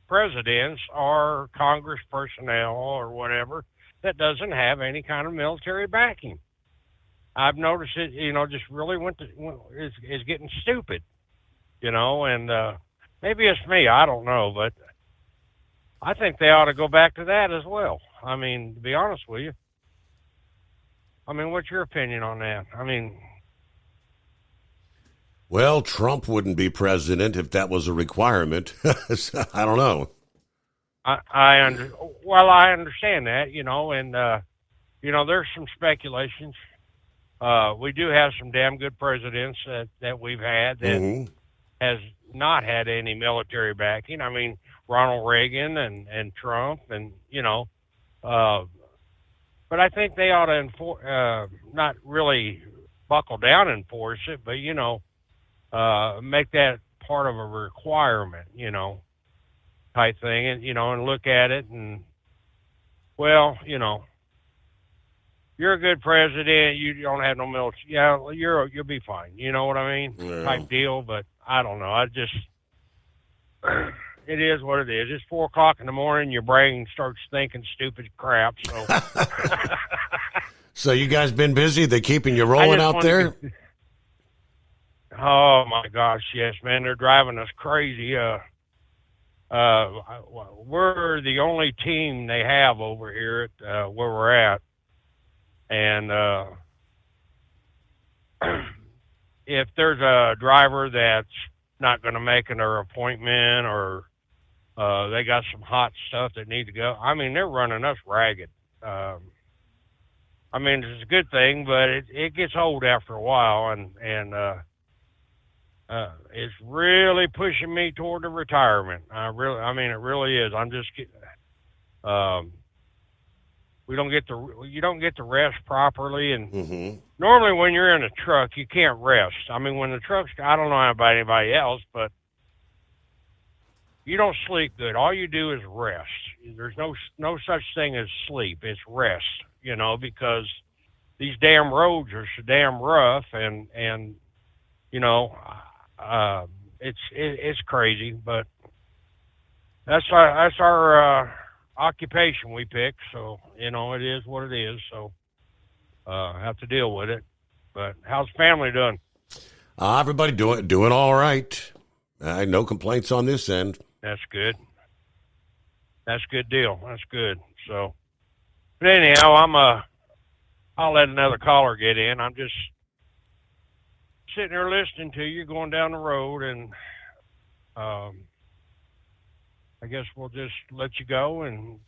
presidents or Congress personnel or whatever that doesn't have any kind of military backing. I've noticed it, you know, just really is getting stupid, you know, and maybe it's me, I don't know, but I think they ought to go back to that as well. I mean, to be honest with you. I mean, what's your opinion on that? I mean, well, Trump wouldn't be president if that was a requirement. I don't know. I understand that, you know, and you know, there's some speculations. We do have some damn good presidents that we've had that has not had any military backing. I mean, Ronald Reagan and Trump, and you know, but I think they ought to not really buckle down and enforce it, but you know, make that part of a requirement, you know, type thing, and you know, and look at it, and well, you know, you're a good president, you don't have no military, yeah, you'll be fine, you know what I mean, type deal. But I don't know, I just it is what it is. It's 4 o'clock in the morning, your brain starts thinking stupid crap. So, so you guys been busy? They keeping you rolling out there? Oh my gosh, yes, man, they're driving us crazy. We're the only team they have over here at where we're at, and if there's a driver that's not going to make their appointment, or they got some hot stuff that need to go, I mean, they're running us ragged. I mean, it's a good thing, but it gets old after a while, and it's really pushing me toward the retirement. I mean, it really is. I'm just, you don't get to rest properly, and normally when you're in a truck, you can't rest. I mean, when the truck's, I don't know about anybody else, but you don't sleep good. All you do is rest. There's no such thing as sleep. It's rest, you know, because these damn roads are so damn rough, and you know, it's crazy, but that's our occupation we pick. So, you know, it is what it is. So, have to deal with it. But how's family doing? Everybody doing all right. No complaints on this end. That's good. That's a good deal. That's good. So, but anyhow, I'll let another caller get in. I'm just sitting there listening to you going down the road, and I guess we'll just let you go. And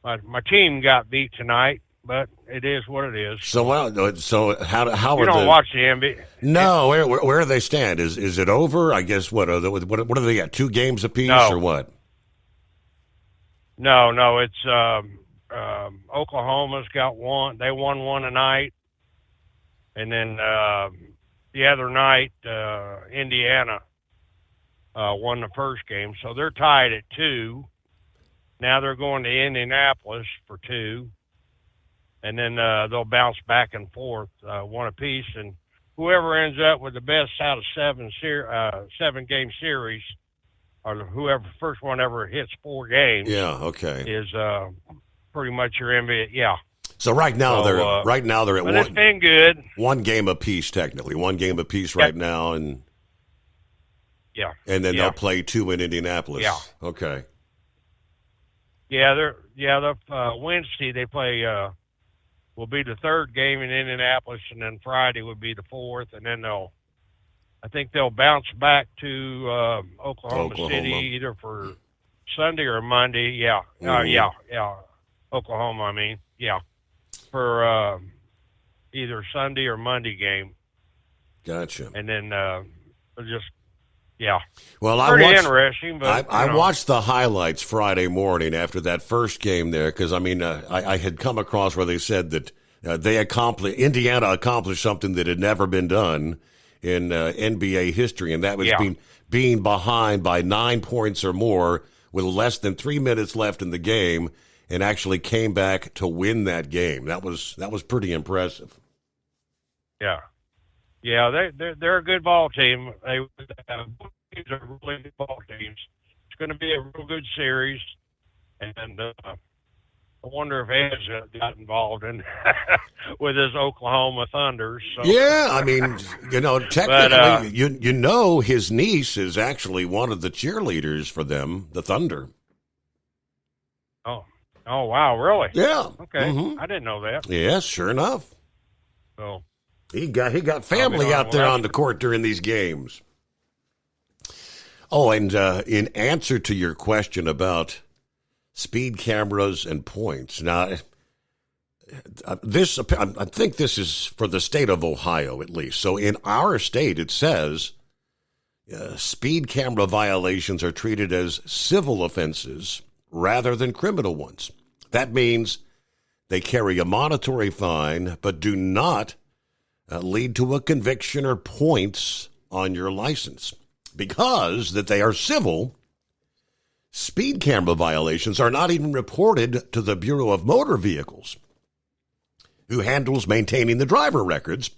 my team got beat tonight, but it is what it is. So how you are don't watch the NBA? No, where do they stand? Is it over? I guess what are they got? 2 games apiece or what? No, it's Oklahoma's got one. They won one tonight, and then the other night Indiana won the first game, so they're tied at 2. Now they're going to Indianapolis for 2, and then they'll bounce back and forth, one apiece, and whoever ends up with the best out of 7-game series, or whoever first one ever hits 4 games, is pretty much your NBA. Yeah. So right now they're at but it's been good. 1 game apiece technically, 1 game apiece right now, and then they'll play 2 in Indianapolis. Yeah. Okay. Yeah, the Wednesday they play will be the 3rd game in Indianapolis, and then Friday would be the 4th, and then I think they'll bounce back to Oklahoma City either for Sunday or Monday. Yeah. Oklahoma, I mean. Yeah. For either Sunday or Monday game. Gotcha. And then just well, pretty interesting. But I watched the highlights Friday morning after that first game there, because I mean I had come across where they said that Indiana accomplished something that had never been done in NBA history, and that was being behind by 9 points or more with less than 3 minutes left in the game, and actually came back to win that game. That was pretty impressive. Yeah. Yeah, they're a good ball team. They're really good ball teams. It's going to be a real good series, and I wonder if Ed's got involved in with his Oklahoma Thunder. So. Yeah, I mean, you know, technically, you know, his niece is actually one of the cheerleaders for them, the Thunder. Oh wow, really? Yeah. Okay, I didn't know that. Yes, sure enough. So. He got family out there on the court during these games. Oh, and in answer to your question about speed cameras and points, now I think this is for the state of Ohio at least. So in our state, it says speed camera violations are treated as civil offenses rather than criminal ones. That means they carry a monetary fine, but do not lead to a conviction or points on your license. Because that they are civil, speed camera violations are not even reported to the Bureau of Motor Vehicles, who handles maintaining the driver records.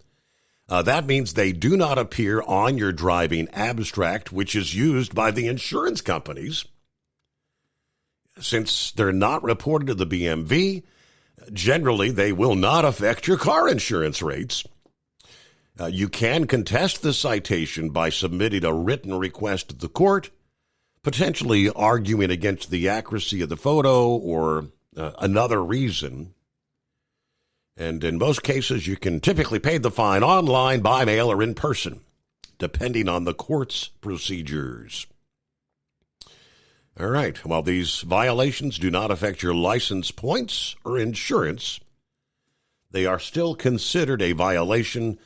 That means they do not appear on your driving abstract, which is used by the insurance companies. Since they're not reported to the BMV, generally they will not affect your car insurance rates. You can contest the citation by submitting a written request to the court, potentially arguing against the accuracy of the photo or another reason. And in most cases, you can typically pay the fine online, by mail, or in person, depending on the court's procedures. All right. While these violations do not affect your license points or insurance, they are still considered a violation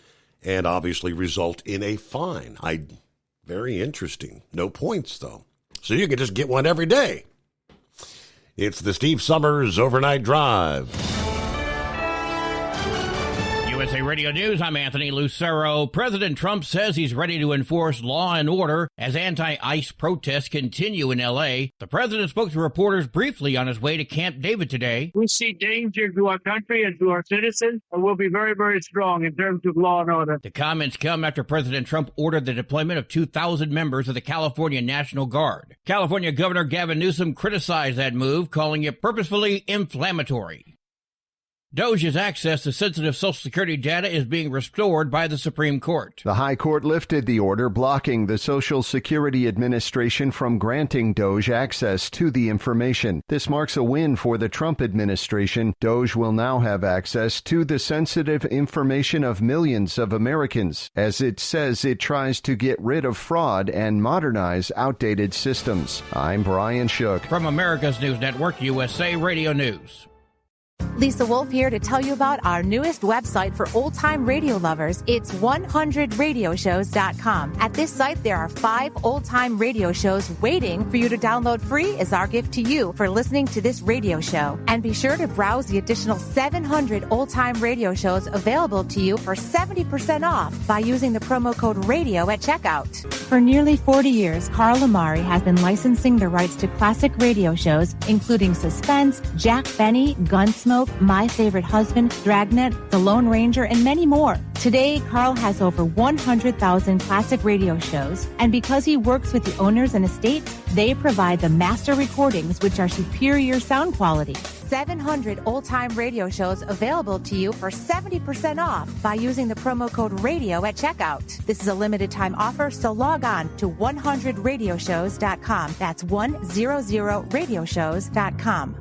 and obviously result in a fine. Very interesting. No points, though. So you can just get one every day. It's the Steve Summers Overnight Drive. USA Radio News, I'm Anthony Lucero. President Trump says he's ready to enforce law and order as anti-ICE protests continue in L.A. The president spoke to reporters briefly on his way to Camp David today. We see danger to our country and to our citizens, and we'll be very, very strong in terms of law and order. The comments come after President Trump ordered the deployment of 2,000 members of the California National Guard. California Governor Gavin Newsom criticized that move, calling it purposefully inflammatory. Doge's access to sensitive Social Security data is being restored by the Supreme Court. The High Court lifted the order blocking the Social Security Administration from granting Doge access to the information. This marks a win for the Trump administration. Doge will now have access to the sensitive information of millions of Americans, as it says it tries to get rid of fraud and modernize outdated systems. I'm Brian Shook. From America's News Network, USA Radio News. Lisa Wolf here to tell you about our newest website for old-time radio lovers. It's 100radioshows.com. At this site, there are 5 old-time radio shows waiting for you to download free as our gift to you for listening to this radio show. And be sure to browse the additional 700 old-time radio shows available to you for 70% off by using the promo code RADIO at checkout. For nearly 40 years, Carl Amari has been licensing the rights to classic radio shows, including Suspense, Jack Benny, Gunsmoke, My Favorite Husband, Dragnet, The Lone Ranger, and many more. Today, Carl has over 100,000 classic radio shows, and because he works with the owners and estates, they provide the master recordings, which are superior sound quality. 700 old-time radio shows available to you for 70% off by using the promo code RADIO at checkout. This is a limited-time offer, so log on to 100radioshows.com. That's 100radioshows.com.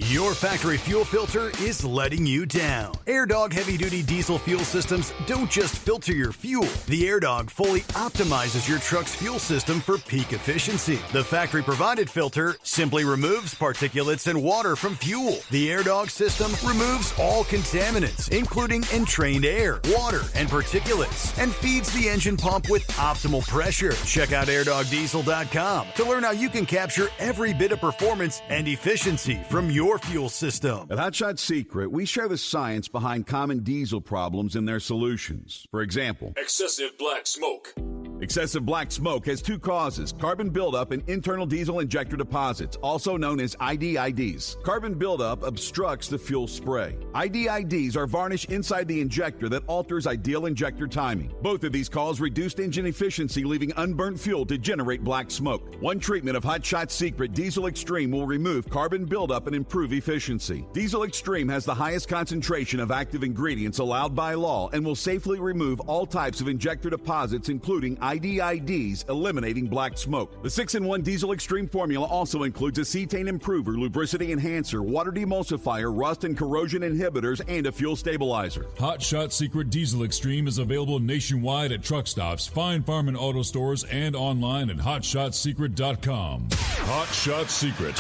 Your factory fuel filter is letting you down. AirDog heavy-duty diesel fuel systems don't just filter your fuel. The AirDog fully optimizes your truck's fuel system for peak efficiency. The factory-provided filter simply removes particulates and water from fuel. The AirDog system removes all contaminants, including entrained air, water, and particulates, and feeds the engine pump with optimal pressure. Check out airdogdiesel.com to learn how you can capture every bit of performance and efficiency from your fuel system. At Hot Shot Secret, we share the science behind common diesel problems and their solutions. For example, excessive black smoke. Excessive black smoke has 2 causes: carbon buildup and internal diesel injector deposits, also known as IDIDs. Carbon buildup obstructs the fuel spray. IDIDs are varnish inside the injector that alters ideal injector timing. Both of these cause reduced engine efficiency, leaving unburnt fuel to generate black smoke. One treatment of Hot Shot Secret Diesel Extreme will remove carbon buildup and improve efficiency. Diesel Extreme has the highest concentration of active ingredients allowed by law and will safely remove all types of injector deposits, including IDIDs, eliminating black smoke. The 6-in-1 Diesel Extreme formula also includes a cetane improver, lubricity enhancer, water demulsifier, rust and corrosion inhibitors, and a fuel stabilizer. Hot Shot Secret Diesel Extreme is available nationwide at truck stops, Fine Farm and auto stores, and online at hotshotsecret.com. Hot Shot Secret,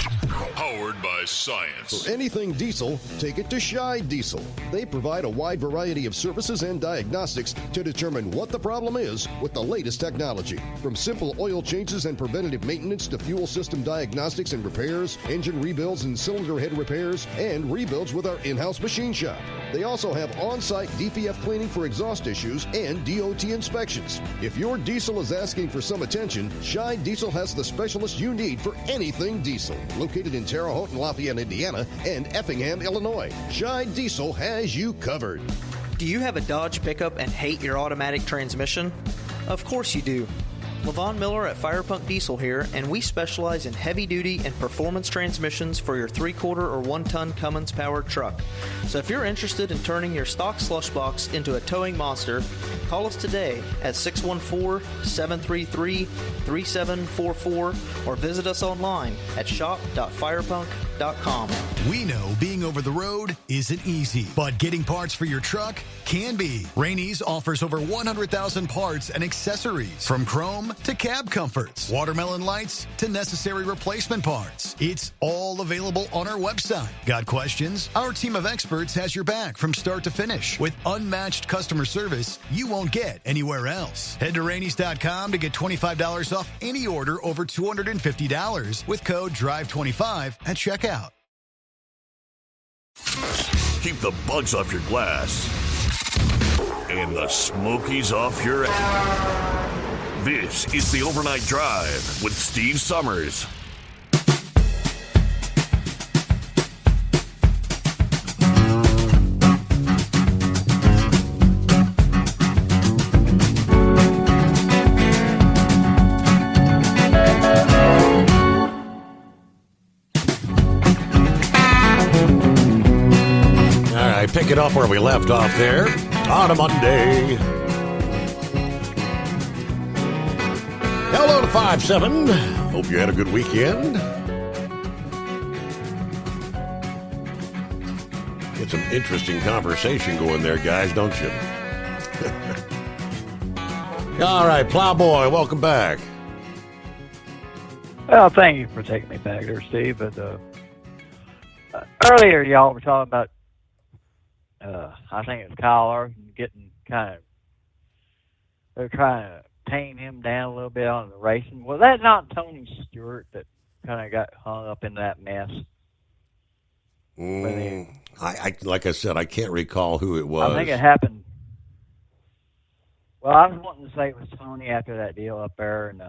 powered by science. For anything diesel, take it to Scheid Diesel. They provide a wide variety of services and diagnostics to determine what the problem is with the latest technology. From simple oil changes and preventative maintenance to fuel system diagnostics and repairs, engine rebuilds and cylinder head repairs, and rebuilds with our in-house machine shop. They also have on-site DPF cleaning for exhaust issues and DOT inspections. If your diesel is asking for some attention, Scheid Diesel has the specialist you need for anything diesel. Located in Terre Haute and Lafayette, Indiana, and Effingham, Illinois, Scheid Diesel has you covered. Do you have a Dodge pickup and hate your automatic transmission? Of course you do. Levon Miller at Firepunk Diesel here, and we specialize in heavy-duty and performance transmissions for your 3-quarter or 1-ton Cummins-powered truck. So if you're interested in turning your stock slush box into a towing monster, call us today at 614-733-3744 or visit us online at shop.firepunk.com. We know being over the road isn't easy, but getting parts for your truck can be. Rainey's offers over 100,000 parts and accessories, from chrome to cab comforts, watermelon lights to necessary replacement parts. It's all available on our website. Got questions? Our team of experts has your back from start to finish with unmatched customer service you won't get anywhere else. Head to Rainey's.com to get $25 off any order over $250 with code DRIVE25 at checkout. Keep the bugs off your glass and the Smokies off your ass. This is the Overnight Drive with Steve Summers. Pick it up where we left off there on a Monday. Hello to 5-7. Hope you had a good weekend. Get some interesting conversation going there, guys, don't you? All right, Plowboy, welcome back. Well, thank you for taking me back there, Steve. But earlier, y'all were talking about I think it was Kyle Larson getting they're trying to tame him down a little bit on the racing. Was that not Tony Stewart that kind of got hung up in that mess? I like I said, I can't recall who it was. I think it happened. Well, I was wanting to say it was Tony after that deal up there, and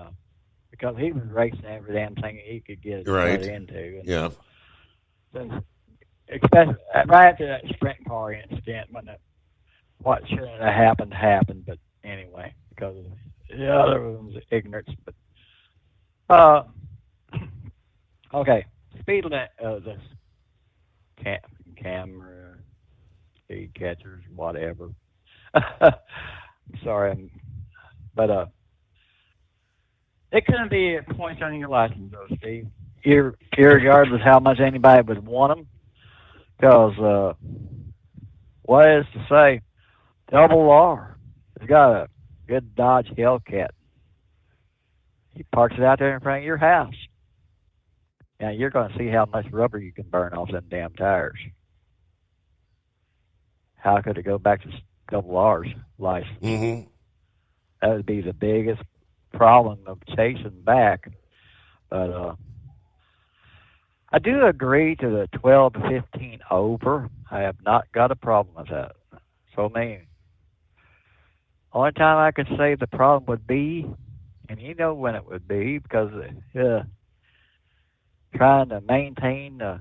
because he was racing every damn thing he could get right into. And yeah. So, especially right after that sprint car incident, when what should have happened. But anyway, because the other one was ignorance. But okay, speed limit the camera, speed catchers, whatever. Sorry, but it couldn't be points on your license, though, Steve. Irregardless how much anybody would want them. Because what is to say, Double R has got a good Dodge Hellcat. He parks it out there in front of your house. Now you're going to see how much rubber you can burn off them damn tires. How could it go back to Double R's license? Mm-hmm. That would be the biggest problem of chasing back. But I do agree to the 12 to 15 over. I have not got a problem with that. So, only time I could say the problem would be, and you know when it would be, because trying to maintain the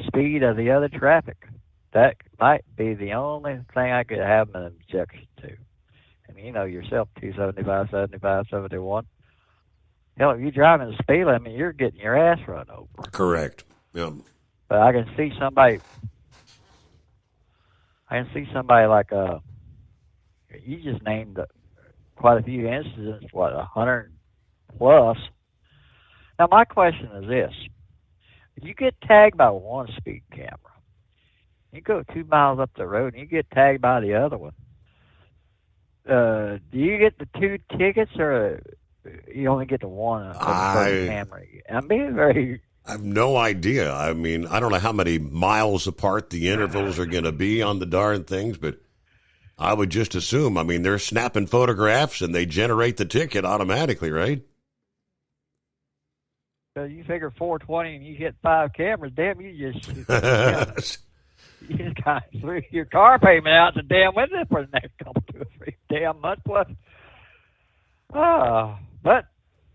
speed of the other traffic. That might be the only thing I could have an objection to. And you know yourself, 275, 75, 71. Hell, if you're driving the speed limit, you're getting your ass run over. Correct. Yeah. But I can see somebody like you just named quite a few incidents, 100 plus. Now my question is this: if you get tagged by one speed camera, you go 2 miles up the road and you get tagged by the other one, do you get the 2 tickets or you only get the one camera? I'm being very. I have no idea. I mean, I don't know how many miles apart the intervals are going to be on the darn things, but I would just assume. I mean, they're snapping photographs and they generate the ticket automatically, right? So you figure 420 and you hit 5 cameras, damn, you just kind of threw your car payment out the damn window for the next couple, 2 or 3 damn months plus. But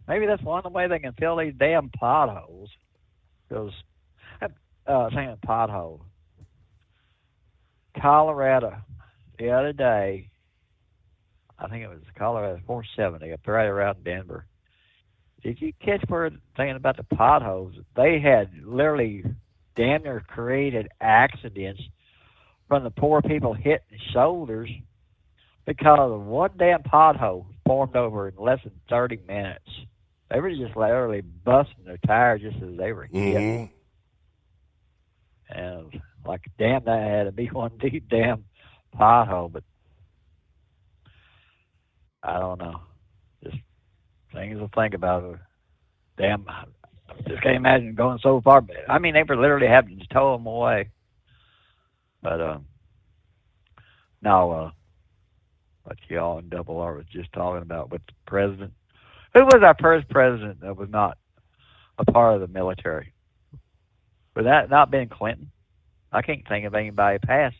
maybe that's one of the ways they can fill these damn potholes. Because, saying a pothole, Colorado, the other day, I think it was Colorado 470 up right around Denver. Did you catch where thinking about the potholes? They had literally damn near created accidents from the poor people hitting shoulders because of one damn pothole formed over in less than 30 minutes. They were just literally busting their tires just as they were hitting. And like, damn, that had to be one deep damn pothole. But I don't know. Just things to think about. Damn, I just can't imagine going so far. I mean, they were literally having to tow them away. But now, what y'all in Double R was just talking about with the president. Who was our first president that was not a part of the military? Would that not been Clinton? I can't think of anybody past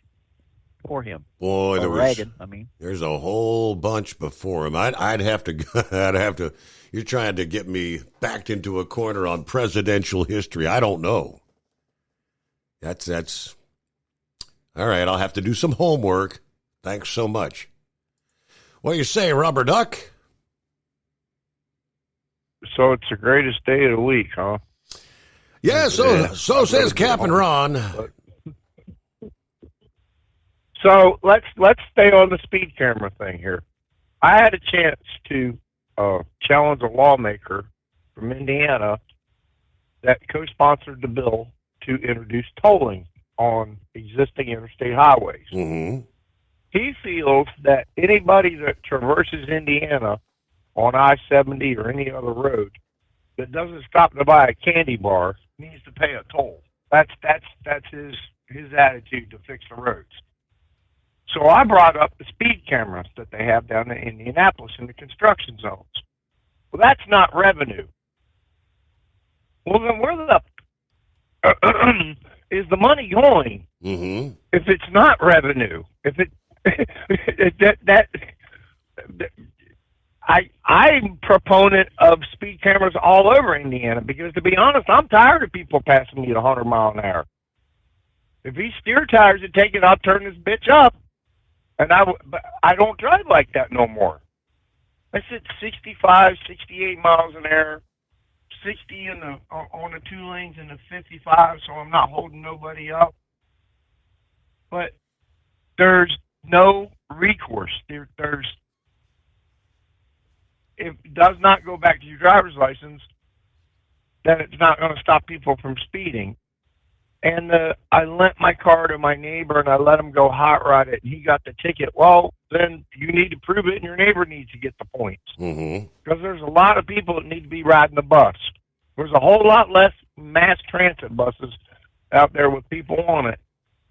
for him. Boy, there was Reagan. I mean, there's a whole bunch before him. I'd have to. You're trying to get me backed into a corner on presidential history. I don't know. That's all right. I'll have to do some homework. Thanks so much. What do you say, Rubber Duck? So it's the greatest day of the week, huh? Yeah, so says Captain Ron. So let's stay on the speed camera thing here. I had a chance to challenge a lawmaker from Indiana that co-sponsored the bill to introduce tolling on existing interstate highways. Mm-hmm. He feels that anybody that traverses Indiana on I-70 or any other road that doesn't stop to buy a candy bar needs to pay a toll. That's his attitude to fix the roads. So I brought up the speed cameras that they have down in Indianapolis in the construction zones. Well, that's not revenue. Well, then where the is the money going? Mm-hmm. If it's not revenue, if it I'm proponent of speed cameras all over Indiana because, to be honest, I'm tired of people passing me at 100 miles an hour. If these steer tires are taking, I'll turn this bitch up, and I don't drive like that no more. I sit 65, 68 miles an hour, 60 on the 2 lanes and the 55, so I'm not holding nobody up. But there's no recourse. There's if it does not go back to your driver's license, then it's not going to stop people from speeding. And I lent my car to my neighbor, and I let him go hot rod it, and he got the ticket. Well, then you need to prove it, and your neighbor needs to get the points. Mm-hmm. Because there's a lot of people that need to be riding the bus. There's a whole lot less mass transit buses out there with people on it.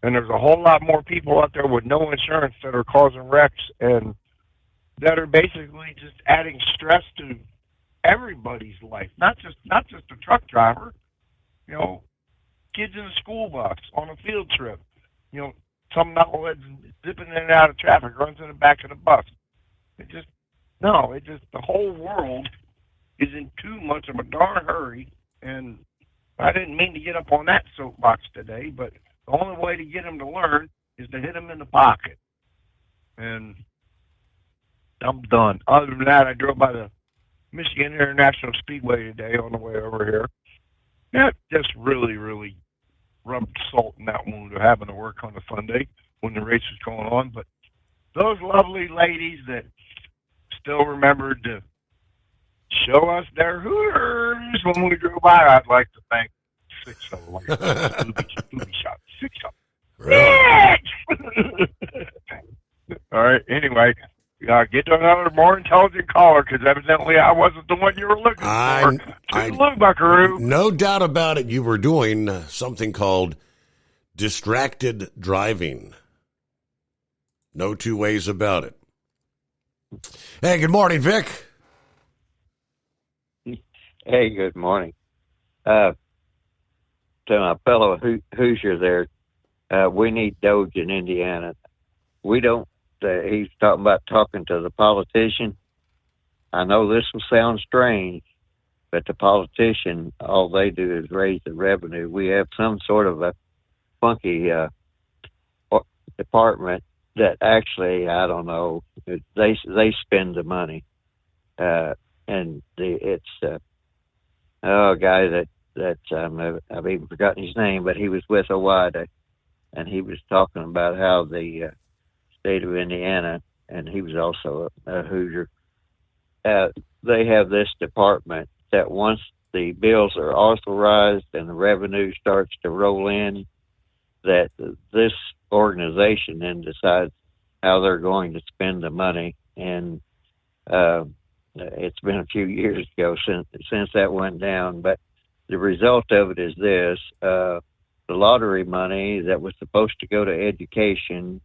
And there's a whole lot more people out there with no insurance that are causing wrecks and that are basically just adding stress to everybody's life, not just the truck driver. You know, kids in a school bus, on a field trip. You know, some knuckleheads zipping in and out of traffic, runs in the back of the bus. The whole world is in too much of a darn hurry, and I didn't mean to get up on that soapbox today, but the only way to get them to learn is to hit them in the pocket. And I'm done. Other than that, I drove by the Michigan International Speedway today on the way over here. That just really, really rubbed salt in that wound of having to work on a Sunday when the race was going on. But those lovely ladies that still remembered to show us their hooters when we drove by, I'd like to thank 6 of them. Booby shot. 6 of them. Really? All right, anyway. Get to another more intelligent caller, because evidently I wasn't the one you were looking for. Toodaloo, buckaroo. No doubt about it. You were doing something called distracted driving. No two ways about it. Hey, good morning, Vic. Hey, good morning. To my fellow Hoosier there, we need Doge in Indiana. We don't. He's talking about talking to the politician. I know this will sound strange, but the politician, all they do is raise the revenue. We have some sort of a funky department that actually, I don't know, they spend the money. And it's a guy that I've even forgotten his name, but he was with OWIDA, and he was talking about how the state of Indiana, and he was also a Hoosier. They have this department that once the bills are authorized and the revenue starts to roll in, that this organization then decides how they're going to spend the money. And it's been a few years ago since that went down. But the result of it is this: the lottery money that was supposed to go to education,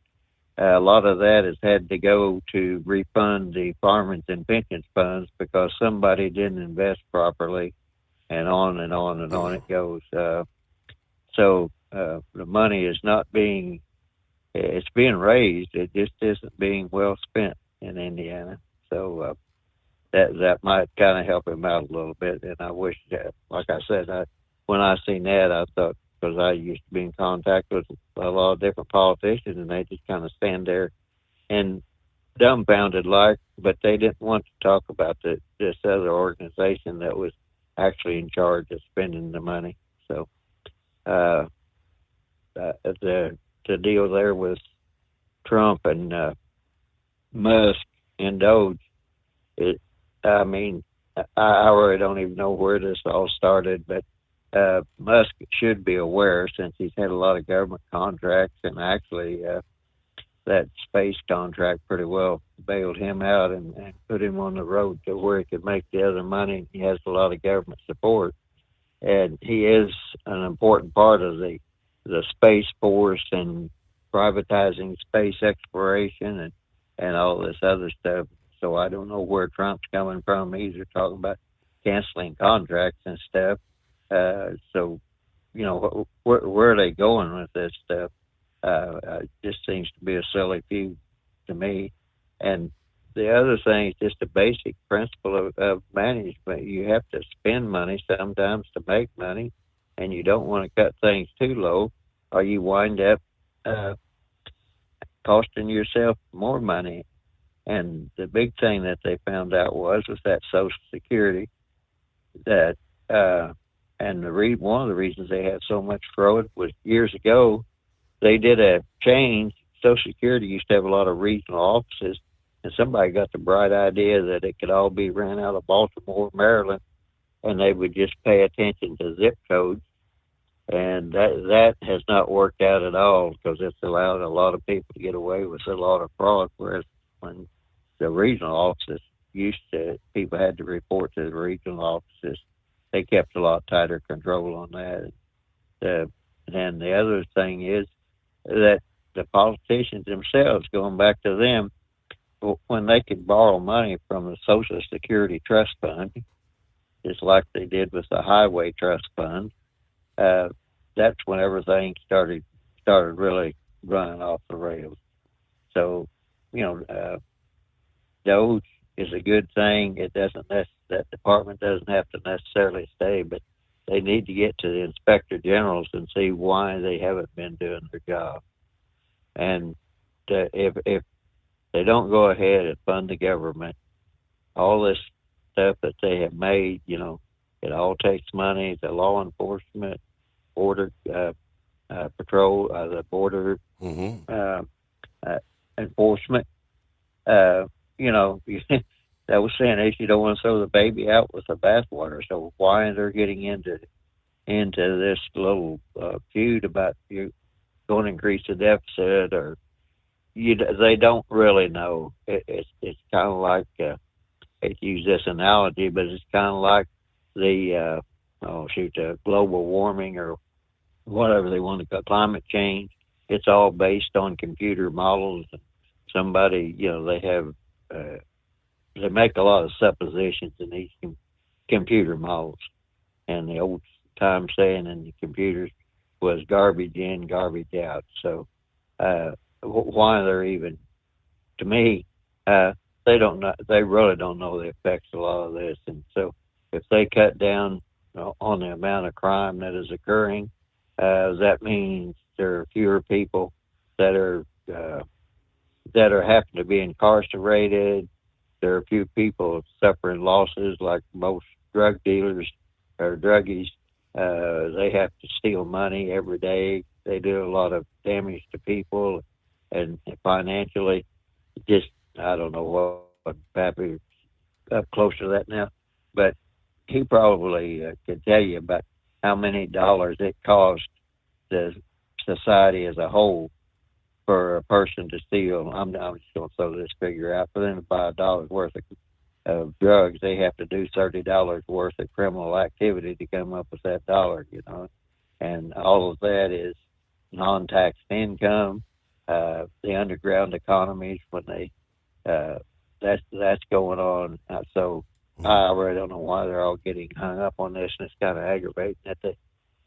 a lot of that has had to go to refund the farmers and pensions funds because somebody didn't invest properly, and on and on and on it goes. So the money is not being, it's being raised. It just isn't being well spent in Indiana. So that might kind of help him out a little bit. And I wish that, like I said, when I seen that, I thought, because I used to be in contact with a lot of different politicians, and they just kind of stand there and dumbfounded but they didn't want to talk about this other organization that was actually in charge of spending the money. So the deal there with Trump and Musk and Doge, I really don't even know where this all started, but Musk should be aware, since he's had a lot of government contracts, and actually that space contract pretty well bailed him out and put him on the road to where he could make the other money. He has a lot of government support, and he is an important part of the Space Force and privatizing space exploration and all this other stuff. So I don't know where Trump's coming from. He's talking about canceling contracts and stuff. So, where are they going with this stuff? It just seems to be a silly feud to me. And the other thing is just a basic principle of management. You have to spend money sometimes to make money, and you don't want to cut things too low, or you wind up costing yourself more money. And the big thing that they found out was that Social Security, that and one of the reasons they had so much fraud was years ago they did a change. Social Security used to have a lot of regional offices, and somebody got the bright idea that it could all be ran out of Baltimore, Maryland, and they would just pay attention to zip codes. And that has not worked out at all, because it's allowed a lot of people to get away with a lot of fraud, whereas when the regional offices people had to report to the regional offices. They kept a lot tighter control on that. And the other thing is that the politicians themselves, going back to them, when they could borrow money from the Social Security Trust Fund, just like they did with the Highway Trust Fund, that's when everything started really running off the rails. So, Doge is a good thing. It doesn't that department doesn't have to necessarily stay, but they need to get to the inspector generals and see why they haven't been doing their job. And if they don't go ahead and fund the government, all this stuff that they have made, it all takes money. The law enforcement, border patrol, the border enforcement. That was saying you don't want to throw the baby out with the bathwater. So why are they getting into this little feud about you going to increase the deficit, or they don't really know. It's kind of like I hate to use this analogy, but it's kind of like the global warming or whatever they want to call climate change. It's all based on computer models. Somebody, they have. They make a lot of suppositions in these computer models, and the old time saying in the computers was garbage in, garbage out. So why they're even, to me, they don't know. They really don't know the effects of a lot of this. And so if they cut down on the amount of crime that is occurring, that means there are fewer people that are happen to be incarcerated. There are a few people suffering losses, like most drug dealers or druggies. They have to steal money every day. They do a lot of damage to people, and financially, I don't know what Pappy's up close to that now, but he probably could tell you about how many dollars it cost the society as a whole for a person to steal. I'm just going to throw this figure out, for them to buy $1 worth of drugs, they have to do $30 worth of criminal activity to come up with that dollar, you know. And all of that is non-taxed income. The underground economies, when they that's going on. So I really don't know why they're all getting hung up on this, and it's kind of aggravating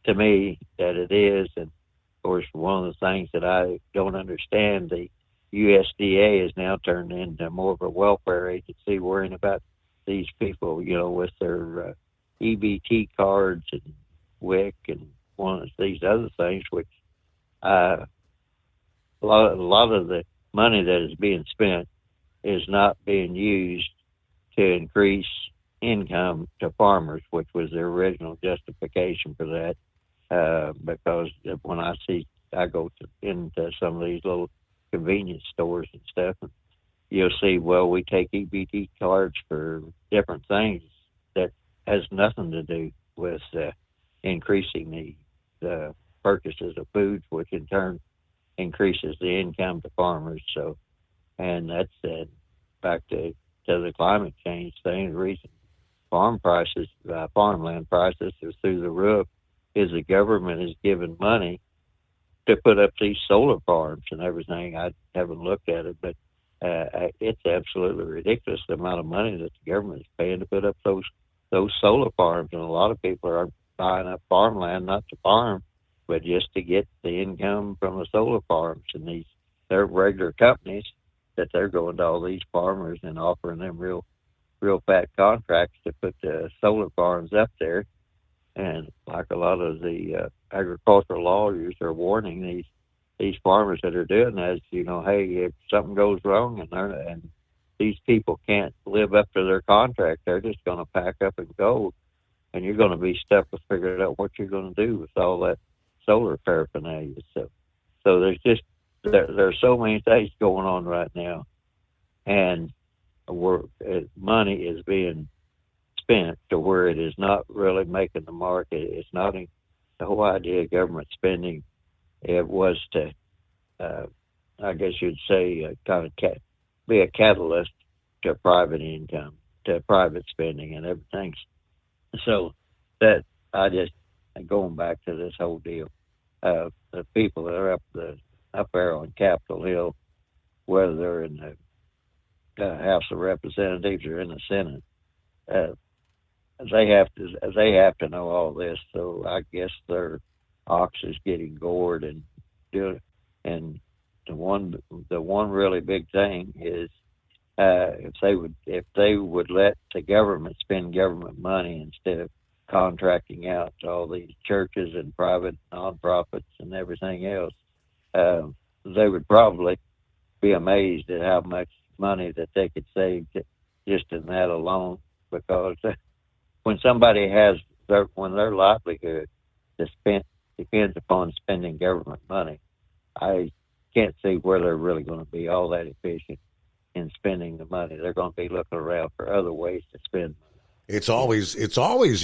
to me that it is. And of course, one of the things that I don't understand, the USDA is now turned into more of a welfare agency, worrying about these people, you know, with their EBT cards and WIC and one of these other things, which a lot of the money that is being spent is not being used to increase income to farmers, which was the original justification for that. Because when I go into some of these little convenience stores and stuff, and you'll see, well, we take EBT cards for different things that has nothing to do with increasing the purchases of foods, which in turn increases the income to farmers. So, and that's back to the climate change thing. The reason farmland prices are through the roof is the government is giving money to put up these solar farms and everything. I haven't looked at it, but it's absolutely ridiculous the amount of money that the government is paying to put up those solar farms. And a lot of people are buying up farmland not to farm, but just to get the income from the solar farms. And they're regular companies that they're going to all these farmers and offering them real fat contracts to put the solar farms up there. And like a lot of the agricultural lawyers are warning these farmers that are doing that, you know, hey, if something goes wrong and these people can't live up to their contract, they're just going to pack up and go, and you're going to be stuck with figuring out what you're going to do with all that solar paraphernalia. So there's so many things going on right now, and money is being spent to where it is not really making the market. It's not the whole idea of government spending. It was to, I guess you'd say, kind of be a catalyst to private income, to private spending and everything. So that going back to this whole deal, the people that are up there on Capitol Hill, whether they're in the House of Representatives or in the Senate, they have to know all this. So I guess their ox is getting gored and the one really big thing is if they would let the government spend government money instead of contracting out to all these churches and private nonprofits and everything else, they would probably be amazed at how much money that they could save just in that alone. Because when somebody when their livelihood depends upon spending government money, I can't see where they're really going to be all that efficient in spending the money. They're going to be looking around for other ways to spend money. It's always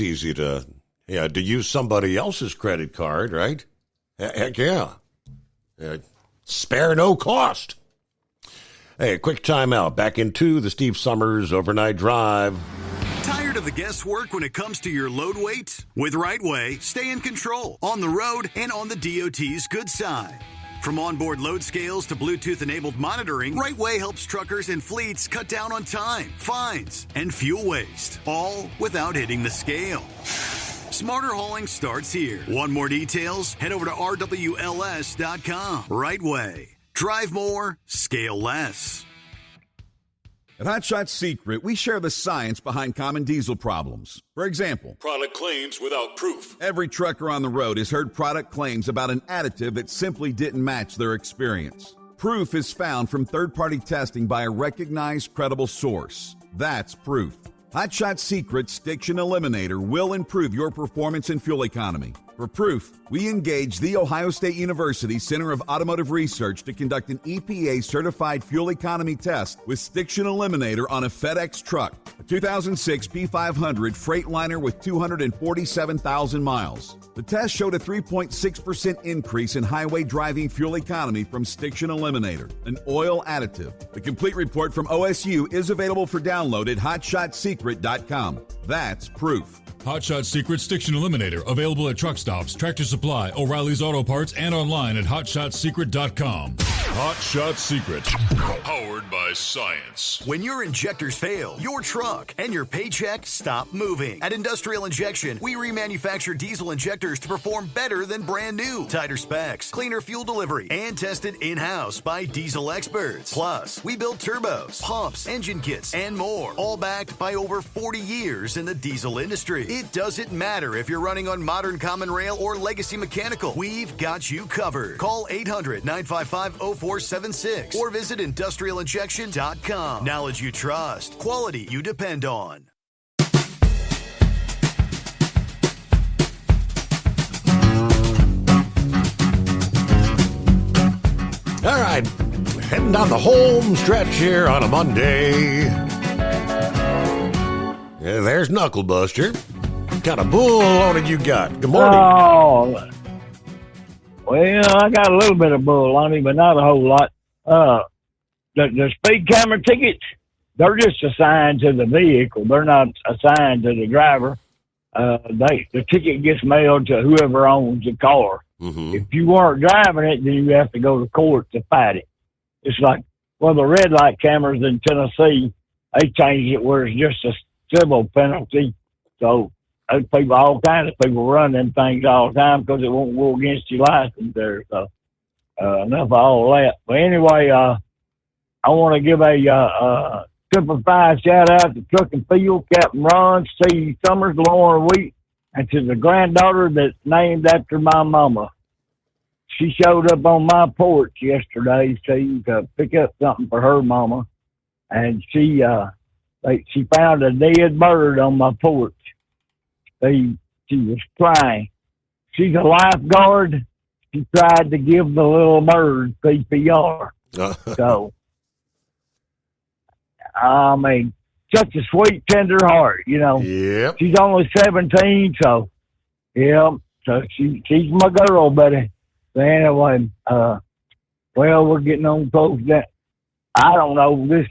easy to use somebody else's credit card, right? Heck yeah. Spare no cost. Hey, a quick timeout. Back into the Steve Summers Overnight Drive. Tired of the guesswork when it comes to your load weight? With RightWay, stay in control on the road and on the DOT's good side. From onboard load scales to Bluetooth-enabled monitoring, RightWay helps truckers and fleets cut down on time, fines, and fuel waste, all without hitting the scale. Smarter hauling starts here. Want more details? Head over to RWLS.com. RightWay. Drive more, scale less. At Hot Shot Secret, we share the science behind common diesel problems. For example, product claims without proof. Every trucker on the road has heard product claims about an additive that simply didn't match their experience. Proof is found from third-party testing by a recognized, credible source. That's proof. Hot Shot Secret Stiction Eliminator will improve your performance and fuel economy. For proof, we engaged The Ohio State University Center of Automotive Research to conduct an EPA-certified fuel economy test with Stiction Eliminator on a FedEx truck, a 2006 P500 Freightliner with 247,000 miles. The test showed a 3.6% increase in highway driving fuel economy from Stiction Eliminator, an oil additive. The complete report from OSU is available for download at hotshotsecret.com. That's proof. Hot Shot Secret Stiction Eliminator, available at truck stops, Tractor Supply, O'Reilly's Auto Parts, and online at hotshotsecret.com. Hot Shot Secret, powered by science. When your injectors fail, your truck and your paycheck stop moving. At Industrial Injection, we remanufacture diesel injectors to perform better than brand new. Tighter specs, cleaner fuel delivery, and tested in-house by diesel experts. Plus, we build turbos, pumps, engine kits, and more, all backed by over 40 years in the diesel industry. It doesn't matter if you're running on modern common rail or legacy mechanical. We've got you covered. Call 800-955-0476 or visit industrialinjection.com. Knowledge you trust. Quality you depend on. All right, heading down the home stretch here on a Monday. Yeah, there's Knucklebuster. What kind of bull on it you got? Good morning. Oh, well, I got a little bit of bull on me, but not a whole lot. The speed camera tickets, they're just assigned to the vehicle. They're not assigned to the driver. The ticket gets mailed to whoever owns the car. Mm-hmm. If you weren't driving it, then you have to go to court to fight it. It's like, well, the red light cameras in Tennessee, they changed it where it's just a civil penalty. So those people, all kinds of people run them things all the time because it won't go against your license there. So enough of all that. But anyway, I want to give a Super 5 shout out to Truck and Field, Captain Ron, Steve Summers, Lauren Wheat, and to the granddaughter that's named after my mama. She showed up on my porch yesterday, Steve, to pick up something for her mama, and she found a dead bird on my porch. She was crying. She's a lifeguard. She tried to give the little bird CPR. So, I mean, such a sweet, tender heart, you know. Yep. She's only 17, so, yeah. So she's my girl, buddy. So anyway, well, we're getting on close to that. I don't know,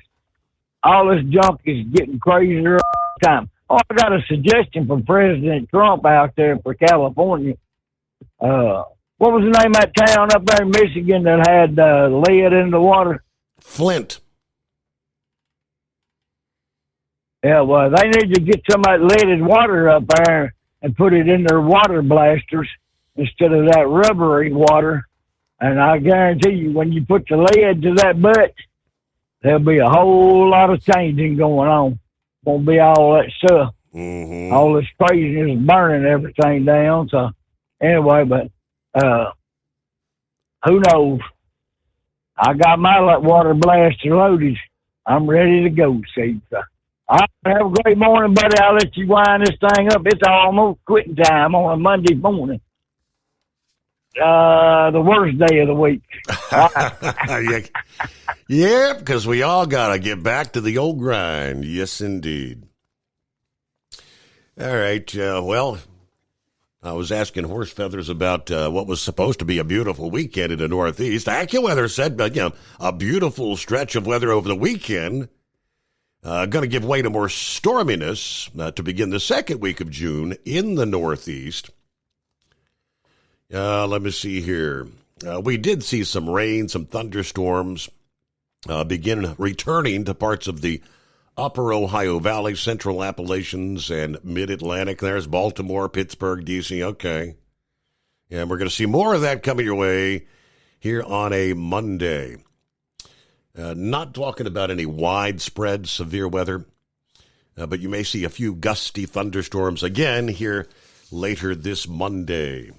all this junk is getting crazier all the time. Oh, I got a suggestion from President Trump out there for California. What was the name of that town up there in Michigan that had lead in the water? Flint. Yeah, well, they need to get some of that leaded water up there and put it in their water blasters instead of that rubbery water. And I guarantee you, when you put the lead to that butt, there'll be a whole lot of changing going on. Won't be all that stuff. Mm-hmm. All this craziness burning everything down. So anyway, but who knows? I got my water blaster loaded. I'm ready to go, see. So, all right, have a great morning, buddy. I'll let you wind this thing up. It's almost quitting time on a Monday morning. The worst day of the week. Yeah, because we all got to get back to the old grind. Yes, indeed. All right. Well, I was asking Horse Feathers about what was supposed to be a beautiful weekend in the Northeast. AccuWeather said, a beautiful stretch of weather over the weekend. Going to give way to more storminess to begin the second week of June in the Northeast. Let me see here. We did see some rain, some thunderstorms begin returning to parts of the upper Ohio Valley, central Appalachians, and mid-Atlantic. There's Baltimore, Pittsburgh, D.C. Okay. And we're going to see more of that coming your way here on a Monday. Not talking about any widespread severe weather, but you may see a few gusty thunderstorms again here later this Monday.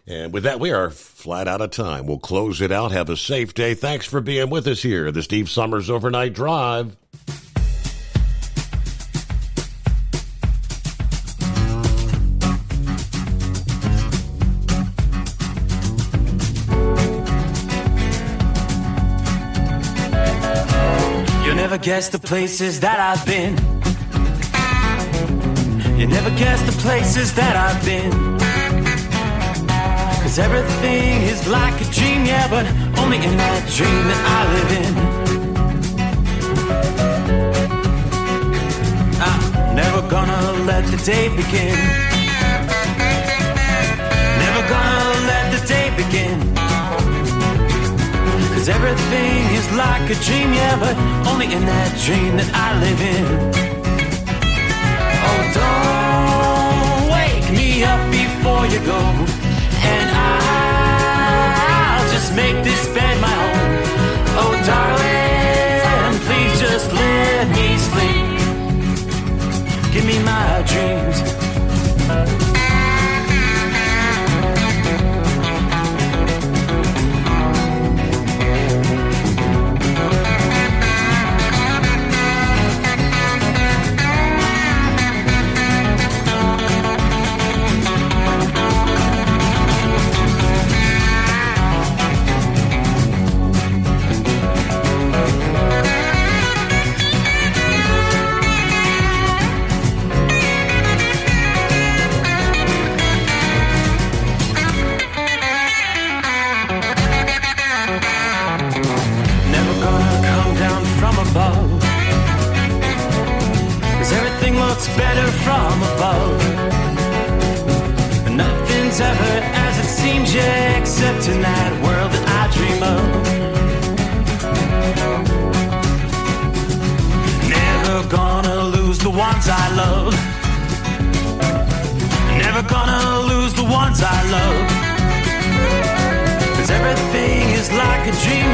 And with that, we are flat out of time. We'll close it out. Have a safe day. Thanks for being with us here. The Steve Summers Overnight Drive. never guess the places that I've been. You never guess the places that I've been. 'Cause everything is like a dream, yeah, but only in that dream that I live in. I'm never gonna let the day begin. Never gonna let the day begin. 'Cause everything is like a dream, yeah, but only in that dream that I live in. Oh, don't wake me up before you go, and I'll just make this bed my home. Oh, darling, please just let me sleep. Give me my dreams. Better from above. Nothing's ever as it seems, yeah, except in that world that I dream of. Never gonna lose the ones I love. Never gonna lose the ones I love. 'Cause everything is like a dream,